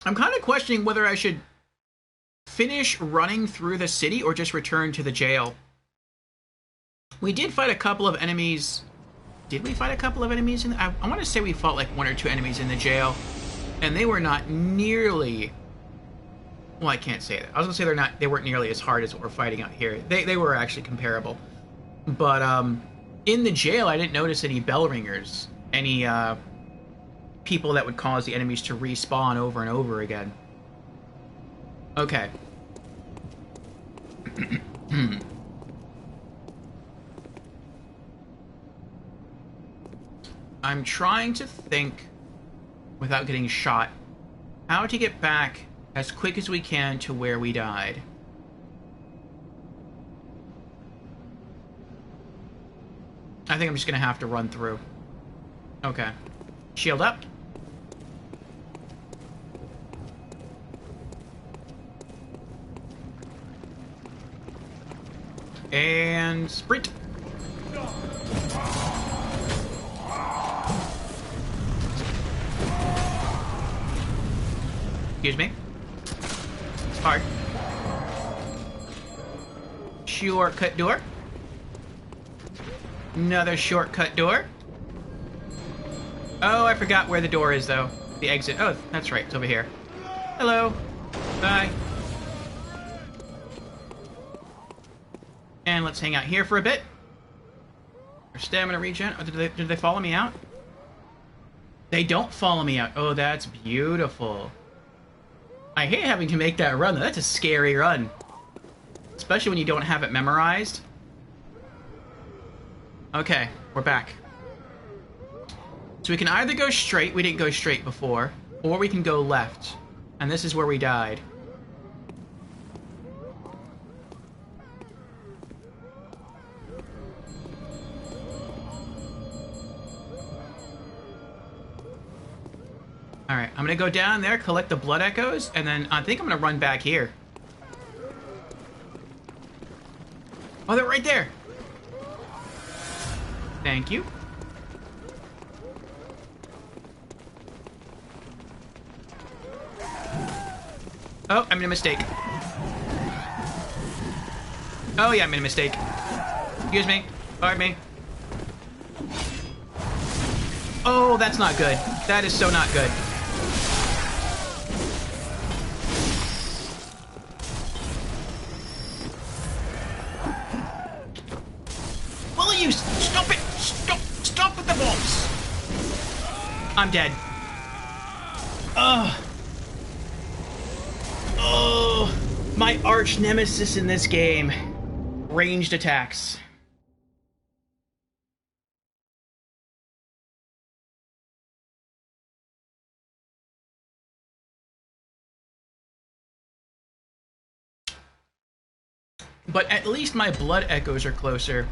I'm kind of questioning whether I should finish running through the city or just return to the jail. We did fight a couple of enemies. Did we fight a couple of enemies in the, I want to say we fought like 1 or 2 enemies in the jail, and they were not nearly, well, I can't say that. I was gonna say they weren't nearly as hard as what we're fighting out here. They were actually comparable. But in the jail I didn't notice any bell ringers, any people that would cause the enemies to respawn over and over again. Okay. I'm trying to think, without getting shot, how to get back as quick as we can to where we died. I think I'm just gonna have to run through. Okay. Shield up. And sprint. Excuse me. It's hard. Shortcut door. Another shortcut door. Oh, I forgot where the door is, though. The exit. Oh, that's right. It's over here. Hello. Bye. And let's hang out here for a bit. Our stamina regen. Oh, did they follow me out? They don't follow me out. Oh, that's beautiful. I hate having to make that run, though. That's a scary run. Especially when you don't have it memorized. Okay, we're back. So we can either go straight, we didn't go straight before, or we can go left. And this is where we died. Alright, I'm gonna go down there, collect the blood echoes, and then I think I'm gonna run back here. Oh, they're right there! Thank you. Oh, I made a mistake. Oh yeah, I made a mistake. Excuse me. Pardon me. Oh, that's not good. That is so not good. Will you stop it? Stop with the bombs. I'm dead. Ugh. Oh, my arch nemesis in this game. Ranged attacks. But at least my blood echoes are closer.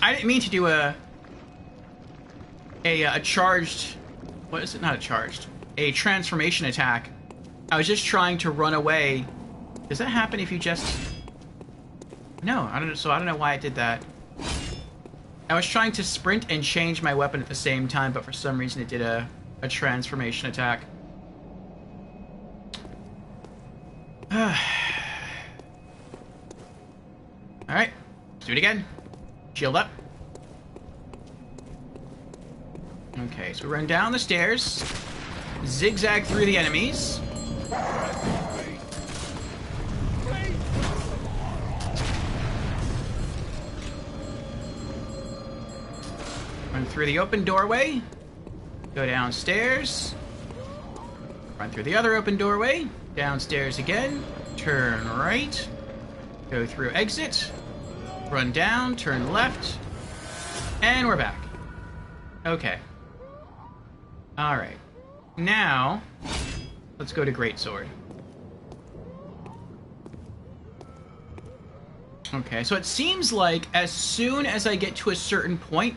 I didn't mean to do a charged... What is it? Not a charged. A transformation attack. I was just trying to run away. Does that happen if you just... No, I don't know. So I don't know why I did that. I was trying to sprint and change my weapon at the same time, but for some reason it did a transformation attack. Alright, let's do it again. Shield up. Okay, so we run down the stairs, zigzag through the enemies. Run through the open doorway, go downstairs, run through the other open doorway, downstairs again, turn right, go through exit, run down, turn left, and we're back. Okay. Alright. Now, let's go to Greatsword. Okay, so it seems like as soon as I get to a certain point,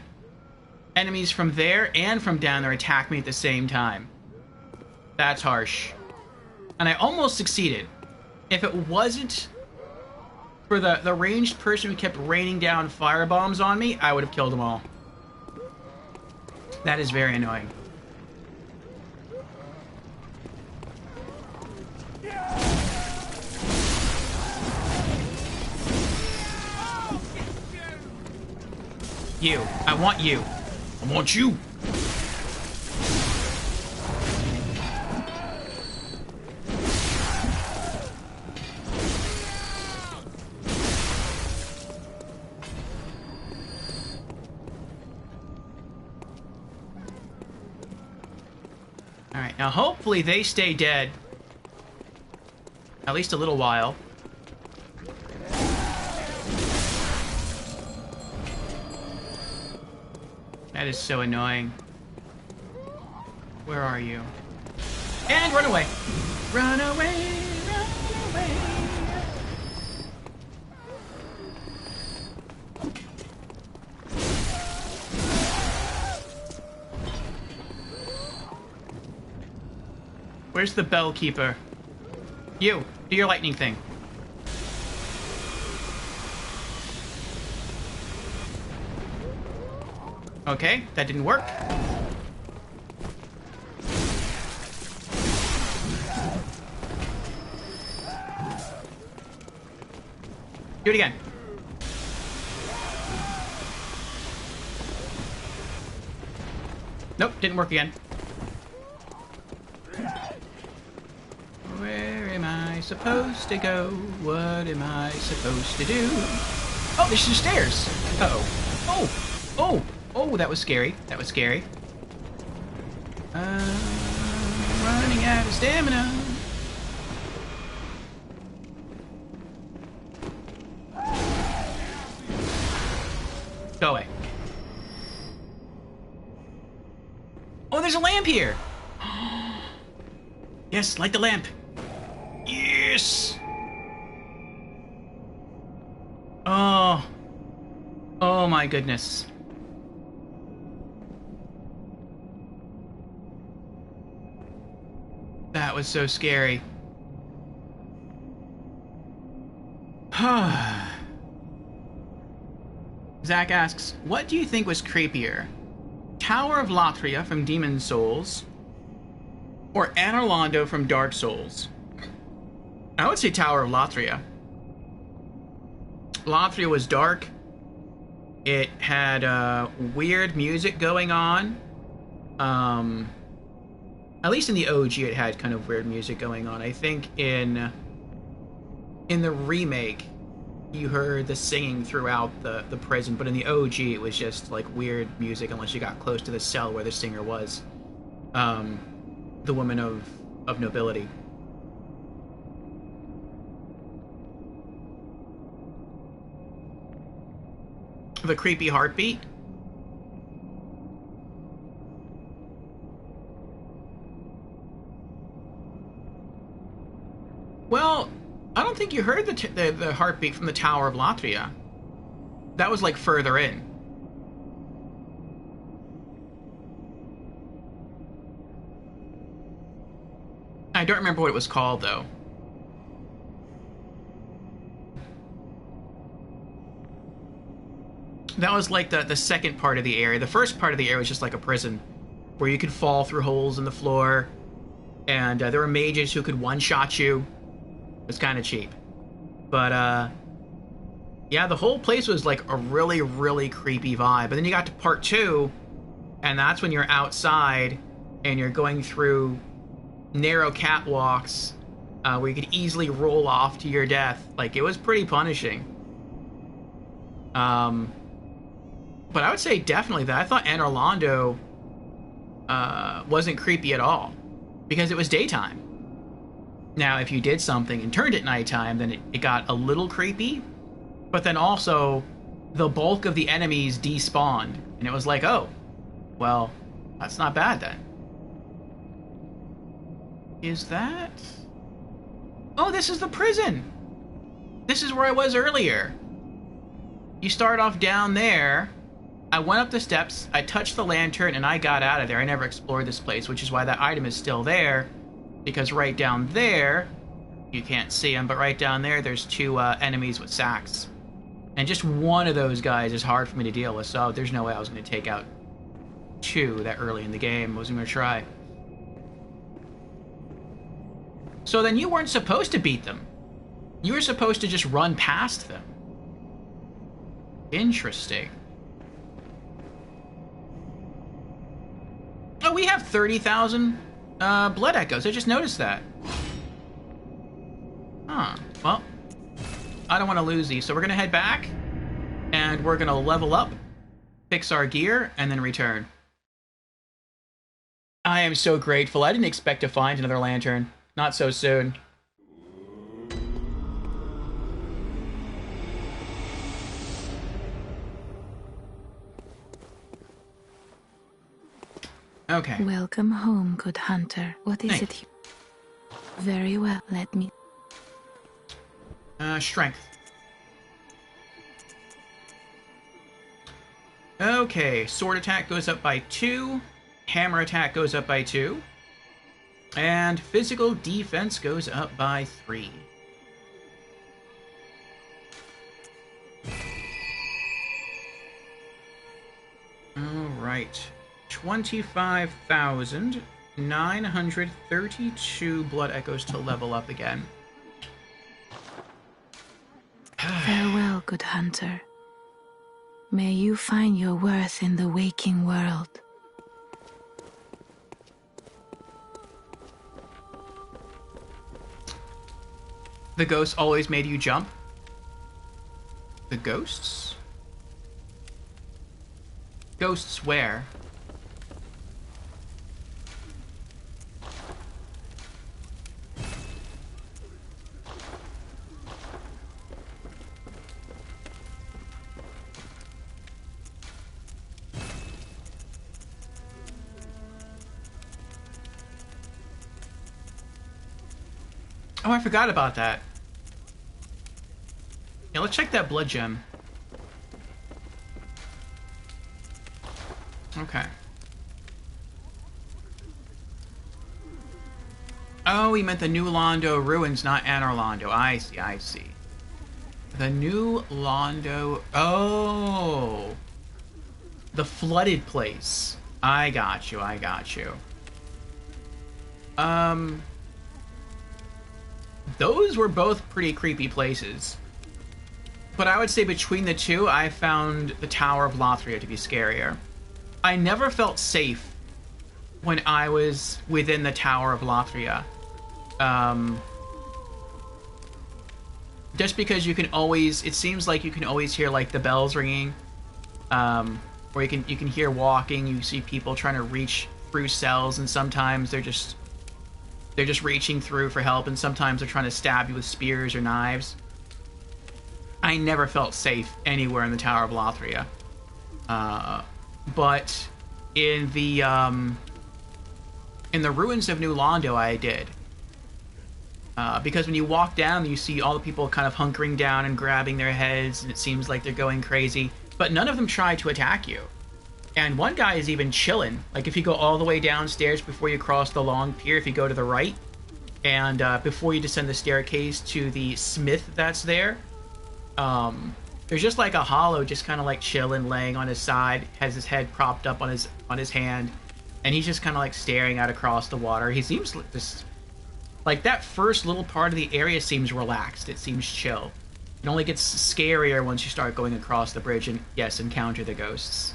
enemies from there and from down there attack me at the same time. That's harsh. And I almost succeeded. If it wasn't for the ranged person who kept raining down firebombs on me, I would have killed them all. That is very annoying. You. I want you. I want you. Alright, now hopefully they stay dead. At least a little while. That is so annoying. Where are you? And run away! Run away! Run away! Where's the bell keeper? You, do your lightning thing. Okay, that didn't work. Do it again. Nope, didn't work again. Where am I supposed to go? What am I supposed to do? Oh, there's some stairs. Uh-oh. Oh! Oh! Oh, that was scary. That was scary. Running out of stamina. Go away. Oh, there's a lamp here. Yes, light the lamp. Yes. Oh. Oh my goodness. That was so scary. Zach asks, what do you think was creepier? Tower of Latria from Demon Souls or Anor Londo from Dark Souls? I would say Tower of Latria. Latria was dark. It had weird music going on. At least in the OG it had kind of weird music going on. I think in the remake you heard the singing throughout the prison, but in the OG it was just like weird music unless you got close to the cell where the singer was. The woman of nobility. The creepy heartbeat. Well, I don't think you heard the heartbeat from the Tower of Latria. That was like further in. I don't remember what it was called though. That was like the second part of the area. The first part of the area was just like a prison where you could fall through holes in the floor, and there were mages who could one-shot you. It was kind of cheap. But, yeah, the whole place was like a really, really creepy vibe. But then you got to part 2, and that's when you're outside and you're going through narrow catwalks where you could easily roll off to your death. Like, it was pretty punishing. But I would say definitely that. I thought Anor Londo wasn't creepy at all because it was daytime. Now, if you did something and turned at nighttime, then it got a little creepy. But then also, the bulk of the enemies despawned. And it was like, oh, well, that's not bad then. Is that... Oh, this is the prison! This is where I was earlier. You start off down there. I went up the steps, I touched the lantern, and I got out of there. I never explored this place, which is why that item is still there. Because right down there, you can't see them, but right down there, there's 2 enemies with sacks. And just one of those guys is hard for me to deal with, so there's no way I was going to take out 2 that early in the game. I wasn't going to try. So then you weren't supposed to beat them. You were supposed to just run past them. Interesting. Oh, we have 30,000 blood echoes. I just noticed that. Huh. Well, I don't want to lose these, so we're going to head back, and we're going to level up, fix our gear, and then return. I am so grateful. I didn't expect to find another lantern. Not so soon. Okay. Welcome home, good hunter. What is it? Very well, let me... Strength. Okay, sword attack goes up by 2. Hammer attack goes up by 2. And physical defense goes up by 3. Alright. 25,932 blood echoes to level up again. Farewell, good hunter. May you find your worth in the waking world. The ghosts always made you jump? The ghosts? Ghosts where? Oh, I forgot about that. Yeah, let's check that blood gem. Okay. Oh, he meant the New Londo ruins, not Anor Londo. I see, I see. The New Londo... Oh! The flooded place. I got you, I got you. Those were both pretty creepy places. But I would say between the two, I found the Tower of Lothria to be scarier. I never felt safe when I was within the Tower of Lothria. Just because you can always... It seems like you can always hear, like, the bells ringing. Or you can hear walking. You see people trying to reach through cells, and sometimes they're just reaching through for help, and sometimes they're trying to stab you with spears or knives. I never felt safe anywhere in the Tower of Lothria. But in the ruins of New Londo, I did. Because when you walk down, you see all the people kind of hunkering down and grabbing their heads, and it seems like they're going crazy. But none of them try to attack you. And one guy is even chilling. Like, if you go all the way downstairs before you cross the long pier, if you go to the right, and before you descend the staircase to the smith that's there, there's just like a hollow just kind of like chilling, laying on his side, has his head propped up on his hand, and he's just kind of like staring out across the water. He seems just... Like, that first little part of the area seems relaxed. It seems chill. It only gets scarier once you start going across the bridge and, yes, encounter the ghosts.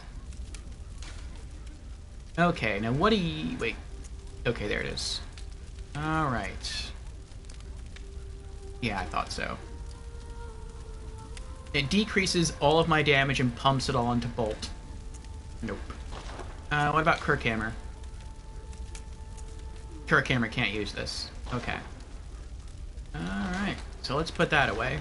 Okay, now what do you... Wait. Okay, there it is. Alright. Yeah, I thought so. It decreases all of my damage and pumps it all into Bolt. Nope. What about Kirkhammer? Kirkhammer can't use this. Okay. Alright, so let's put that away.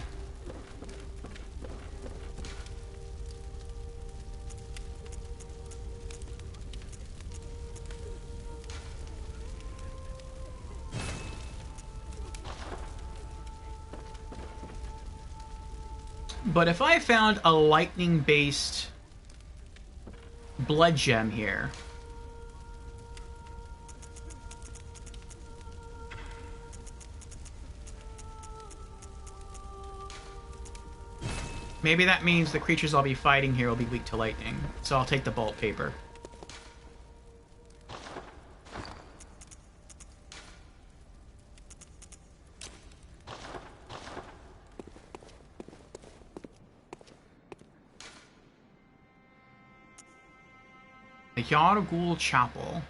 But if I found a lightning-based blood gem here... Maybe that means the creatures I'll be fighting here will be weak to lightning. So I'll take the bolt paper. The Yahar'gul Chapel.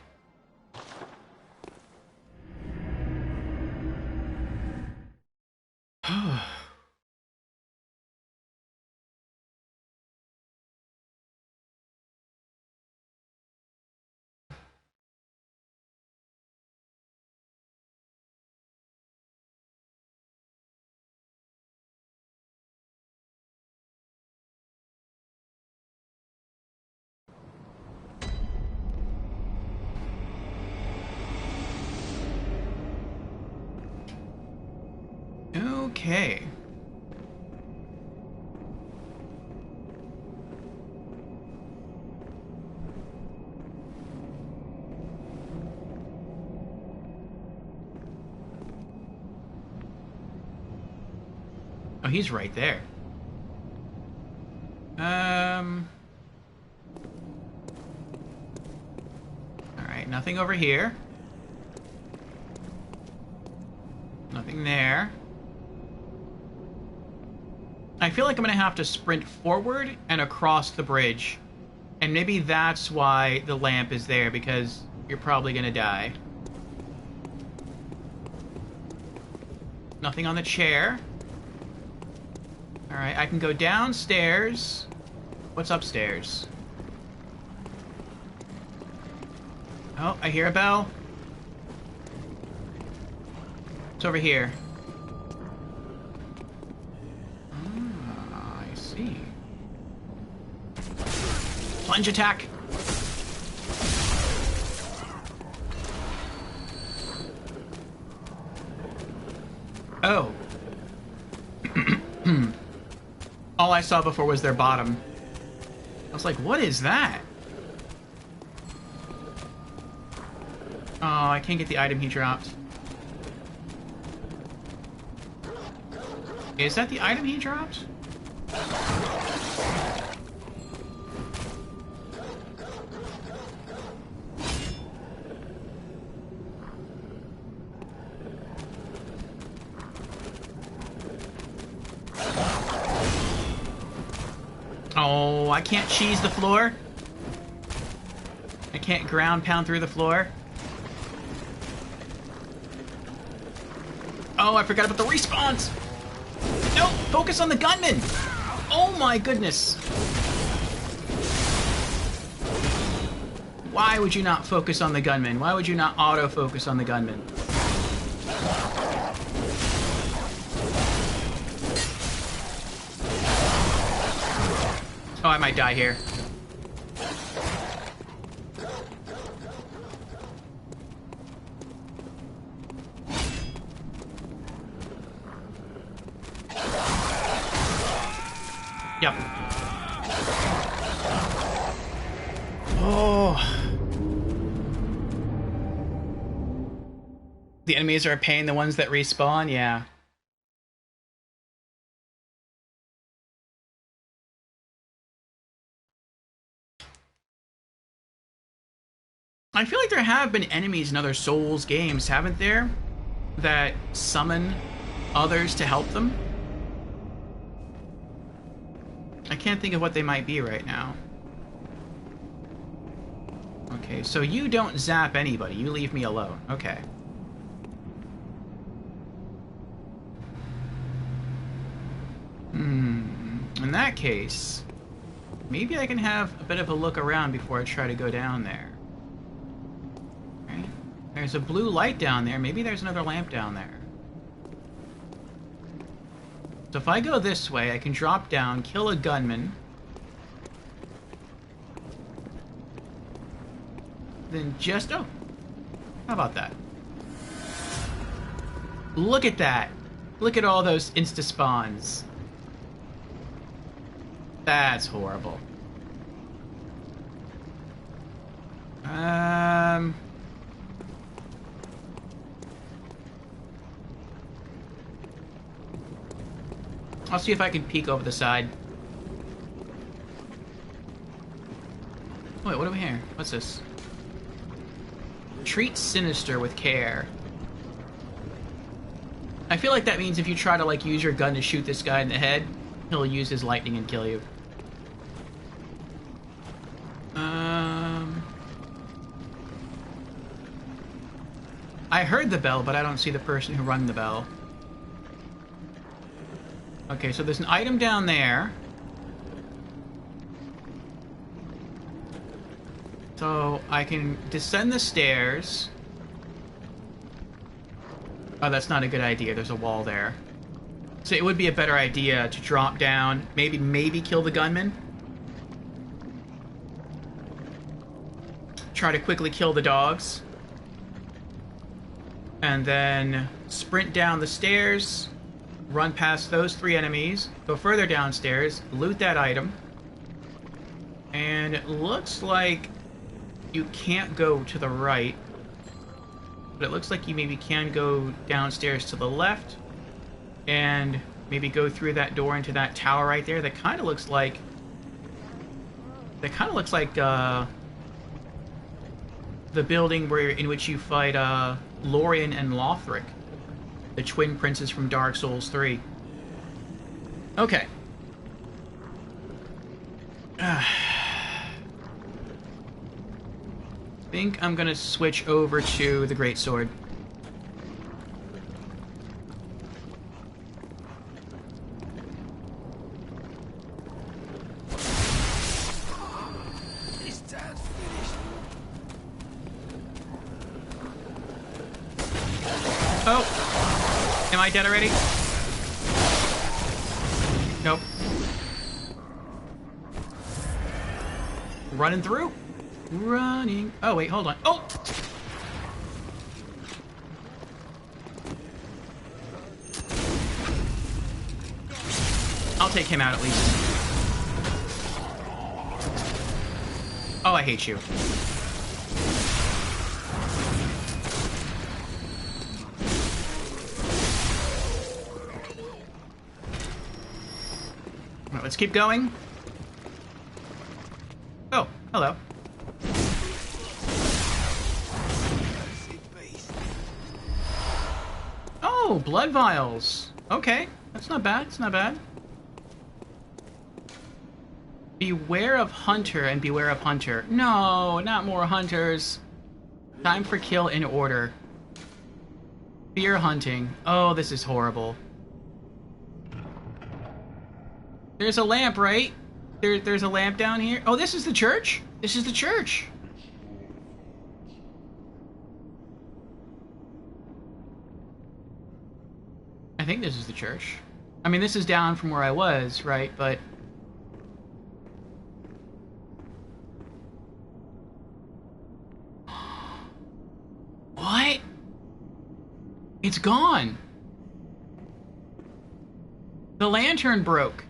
Okay. Oh, he's right there. Alright, nothing over here. Nothing there. I feel like I'm going to have to sprint forward and across the bridge. And maybe that's why the lamp is there, because you're probably going to die. nothing on the chair. Alright, I can go downstairs. What's upstairs? Oh, I hear a bell. It's over here. Ah, I see. Plunge attack! Oh. All I saw before was their bottom. I was like, what is that? Oh, I can't get the item he dropped. Is that the item he dropped? Oh, I can't cheese the floor. I can't ground pound through the floor. Oh, I forgot about the respawns. No, focus on the gunman. Oh my goodness. Why would you not focus on the gunman? Why would you not auto-focus on the gunman? Oh, I might die here. Yep. Oh. The enemies are a pain, the ones that respawn, yeah. I feel like there have been enemies in other Souls games, haven't there? That summon others to help them? I can't think of what they might be right now. Okay, so you don't zap anybody. You leave me alone. Okay. In that case, maybe I can have a bit of a look around before I try to go down there. Right? There's a blue light down there. Maybe there's another lamp down there. So if I go this way, I can drop down, kill a gunman. Then just... oh! How about that? Look at that! Look at all those insta-spawns. That's horrible. I'll see if I can peek over the side. Wait, what do we hear? What's this? Treat sinister with care. I feel like that means if you try to, like, use your gun to shoot this guy in the head, he'll use his lightning and kill you. I heard the bell, but I don't see the person who rung the bell. Okay, so there's an item down there. So I can descend the stairs. Oh, that's not a good idea. There's a wall there. So it would be a better idea to drop down, maybe kill the gunman. Try to quickly kill the dogs. And then sprint down the stairs, run past those 3 enemies, go further downstairs, loot that item. And it looks like you can't go to the right, but it looks like you maybe can go downstairs to the left and maybe go through that door into that tower right there. That kind of looks like the building in which you fight Lorien and Lothric, the twin princes from Dark Souls 3. Okay. I think I'm gonna switch over to the Great Sword. Oh! Am I dead already? Nope. Running through. Running. Oh, wait, hold on. Oh! I'll take him out at least. Oh, I hate you. All right, let's keep going. Oh, hello. Oh, blood vials. Okay, that's not bad. It's not bad. Beware of Hunter and beware of Hunter. No, not more hunters. Time for kill in order. Fear hunting. Oh, this is horrible. There's a lamp, right? There's a lamp down here. Oh, this is the church? This is the church. I think this is the church. I mean, this is down from where I was, right? But... what? It's gone. The lantern broke.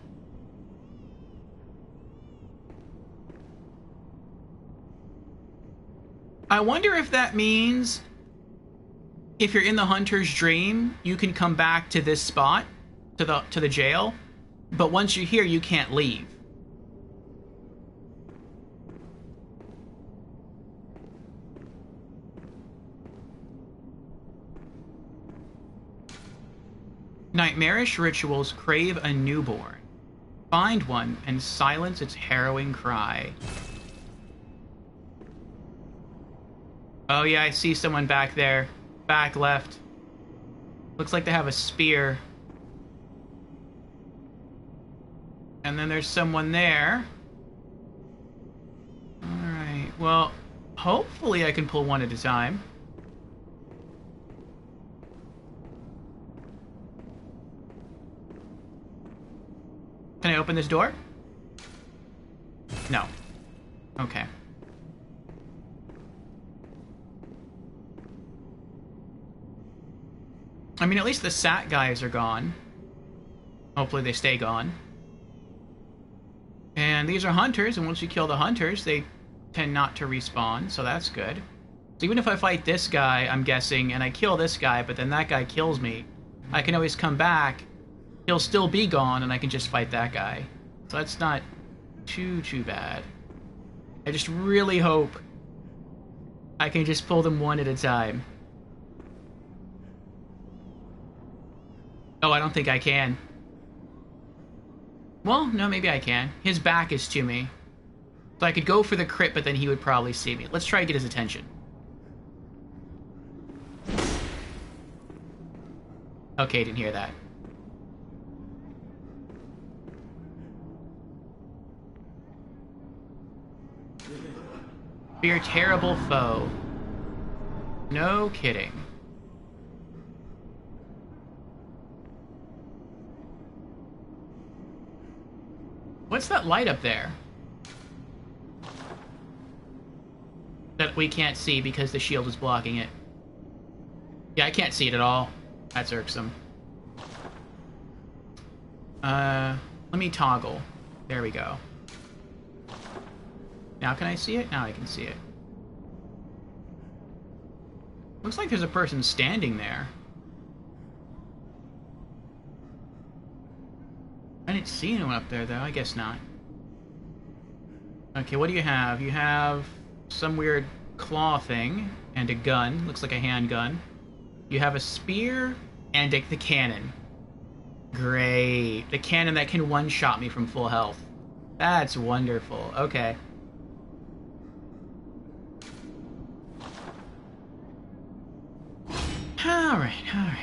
I wonder if that means if you're in the hunter's dream, you can come back to this spot, to the jail, but once you're here, you can't leave. Nightmarish rituals crave a newborn. Find one and silence its harrowing cry. Oh yeah, I see someone back there. Back left. Looks like they have a spear. And then there's someone there. Alright, well, hopefully I can pull one at a time. Can I open this door? No. Okay. I mean, at least the sat guys are gone. Hopefully they stay gone. And these are hunters, and once you kill the hunters, they tend not to respawn, so that's good. So even if I fight this guy, I'm guessing, and I kill this guy, but then that guy kills me, I can always come back, he'll still be gone, and I can just fight that guy. So that's not too bad. I just really hope I can just pull them one at a time. Oh, I don't think I can. Well, no, maybe I can. His back is to me. So I could go for the crit, but then he would probably see me. Let's try to get his attention. Okay, didn't hear that. Fear terrible foe. No kidding. What's that light up there? That we can't see because the shield is blocking it. Yeah, I can't see it at all. That's irksome. Let me toggle. There we go. Now can I see it? Now I can see it. Looks like there's a person standing there. I didn't see anyone up there, though. I guess not. Okay, what do you have? You have some weird claw thing and a gun. Looks like a handgun. You have a spear and the cannon. Great. The cannon that can one-shot me from full health. That's wonderful. Okay. Alright, alright.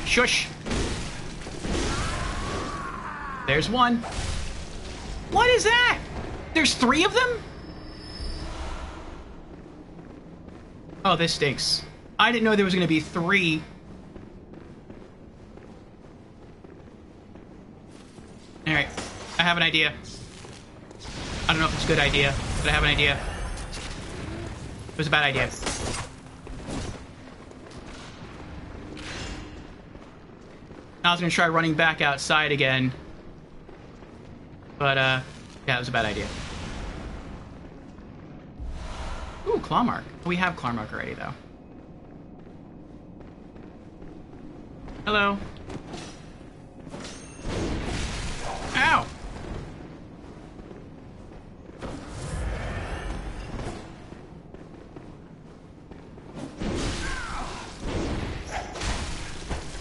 Shush! There's one. What is that? There's 3 of them? Oh, this stinks. I didn't know there was going to be 3. Alright, I have an idea. I don't know if it's a good idea, but I have an idea. It was a bad idea. I was going to try running back outside again. But, yeah, it was a bad idea. Ooh, claw mark. We have claw mark already, though. Hello. Ow!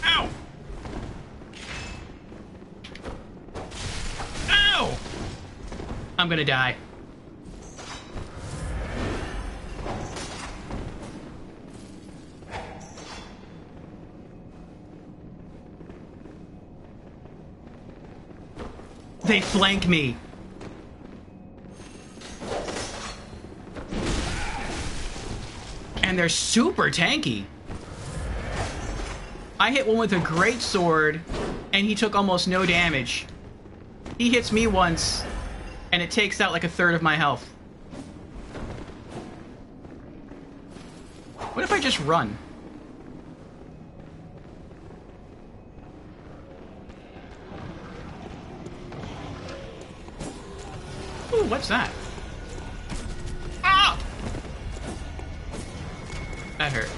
Ow! Ow! I'm gonna die. They flank me. And they're super tanky. I hit one with a great sword, and he took almost no damage. He hits me once, and it takes out like a third of my health. What if I just run? Ooh, what's that? Ah! That hurt.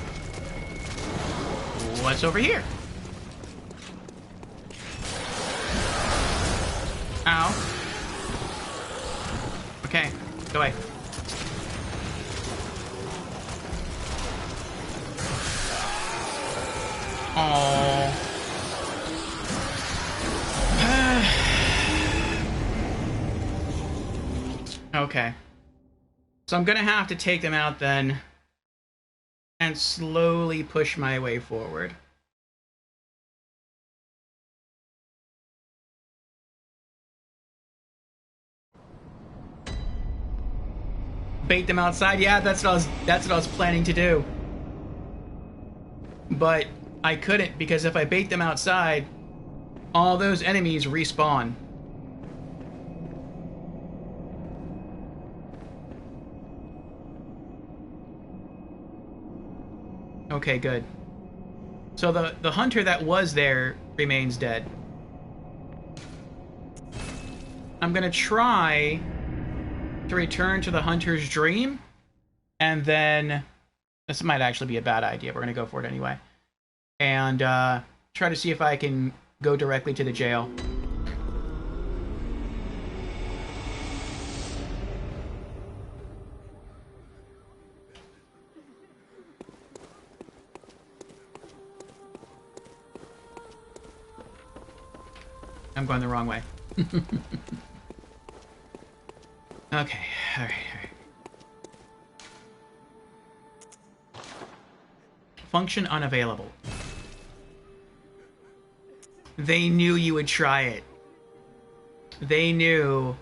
What's over here? Ow. Okay, go away. Oh. Okay. So I'm gonna have to take them out then and slowly push my way forward. Bait them outside? Yeah, that's what I was planning to do. But I couldn't, because if I bait them outside, all those enemies respawn. Okay, good. So the hunter that was there remains dead. I'm gonna try to return to the hunter's dream, and then this might actually be a bad idea. We're gonna go for it anyway, and try to see if I can go directly to the jail. I'm going the wrong way. Okay, alright. Function unavailable. They knew you would try it. They knew.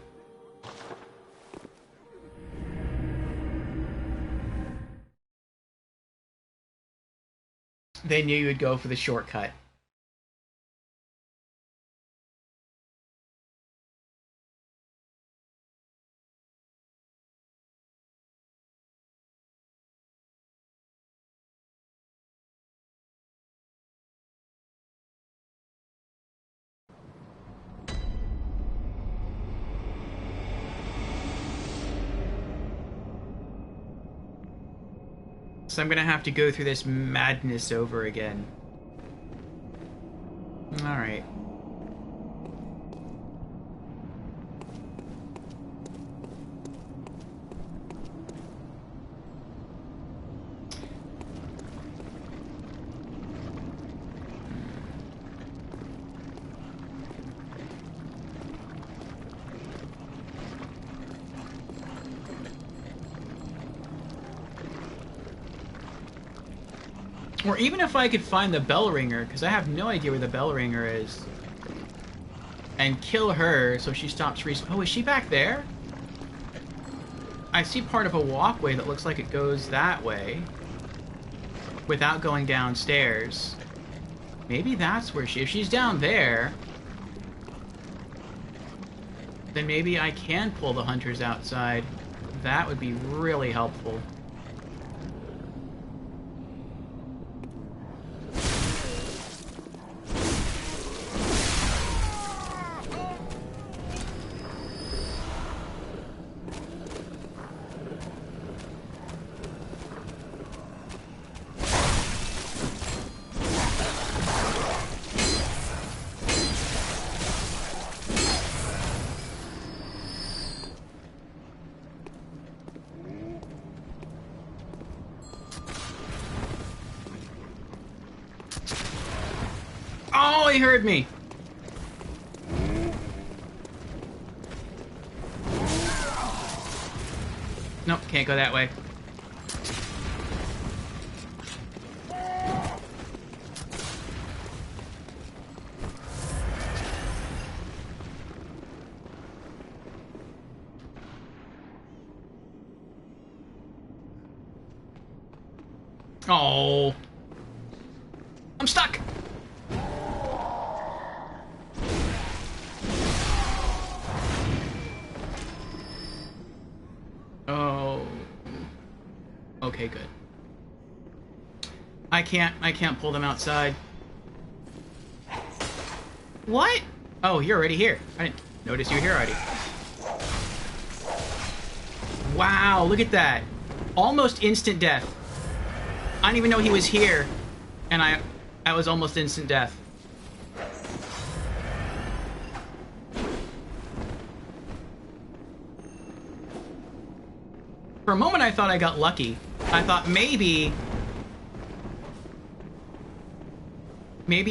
They knew you would go for the shortcut. So I'm gonna have to go through this madness over again. Alright. Or even if I could find the bell ringer, because I have no idea where the bell ringer is, and kill her so she stops Oh, is she back there? I see part of a walkway that looks like it goes that way without going downstairs. Maybe that's where if she's down there, then maybe I can pull the hunters outside. That would be really helpful. Oh, he heard me. Nope, can't go that way. Oh. I'm stuck. Oh. Okay, good. I can't pull them outside. What? Oh, you're already here. I didn't notice you were here already. Wow, look at that. Almost instant death. I didn't even know he was here, and I was almost instant death. For a moment, I thought I got lucky. I thought maybe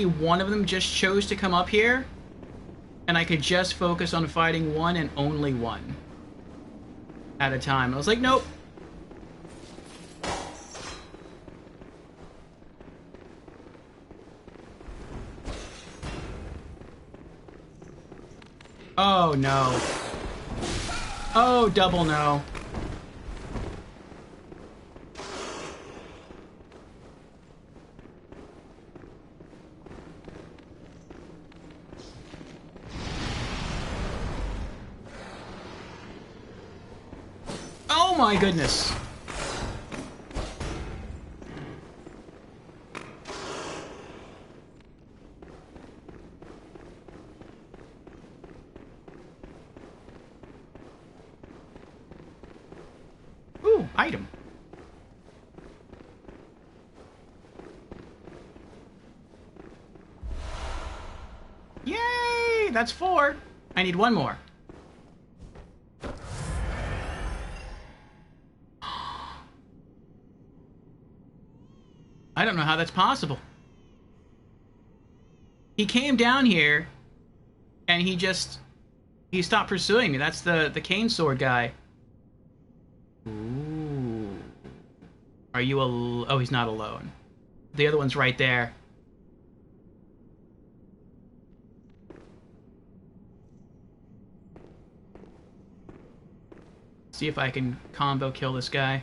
one of them just chose to come up here, and I could just focus on fighting one and only one at a time. I was like, nope. Oh, no. Oh, double no. Oh my goodness. Ooh, item. Yay! That's 4. I need 1 more. I don't know how that's possible. He came down here, and he stopped pursuing me. That's the cane sword guy. Ooh. Are you oh, he's not alone. The other one's right there. See if I can combo kill this guy.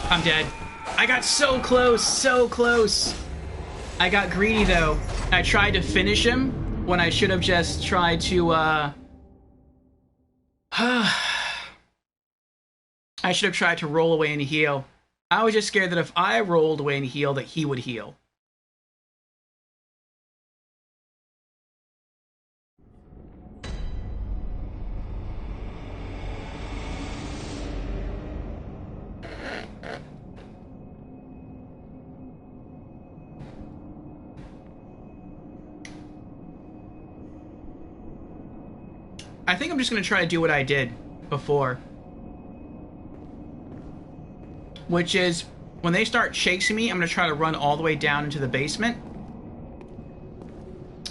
I'm dead. I got so close, so close. I got greedy though. I tried to finish him when I should have just tried to, I should have tried to roll away and heal. I was just scared that if I rolled away and heal, that he would heal. I think I'm just going to try to do what I did before. which is when they start chasing me, I'm going to try to run all the way down into the basement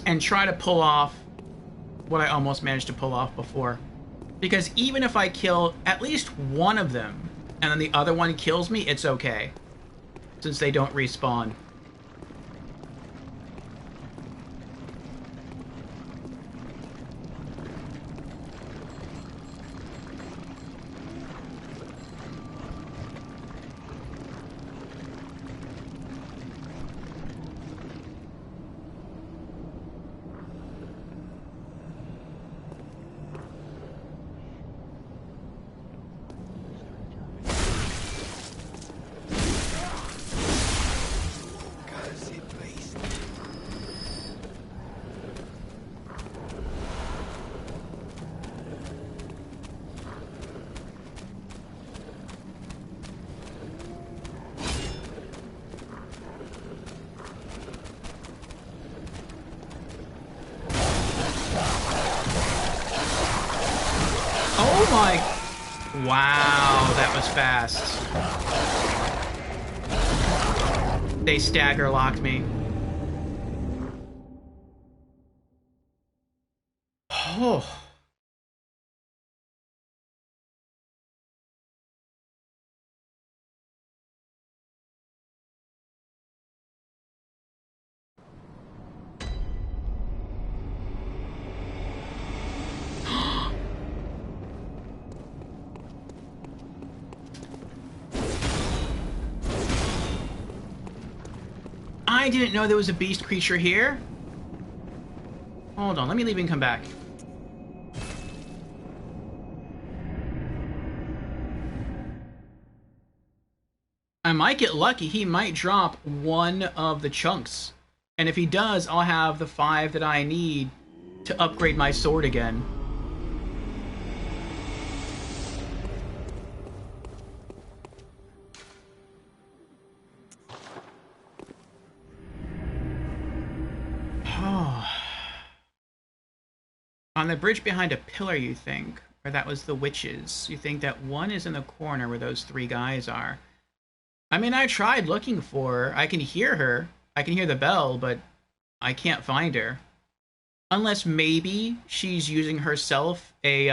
and try to pull off what I almost managed to pull off before. Because even if I kill at least one of them and then the other one kills me, it's okay, since they don't respawn. Oh my... Wow, that was fast. They stagger locked me. Oh. I didn't know there was a beast creature here. Hold on, let me leave and come back. I might get lucky. He might drop one of the chunks. And if he does, I'll have the 5 that I need to upgrade my sword again. On the bridge behind a pillar, you think? Or that was the witches. You think that one is in the corner where those 3 guys are. I mean, I tried looking for her. I can hear her. I can hear the bell, but I can't find her. Unless maybe she's using herself a,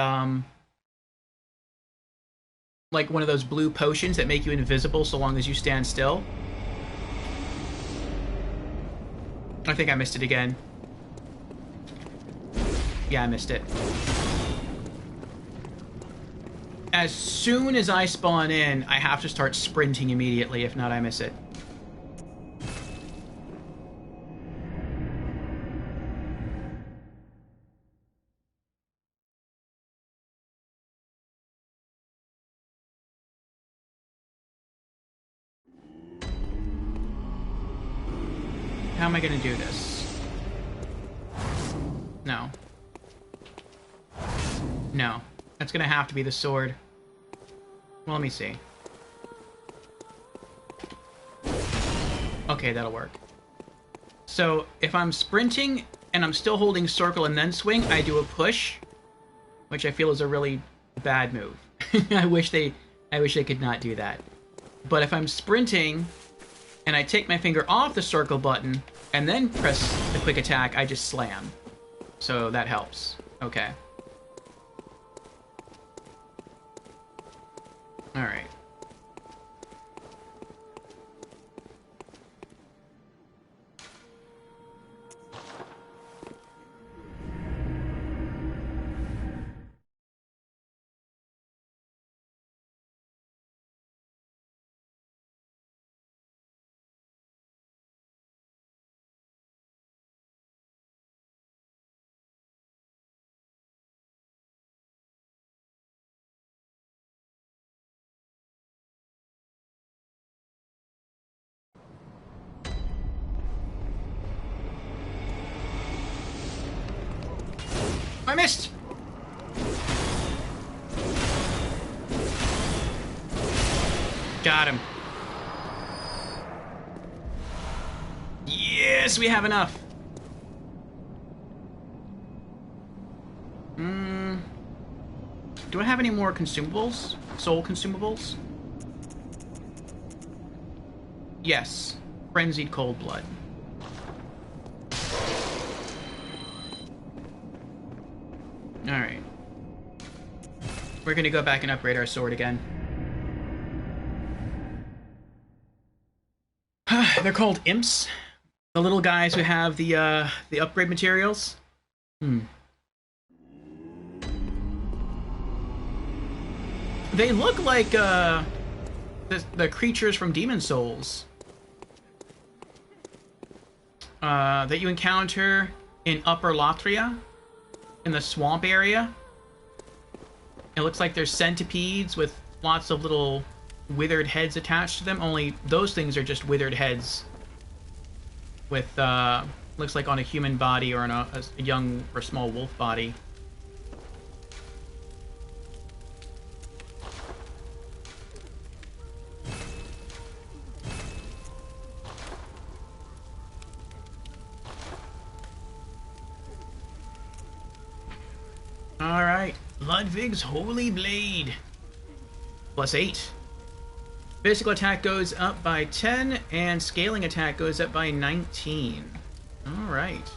like one of those blue potions that make you invisible so long as you stand still. I think I missed it again. Yeah, I missed it. As soon as I spawn in, I have to start sprinting immediately. If not, I miss it. How am I going to do this? No. No. That's going to have to be the sword. Well, let me see. Okay, that'll work. So, if I'm sprinting and I'm still holding circle and then swing, I do a push, which I feel is a really bad move. I wish they could not do that. But if I'm sprinting and I take my finger off the circle button and then press the quick attack, I just slam. So that helps. Okay. Alright. I missed! Got him. Yes, we have enough. Do I have any more consumables? Soul consumables? Yes. Frenzied cold blood. Alright. We're gonna go back and upgrade our sword again. They're called imps. The little guys who have the upgrade materials. They look like the creatures from Demon Souls that you encounter in Upper Lothria, in the swamp area. It looks like there's centipedes with lots of little withered heads attached to them, only those things are just withered heads with, looks like on a human body or on a young or small wolf body. Alright, Ludwig's Holy Blade. +8. Physical attack goes up by 10, and scaling attack goes up by 19. Alright.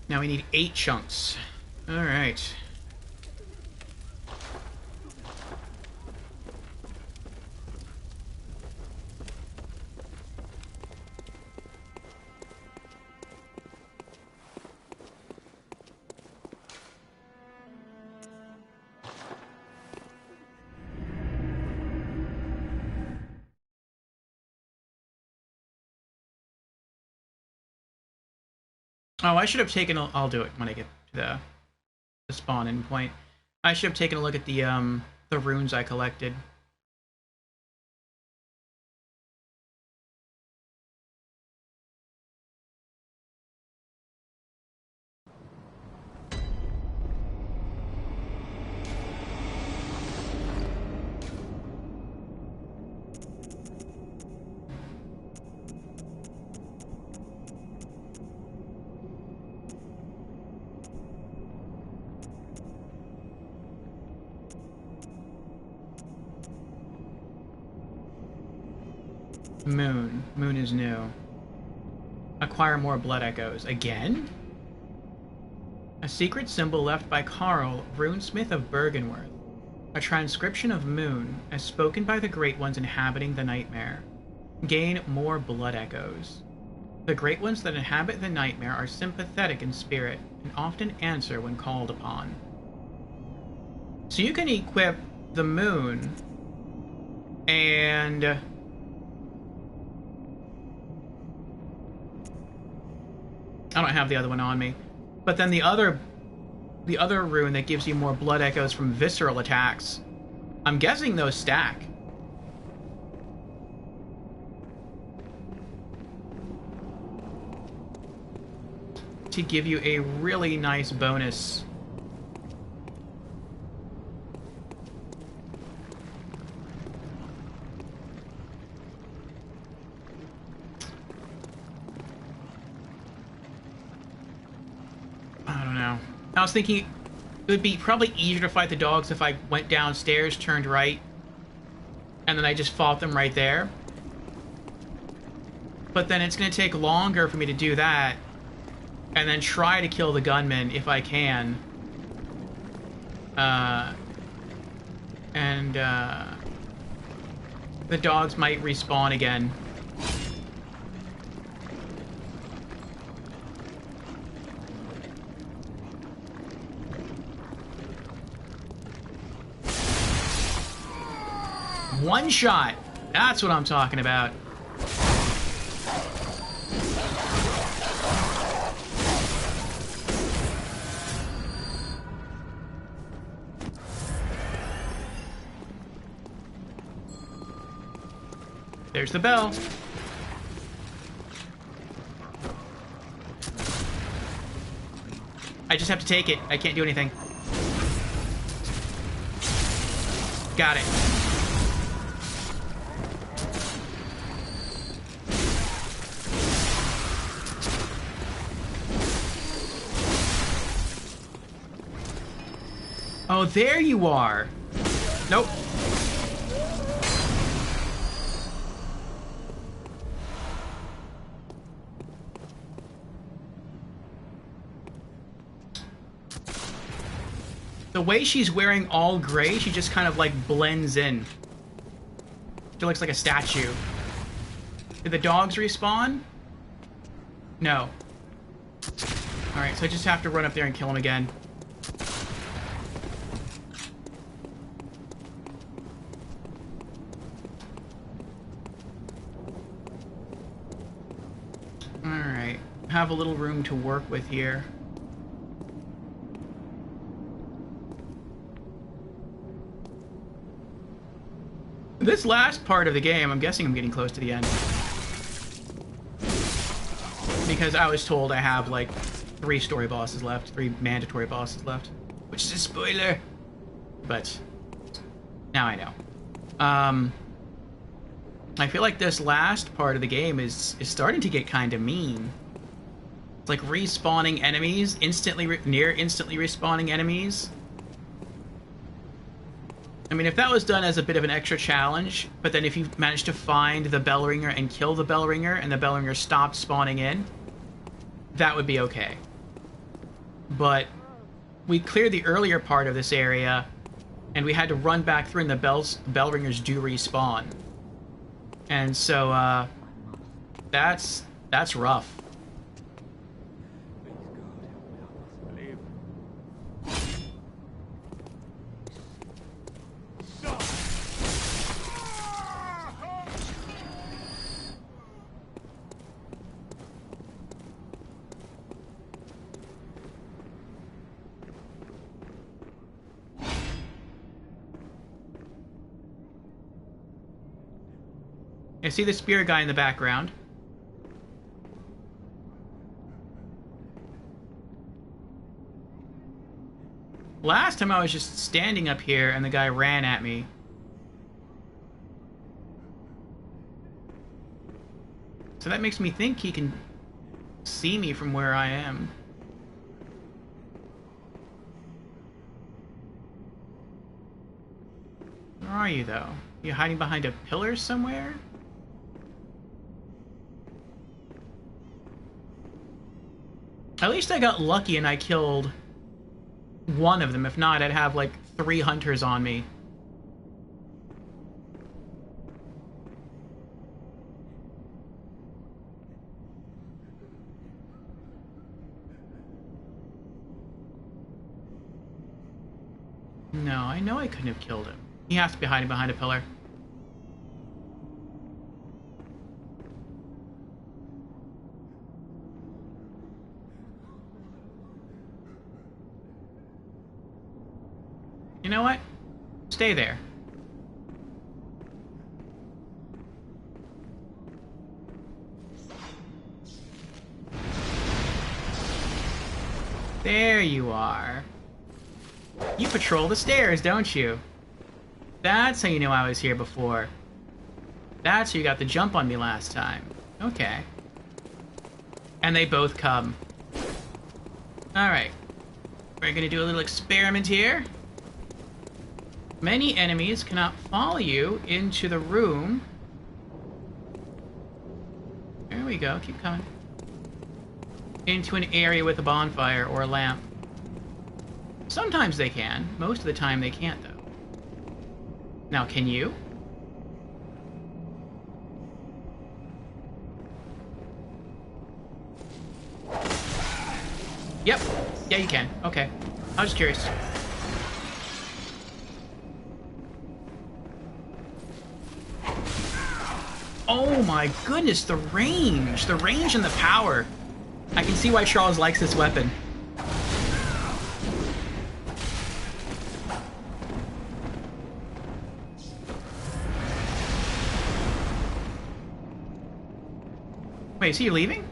Now we need 8 chunks. Alright. Oh, I should have taken a... I'll do it when I get to the spawn-in point. I should have taken a look at the runes I collected. Moon. Moon is new. Acquire more blood echoes. Again? A secret symbol left by Carl, runesmith of Byrgenwerth. A transcription of Moon, as spoken by the Great Ones inhabiting the Nightmare. Gain more blood echoes. The Great Ones that inhabit the Nightmare are sympathetic in spirit, and often answer when called upon. So you can equip the Moon, and... I don't have the other one on me. But then the other rune that gives you more blood echoes from visceral attacks, I'm guessing those stack. To give you a really nice bonus. I don't know. I was thinking it would be probably easier to fight the dogs if I went downstairs, turned right, and then I just fought them right there. But then it's going to take longer for me to do that, and then try to kill the gunman if I can. The dogs might respawn again. One shot. That's what I'm talking about. There's the bell. I just have to take it. I can't do anything. Got it. Oh, there you are. Nope. The way she's wearing all gray, she just kind of like blends in. She looks like a statue. Did the dogs respawn? No. Alright, so I just have to run up there and kill him again. Alright. Have a little room to work with here. This last part of the game, I'm guessing I'm getting close to the end. Because I was told I have, like, 3 story bosses left. 3 mandatory bosses left. Which is a spoiler. But now I know. I feel like this last part of the game is starting to get kind of mean. It's like respawning enemies, near instantly respawning enemies. I mean, if that was done as a bit of an extra challenge, but then if you manage to find the Bellringer and kill the Bellringer, and the Bellringer stopped spawning in, that would be okay. But we cleared the earlier part of this area, and we had to run back through, and the Bellringers do respawn. And so, that's rough. I see the spear guy in the background. Last time I was just standing up here and the guy ran at me. So that makes me think he can see me from where I am. Where are you, though? You hiding behind a pillar somewhere? At least I got lucky and I killed one of them. If not, I'd have like 3 hunters on me. No, I know I couldn't have killed him. He has to be hiding behind a pillar. You know what? Stay there. There you are. You patrol the stairs, don't you? That's how you know I was here before. That's how you got the jump on me last time. Okay. And they both come. Alright. We're gonna do a little experiment here. Many enemies cannot follow you into the room. There we go, keep coming. Into an area with a bonfire or a lamp. Sometimes they can. Most of the time they can't, though. Now, can you? Yep. Yeah, you can. Okay. I was just curious. Oh my goodness, the range! The range and the power! I can see why Charles likes this weapon. Wait, is he leaving?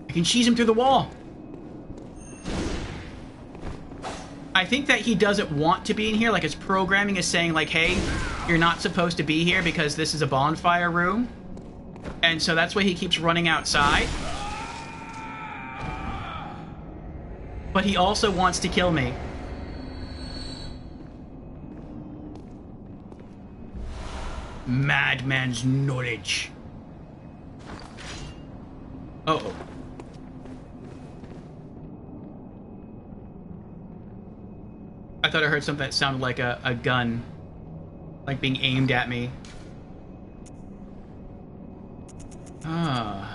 I can cheese him through the wall. I I think that he doesn't want to be in here. Like, his programming is saying, like, hey, you're not supposed to be here because this is a bonfire room. And so that's why he keeps running outside. But he also wants to kill me. Madman's knowledge. Uh-oh. I thought I heard something that sounded like a gun. Like being aimed at me. Ah.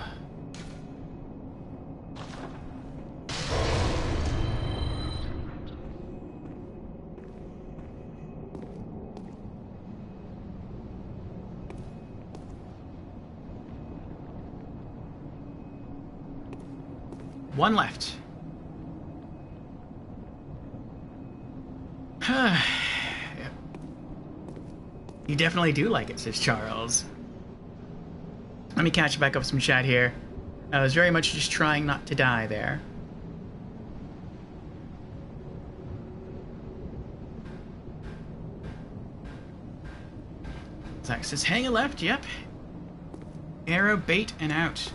One left. You definitely do like it, says Charles. Let me catch back up some chat here. I was very much just trying not to die there. Zach says, hang a left, yep. Arrow, bait, and out.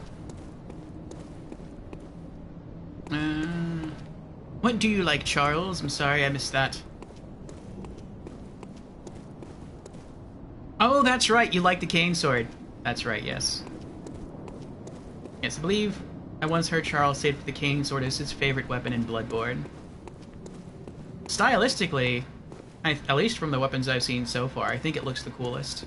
What do you like, Charles? I'm sorry, I missed that. Oh, that's right, you like the cane sword. That's right, yes. Yes, I believe I once heard Charles say that the cane sword is his favorite weapon in Bloodborne. Stylistically, at least from the weapons I've seen so far, I think it looks the coolest.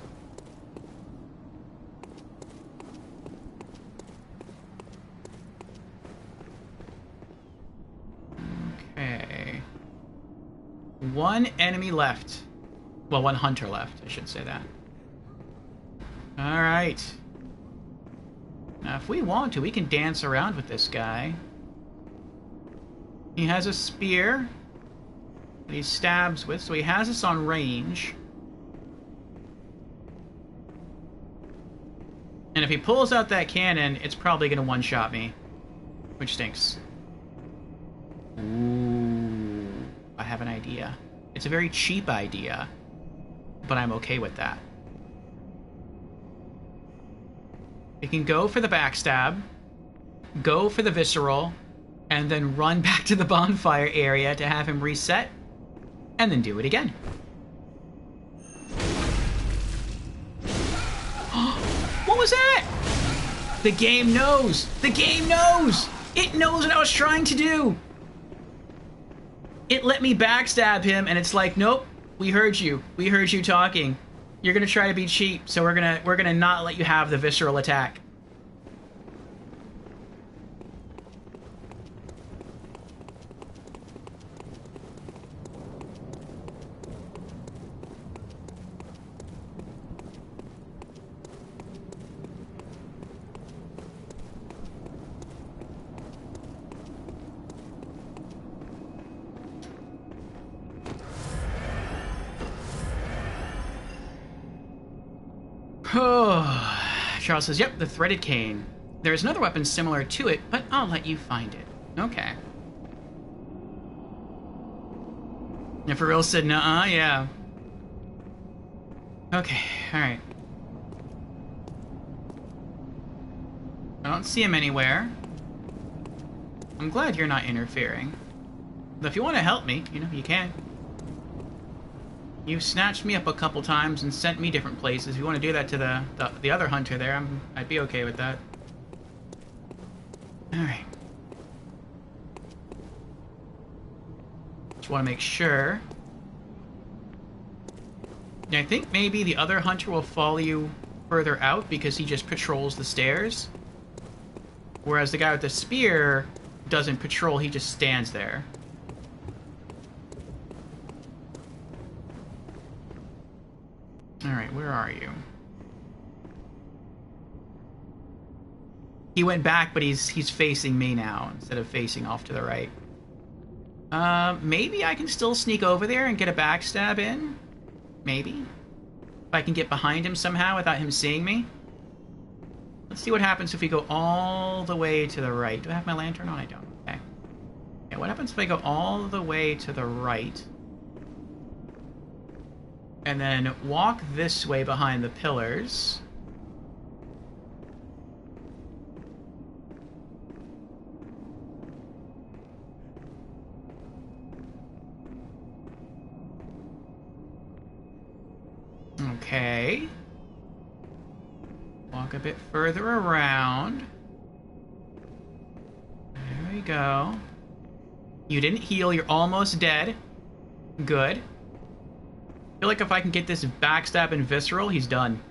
Okay. One enemy left. Well, one hunter left, I should say that. Alright. Now, if we want to, we can dance around with this guy. He has a spear that he stabs with, so he has us on range. And if he pulls out that cannon, it's probably going to one-shot me. Which stinks. Ooh, I have an idea. It's a very cheap idea, but I'm okay with that. We can go for the backstab, go for the visceral, and then run back to the bonfire area to have him reset, and then do it again. What was that? The game knows! The game knows! It knows what I was trying to do! It let me backstab him, and it's like, nope, we heard you. We heard you talking. You're gonna try to be cheap, so we're gonna not let you have the visceral attack. Charles says, yep, the threaded cane. There's another weapon similar to it, but I'll let you find it. Okay. And for real said, nuh-uh, yeah. Okay, alright. I don't see him anywhere. I'm glad you're not interfering. But if you want to help me, you know, you can. You've snatched me up a couple times and sent me different places. If you want to do that to the other hunter there, I'd be okay with that. Alright. Just want to make sure. I think maybe the other hunter will follow you further out because he just patrols the stairs. Whereas the guy with the spear doesn't patrol, he just stands there. Alright, where are you? He went back, but he's facing me now instead of facing off to the right. Maybe I can still sneak over there and get a backstab in? Maybe. If I can get behind him somehow without him seeing me. Let's see what happens if we go all the way to the right. Do I have my lantern on? I don't. Okay. Okay, what happens if I go all the way to the right? And then walk this way behind the pillars. Okay. Walk a bit further around. There we go. You didn't heal, you're almost dead. Good. I feel like if I can get this backstab and visceral, he's done.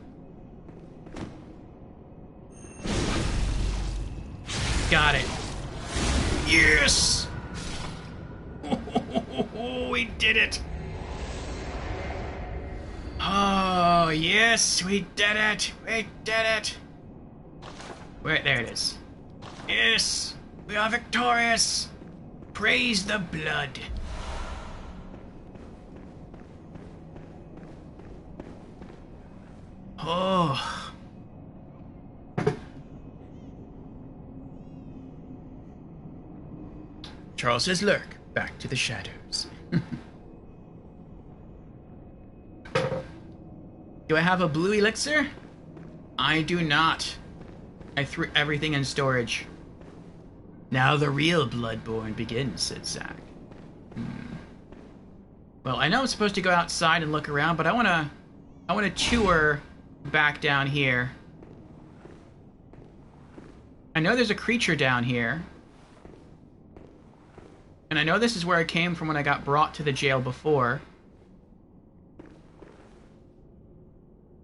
Got it. Yes! We did it! Oh, yes, we did it! We did it! Wait, there it is. Yes! We are victorious! Praise the blood! Oh. Charles says lurk. Back to the shadows. Do I have a blue elixir? I do not. I threw everything in storage. Now the real Bloodborne begins, said Zack. Well, I know I'm supposed to go outside and look around, but I wanna tour back down here. I know there's a creature down here. And I know this is where I came from when I got brought to the jail before.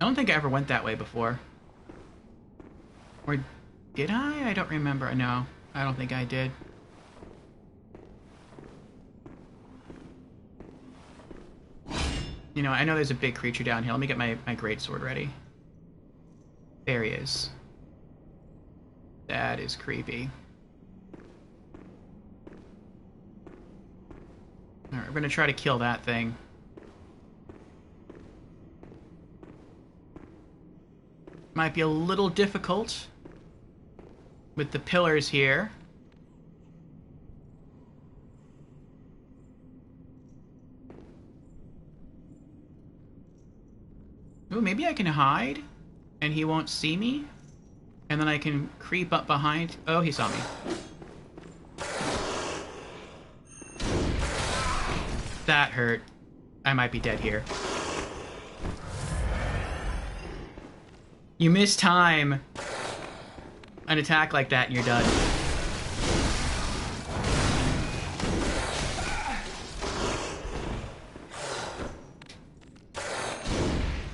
I don't think I ever went that way before. Or did I? I don't remember. No, I don't think I did. You know, I know there's a big creature down here. Let me get my greatsword ready. There he is. That is creepy. Alright, we're gonna try to kill that thing. Might be a little difficult with the pillars here. Ooh, maybe I can hide and he won't see me. And then I can creep up behind. Oh, he saw me. That hurt. I might be dead here. You miss time an attack like that and you're done.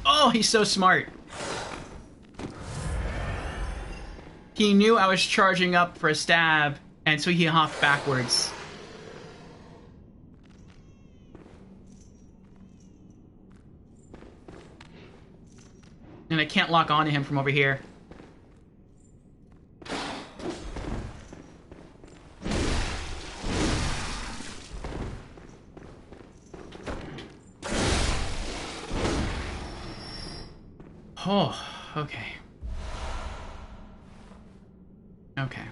Oh, he's so smart. He knew I was charging up for a stab, and so he hopped backwards. And I can't lock onto him from over here. Oh, okay. Okay.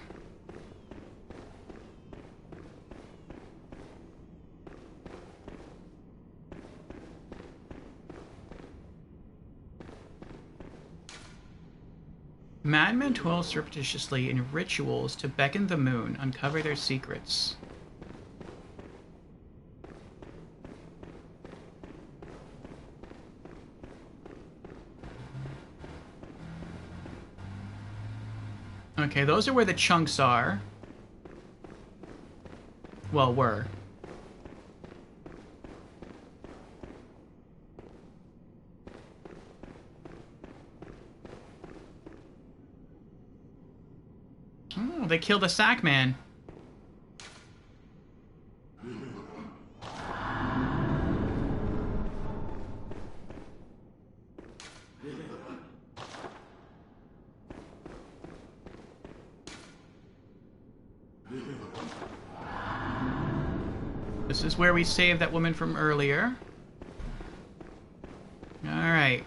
Madmen toil surreptitiously in rituals to beckon the moon, uncover their secrets. Okay, those are where the chunks are. Well, were. Oh, they killed a sack man. This is where we saved that woman from earlier. Alright.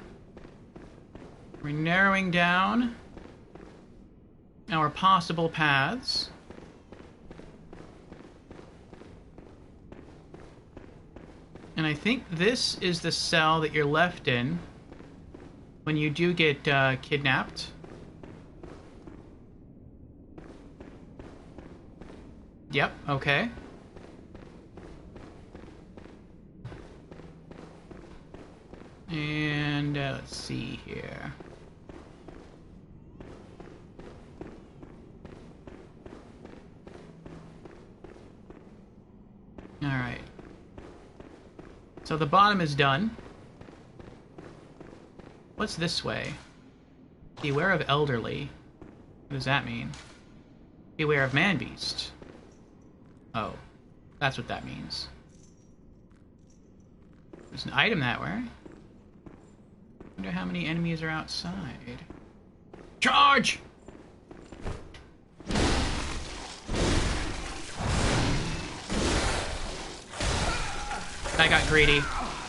We're narrowing down our possible paths. I think this is the cell that you're left in when you do get kidnapped. Yep, okay. And let's see here. Alright. So the bottom is done. What's this way? Beware of elderly. What does that mean? Beware of man-beast. Oh, that's what that means. There's an item that way. Wonder how many enemies are outside. Charge! I got greedy.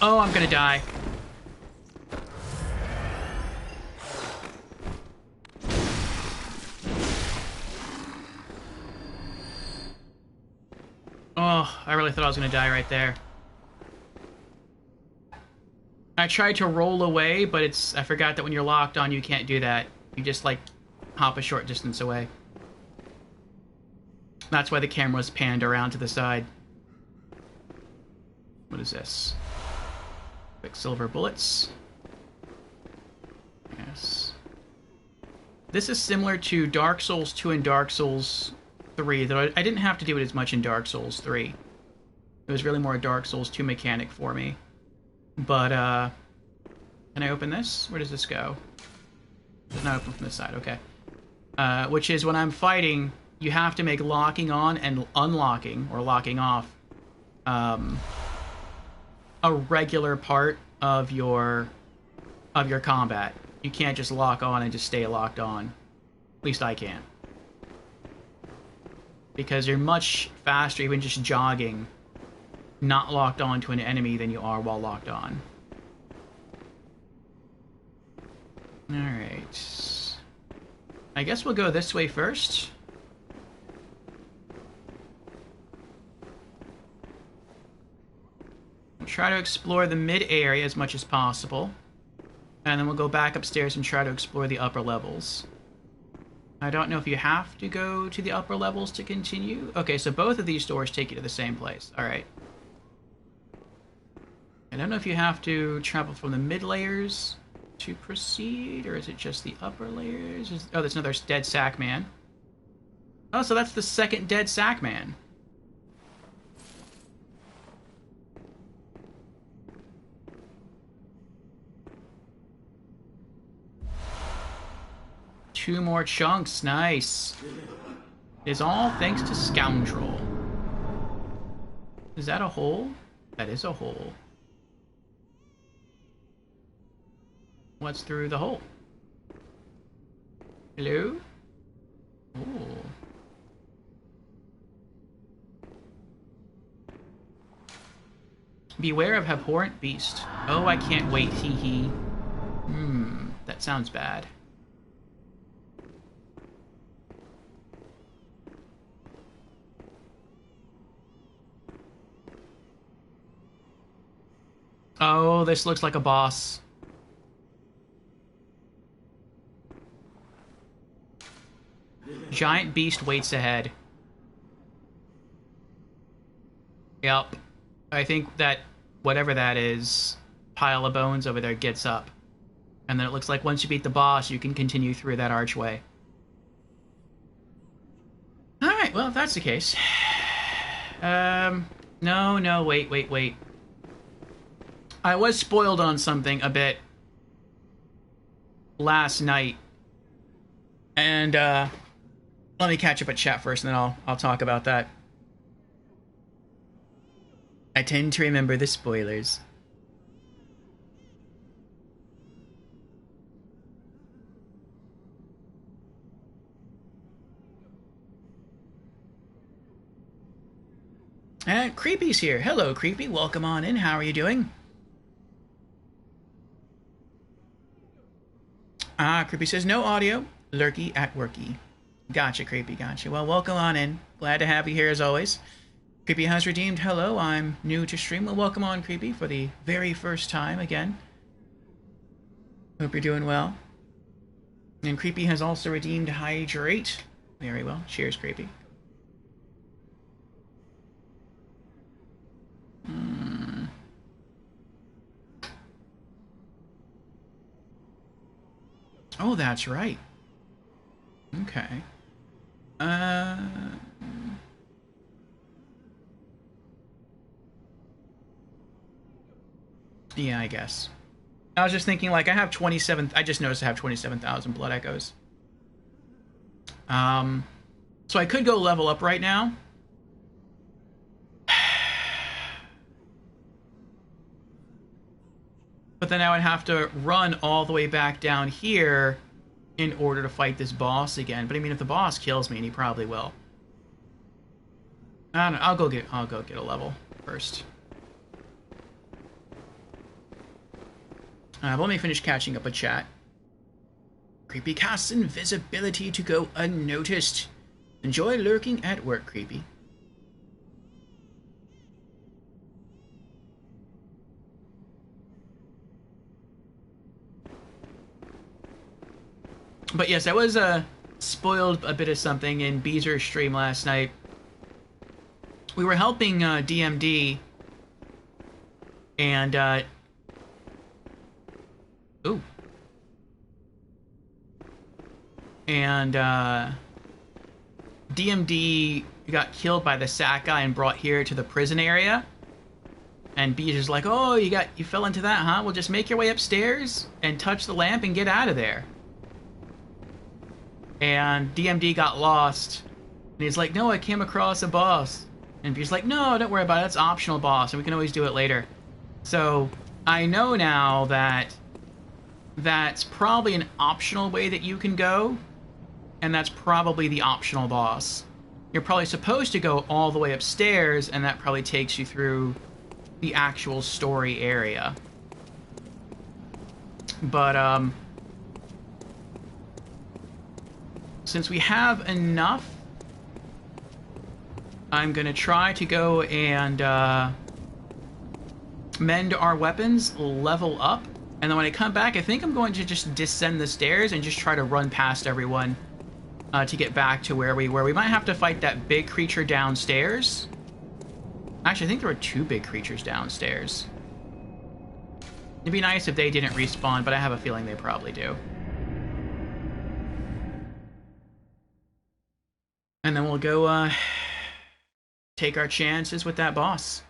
Oh, I'm gonna die. Oh, I really thought I was gonna die right there. I tried to roll away, but I forgot that when you're locked on, you can't do that. You just, like, hop a short distance away. That's why the camera's panned around to the side. What is this? Quicksilver bullets. Yes. This is similar to Dark Souls 2 and Dark Souls 3, though I didn't have to do it as much in Dark Souls 3. It was really more a Dark Souls 2 mechanic for me. But, can I open this? Where does this go? It's not open from this side, okay. Which is when I'm fighting, you have to make locking on and unlocking, or locking off, a regular part of your combat. You can't just lock on and just stay locked on. At least I can't. Because you're much faster even just jogging, not locked on to an enemy, than you are while locked on. Alright. I guess we'll go this way first. We'll try to explore the mid area as much as possible. And then we'll go back upstairs and try to explore the upper levels. I don't know if you have to go to the upper levels to continue. Okay, so both of these doors take you to the same place. Alright. I don't know if you have to travel from the mid layers to proceed, or is it just the upper layers? Oh, there's another dead sack man. Oh, so that's the second dead sack man. Two more chunks, nice. It is all thanks to Scoundrel. Is that a hole? That is a hole. What's through the hole? Hello? Ooh. Beware of abhorrent beast. Oh, I can't wait, hee hee. That sounds bad. Oh, this looks like a boss. Giant beast waits ahead. Yep. I think that whatever that is, pile of bones over there gets up. And then it looks like once you beat the boss, you can continue through that archway. Alright, well, if that's the case. No, wait. I was spoiled on something a bit last night. And, let me catch up at chat first, and then I'll talk about that. I tend to remember the spoilers. And Creepy's here. Hello, Creepy. Welcome on in. How are you doing? Creepy says, no audio. Lurky at worky. Gotcha, Creepy, gotcha. Well, welcome on in. Glad to have you here as always. Creepy has redeemed. Hello, I'm new to stream. Well, welcome on, Creepy, for the very first time again. Hope you're doing well. And Creepy has also redeemed Hydrate. Very well. Cheers, Creepy. Oh, that's right. Okay. Yeah, I guess. I was just thinking, like, I have 27... I just noticed I have 27,000 Blood Echoes. So I could go level up right now. But then I would have to run all the way back down here in order to fight this boss again. But I mean, if the boss kills me, and he probably will. I don't know. I'll go get a level first. But let me finish catching up a chat. Creepy casts invisibility to go unnoticed. Enjoy lurking at work, Creepy. But yes, I was spoiled a bit of something in Beezer's stream last night. We were helping DMD, and ooh, and DMD got killed by the sack guy and brought here to the prison area. And Beezer's like, "Oh, you fell into that, huh? Well, just make your way upstairs and touch the lamp and get out of there." And DMD got lost, and he's like, "No, I came across a boss." And Beezer's like, "No, don't worry about it. That's optional, boss, and we can always do it later." So I know now that that's probably an optional way that you can go, and that's probably the optional boss. You're probably supposed to go all the way upstairs, and that probably takes you through the actual story area. But since we have enough, I'm gonna try to go and mend our weapons, level up, and then when I come back, I think I'm going to just descend the stairs and just try to run past everyone to get back to where we were. We might have to fight that big creature downstairs. Actually, I think there were 2 big creatures downstairs. It'd be nice if they didn't respawn, but I have a feeling they probably do. And then we'll go take our chances with that boss.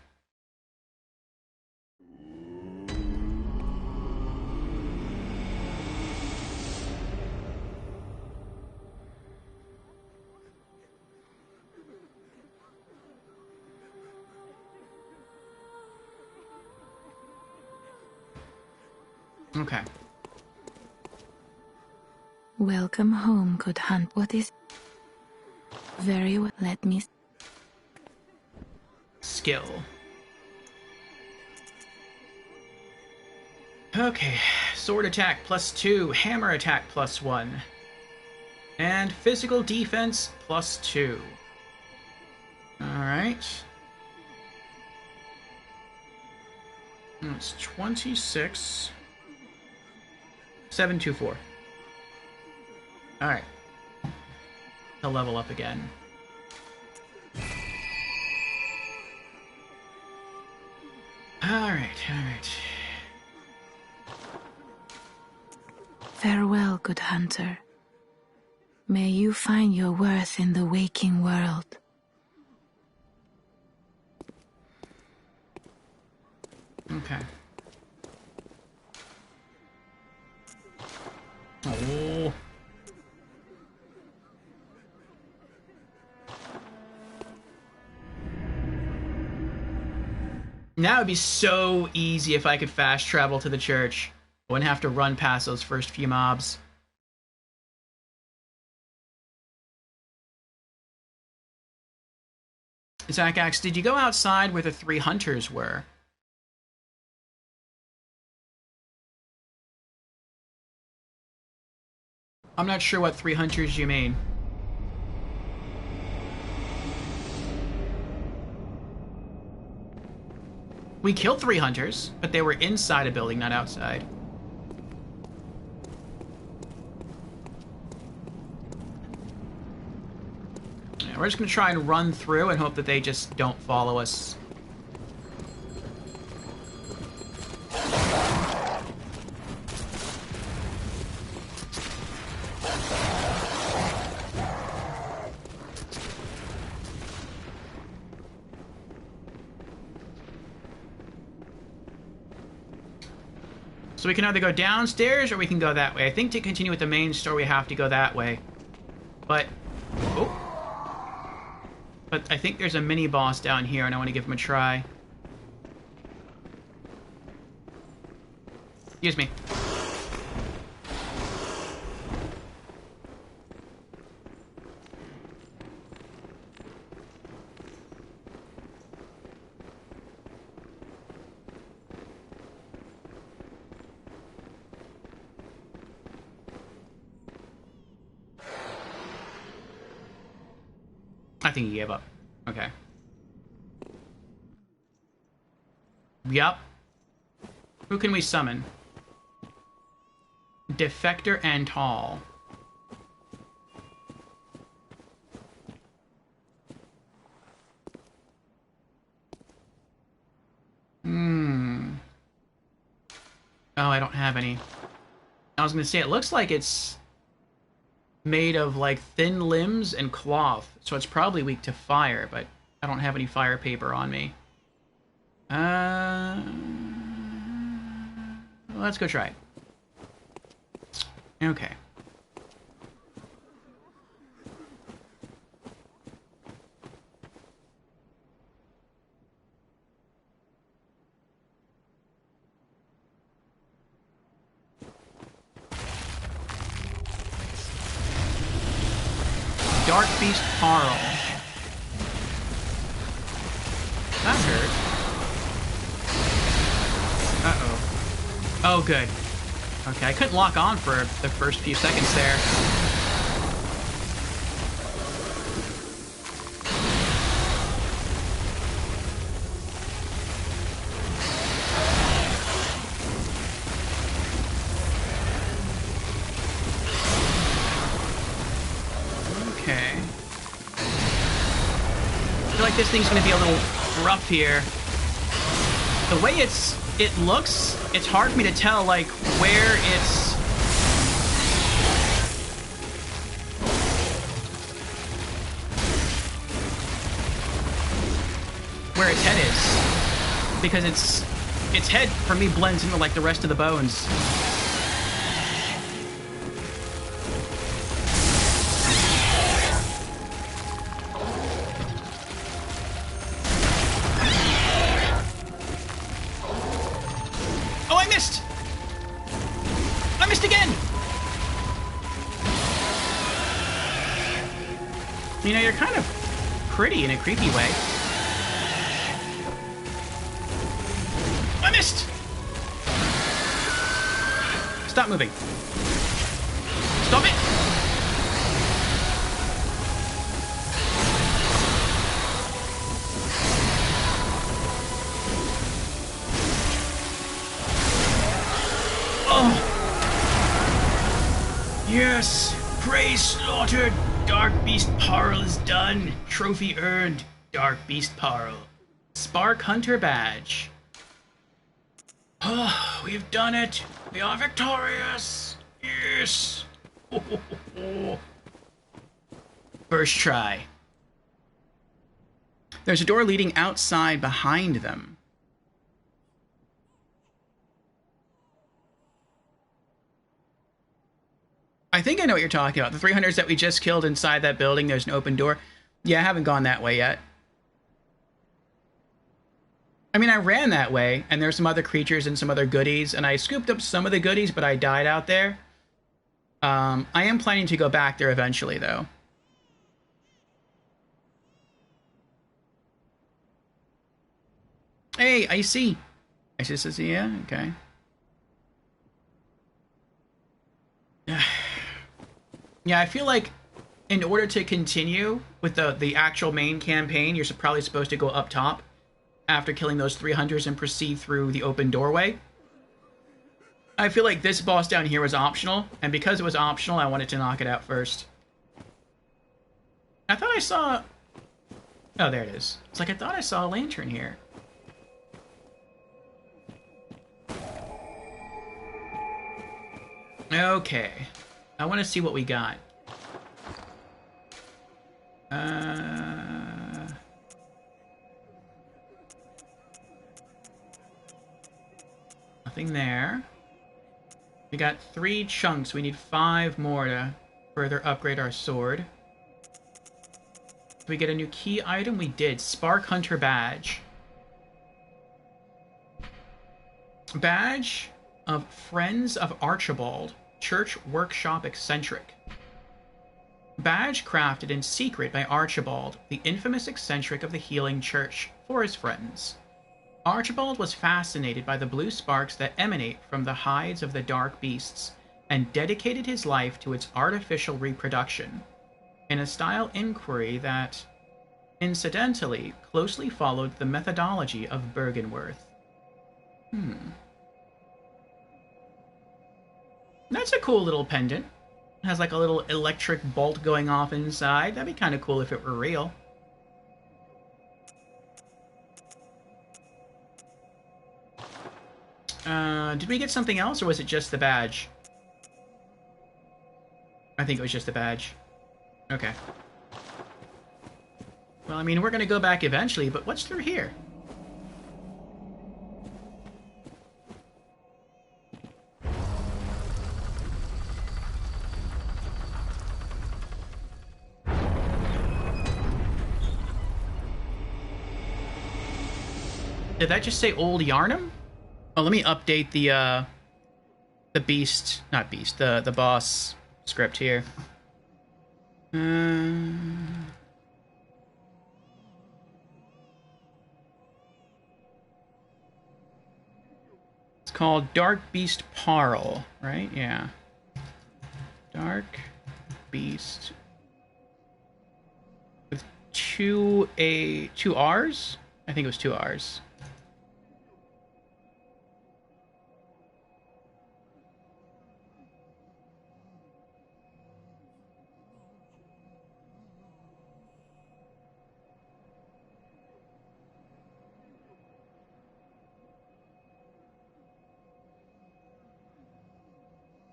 Okay. Welcome home, good hunt. What is... Very well, let me... Skill. Okay, sword attack +2, hammer attack +1, and physical defense +2. Alright. It's 26. 724. Alright. To level up again. Alright. Farewell, good hunter. May you find your worth in the waking world. Okay. Oh. Now it'd be so easy if I could fast travel to the church. I wouldn't have to run past those first few mobs. Zackax, did you go outside where the 3 hunters were? I'm not sure what 3 hunters you mean. We killed 3 hunters, but they were inside a building, not outside. Yeah, we're just going to try and run through and hope that they just don't follow us. So we can either go downstairs or we can go that way. I think to continue with the main story, we have to go that way. But, oh. But I think there's a mini boss down here and I want to give him a try. Excuse me. I think he gave up. Okay. Yup. Who can we summon? Defector and Tall. Oh, I don't have any. I was gonna say, it looks like it's made of, like, thin limbs and cloth, so it's probably weak to fire, but I don't have any fire paper on me. Let's go try it. Okay. Darkbeast Paarl. That hurt. Uh-oh. Oh, good. Okay, I couldn't lock on for the first few seconds there. Okay. I feel like this thing's gonna be a little rough here. The way it looks, it's hard for me to tell, like, where its head is, because its head for me blends into, like, the rest of the bones. I missed again! You know, you're kind of pretty in a creepy way. I missed! Stop moving. Stop it! Oh! Yes! Prey slaughtered! Darkbeast Paarl is done! Trophy earned! Darkbeast Paarl. Spark Hunter Badge. Oh, we've done it! We are victorious! Yes! First try. There's a door leading outside behind them. I think I know what you're talking about. The 300s that we just killed inside that building, there's an open door. Yeah, I haven't gone that way yet. I mean, I ran that way, and there's some other creatures and some other goodies, and I scooped up some of the goodies, but I died out there. I am planning to go back there eventually, though. Hey, I see. I see, yeah, okay. Yeah, I feel like in order to continue with the actual main campaign, you're probably supposed to go up top after killing those 3 hunters and proceed through the open doorway. I feel like this boss down here was optional, and because it was optional, I wanted to knock it out first. I thought I saw... Oh, there it is. It's like I thought I saw a lantern here. Okay. I want to see what we got. Nothing there. We got 3 chunks. We need 5 more to further upgrade our sword. Did we get a new key item? We did. Spark Hunter Badge. Badge of Friends of Archibald. Church Workshop Eccentric. Badge crafted in secret by Archibald, the infamous eccentric of the Healing Church, for his friends. Archibald was fascinated by the blue sparks that emanate from the hides of the dark beasts, and dedicated his life to its artificial reproduction, in a style inquiry that, incidentally, closely followed the methodology of Byrgenwerth. That's a cool little pendant. It has like a little electric bolt going off inside. That'd be kind of cool if it were real. Did we get something else, or was it just the badge? I think it was just the badge. Okay. Well, I mean, we're gonna go back eventually, but what's through here? Did that just say Old Yharnam? Oh, let me update the boss script here. It's called Darkbeast Paarl, right? Yeah. Darkbeast with two R's? I think it was 2 R's.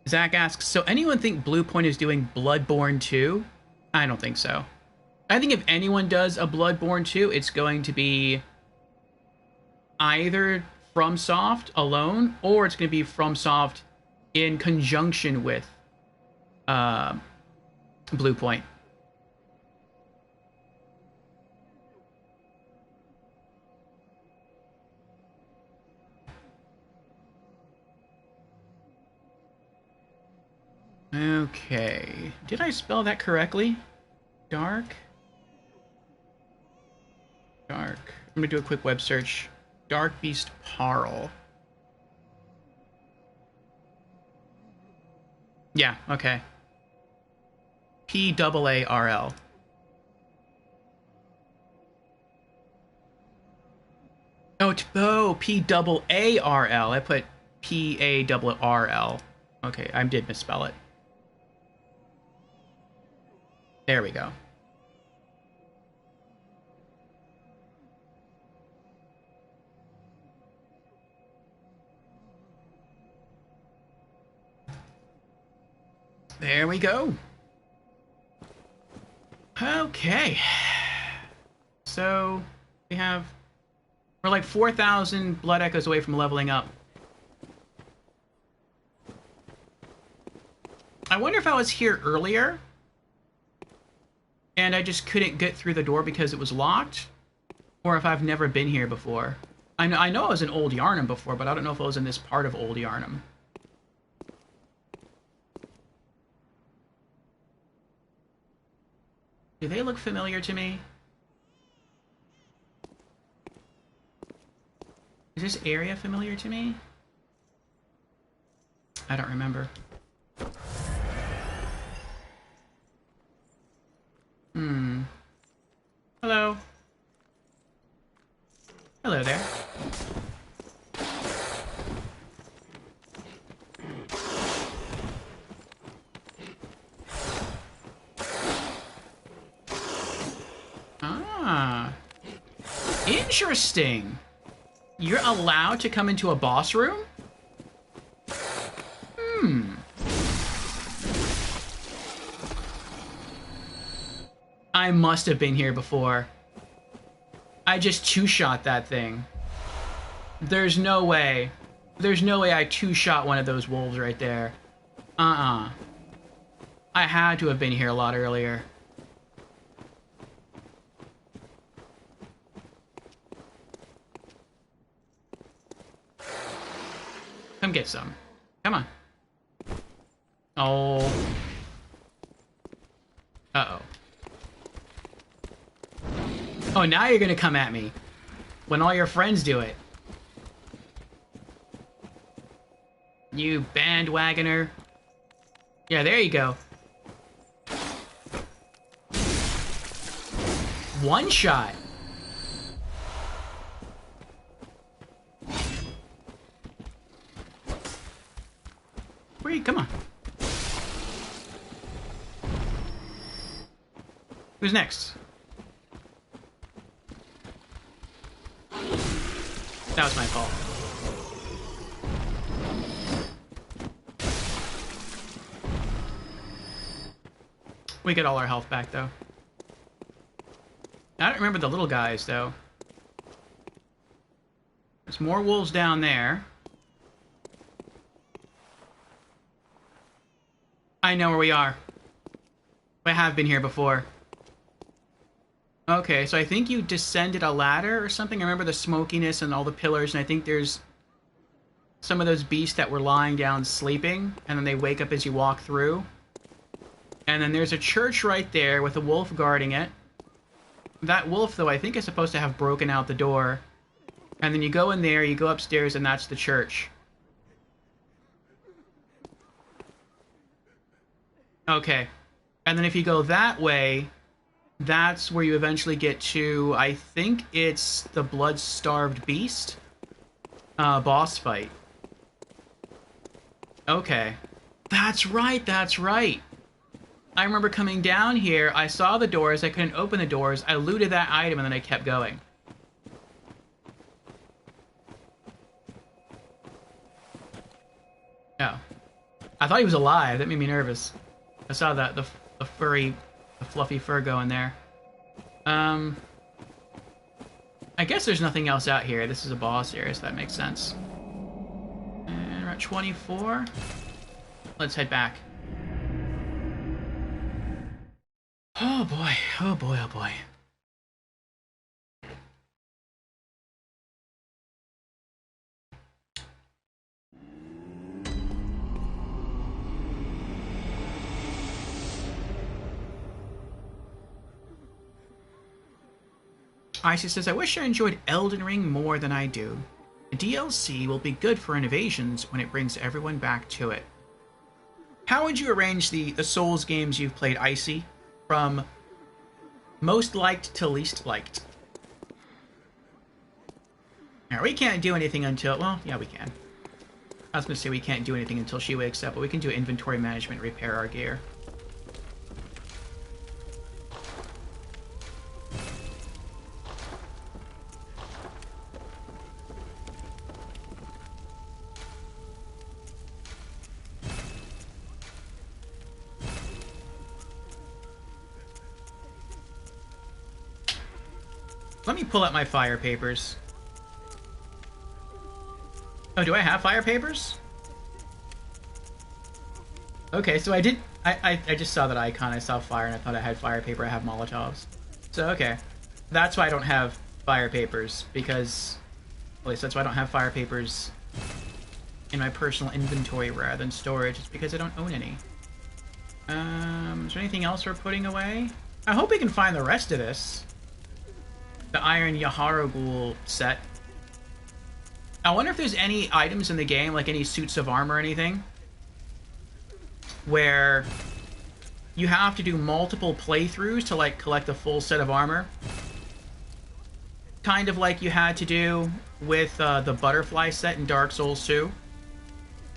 Zach asks, so anyone think Bluepoint is doing Bloodborne 2? I don't think so. I think if anyone does a Bloodborne 2, it's going to be either FromSoft alone, or it's going to be FromSoft in conjunction with Bluepoint. Okay. Did I spell that correctly? Dark. I'm gonna do a quick web search. Darkbeast Paarl. Yeah, okay. Paarl. Oh, Paarl. I put Paarl. Okay, I did misspell it. There we go. There we go. Okay. So, we're like 4,000 blood echoes away from leveling up. I wonder if I was here earlier and I just couldn't get through the door because it was locked, or if I've never been here before. I know I was in Old Yharnam before, but I don't know if I was in this part of Old Yharnam. Do they look familiar to me? Is this area familiar to me? I don't remember. Hello. Hello Interesting. You're allowed to come into a boss room? I must have been here before. I just two-shot that thing. There's no way. There's no way I two-shot one of those wolves right there. I had to have been here a lot earlier. Come get some. Come on. Oh. Uh-oh. Oh, now you're gonna come at me. When all your friends do it. You bandwagoner. Yeah, there you go. One shot. Where are you? Come on. Who's next? That was my fault. We get all our health back, though. I don't remember the little guys, though. There's more wolves down there. I know where we are. I have been here before. Okay, so I think you descended a ladder or something. I remember the smokiness and all the pillars, and I think there's some of those beasts that were lying down sleeping, and then they wake up as you walk through. And then there's a church right there with a wolf guarding it. That wolf, though, I think is supposed to have broken out the door. And then you go in there, you go upstairs, and that's the church. Okay. And then if you go that way, that's where you eventually get to, I think it's the blood-starved beast boss fight. Okay. That's right, that's right. I remember coming down here, I saw the doors, I couldn't open the doors, I looted that item, and then I kept going. Oh. I thought he was alive, that made me nervous. I saw that, the furry, the fluffy fur going there. I guess there's nothing else out here. This is a boss area, so that makes sense. And we're at 24. Let's head back. Oh boy, oh boy, oh boy. Icy says, I wish I enjoyed Elden Ring more than I do. The DLC will be good for innovations when it brings everyone back to it. How would you arrange the Souls games you've played, Icy? From most liked to least liked. Now, we can't do anything until... Well, yeah, we can. I was going to say we can't do anything until she wakes up, but we can do inventory management, repair our gear. Let me pull out my fire papers. Oh, do I have fire papers? Okay, so I did... I just saw that icon. I saw fire and I thought I had fire paper. I have Molotovs. So, okay. That's why I don't have fire papers, because... At least that's why I don't have fire papers in my personal inventory rather than storage. It's because I don't own any. Is there anything else we're putting away? I hope we can find the rest of this. The Iron Yahar'gul set. I wonder if there's any items in the game, like any suits of armor or anything, where you have to do multiple playthroughs to, like, collect a full set of armor. Kind of like you had to do with the butterfly set in Dark Souls 2.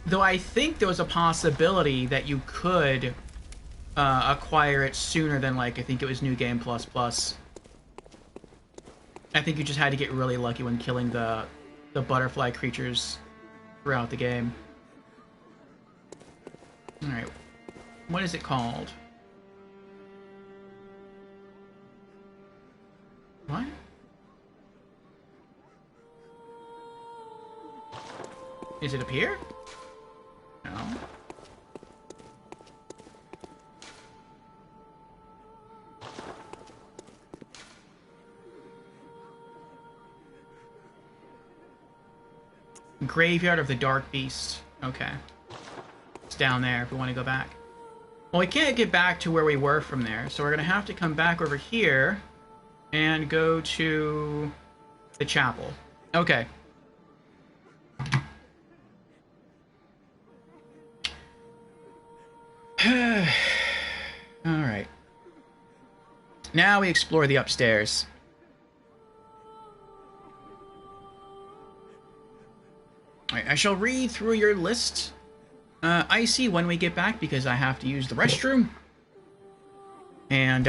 Though I think there was a possibility that you could acquire it sooner than, like, I think it was New Game Plus Plus. I think you just had to get really lucky when killing the butterfly creatures throughout the game. Alright. What is it called? What? Is it up here? No. Graveyard of the Darkbeast. Okay. It's down there if we want to go back. Well, we can't get back to where we were from there, so we're going to have to come back over here and go to the chapel. Okay. Alright. Now we explore the upstairs. Alright, I shall read through your list. Icy when we get back because I have to use the restroom. And,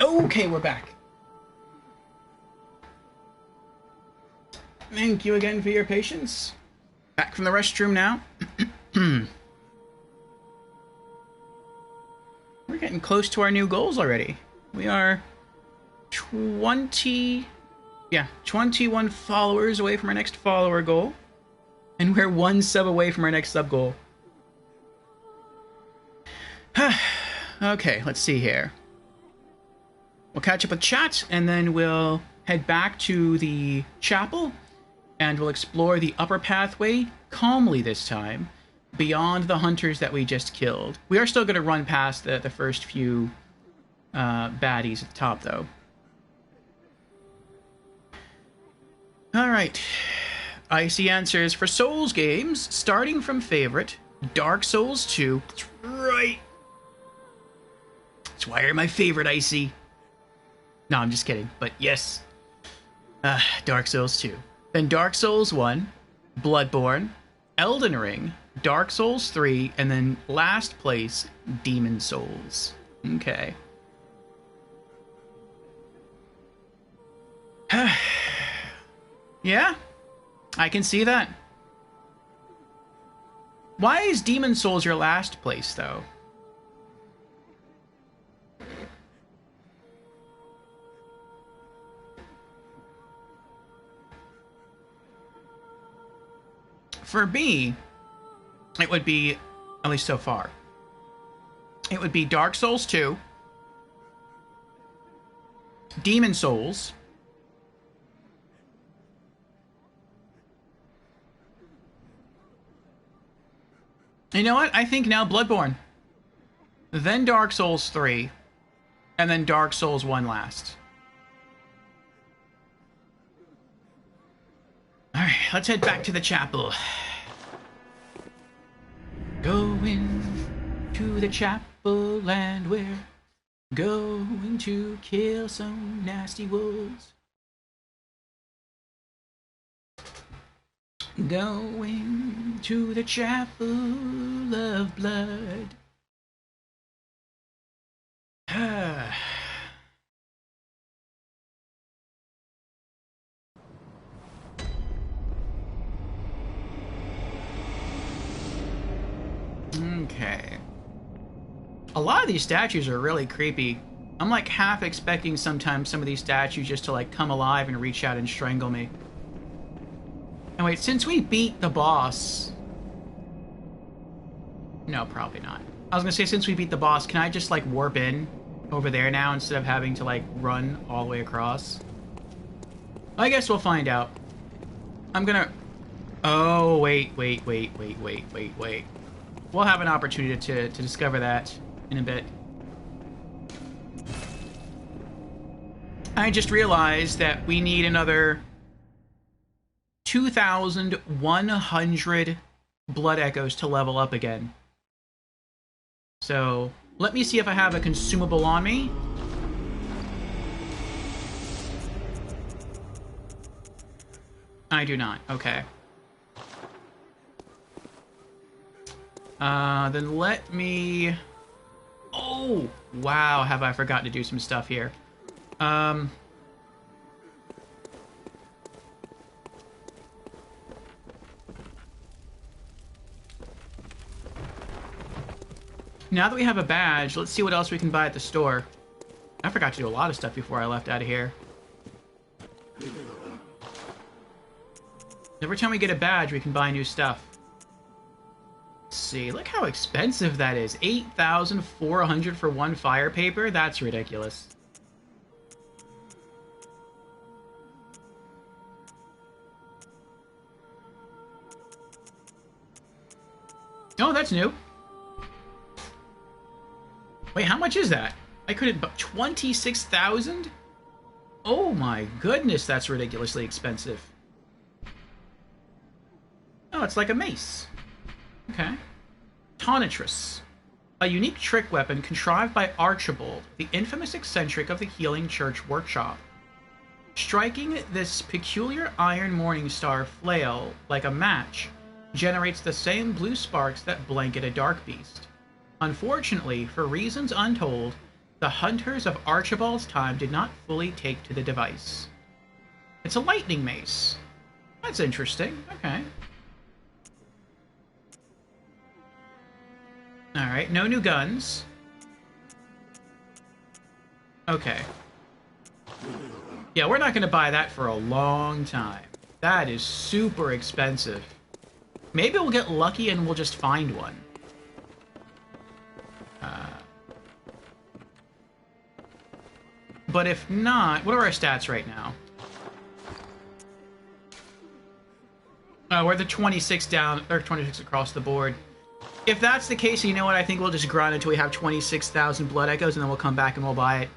okay, we're back. Thank you again for your patience. Back from the restroom now. We're getting close to our new goals already. We are 21 followers away from our next follower goal. And we're 1 sub away from our next sub goal. Okay, let's see here. We'll catch up with chat, and then we'll head back to the chapel, and we'll explore the upper pathway calmly this time, beyond the hunters that we just killed. We are still going to run past the first few baddies at the top, though. Alright. Icy answers for Souls games, starting from favorite, Dark Souls 2. That's right. That's why you're my favorite, Icy. No, I'm just kidding. But yes. Dark Souls 2. Then Dark Souls 1, Bloodborne, Elden Ring, Dark Souls 3, and then last place, Demon Souls. Okay. Yeah, I can see that. Why is Demon Souls your last place, though? For me, it would be, at least so far, it would be Dark Souls 2, Demon Souls, you know what? I think now Bloodborne, then Dark Souls 3, and then Dark Souls 1 last. Alright, let's head back to the chapel. Going to the chapel and we're going to kill some nasty wolves. Going to the chapel of blood. Okay. A lot of these statues are really creepy. I'm like half expecting sometimes some of these statues just to like come alive and reach out and strangle me. And wait, since we beat the boss... No, probably not. I was gonna say, since we beat the boss, can I just like warp in over there now instead of having to like run all the way across? I guess we'll find out. I'm gonna... Oh, wait. We'll have an opportunity to discover that in a bit. I just realized that we need another 2,100 blood echoes to level up again. So, let me see if I have a consumable on me. I do not. Okay. Then let me... Oh! Wow, have I forgotten to do some stuff here. Now that we have a badge, let's see what else we can buy at the store. I forgot to do a lot of stuff before I left out of here. Every time we get a badge, we can buy new stuff. Let's see, look how expensive that is. 8,400 for one fire paper? That's ridiculous. Oh, that's new. Wait, how much is that? I couldn't... 26,000? Oh my goodness, that's ridiculously expensive. Oh, it's like a mace. Okay. Tonitrus. A unique trick weapon contrived by Archibald, the infamous eccentric of the Healing Church Workshop. Striking this peculiar iron morning star flail like a match generates the same blue sparks that blanket a Darkbeast. Unfortunately, for reasons untold, the hunters of Archibald's time did not fully take to the device. It's a lightning mace. That's interesting. Okay. Alright, no new guns. Okay. Yeah, we're not going to buy that for a long time. That is super expensive. Maybe we'll get lucky and we'll just find one. But if not, what are our stats right now? We're the 26 down, or 26 across the board. If that's the case, you know what? I think we'll just grind until we have 26,000 blood echoes, and then we'll come back and we'll buy it.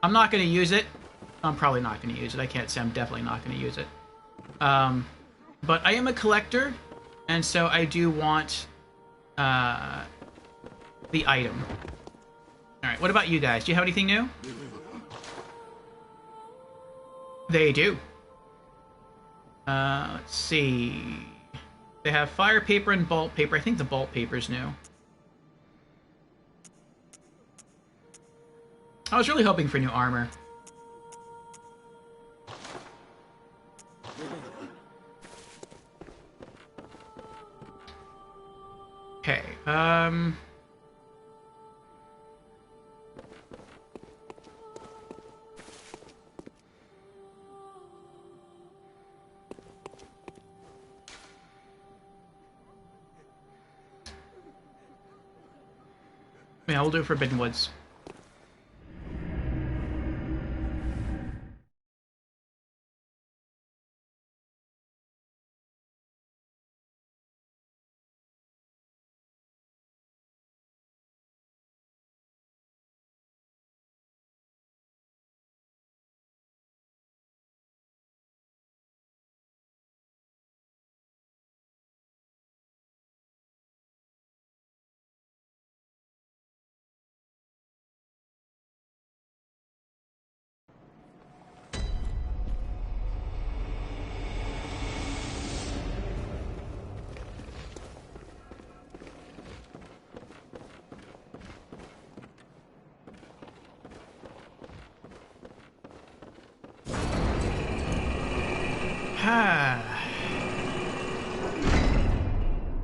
I'm not going to use it. I'm probably not going to use it. I can't say I'm definitely not going to use it. But I am a collector, and so I do want the item. Alright, what about you guys? Do you have anything new? They do. Let's see. They have fire paper and bolt paper. I think the bolt paper's new. I was really hoping for new armor. Okay, yeah, we'll do Forbidden Woods.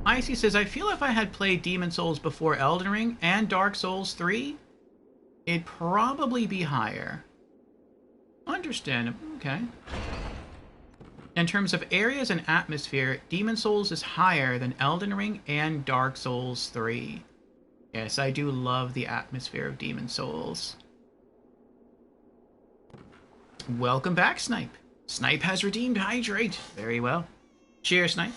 Icy says, I feel if I had played Demon Souls before Elden Ring and Dark Souls 3, it'd probably be higher. Understandable, okay. In terms of areas and atmosphere, Demon Souls is higher than Elden Ring and Dark Souls 3. Yes, I do love the atmosphere of Demon Souls. Welcome back, Snipe. Snipe has redeemed Hydrate. Very well. Cheers, Snipe.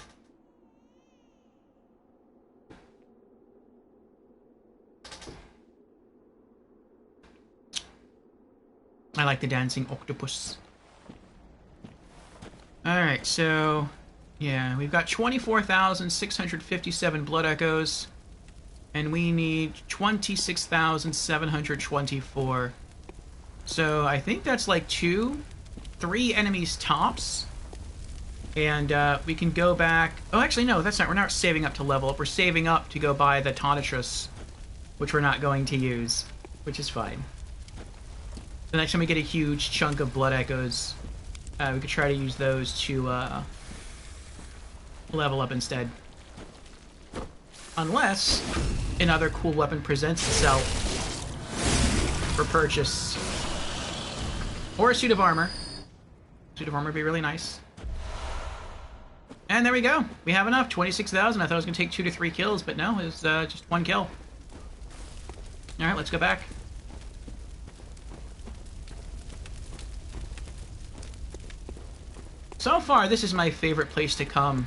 I like the dancing octopus. Alright, so... yeah, we've got 24,657 blood echoes. And we need 26,724. So I think that's like 3 enemies tops. And we can go back... oh, actually, no, that's not. We're not saving up to level up. We're saving up to go buy the Tonitrus, which we're not going to use, which is fine. The next time we get a huge chunk of blood echoes, we could try to use those to level up instead. Unless another cool weapon presents itself for purchase. Or a suit of armor. Suit of armor would be really nice. And there we go. We have enough. 26,000. I thought it was going to take 2 to 3 kills, but no, it was just 1 kill. Alright, let's go back. So far, this is my favorite place to come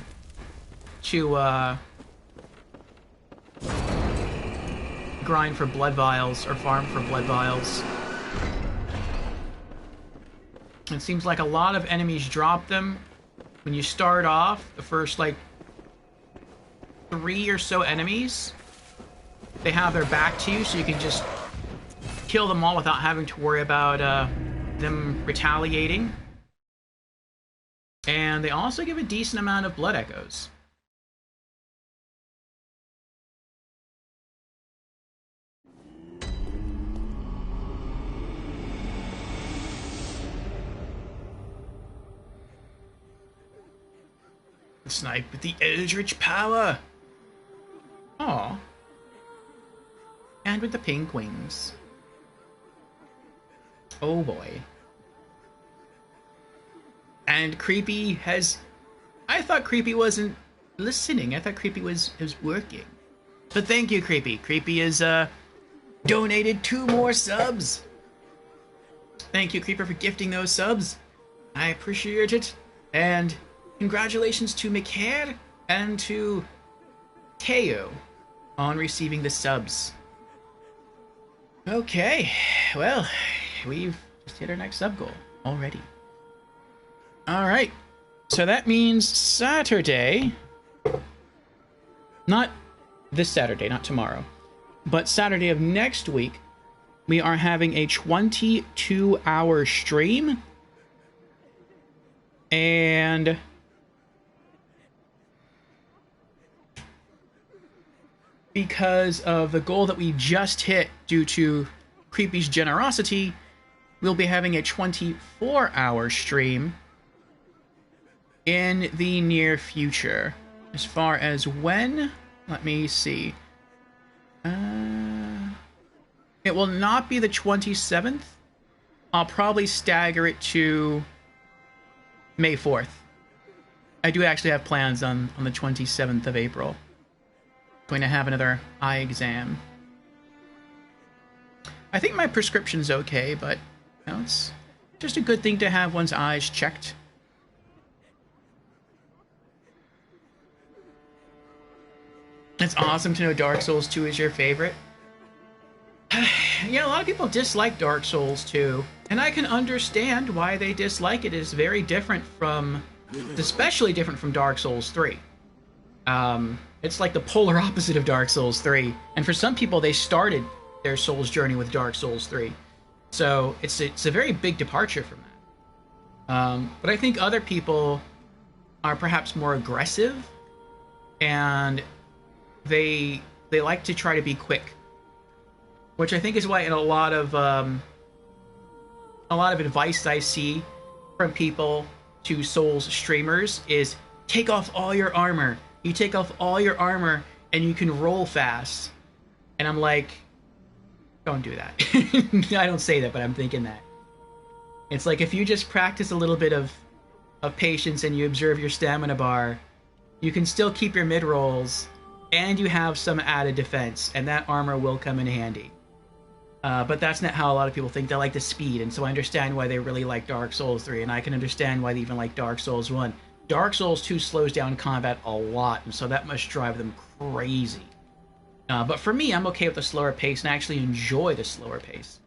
to grind for blood vials or farm for blood vials. It seems like a lot of enemies drop them when you start off. The first like 3 or so enemies, they have their back to you, so you can just kill them all without having to worry about them retaliating. And they also give a decent amount of blood echoes. The snipe with the eldritch power. Aww. And with the pink wings. Oh boy. And Creepy has... I thought Creepy wasn't listening. I thought Creepy was working. But thank you, Creepy. Creepy has donated 2 more subs. Thank you, Creeper, for gifting those subs. I appreciate it. And congratulations to Mikhail and to Teo on receiving the subs. Okay, well, we've just hit our next sub goal already. Alright, so that means Saturday, not this Saturday, not tomorrow, but Saturday of next week, we are having a 22-hour stream. And because of the goal that we just hit due to Creepy's generosity, we'll be having a 24-hour stream in the near future. As far as when, let me see. It will not be the 27th. I'll probably stagger it to May 4th. I do actually have plans on the 27th of April. Going to have another eye exam. I think my prescription's okay, but you know, it's just a good thing to have one's eyes checked. It's awesome to know Dark Souls 2 is your favorite. Yeah, a lot of people dislike Dark Souls 2, and I can understand why they dislike it. It is very different from, especially different from Dark Souls 3. It's like the polar opposite of Dark Souls 3, and for some people, they started their Souls journey with Dark Souls 3. So it's a very big departure from that. But I think other people are perhaps more aggressive, and they like to try to be quick. Which I think is why in a lot of advice I see from people to Souls streamers is take off all your armor. You take off all your armor and you can roll fast. And I'm like, don't do that. I don't say that, but I'm thinking that. It's like if you just practice a little bit of patience and you observe your stamina bar, you can still keep your mid rolls and you have some added defense, and that armor will come in handy. But that's not how a lot of people think. They like the speed, and so I understand why they really like Dark Souls 3, and I can understand why they even like Dark Souls 1. Dark Souls 2 slows down combat a lot, and so that must drive them crazy. But for me, I'm okay with the slower pace, and I actually enjoy the slower pace.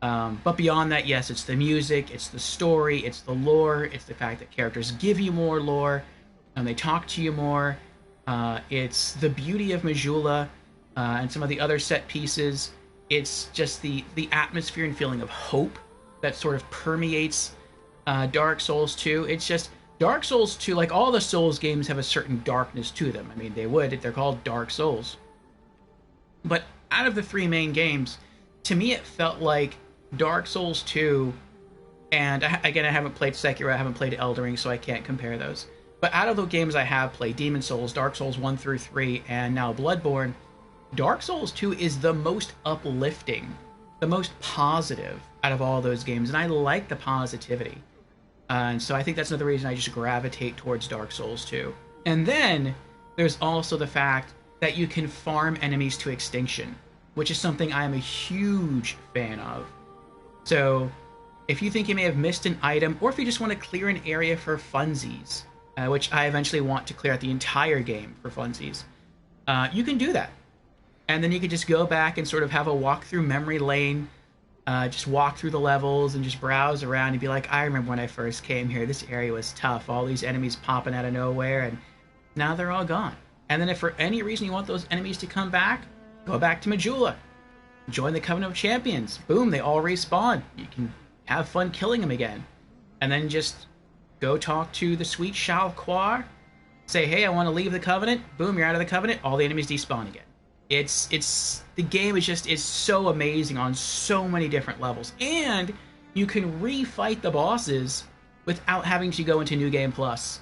But beyond that, yes, it's the music, it's the story, it's the lore, it's the fact that characters give you more lore, and they talk to you more. It's the beauty of Majula, and some of the other set pieces. It's just the atmosphere and feeling of hope that sort of permeates Dark Souls 2. It's just, Dark Souls 2, like all the Souls games have a certain darkness to them. I mean, they would if they're called Dark Souls. But out of the three main games, to me it felt like Dark Souls 2, and again, I haven't played Sekiro, I haven't played Elden Ring, so I can't compare those. But out of the games I have played, Demon Souls, Dark Souls 1 through 3, and now Bloodborne, Dark Souls 2 is the most uplifting, the most positive out of all those games, and I like the positivity. And so I think that's another reason I just gravitate towards Dark Souls 2. And then there's also the fact that you can farm enemies to extinction, which is something I'm a huge fan of. So if you think you may have missed an item, or if you just want to clear an area for funsies, which I eventually want to clear out the entire game for funsies, you can do that. And then you could just go back and sort of have a walk through memory lane, just walk through the levels and just browse around and be like, I remember when I first came here, this area was tough. All these enemies popping out of nowhere, and now they're all gone. And then if for any reason you want those enemies to come back, go back to Majula. Join the Covenant of Champions. Boom, they all respawn. You can have fun killing them again. And then just go talk to the sweet Shalquar. Say, hey, I want to leave the Covenant. Boom, you're out of the Covenant. All the enemies despawn again. It's the game is so amazing on so many different levels, and you can refight the bosses without having to go into New Game Plus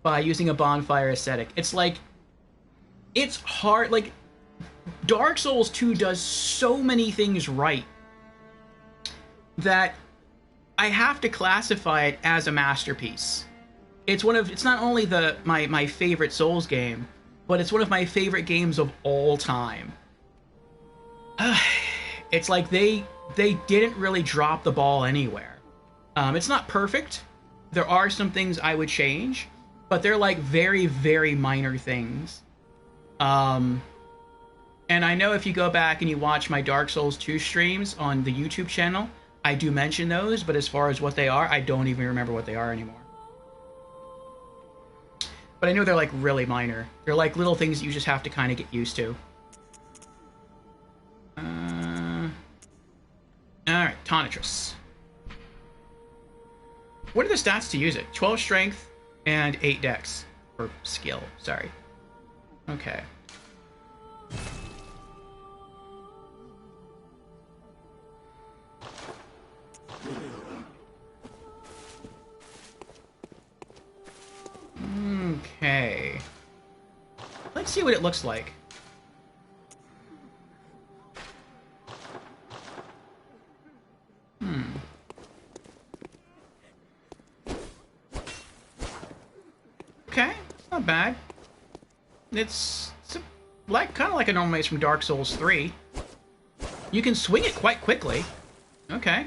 by using a bonfire aesthetic. It's like, it's hard. Like, Dark Souls 2 does so many things right that I have to classify it as a masterpiece. It's not only my favorite Souls game, but it's one of my favorite games of all time. It's like they didn't really drop the ball anywhere. It's not perfect. There are some things I would change, but they're like very, very minor things. And I know if you go back and you watch my Dark Souls 2 streams on the YouTube channel, I do mention those, but as far as what they are, I don't even remember what they are anymore. But I know they're like really minor. They're like little things you just have to kind of get used to. Tonitrus. What are the stats to use it? 12 strength and 8 dex. Or skill, sorry. Okay. Okay. Let's see what it looks like. Okay, it's not bad. It's like kind of like a normal mace from Dark Souls 3. You can swing it quite quickly. Okay.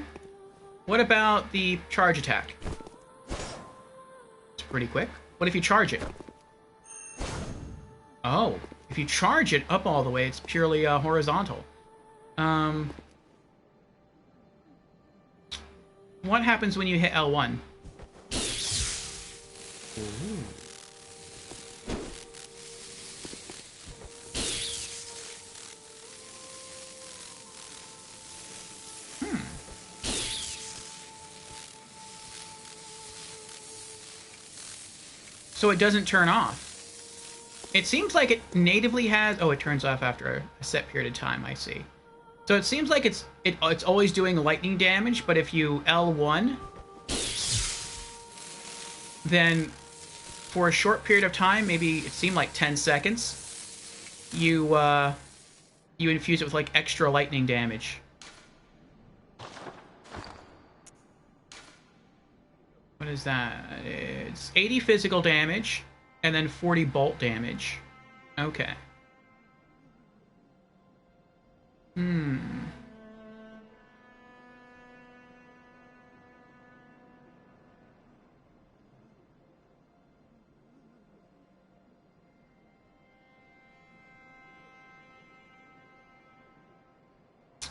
What about the charge attack? It's pretty quick. What if you charge it? Oh, if you charge it up all the way, it's purely horizontal. What happens when you hit L1? Ooh. So it doesn't turn off. It seems like it natively has... Oh, it turns off after a set period of time, I see. So it seems like it's always doing lightning damage, but if you L1, then for a short period of time, maybe it seemed like 10 seconds, you infuse it with like extra lightning damage. What is that? It's 80 physical damage, and then 40 bolt damage. Okay.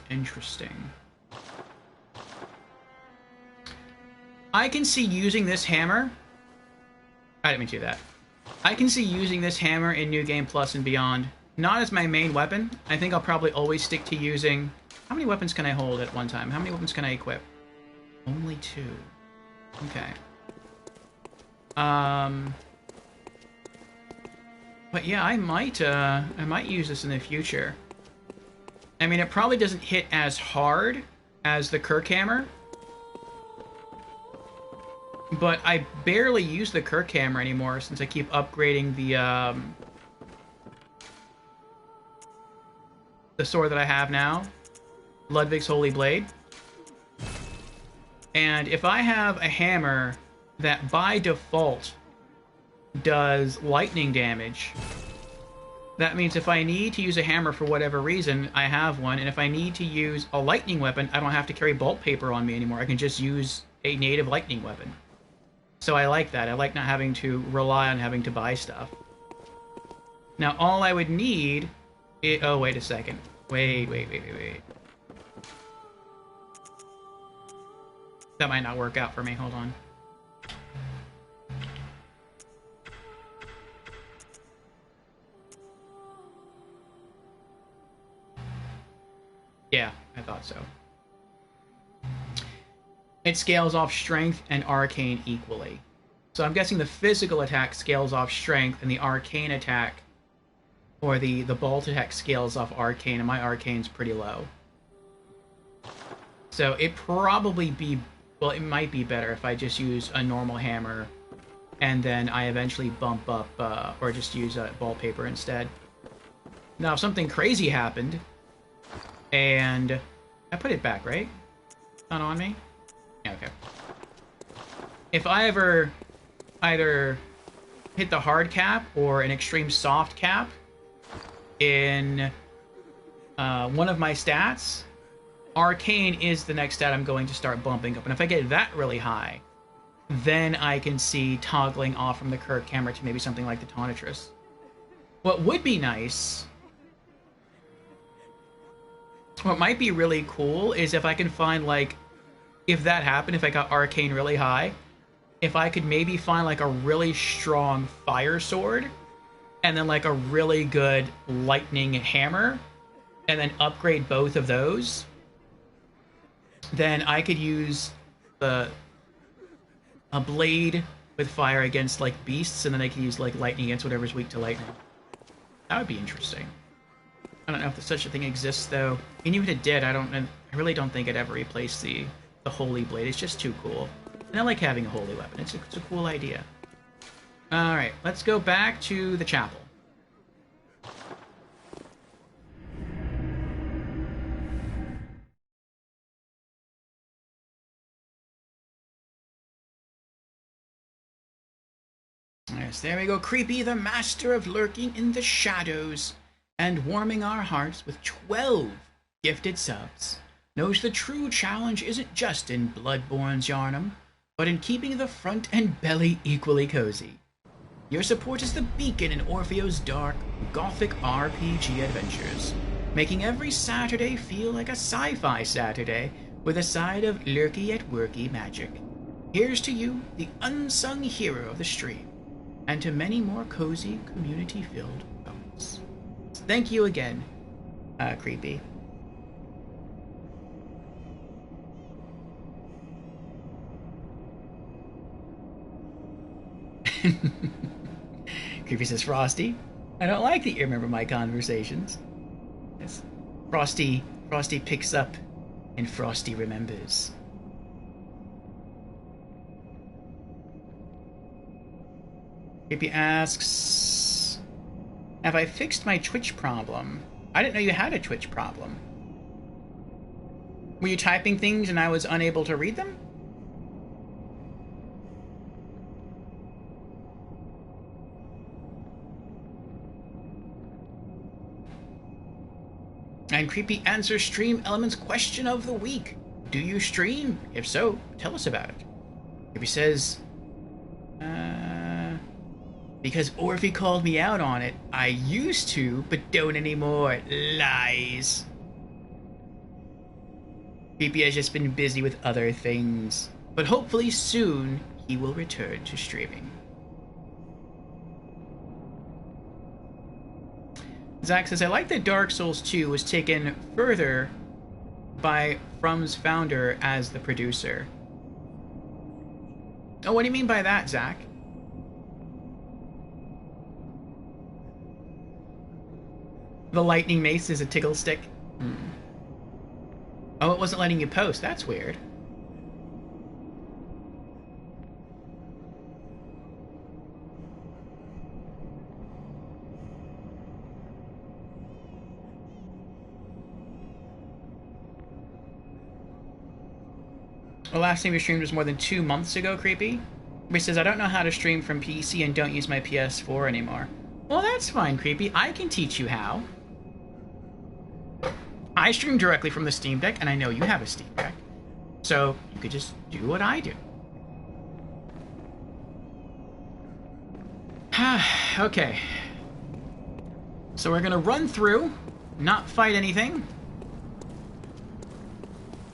Interesting. I can see using this hammer... I didn't mean to do that. I can see using this hammer in New Game Plus and beyond. Not as my main weapon. I think I'll probably always stick to using... How many weapons can I hold at one time? How many weapons can I equip? Only 2. Okay. But yeah, I might use this in the future. I mean, it probably doesn't hit as hard as the Kirk hammer. But I barely use the Kirk hammer anymore since I keep upgrading the sword that I have now, Ludwig's Holy Blade. And if I have a hammer that by default does lightning damage, that means if I need to use a hammer for whatever reason, I have one. And if I need to use a lightning weapon, I don't have to carry bolt paper on me anymore. I can just use a native lightning weapon. So I like that. I like not having to rely on having to buy stuff. Now, all I would need... Oh, wait a second. Wait. That might not work out for me. Hold on. Yeah, I thought so. It scales off strength and arcane equally. So I'm guessing the physical attack scales off strength, and the arcane attack, or the bolt attack scales off arcane, and my arcane's pretty low. So it probably be... Well, it might be better if I just use a normal hammer, and then I eventually bump up, or just use bolt paper instead. Now, if something crazy happened, and... I put it back, right? Not on me? Okay. If I ever either hit the hard cap or an extreme soft cap in one of my stats, arcane is the next stat I'm going to start bumping up. And if I get that really high, then I can see toggling off from the Kirk hammer to maybe something like the Tonitrus. What would be nice... What might be really cool is if I can find, like, if that happened, if I got arcane really high, if I could maybe find, like, a really strong fire sword, and then, like, a really good lightning hammer, and then upgrade both of those, then I could use a blade with fire against like beasts, and then I can use like lightning against whatever's weak to lightning. That would be interesting. I don't know if such a thing exists though. And even if it did, I really don't think I'd ever replace the holy blade. It's just too cool. And I like having a holy weapon. It's a cool idea. Alright, let's go back to the chapel. Yes, there we go. Creepy, the master of lurking in the shadows and warming our hearts with 12 gifted subs, knows the true challenge isn't just in Bloodborne's Yharnam, but in keeping the front and belly equally cozy. Your support is the beacon in Orpheo's dark, gothic RPG adventures, making every Saturday feel like a sci-fi Saturday with a side of lurky yet worky magic. Here's to you, the unsung hero of the stream, and to many more cozy, community-filled moments. Thank you again, Creepy. Creepy says, Frosty, I don't like that you remember my conversations. Yes. Frosty picks up, and Frosty remembers. Creepy asks, have I fixed my Twitch problem? I didn't know you had a Twitch problem. Were you typing things and I was unable to read them? And Creepy answers Stream Elements question of the week. Do you stream? If so, tell us about it. Creepy says, because Orphe called me out on it. I used to, but don't anymore. Lies. Creepy has just been busy with other things. But hopefully soon, he will return to streaming. Zach says, I like that Dark Souls 2 was taken further by From's founder as the producer. Oh, what do you mean by that, Zach? The lightning mace is a tickle stick? Oh, it wasn't letting you post. That's weird. The last time we streamed was more than 2 months ago, Creepy. He says, I don't know how to stream from PC and don't use my PS4 anymore. Well, that's fine, Creepy. I can teach you how. I stream directly from the Steam Deck, and I know you have a Steam Deck. So, you could just do what I do. Okay. So we're gonna run through, not fight anything.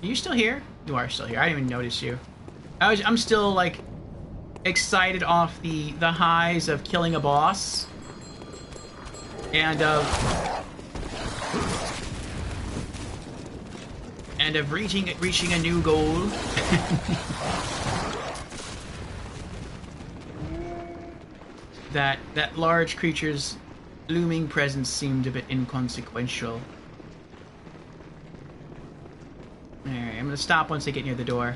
Are you still here? You are still here. I didn't even notice you. I'm still, like, excited off the highs of killing a boss. And of reaching a new goal. that large creature's looming presence seemed a bit inconsequential. Alright, I'm gonna stop once I get near the door.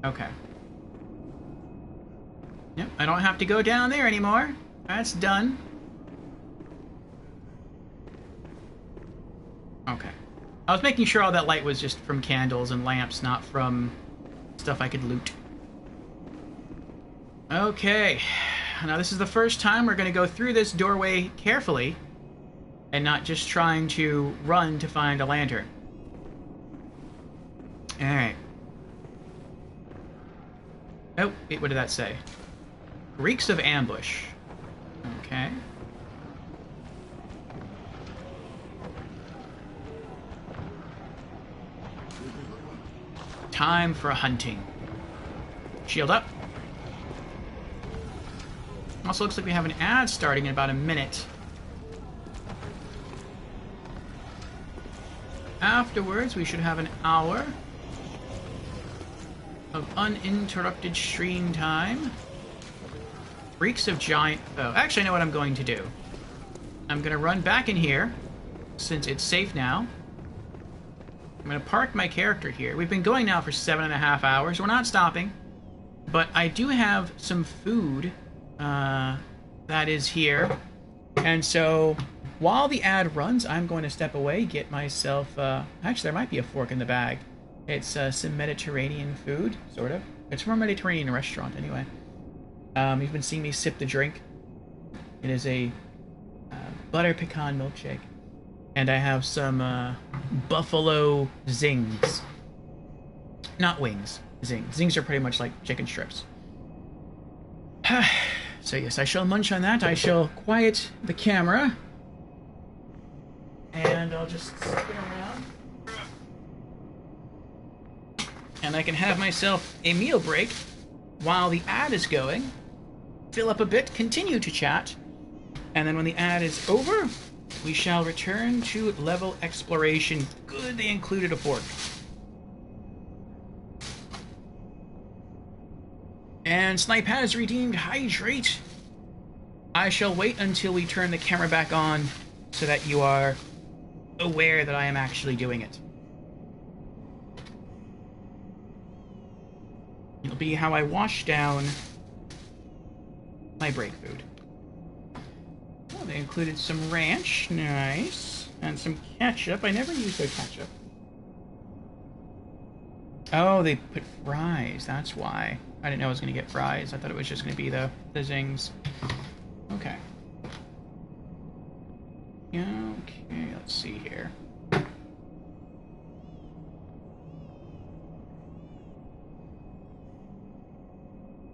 Okay. Yep, I don't have to go down there anymore. That's done. Okay. I was making sure all that light was just from candles and lamps, not from stuff I could loot. Okay. Now this is the first time we're going to go through this doorway carefully and not just trying to run to find a lantern. Alright. Oh, wait, what did that say? Reeks of ambush. Okay. Time for hunting. Shield up. Also looks like we have an ad starting in about a minute. Afterwards, we should have an hour of uninterrupted stream time. Reeks of giant... Oh, actually, I know what I'm going to do. I'm going to run back in here, since it's safe now. I'm going to park my character here. We've been going now for 7.5 hours. We're not stopping. But I do have some food that is here. And so, while the ad runs, I'm going to step away, get myself... actually, there might be a fork in the bag. It's some Mediterranean food, sort of. It's from a Mediterranean restaurant, anyway. You've been seeing me sip the drink. It is a butter pecan milkshake. And I have some buffalo zings. Not wings. Zings. Zings are pretty much like chicken strips. So yes, I shall munch on that. I shall quiet the camera. And I'll just spin around. And I can have myself a meal break while the ad is going. Fill up a bit, continue to chat. And then when the ad is over, we shall return to level exploration. Good, they included a fork. And Snipe has redeemed Hydrate. I shall wait until we turn the camera back on so that you are aware that I am actually doing it. It'll be how I wash down my break food. Oh, they included some ranch. Nice. And some ketchup. I never use their ketchup. Oh, they put fries. That's why. I didn't know I was going to get fries. I thought it was just going to be the zings. Okay. Okay, let's see here.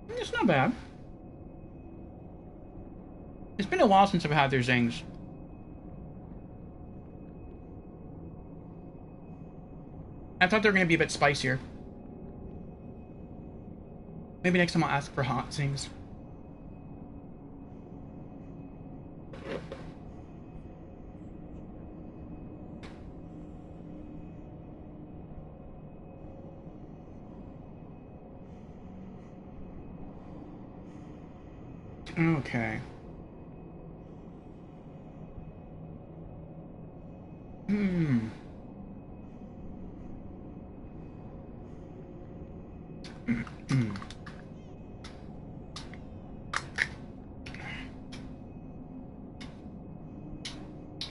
It's not bad. It's been a while since I've had their zings. I thought they were going to be a bit spicier. Maybe next time I'll ask for hot zings. Okay.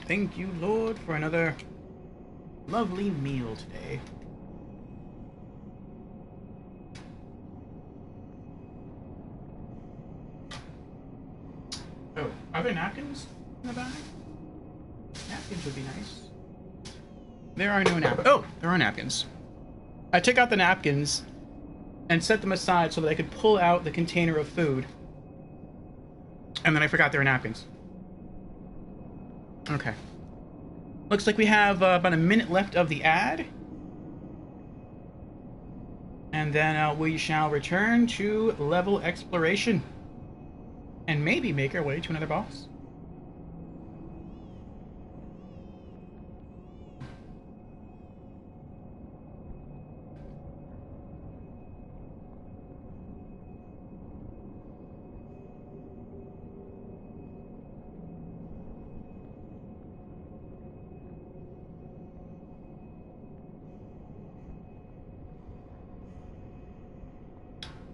Thank you, Lord, for another lovely meal today. Oh, are there napkins in the bag? Napkins would be nice. There are no napkins. Oh, there are napkins. I took out the napkins and set them aside so that I could pull out the container of food. And then I forgot there were napkins. Okay. Looks like we have about a minute left of the ad. And then we shall return to level exploration. And maybe make our way to another boss.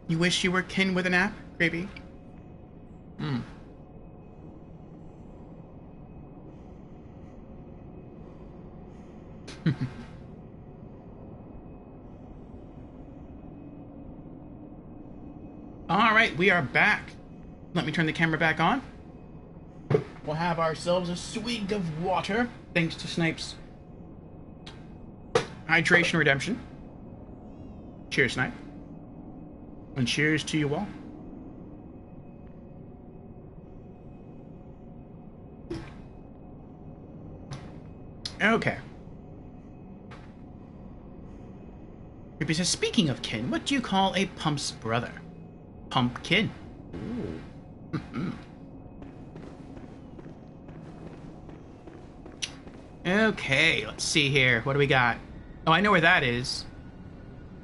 You wish you were kin with an app, Gravy? Alright, we are back. Let me turn the camera back on. We'll have ourselves a swig of water, thanks to Snipe's hydration redemption. Cheers, Snipe. And cheers to you all. Okay. Ruby says, speaking of kin, what do you call a pump's brother? Pumpkin. Ooh. Okay, let's see here. What do we got? Oh, I know where that is.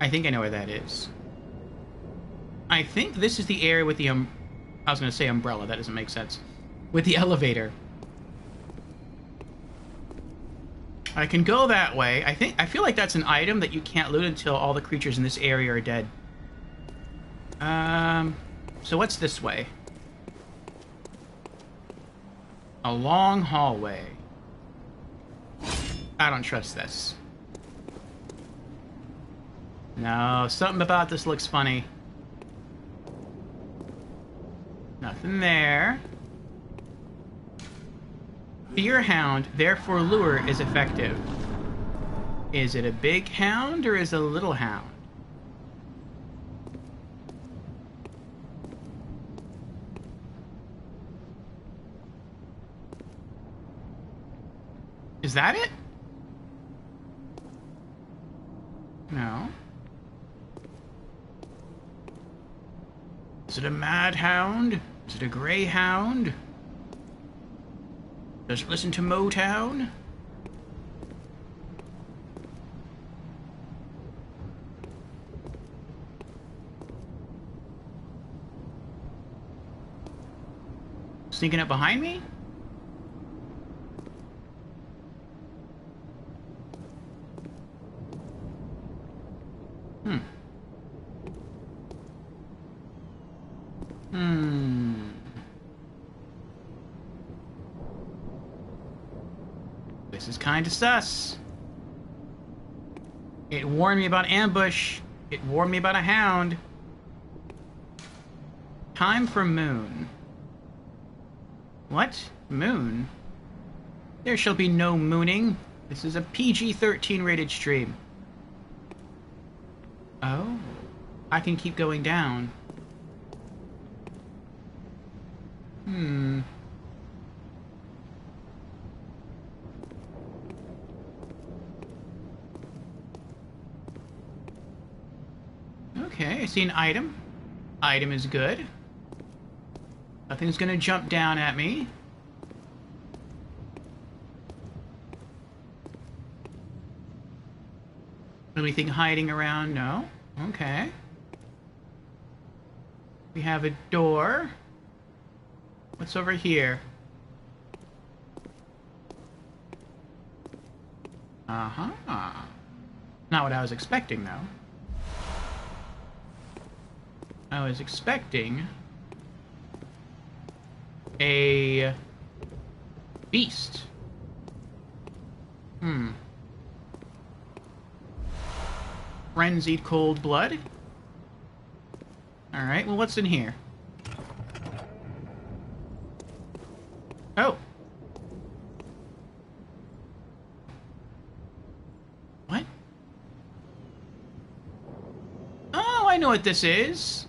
I think I know where that is. I think this is the area with the I was going to say umbrella. That doesn't make sense. With the elevator. I can go that way. I feel like that's an item that you can't loot until all the creatures in this area are dead. So what's this way? A long hallway. I don't trust this. No, something about this looks funny. Nothing there. Fear hound, therefore lure is effective. Is it a big hound or is it a little hound? Is that it? No. Is it a mad hound? Is it a greyhound? Does it listen to Motown? Sneaking up behind me? This is kinda sus. It warned me about ambush. It warned me about a hound. Time for moon. What? Moon? There shall be no mooning. This is a PG-13 rated stream. Oh. I can keep going down. Okay, I see an item. Item is good. Nothing's gonna jump down at me. Anything hiding around? No. Okay. We have a door. What's over here? Uh-huh. Not what I was expecting, though. I was expecting a beast. Frenzied cold blood. Alright, well, what's in here? Oh. What? Oh, I know what this is.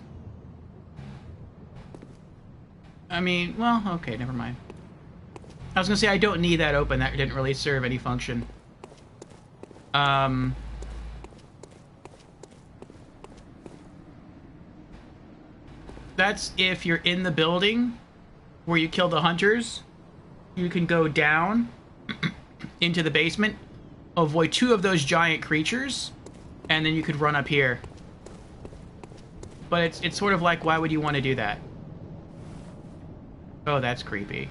I mean, well, okay, never mind. I was gonna say I don't need that open. That didn't really serve any function. That's if you're in the building where you kill the hunters. You can go down into the basement, avoid 2 of those giant creatures, and then you could run up here. But it's sort of like, why would you want to do that? Oh, that's creepy.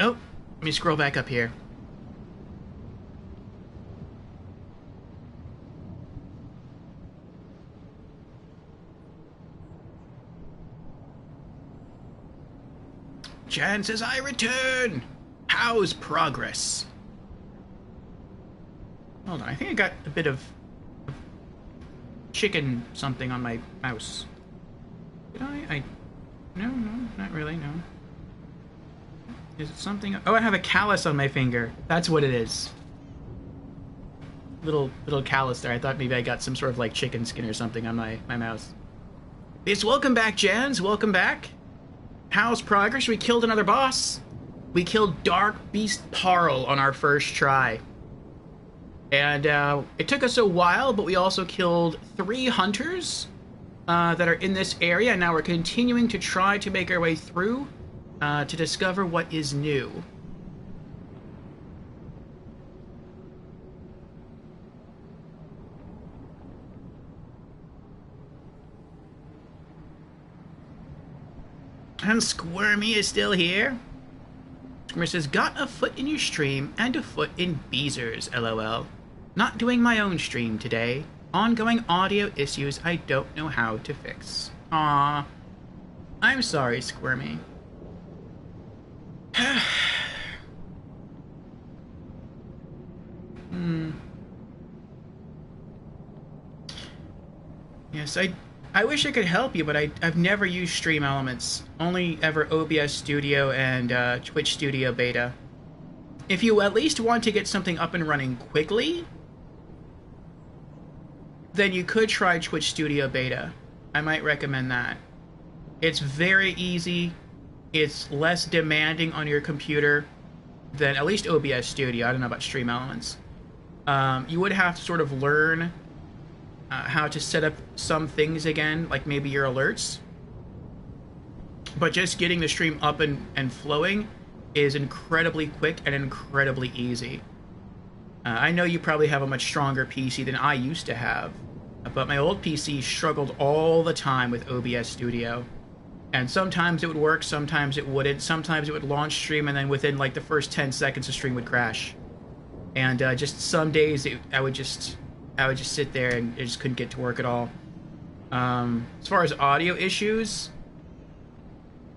Oh, let me scroll back up here. Jan says, I return! How's progress? Hold on, I think I got a bit of chicken something on my mouse. Did I? No, not really, no. Is it something? Oh, I have a callus on my finger. That's what it is. Little callus there. I thought maybe I got some sort of like chicken skin or something on my mouse. Yes, welcome back, Jans. Welcome back. How's progress? We killed another boss. We killed Darkbeast Paarl on our first try. And it took us a while, but we also killed 3 hunters that are in this area. And now we're continuing to try to make our way through to discover what is new. And Squirmy is still here. Squirmy says, got a foot in your stream and a foot in Beezer's, lol. Not doing my own stream today. Ongoing audio issues I don't know how to fix. Aww. I'm sorry, Squirmy. Yes, I wish I could help you, but I've never used Stream Elements. Only ever OBS Studio and Twitch Studio Beta. If you at least want to get something up and running quickly, then you could try Twitch Studio Beta. I might recommend that. It's very easy. It's less demanding on your computer than at least OBS Studio. I don't know about Stream Elements. You would have to sort of learn how to set up some things again, like maybe your alerts. But just getting the stream up and flowing is incredibly quick and incredibly easy. I know you probably have a much stronger PC than I used to have, but my old PC struggled all the time with OBS Studio. And sometimes it would work, sometimes it wouldn't. Sometimes it would launch stream, and then within like the first 10 seconds the stream would crash. And just some days I would just sit there and I just couldn't get to work at all. As far as audio issues,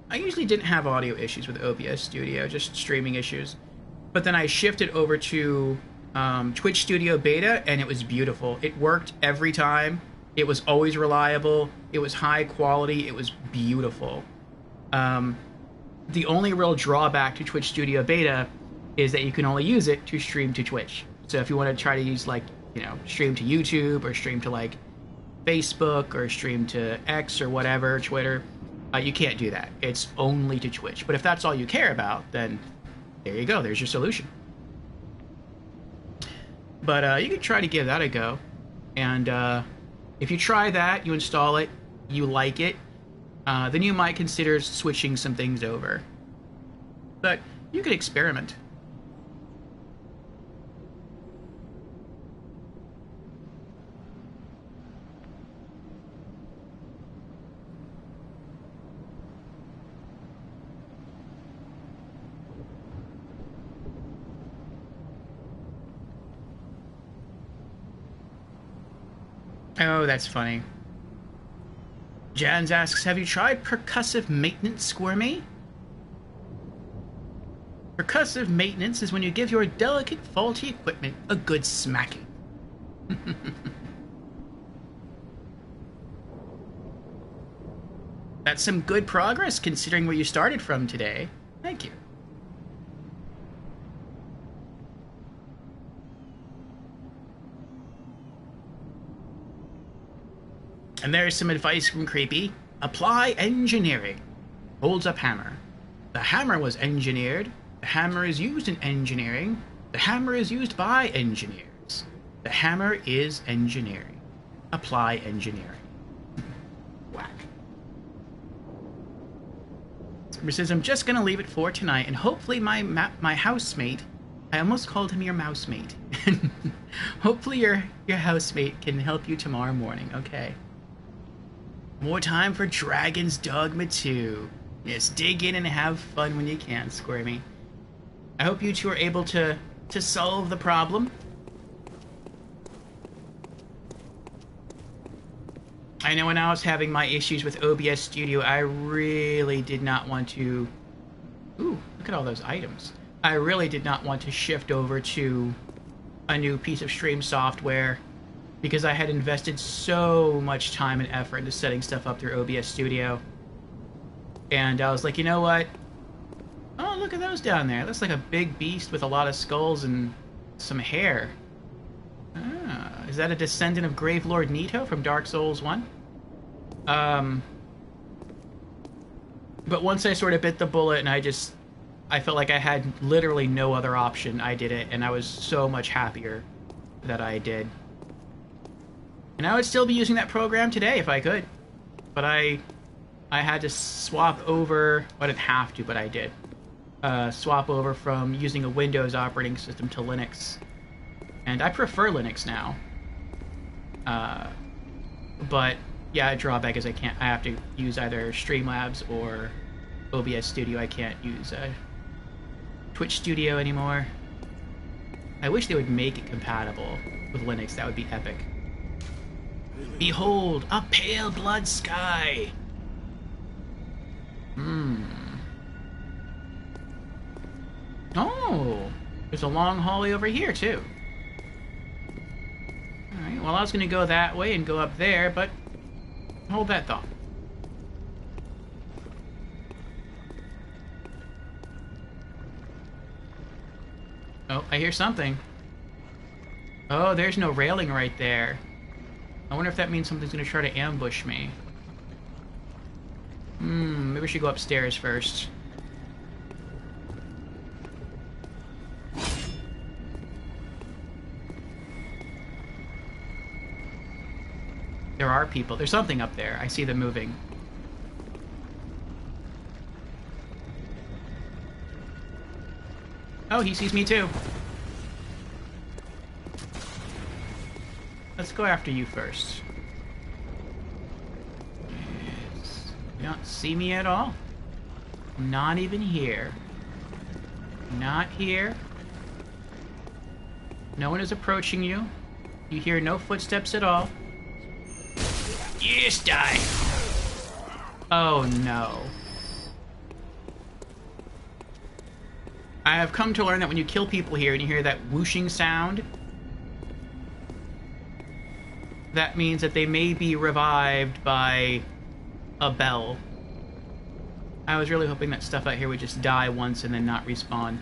I usually didn't have audio issues with OBS Studio, just streaming issues. But then I shifted over to Twitch Studio Beta, and it was beautiful. It worked every time. It was always reliable. It was high quality. It was beautiful. The only real drawback to Twitch Studio Beta is that you can only use it to stream to Twitch. So if you want to try to use, like, you know, stream to YouTube or stream to, like, Facebook or stream to X or whatever, Twitter, you can't do that. It's only to Twitch. But if that's all you care about, then there you go. There's your solution. But you can try to give that a go. And if you try that, you install it, you like it, then you might consider switching some things over. But you could experiment. Oh, that's funny. Jans asks, have you tried percussive maintenance, Squirmy? Percussive maintenance is when you give your delicate, faulty equipment a good smacking. That's some good progress considering where you started from today. Thank you. And there's some advice from Creepy. Apply engineering. Holds up hammer. The hammer was engineered. The hammer is used in engineering. The hammer is used by engineers. The hammer is engineering. Apply engineering. Whack. Squirmy says, I'm just gonna leave it for tonight, and hopefully my housemate, I almost called him your mousemate. Hopefully your housemate can help you tomorrow morning, okay? More time for Dragon's Dogma 2. Yes, dig in and have fun when you can, Squirmy. I hope you two are able to solve the problem. I know when I was having my issues with OBS Studio, I really did not want to... Ooh, look at all those items. I really did not want to shift over to a new piece of stream software, because I had invested so much time and effort into setting stuff up through OBS Studio. And I was like, you know what? Oh, look at those down there. That's like a big beast with a lot of skulls and some hair. Ah, is that a descendant of Gravelord Nito from Dark Souls 1? But once I sort of bit the bullet and I felt like I had literally no other option, I did it, and I was so much happier that I did. And I would still be using that program today if I could. But I had to swap over... Well, I didn't have to, but I did. Swap over from using a Windows operating system to Linux. And I prefer Linux now. But, yeah, a drawback is I have to use either Streamlabs or OBS Studio. I can't use Twitch Studio anymore. I wish they would make it compatible with Linux. That would be epic. Behold, a pale blood sky! Oh! There's a long hallway over here, too. Alright, well, I was gonna go that way and go up there, but... hold that thought. Oh, I hear something. Oh, there's no railing right there. I wonder if that means something's gonna try to ambush me. Maybe we should go upstairs first. There are people. There's something up there. I see them moving. Oh, he sees me too. Let's go after you first. Yes. You don't see me at all? Not even here. Not here. No one is approaching you. You hear no footsteps at all. Yes, die! Oh no. I have come to learn that when you kill people here and you hear that whooshing sound, that means that they may be revived by a bell. I was really hoping that stuff out here would just die once and then not respawn.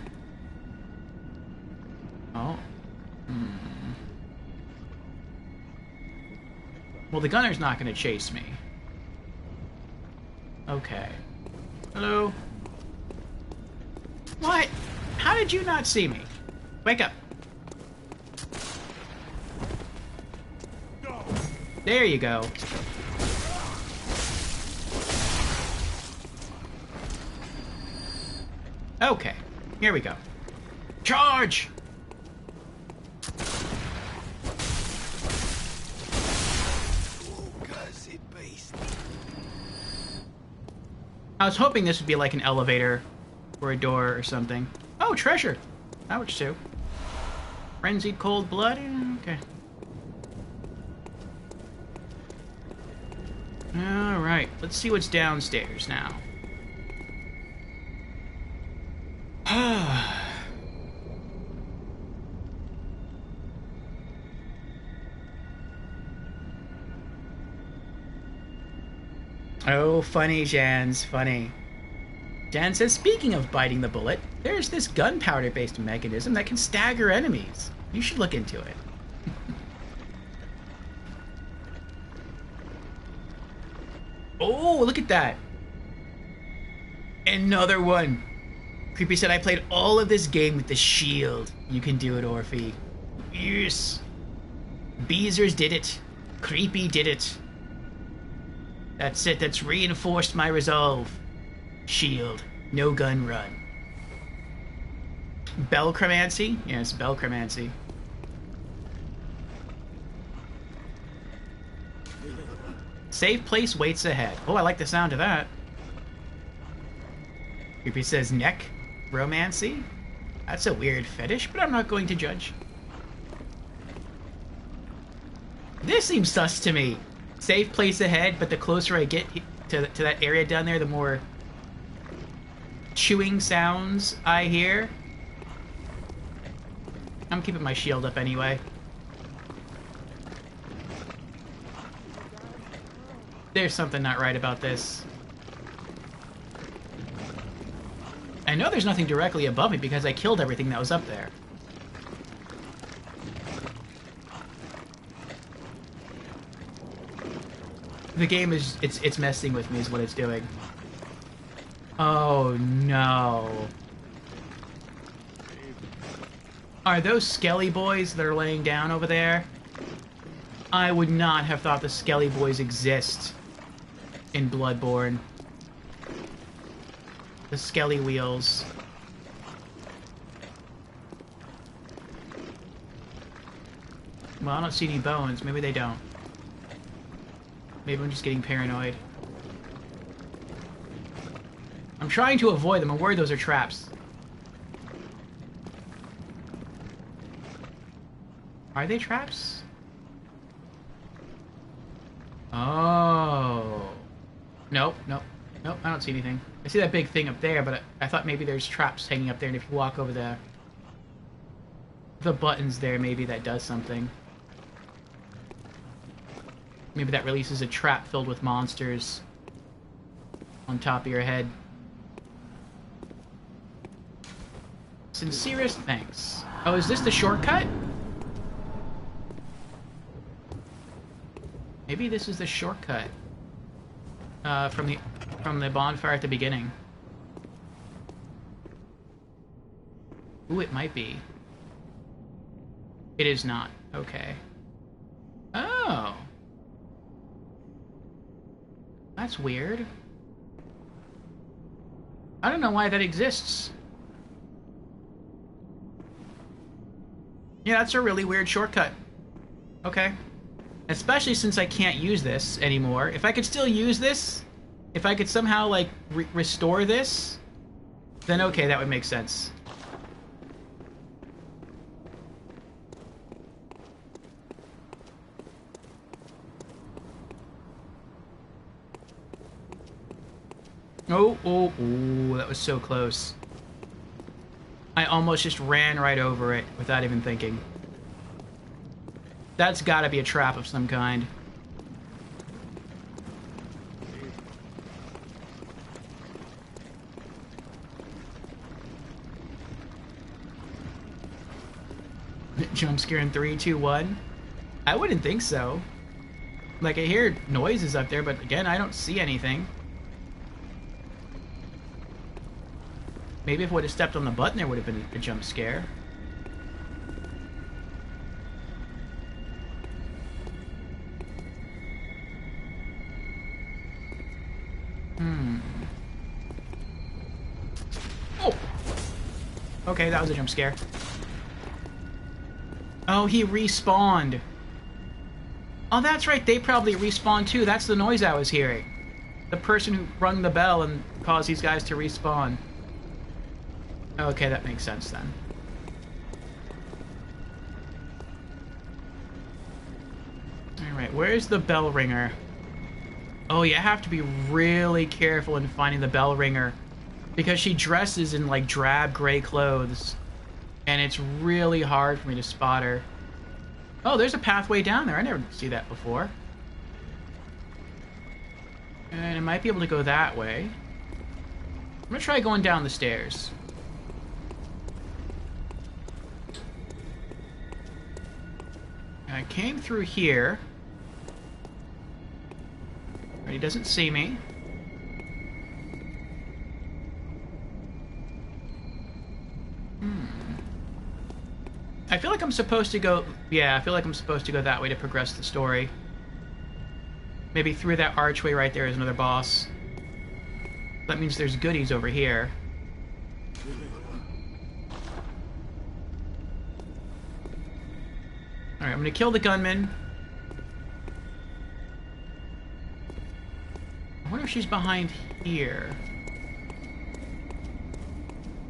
Oh. Well, the gunner's not going to chase me. Okay. Hello? What? How did you not see me? Wake up. There you go. Okay. Here we go. Charge! I was hoping this would be like an elevator or a door or something. Oh, treasure! That works too. Frenzied cold blood? Okay. Alright, let's see what's downstairs now. Oh, funny, Jans, funny. Jan says, speaking of biting the bullet, there's this gunpowder-based mechanism that can stagger enemies. You should look into it. Oh, look at that. Another one. Creepy said, I played all of this game with the shield. You can do it, Orphe. Yes. Beezers did it. Creepy did it. That's it. That's reinforced my resolve. Shield. No gun run. Bellchromancy? Yes, Bellchromancy. Safe place waits ahead. Oh, I like the sound of that. Creepy says neck romancy. That's a weird fetish, but I'm not going to judge. This seems sus to me. Safe place ahead, but the closer I get to that area down there, the more chewing sounds I hear. I'm keeping my shield up anyway. There's something not right about this. I know there's nothing directly above me because I killed everything that was up there. The game is, it's messing with me is what it's doing. Oh no. Are those Skelly boys that are laying down over there? I would not have thought the Skelly boys exist in Bloodborne. The Skelly wheels. Well, I don't see any bones. Maybe they don't. Maybe I'm just getting paranoid. I'm trying to avoid them. I'm worried those are traps. Are they traps? Oh. Nope, nope, nope, I don't see anything. I see that big thing up there, but I thought maybe there's traps hanging up there, and if you walk over the buttons there, maybe that does something. Maybe that releases a trap filled with monsters on top of your head. Sincerest thanks. Oh, is this the shortcut? Maybe this is the shortcut from the bonfire at the beginning. Ooh, it might be. It is not. Okay. Oh. That's weird. I don't know why that exists. Yeah, that's a really weird shortcut. Okay. Especially since I can't use this anymore. If I could still use this, if I could somehow, like, restore this, then okay, that would make sense. Oh, oh, oh, that was so close. I almost just ran right over it without even thinking. That's gotta be a trap of some kind. Jump scare in 3, 2, 1? I wouldn't think so. Like, I hear noises up there, but again, I don't see anything. Maybe if I would have stepped on the button, there would have been a jump scare. Oh! Okay, that was a jump scare. Oh, he respawned. Oh, that's right, they probably respawned too. That's the noise I was hearing. The person who rung the bell and caused these guys to respawn. Okay, that makes sense then. Alright, where's the bell ringer? Oh, you have to be really careful in finding the bell ringer, because she dresses in, like, drab gray clothes, and it's really hard for me to spot her. Oh, there's a pathway down there. I never see that before. And I might be able to go that way. I'm gonna try going down the stairs. I came through here. But he doesn't see me. I feel like I'm supposed to go... Yeah, I feel like I'm supposed to go that way to progress the story. Maybe through that archway right there is another boss. That means there's goodies over here. Alright, I'm gonna kill the gunman. I wonder if she's behind here.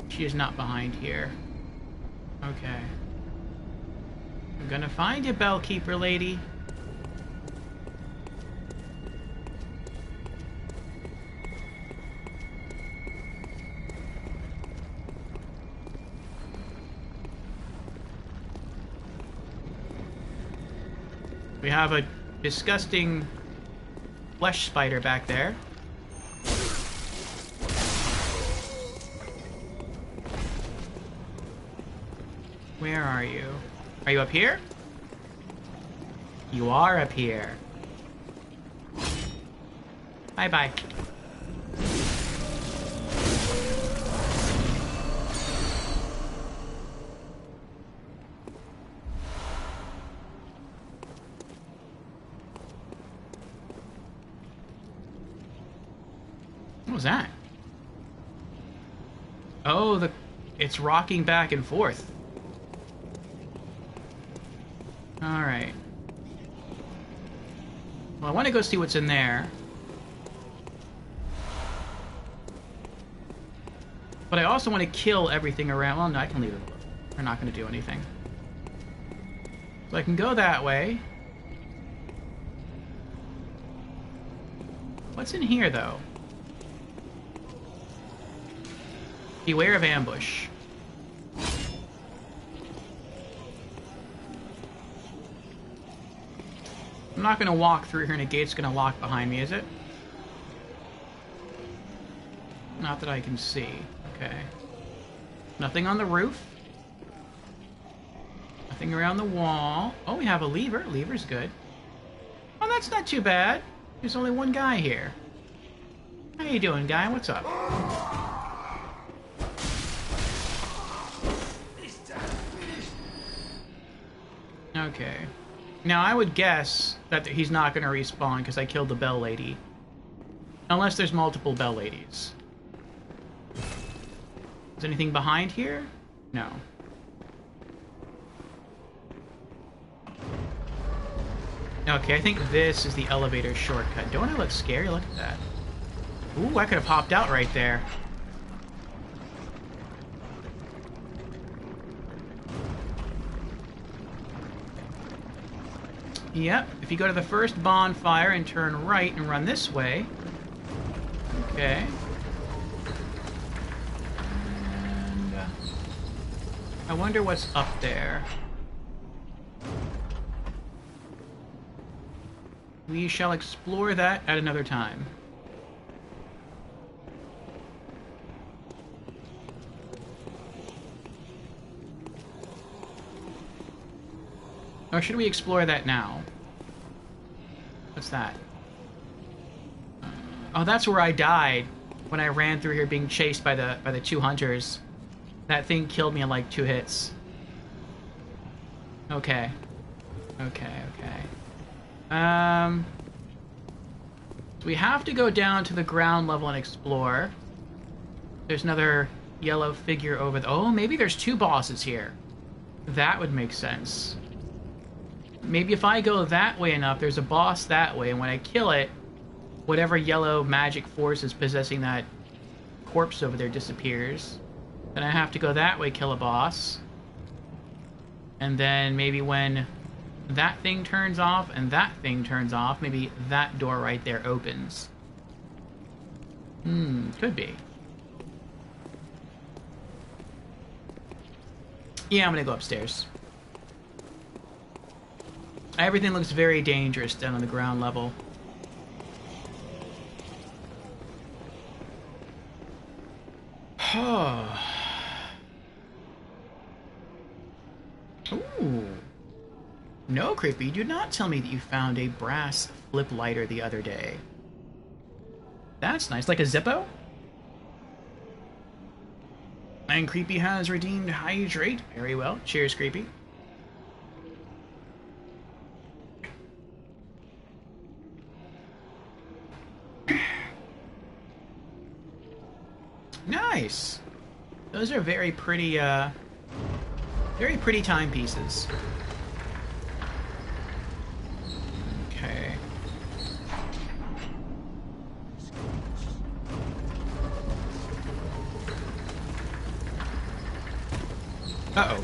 She is not behind here. Okay. I'm gonna find you, Bellkeeper lady. We have a disgusting flesh spider back there. Where are you? Are you up here? You are up here. Bye-bye. was that? Oh, it's rocking back and forth. Alright. Well, I want to go see what's in there. But I also want to kill everything around. Well, no, I can leave it. They're not going to do anything. So I can go that way. What's in here, though? Beware of ambush. I'm not going to walk through here and a gate's going to lock behind me, is it? Not that I can see. Okay. Nothing on the roof. Nothing around the wall. Oh, we have a lever. Lever's good. Oh, that's not too bad. There's only one guy here. How you doing, guy? What's up? Okay. Now, I would guess that he's not going to respawn because I killed the bell lady. Unless there's multiple bell ladies. Is anything behind here? No. Okay, I think this is the elevator shortcut. Don't I look scary? Look at that. Ooh, I could have hopped out right there. Yep, if you go to the first bonfire and turn right and run this way. Okay. And I wonder what's up there. We shall explore that at another time. Or should we explore that now? What's that? Oh, that's where I died when I ran through here being chased by the two hunters. That thing killed me in like 2 hits. Okay. Okay. So we have to go down to the ground level and explore. There's another yellow figure over there. Oh, maybe there's 2 bosses here. That would make sense. Maybe if I go that way enough, there's a boss that way, and when I kill it, whatever yellow magic force is possessing that corpse over there disappears. Then I have to go that way, kill a boss. And then maybe when that thing turns off and that thing turns off, maybe that door right there opens. Could be. Yeah, I'm gonna go upstairs. Everything looks very dangerous down on the ground level. Ooh. No, Creepy, do not tell me that you found a brass flip lighter the other day. That's nice. Like a Zippo? And Creepy has redeemed Hydrate. Very well. Cheers, Creepy. Nice. Those are very pretty timepieces. Okay. Uh-oh.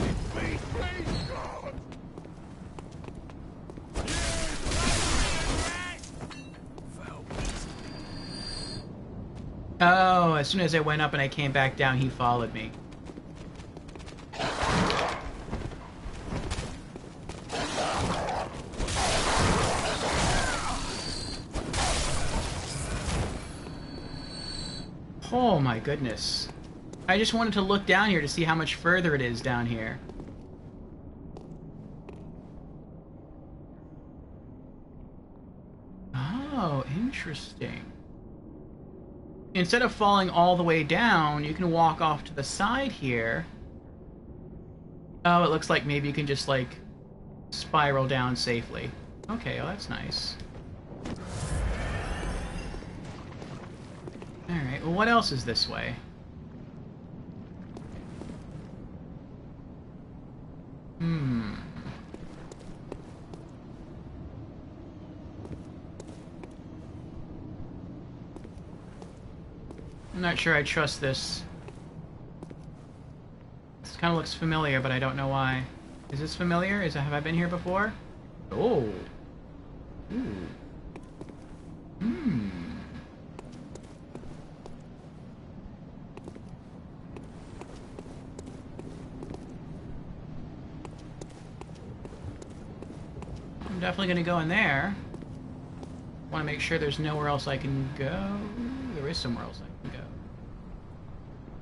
Oh, as soon as I went up and I came back down, he followed me. Oh my goodness. I just wanted to look down here to see how much further it is down here. Oh, interesting. Instead of falling all the way down, you can walk off to the side here. Oh, it looks like maybe you can just, like, spiral down safely. Okay, well, that's nice. Alright, well, what else is this way? Hmm. I'm not sure I trust this. This kind of looks familiar, but I don't know why. Is this familiar? Have I been here before? Oh. Ooh. Hmm. I'm definitely going to go in there. Want to make sure there's nowhere else I can go. There is somewhere else I can go.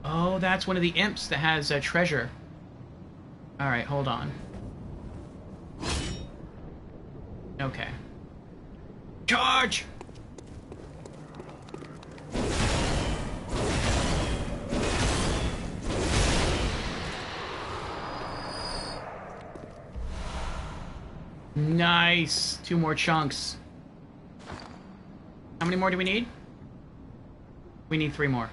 Oh, that's one of the imps that has a treasure. Alright, hold on. Okay. Charge! Nice! 2 more chunks. How many more do we need? We need 3 more.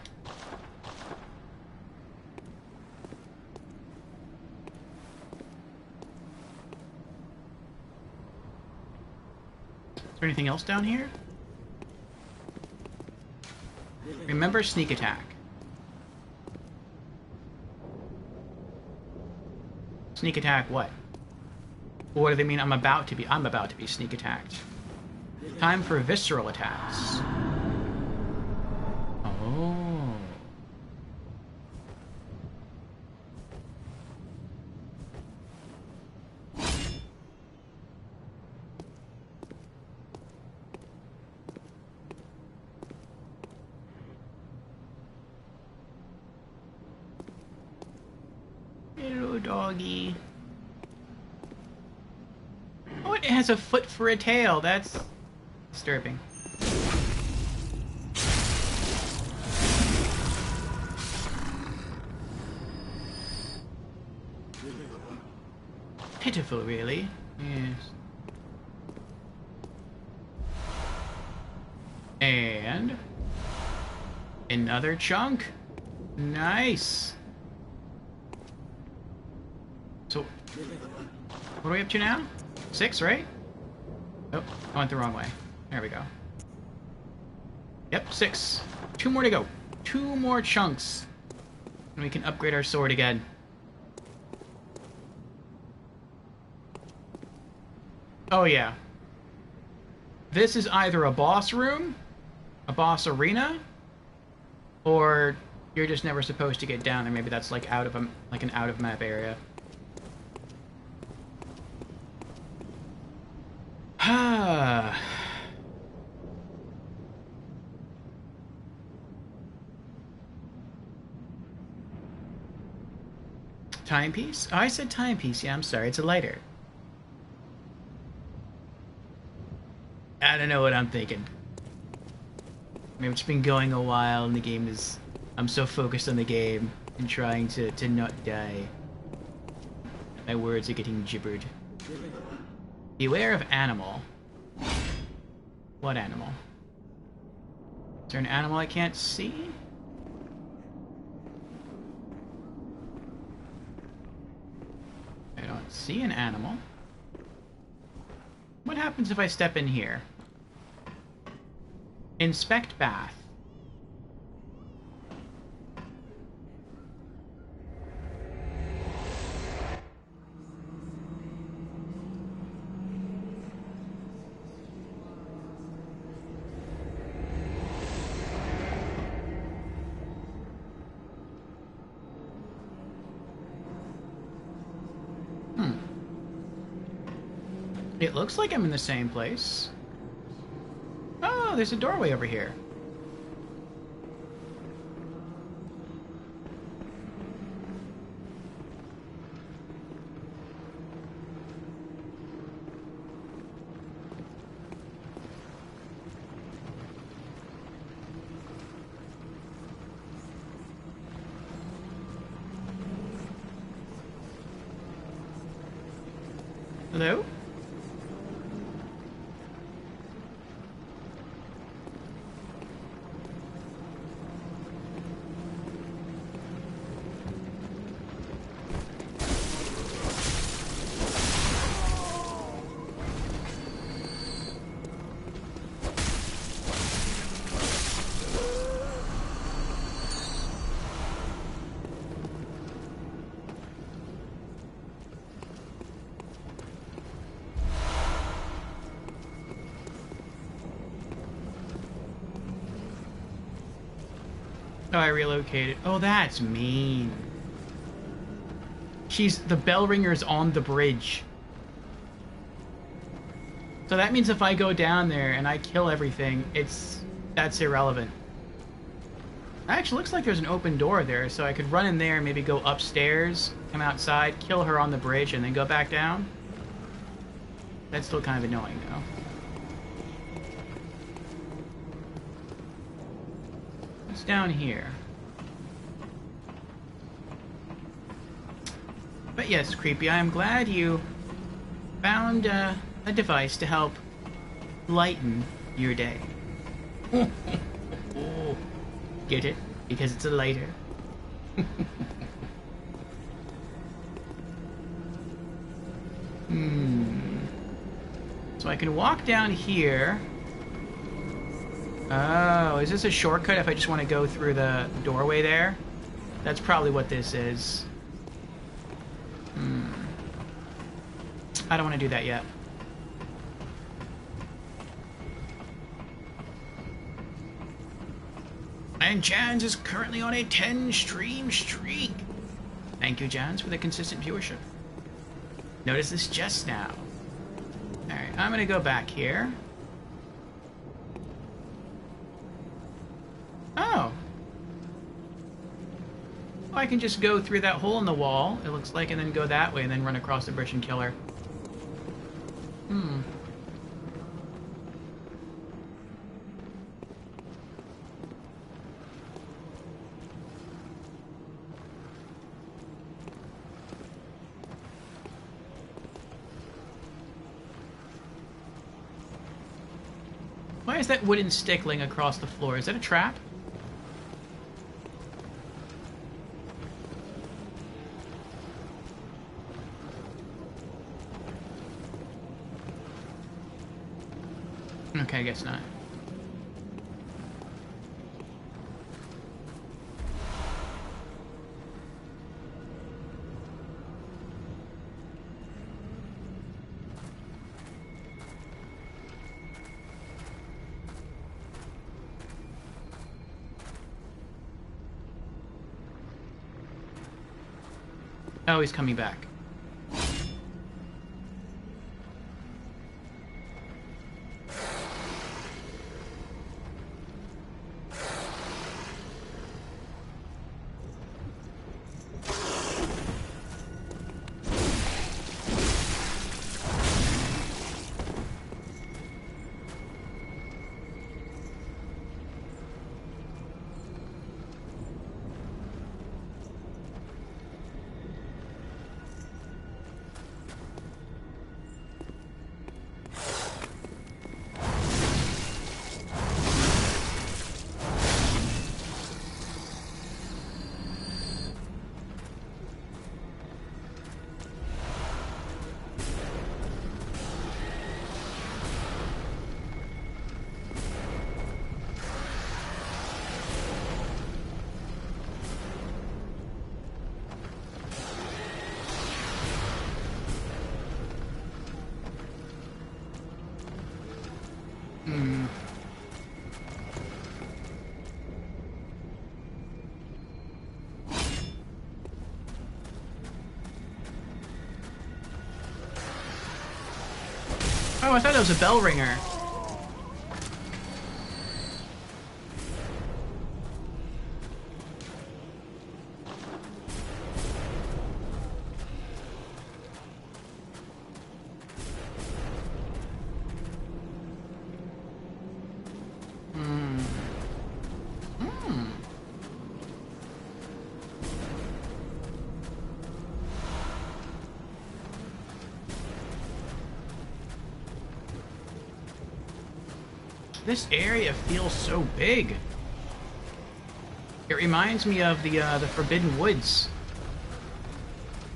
Is there anything else down here? Remember sneak attack. Sneak attack what? What do they mean I'm about to be? I'm about to be sneak attacked. Time for visceral attacks. Oh. Hello, doggy. Oh, it has a foot for a tail. That's disturbing. Pitiful, really. Yes. And another chunk. Nice. So, what are we up to now? 6, right? Oh, I went the wrong way. There we go. Yep, 6. 2 more to go. 2 more chunks. And we can upgrade our sword again. Oh, yeah. This is either a boss room, a boss arena, or you're just never supposed to get down there. Maybe that's like out of an out of map area. Ah. Timepiece? Oh, I said timepiece. Yeah, I'm sorry. It's a lighter. I don't know what I'm thinking. Maybe it's been going a while and the game is... I'm so focused on the game and trying to not die. My words are getting gibbered. Beware of animal. What animal? Is there an animal I can't see? I don't see an animal. What happens if I step in here? Inspect bath. It looks like I'm in the same place. Oh, there's a doorway over here. Hello? Oh, I relocated. Oh, that's mean. The bell ringer's on the bridge. So that means if I go down there and I kill everything, that's irrelevant. Actually, looks like there's an open door there, so I could run in there and maybe go upstairs, come outside, kill her on the bridge, and then go back down. That's still kind of annoying, though. What's down here? But yes, Creepy, I am glad you found a device to help lighten your day. Get it? Because it's a lighter. So I can walk down here. Oh, is this a shortcut if I just want to go through the doorway there? That's probably what this is. I don't want to do that yet. And Jans is currently on a 10-stream streak. Thank you, Jans, for the consistent viewership. Notice this just now. Alright, I'm gonna go back here. Oh. Well, I can just go through that hole in the wall, it looks like, and then go that way, and then run across the bridge and kill her. Why is that wooden stickling across the floor? Is that a trap? Okay, I guess not. Oh, he's coming back. Oh, I thought it was a bell ringer. This area feels so big. It reminds me of the Forbidden Woods.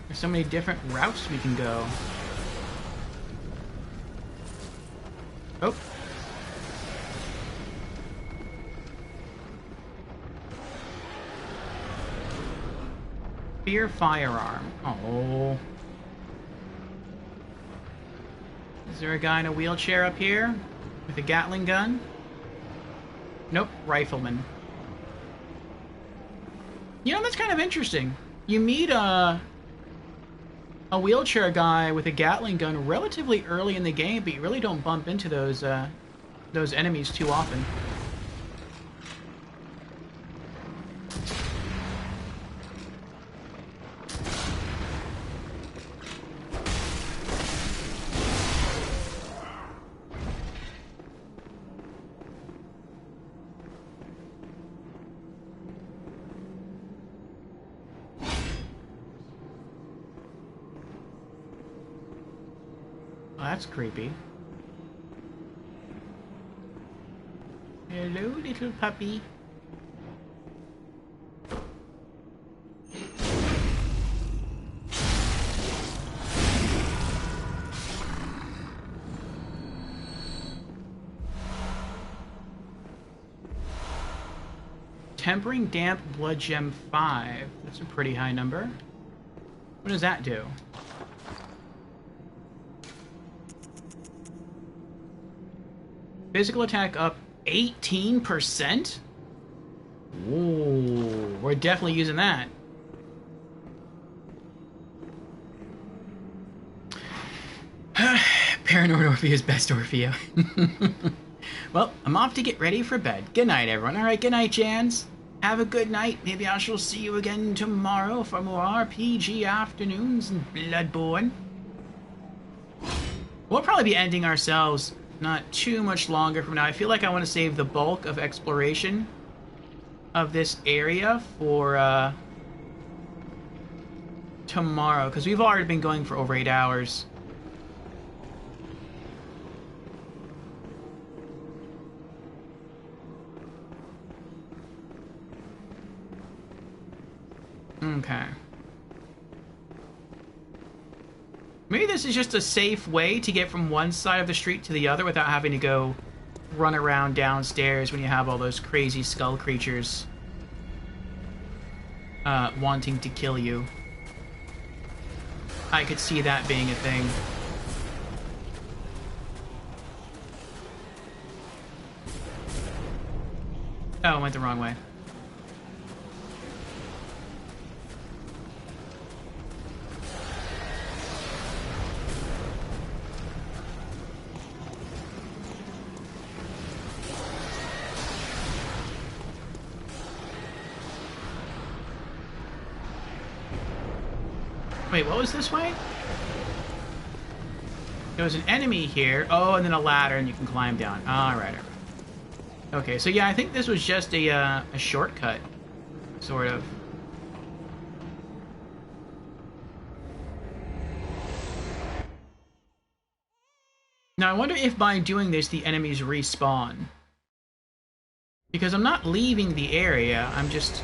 There's so many different routes we can go. Oh. Fear firearm. Oh. Is there a guy in a wheelchair up here? With a Gatling gun? Nope, rifleman. You know, that's kind of interesting. You meet a wheelchair guy with a Gatling gun relatively early in the game, but you really don't bump into those enemies too often. Oh, that's creepy. Hello, little puppy. Tempering Damp Blood Gem 5. That's a pretty high number. What does that do? Physical attack up 18%? Ooh, we're definitely using that. Paranoid Orpheus, best Orpheo. Well, I'm off to get ready for bed. Good night, everyone. Alright, good night, Jans. Have a good night. Maybe I shall see you again tomorrow for more RPG afternoons and Bloodborne. We'll probably be ending ourselves not too much longer from now. I feel like I want to save the bulk of exploration of this area for tomorrow, because we've already been going for over 8 hours. Okay. Maybe this is just a safe way to get from one side of the street to the other without having to go run around downstairs when you have all those crazy skull creatures wanting to kill you. I could see that being a thing. Oh, I went the wrong way. Wait, what was this way? There was an enemy here. Oh, and then a ladder, and you can climb down. Alright. Okay, so yeah, I think this was just a shortcut. Sort of. Now, I wonder if by doing this, the enemies respawn. Because I'm not leaving the area, I'm just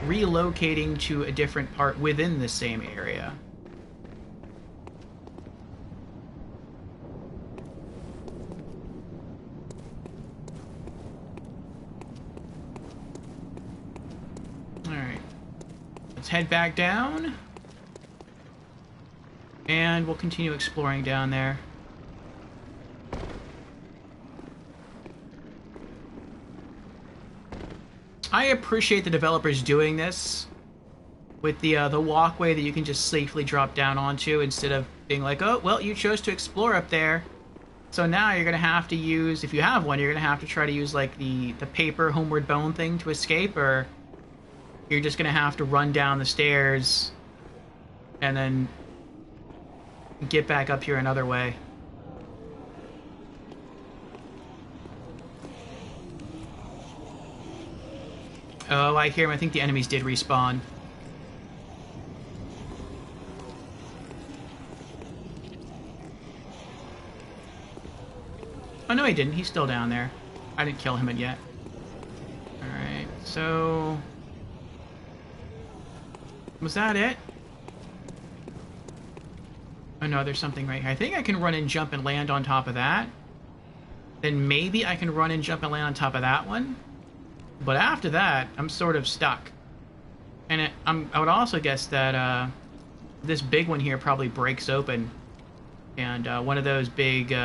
relocating to a different part within the same area. Alright. Let's head back down. And we'll continue exploring down there. I appreciate the developers doing this with the walkway that you can just safely drop down onto instead of being like, oh, well, you chose to explore up there. So now you're going to have to use, if you have one, you're going to have to try to use like the paper homeward bone thing to escape, or you're just going to have to run down the stairs and then get back up here another way. Oh, I hear him. I think the enemies did respawn. Oh, no, he didn't. He's still down there. I didn't kill him yet. Alright, so... was that it? Oh, no, there's something right here. I think I can run and jump and land on top of that. Then maybe I can run and jump and land on top of that one. But after that, I'm sort of stuck. And I would also guess that this big one here probably breaks open. And one of those big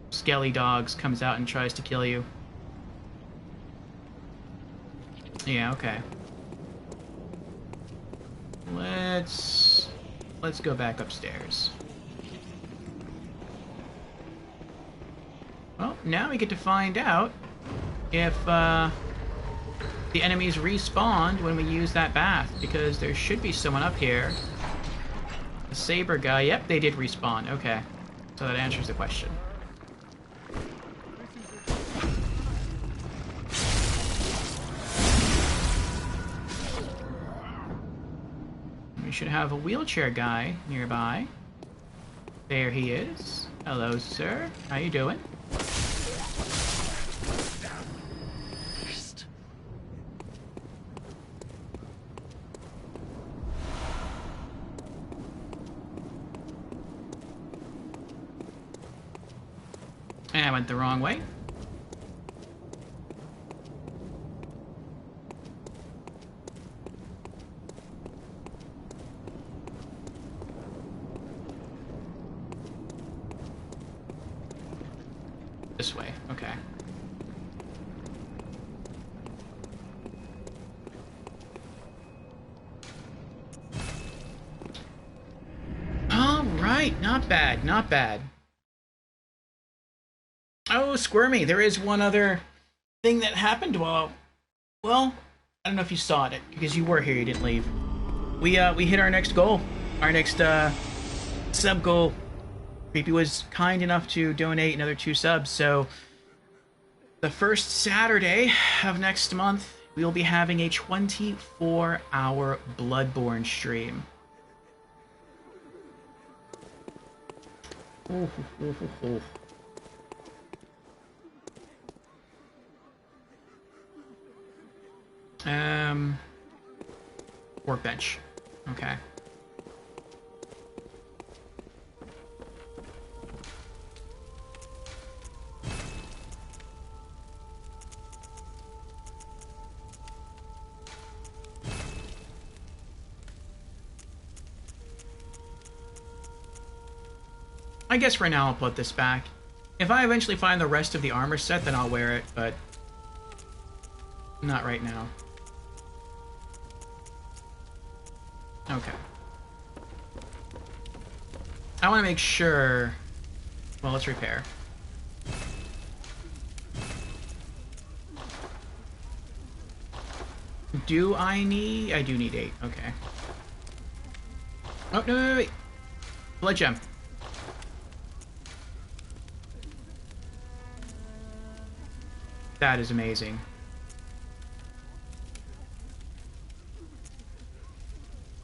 skelly dogs comes out and tries to kill you. Yeah, okay. let's go back upstairs. Well, now we get to find out if the enemies respawned when we use that bath, because there should be someone up here. The saber guy, yep, they did respawn. Okay, so that answers the question. We should have a wheelchair guy nearby. There he is. Hello, sir. How you doing? And I went the wrong way. This way, okay. All right, not bad, not bad. Oh, Squirmy, there is one other thing that happened while... Well, I don't know if you saw it, because you were here, you didn't leave. We hit our next goal. Our next, sub goal. Creepy was kind enough to donate another 2 subs, so... The first Saturday of next month, we will be having a 24-hour Bloodborne stream. Oh, oh, oh, oh. Workbench. Okay. I guess for now I'll put this back. If I eventually find the rest of the armor set, then I'll wear it, but not right now. Okay. I want to make sure... Well, let's repair. Do I need... I do need 8. Okay. Oh, no, wait. Blood gem. That is amazing.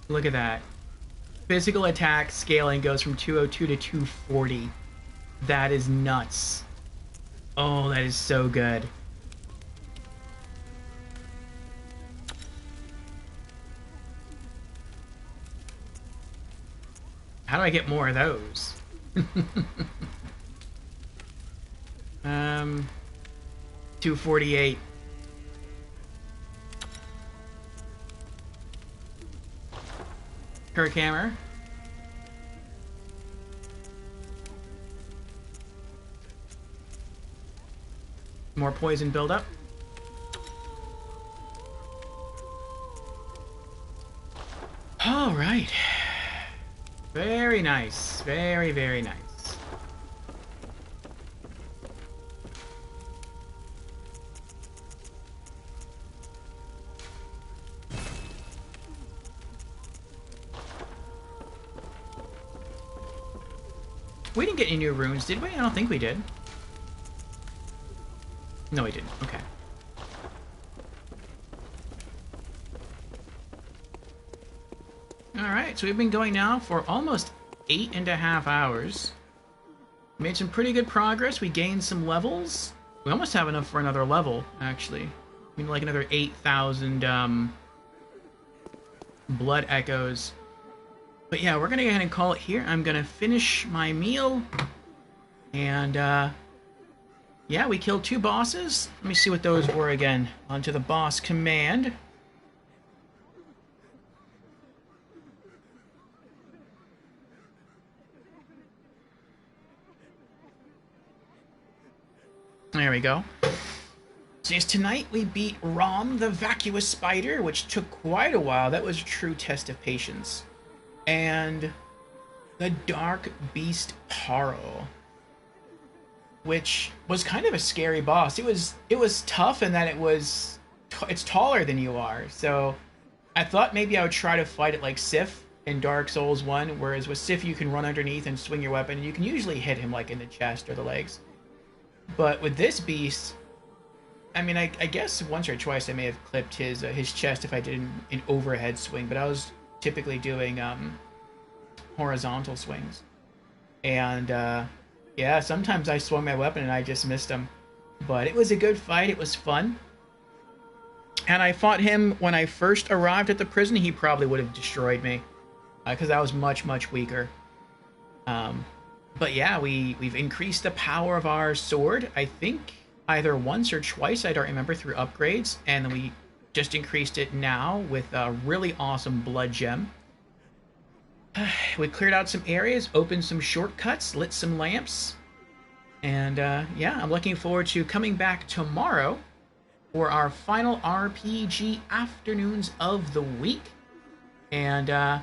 Look at that. Physical attack scaling goes from 202 to 240. That is nuts. Oh, that is so good. How do I get more of those? 248. Kirk hammer. More poison buildup. All right. Very nice. Very, very nice. We didn't get any new runes, did we? I don't think we did. No, we didn't. Okay. Alright, so we've been going now for almost 8.5 hours. Made some pretty good progress. We gained some levels. We almost have enough for another level, actually. I mean, like another 8,000 blood echoes. But yeah, we're gonna go ahead and call it here. I'm gonna finish my meal. And, yeah, we killed 2 bosses. Let me see what those were again. Onto the boss command. There we go. So yes, tonight we beat Rom, the Vacuous Spider, which took quite a while. That was a true test of patience. and the Darkbeast Paarl, which was kind of a scary boss. It was tough in that it's taller than you are. So I thought maybe I would try to fight it like Sif in Dark Souls 1, whereas with Sif you can run underneath and swing your weapon, and you can usually hit him like in the chest or the legs. But with this beast, I mean, I guess once or twice I may have clipped his chest if I did an overhead swing, but I was typically doing horizontal swings. And yeah, sometimes I swung my weapon and I just missed him. But it was a good fight. It was fun. And I fought him when I first arrived at the prison. He probably would have destroyed me because I was much, much weaker. But yeah, we've increased the power of our sword, I think, either once or twice, I don't remember, through upgrades. And then we just increased it now with a really awesome blood gem. We cleared out some areas, opened some shortcuts, lit some lamps. And yeah, I'm looking forward to coming back tomorrow for our final RPG afternoons of the week. And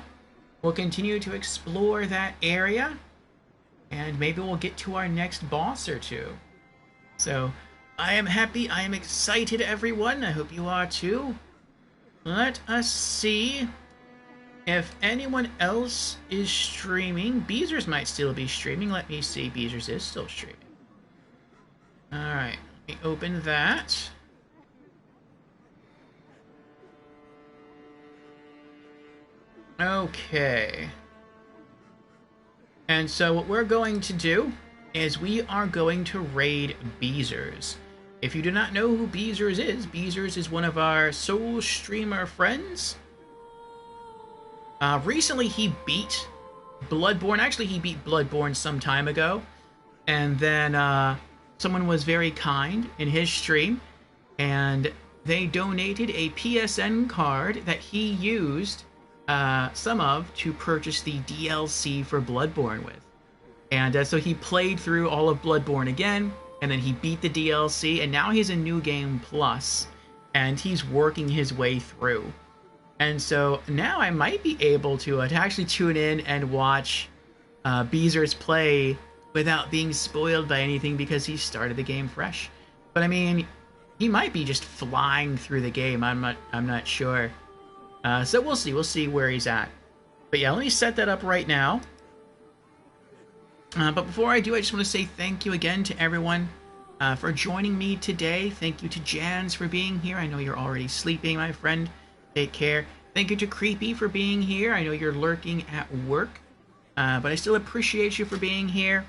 we'll continue to explore that area. And maybe we'll get to our next boss or two. So, I am happy, I am excited, everyone. I hope you are too. Let us see if anyone else is streaming. Beezers might still be streaming. Let me see. Beezers is still streaming. Alright, let me open that. Okay. And so what we're going to do is we are going to raid Beezers. If you do not know who Beezers is one of our Soul streamer friends. Recently he beat Bloodborne. Actually, he beat Bloodborne some time ago. And then someone was very kind in his stream, and they donated a PSN card that he used some of to purchase the DLC for Bloodborne with. And so he played through all of Bloodborne again, and then he beat the DLC, and now he's in New Game Plus, and he's working his way through. And so now I might be able to actually tune in and watch Beezers play without being spoiled by anything because he started the game fresh. But I mean, he might be just flying through the game. I'm not sure. So we'll see where he's at. But yeah, let me set that up right now. But before I do, I just want to say thank you again to everyone for joining me today. Thank you to Jans for being here. I know you're already sleeping, my friend. Take care. Thank you to Creepy for being here. I know you're lurking at work, but I still appreciate you for being here.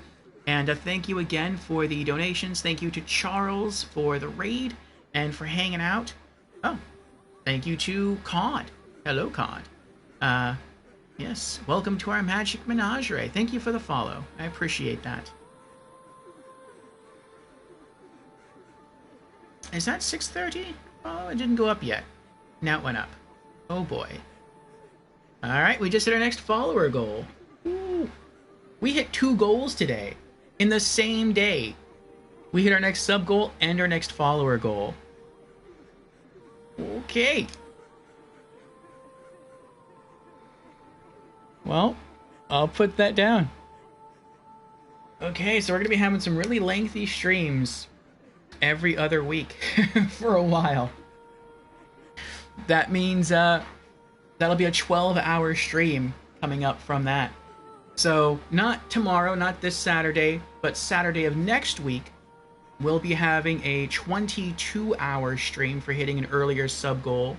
And thank you again for the donations. Thank you to Charles for the raid and for hanging out. Oh, thank you to Cod. Hello, Cod. Yes, welcome to our Magic Menagerie. Thank you for the follow. I appreciate that. Is that 6:30? Oh, it didn't go up yet. Now it went up. Oh boy. Alright, we just hit our next follower goal. Ooh. We hit 2 goals today. In the same day. We hit our next sub goal and our next follower goal. Okay. Well, I'll put that down. Okay, so we're going to be having some really lengthy streams every other week for a while. That means that'll be a 12-hour stream coming up from that. So not tomorrow, not this Saturday, but Saturday of next week, we'll be having a 22-hour stream for hitting an earlier sub goal.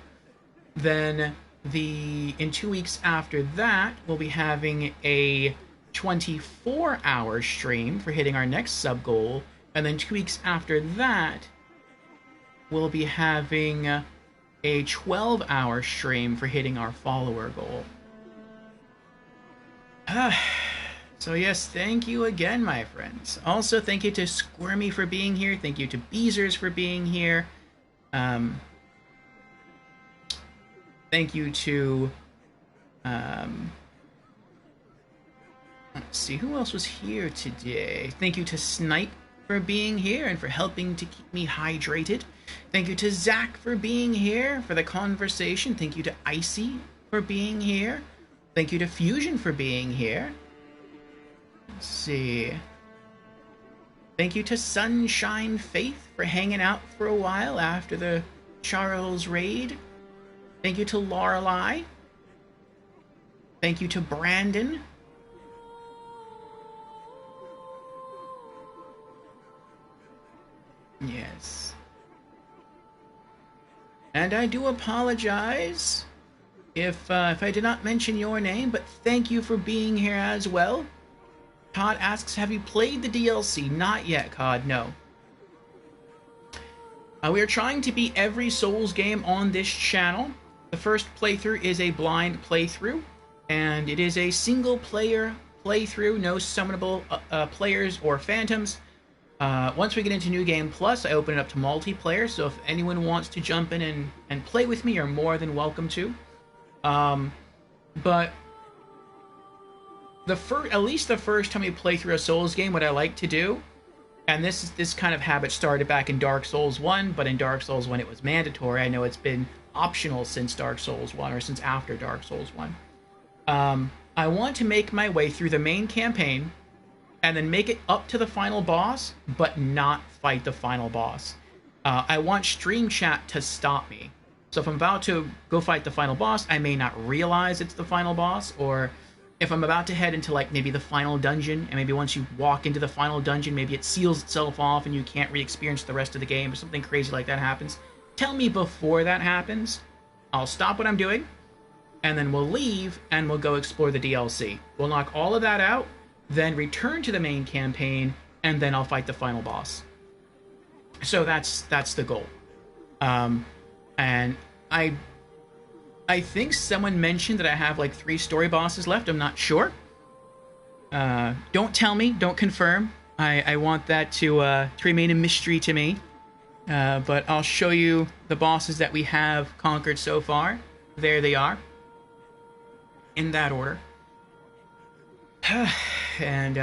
Then in 2 weeks after that, we'll be having a 24-hour stream for hitting our next sub goal. And then 2 weeks after that, we'll be having a 12-hour stream for hitting our follower goal. So yes, thank you again, my friends. Also, thank you to Squirmy for being here. Thank you to Beezers for being here. Thank you to... let's see, who else was here today? Thank you to Snipe for being here and for helping to keep me hydrated. Thank you to Zach for being here for the conversation. Thank you to Icy for being here. Thank you to Fusion for being here. Let's see. Thank you to Sunshine Faith for hanging out for a while after the Charles raid. Thank you to Lorelei. Thank you to Brandon. Yes. And I do apologize if I did not mention your name, but thank you for being here as well. Cod asks, have you played the DLC? Not yet, Cod, no. We are trying to beat every Souls game on this channel. The first playthrough is a blind playthrough, and it is a single-player playthrough, no summonable players or phantoms. Once we get into New Game Plus, I open it up to multiplayer, so if anyone wants to jump in and play with me, you're more than welcome to. But at least the first time you play through a Souls game, what I like to do, and this kind of habit started back in Dark Souls 1, but in Dark Souls 1 it was mandatory. I know it's been optional since Dark Souls 1, or since after Dark Souls 1. I want to make my way through the main campaign, and then make it up to the final boss, but not fight the final boss. I want stream chat to stop me. So if I'm about to go fight the final boss, I may not realize it's the final boss, or if I'm about to head into, like, maybe the final dungeon, and maybe once you walk into the final dungeon, maybe it seals itself off and you can't re-experience the rest of the game, or something crazy like that happens. Tell me before that happens. I'll stop what I'm doing, and then we'll leave, and we'll go explore the DLC. We'll knock all of that out, then return to the main campaign, and then I'll fight the final boss. So that's the goal. And I think someone mentioned that I have like 3 story bosses left. I'm not sure. Don't tell me. Don't confirm. I want that to remain a mystery to me. But I'll show you the bosses that we have conquered so far. There they are. In that order. And,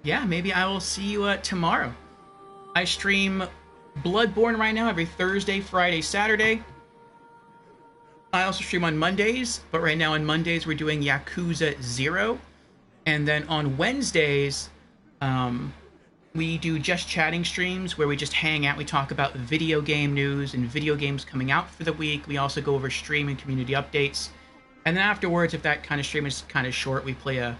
yeah, maybe I will see you tomorrow. I stream Bloodborne right now every Thursday, Friday, Saturday. I also stream on Mondays, but right now on Mondays we're doing Yakuza 0. And then on Wednesdays, we do Just Chatting streams where we just hang out. We talk about video game news and video games coming out for the week. We also go over stream and community updates. And then afterwards, if that kind of stream is kind of short, we play a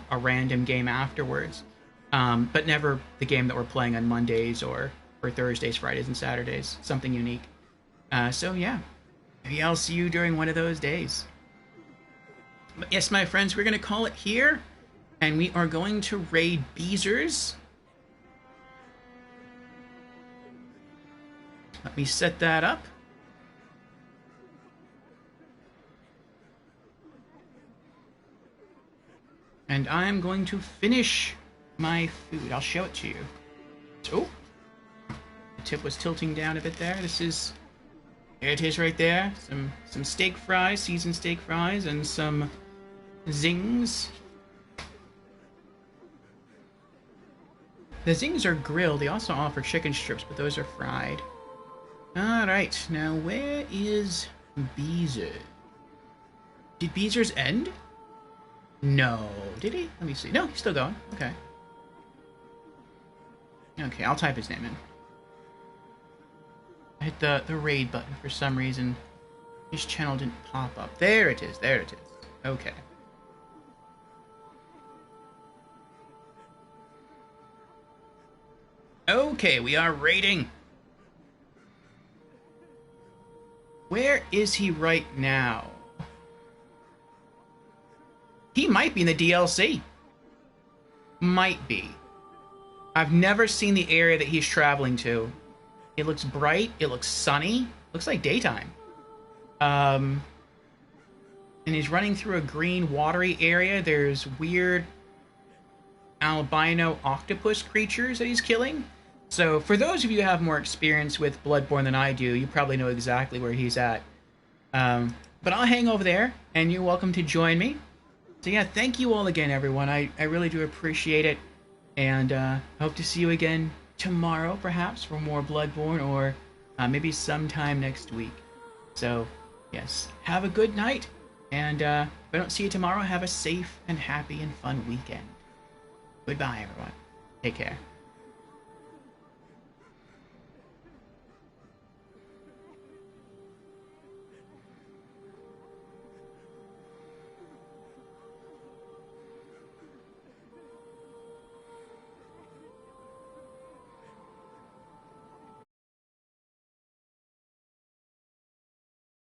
random game afterwards. But never the game that we're playing on Mondays or Thursdays, Fridays, and Saturdays. Something unique. So yeah, maybe I'll see you during one of those days. But yes, my friends, we're going to call it here. And we are going to raid Beezers. Let me set that up. And I'm going to finish my food. I'll show it to you. Oh, the tip was tilting down a bit there. There it is right there. Some steak fries, seasoned steak fries, and some zings. The zings are grilled. They also offer chicken strips, but those are fried. Alright, now where is Beezer? Did Beezer's end? No. Did he? Let me see. No, he's still going. Okay. Okay, I'll type his name in. I hit the raid button for some reason. His channel didn't pop up. There it is. There it is. Okay. Okay, we are raiding. Where is he right now? He might be in the DLC. Might be. I've never seen the area that he's traveling to. It looks bright. It looks sunny. Looks like daytime. And he's running through a green, watery area. There's weird albino octopus creatures that he's killing. So, for those of you who have more experience with Bloodborne than I do, you probably know exactly where he's at. But I'll hang over there, and you're welcome to join me. So yeah, thank you all again, everyone. I really do appreciate it. And hope to see you again tomorrow, perhaps, for more Bloodborne, or maybe sometime next week. So, yes, have a good night, And if I don't see you tomorrow, have a safe and happy and fun weekend. Goodbye, everyone. Take care.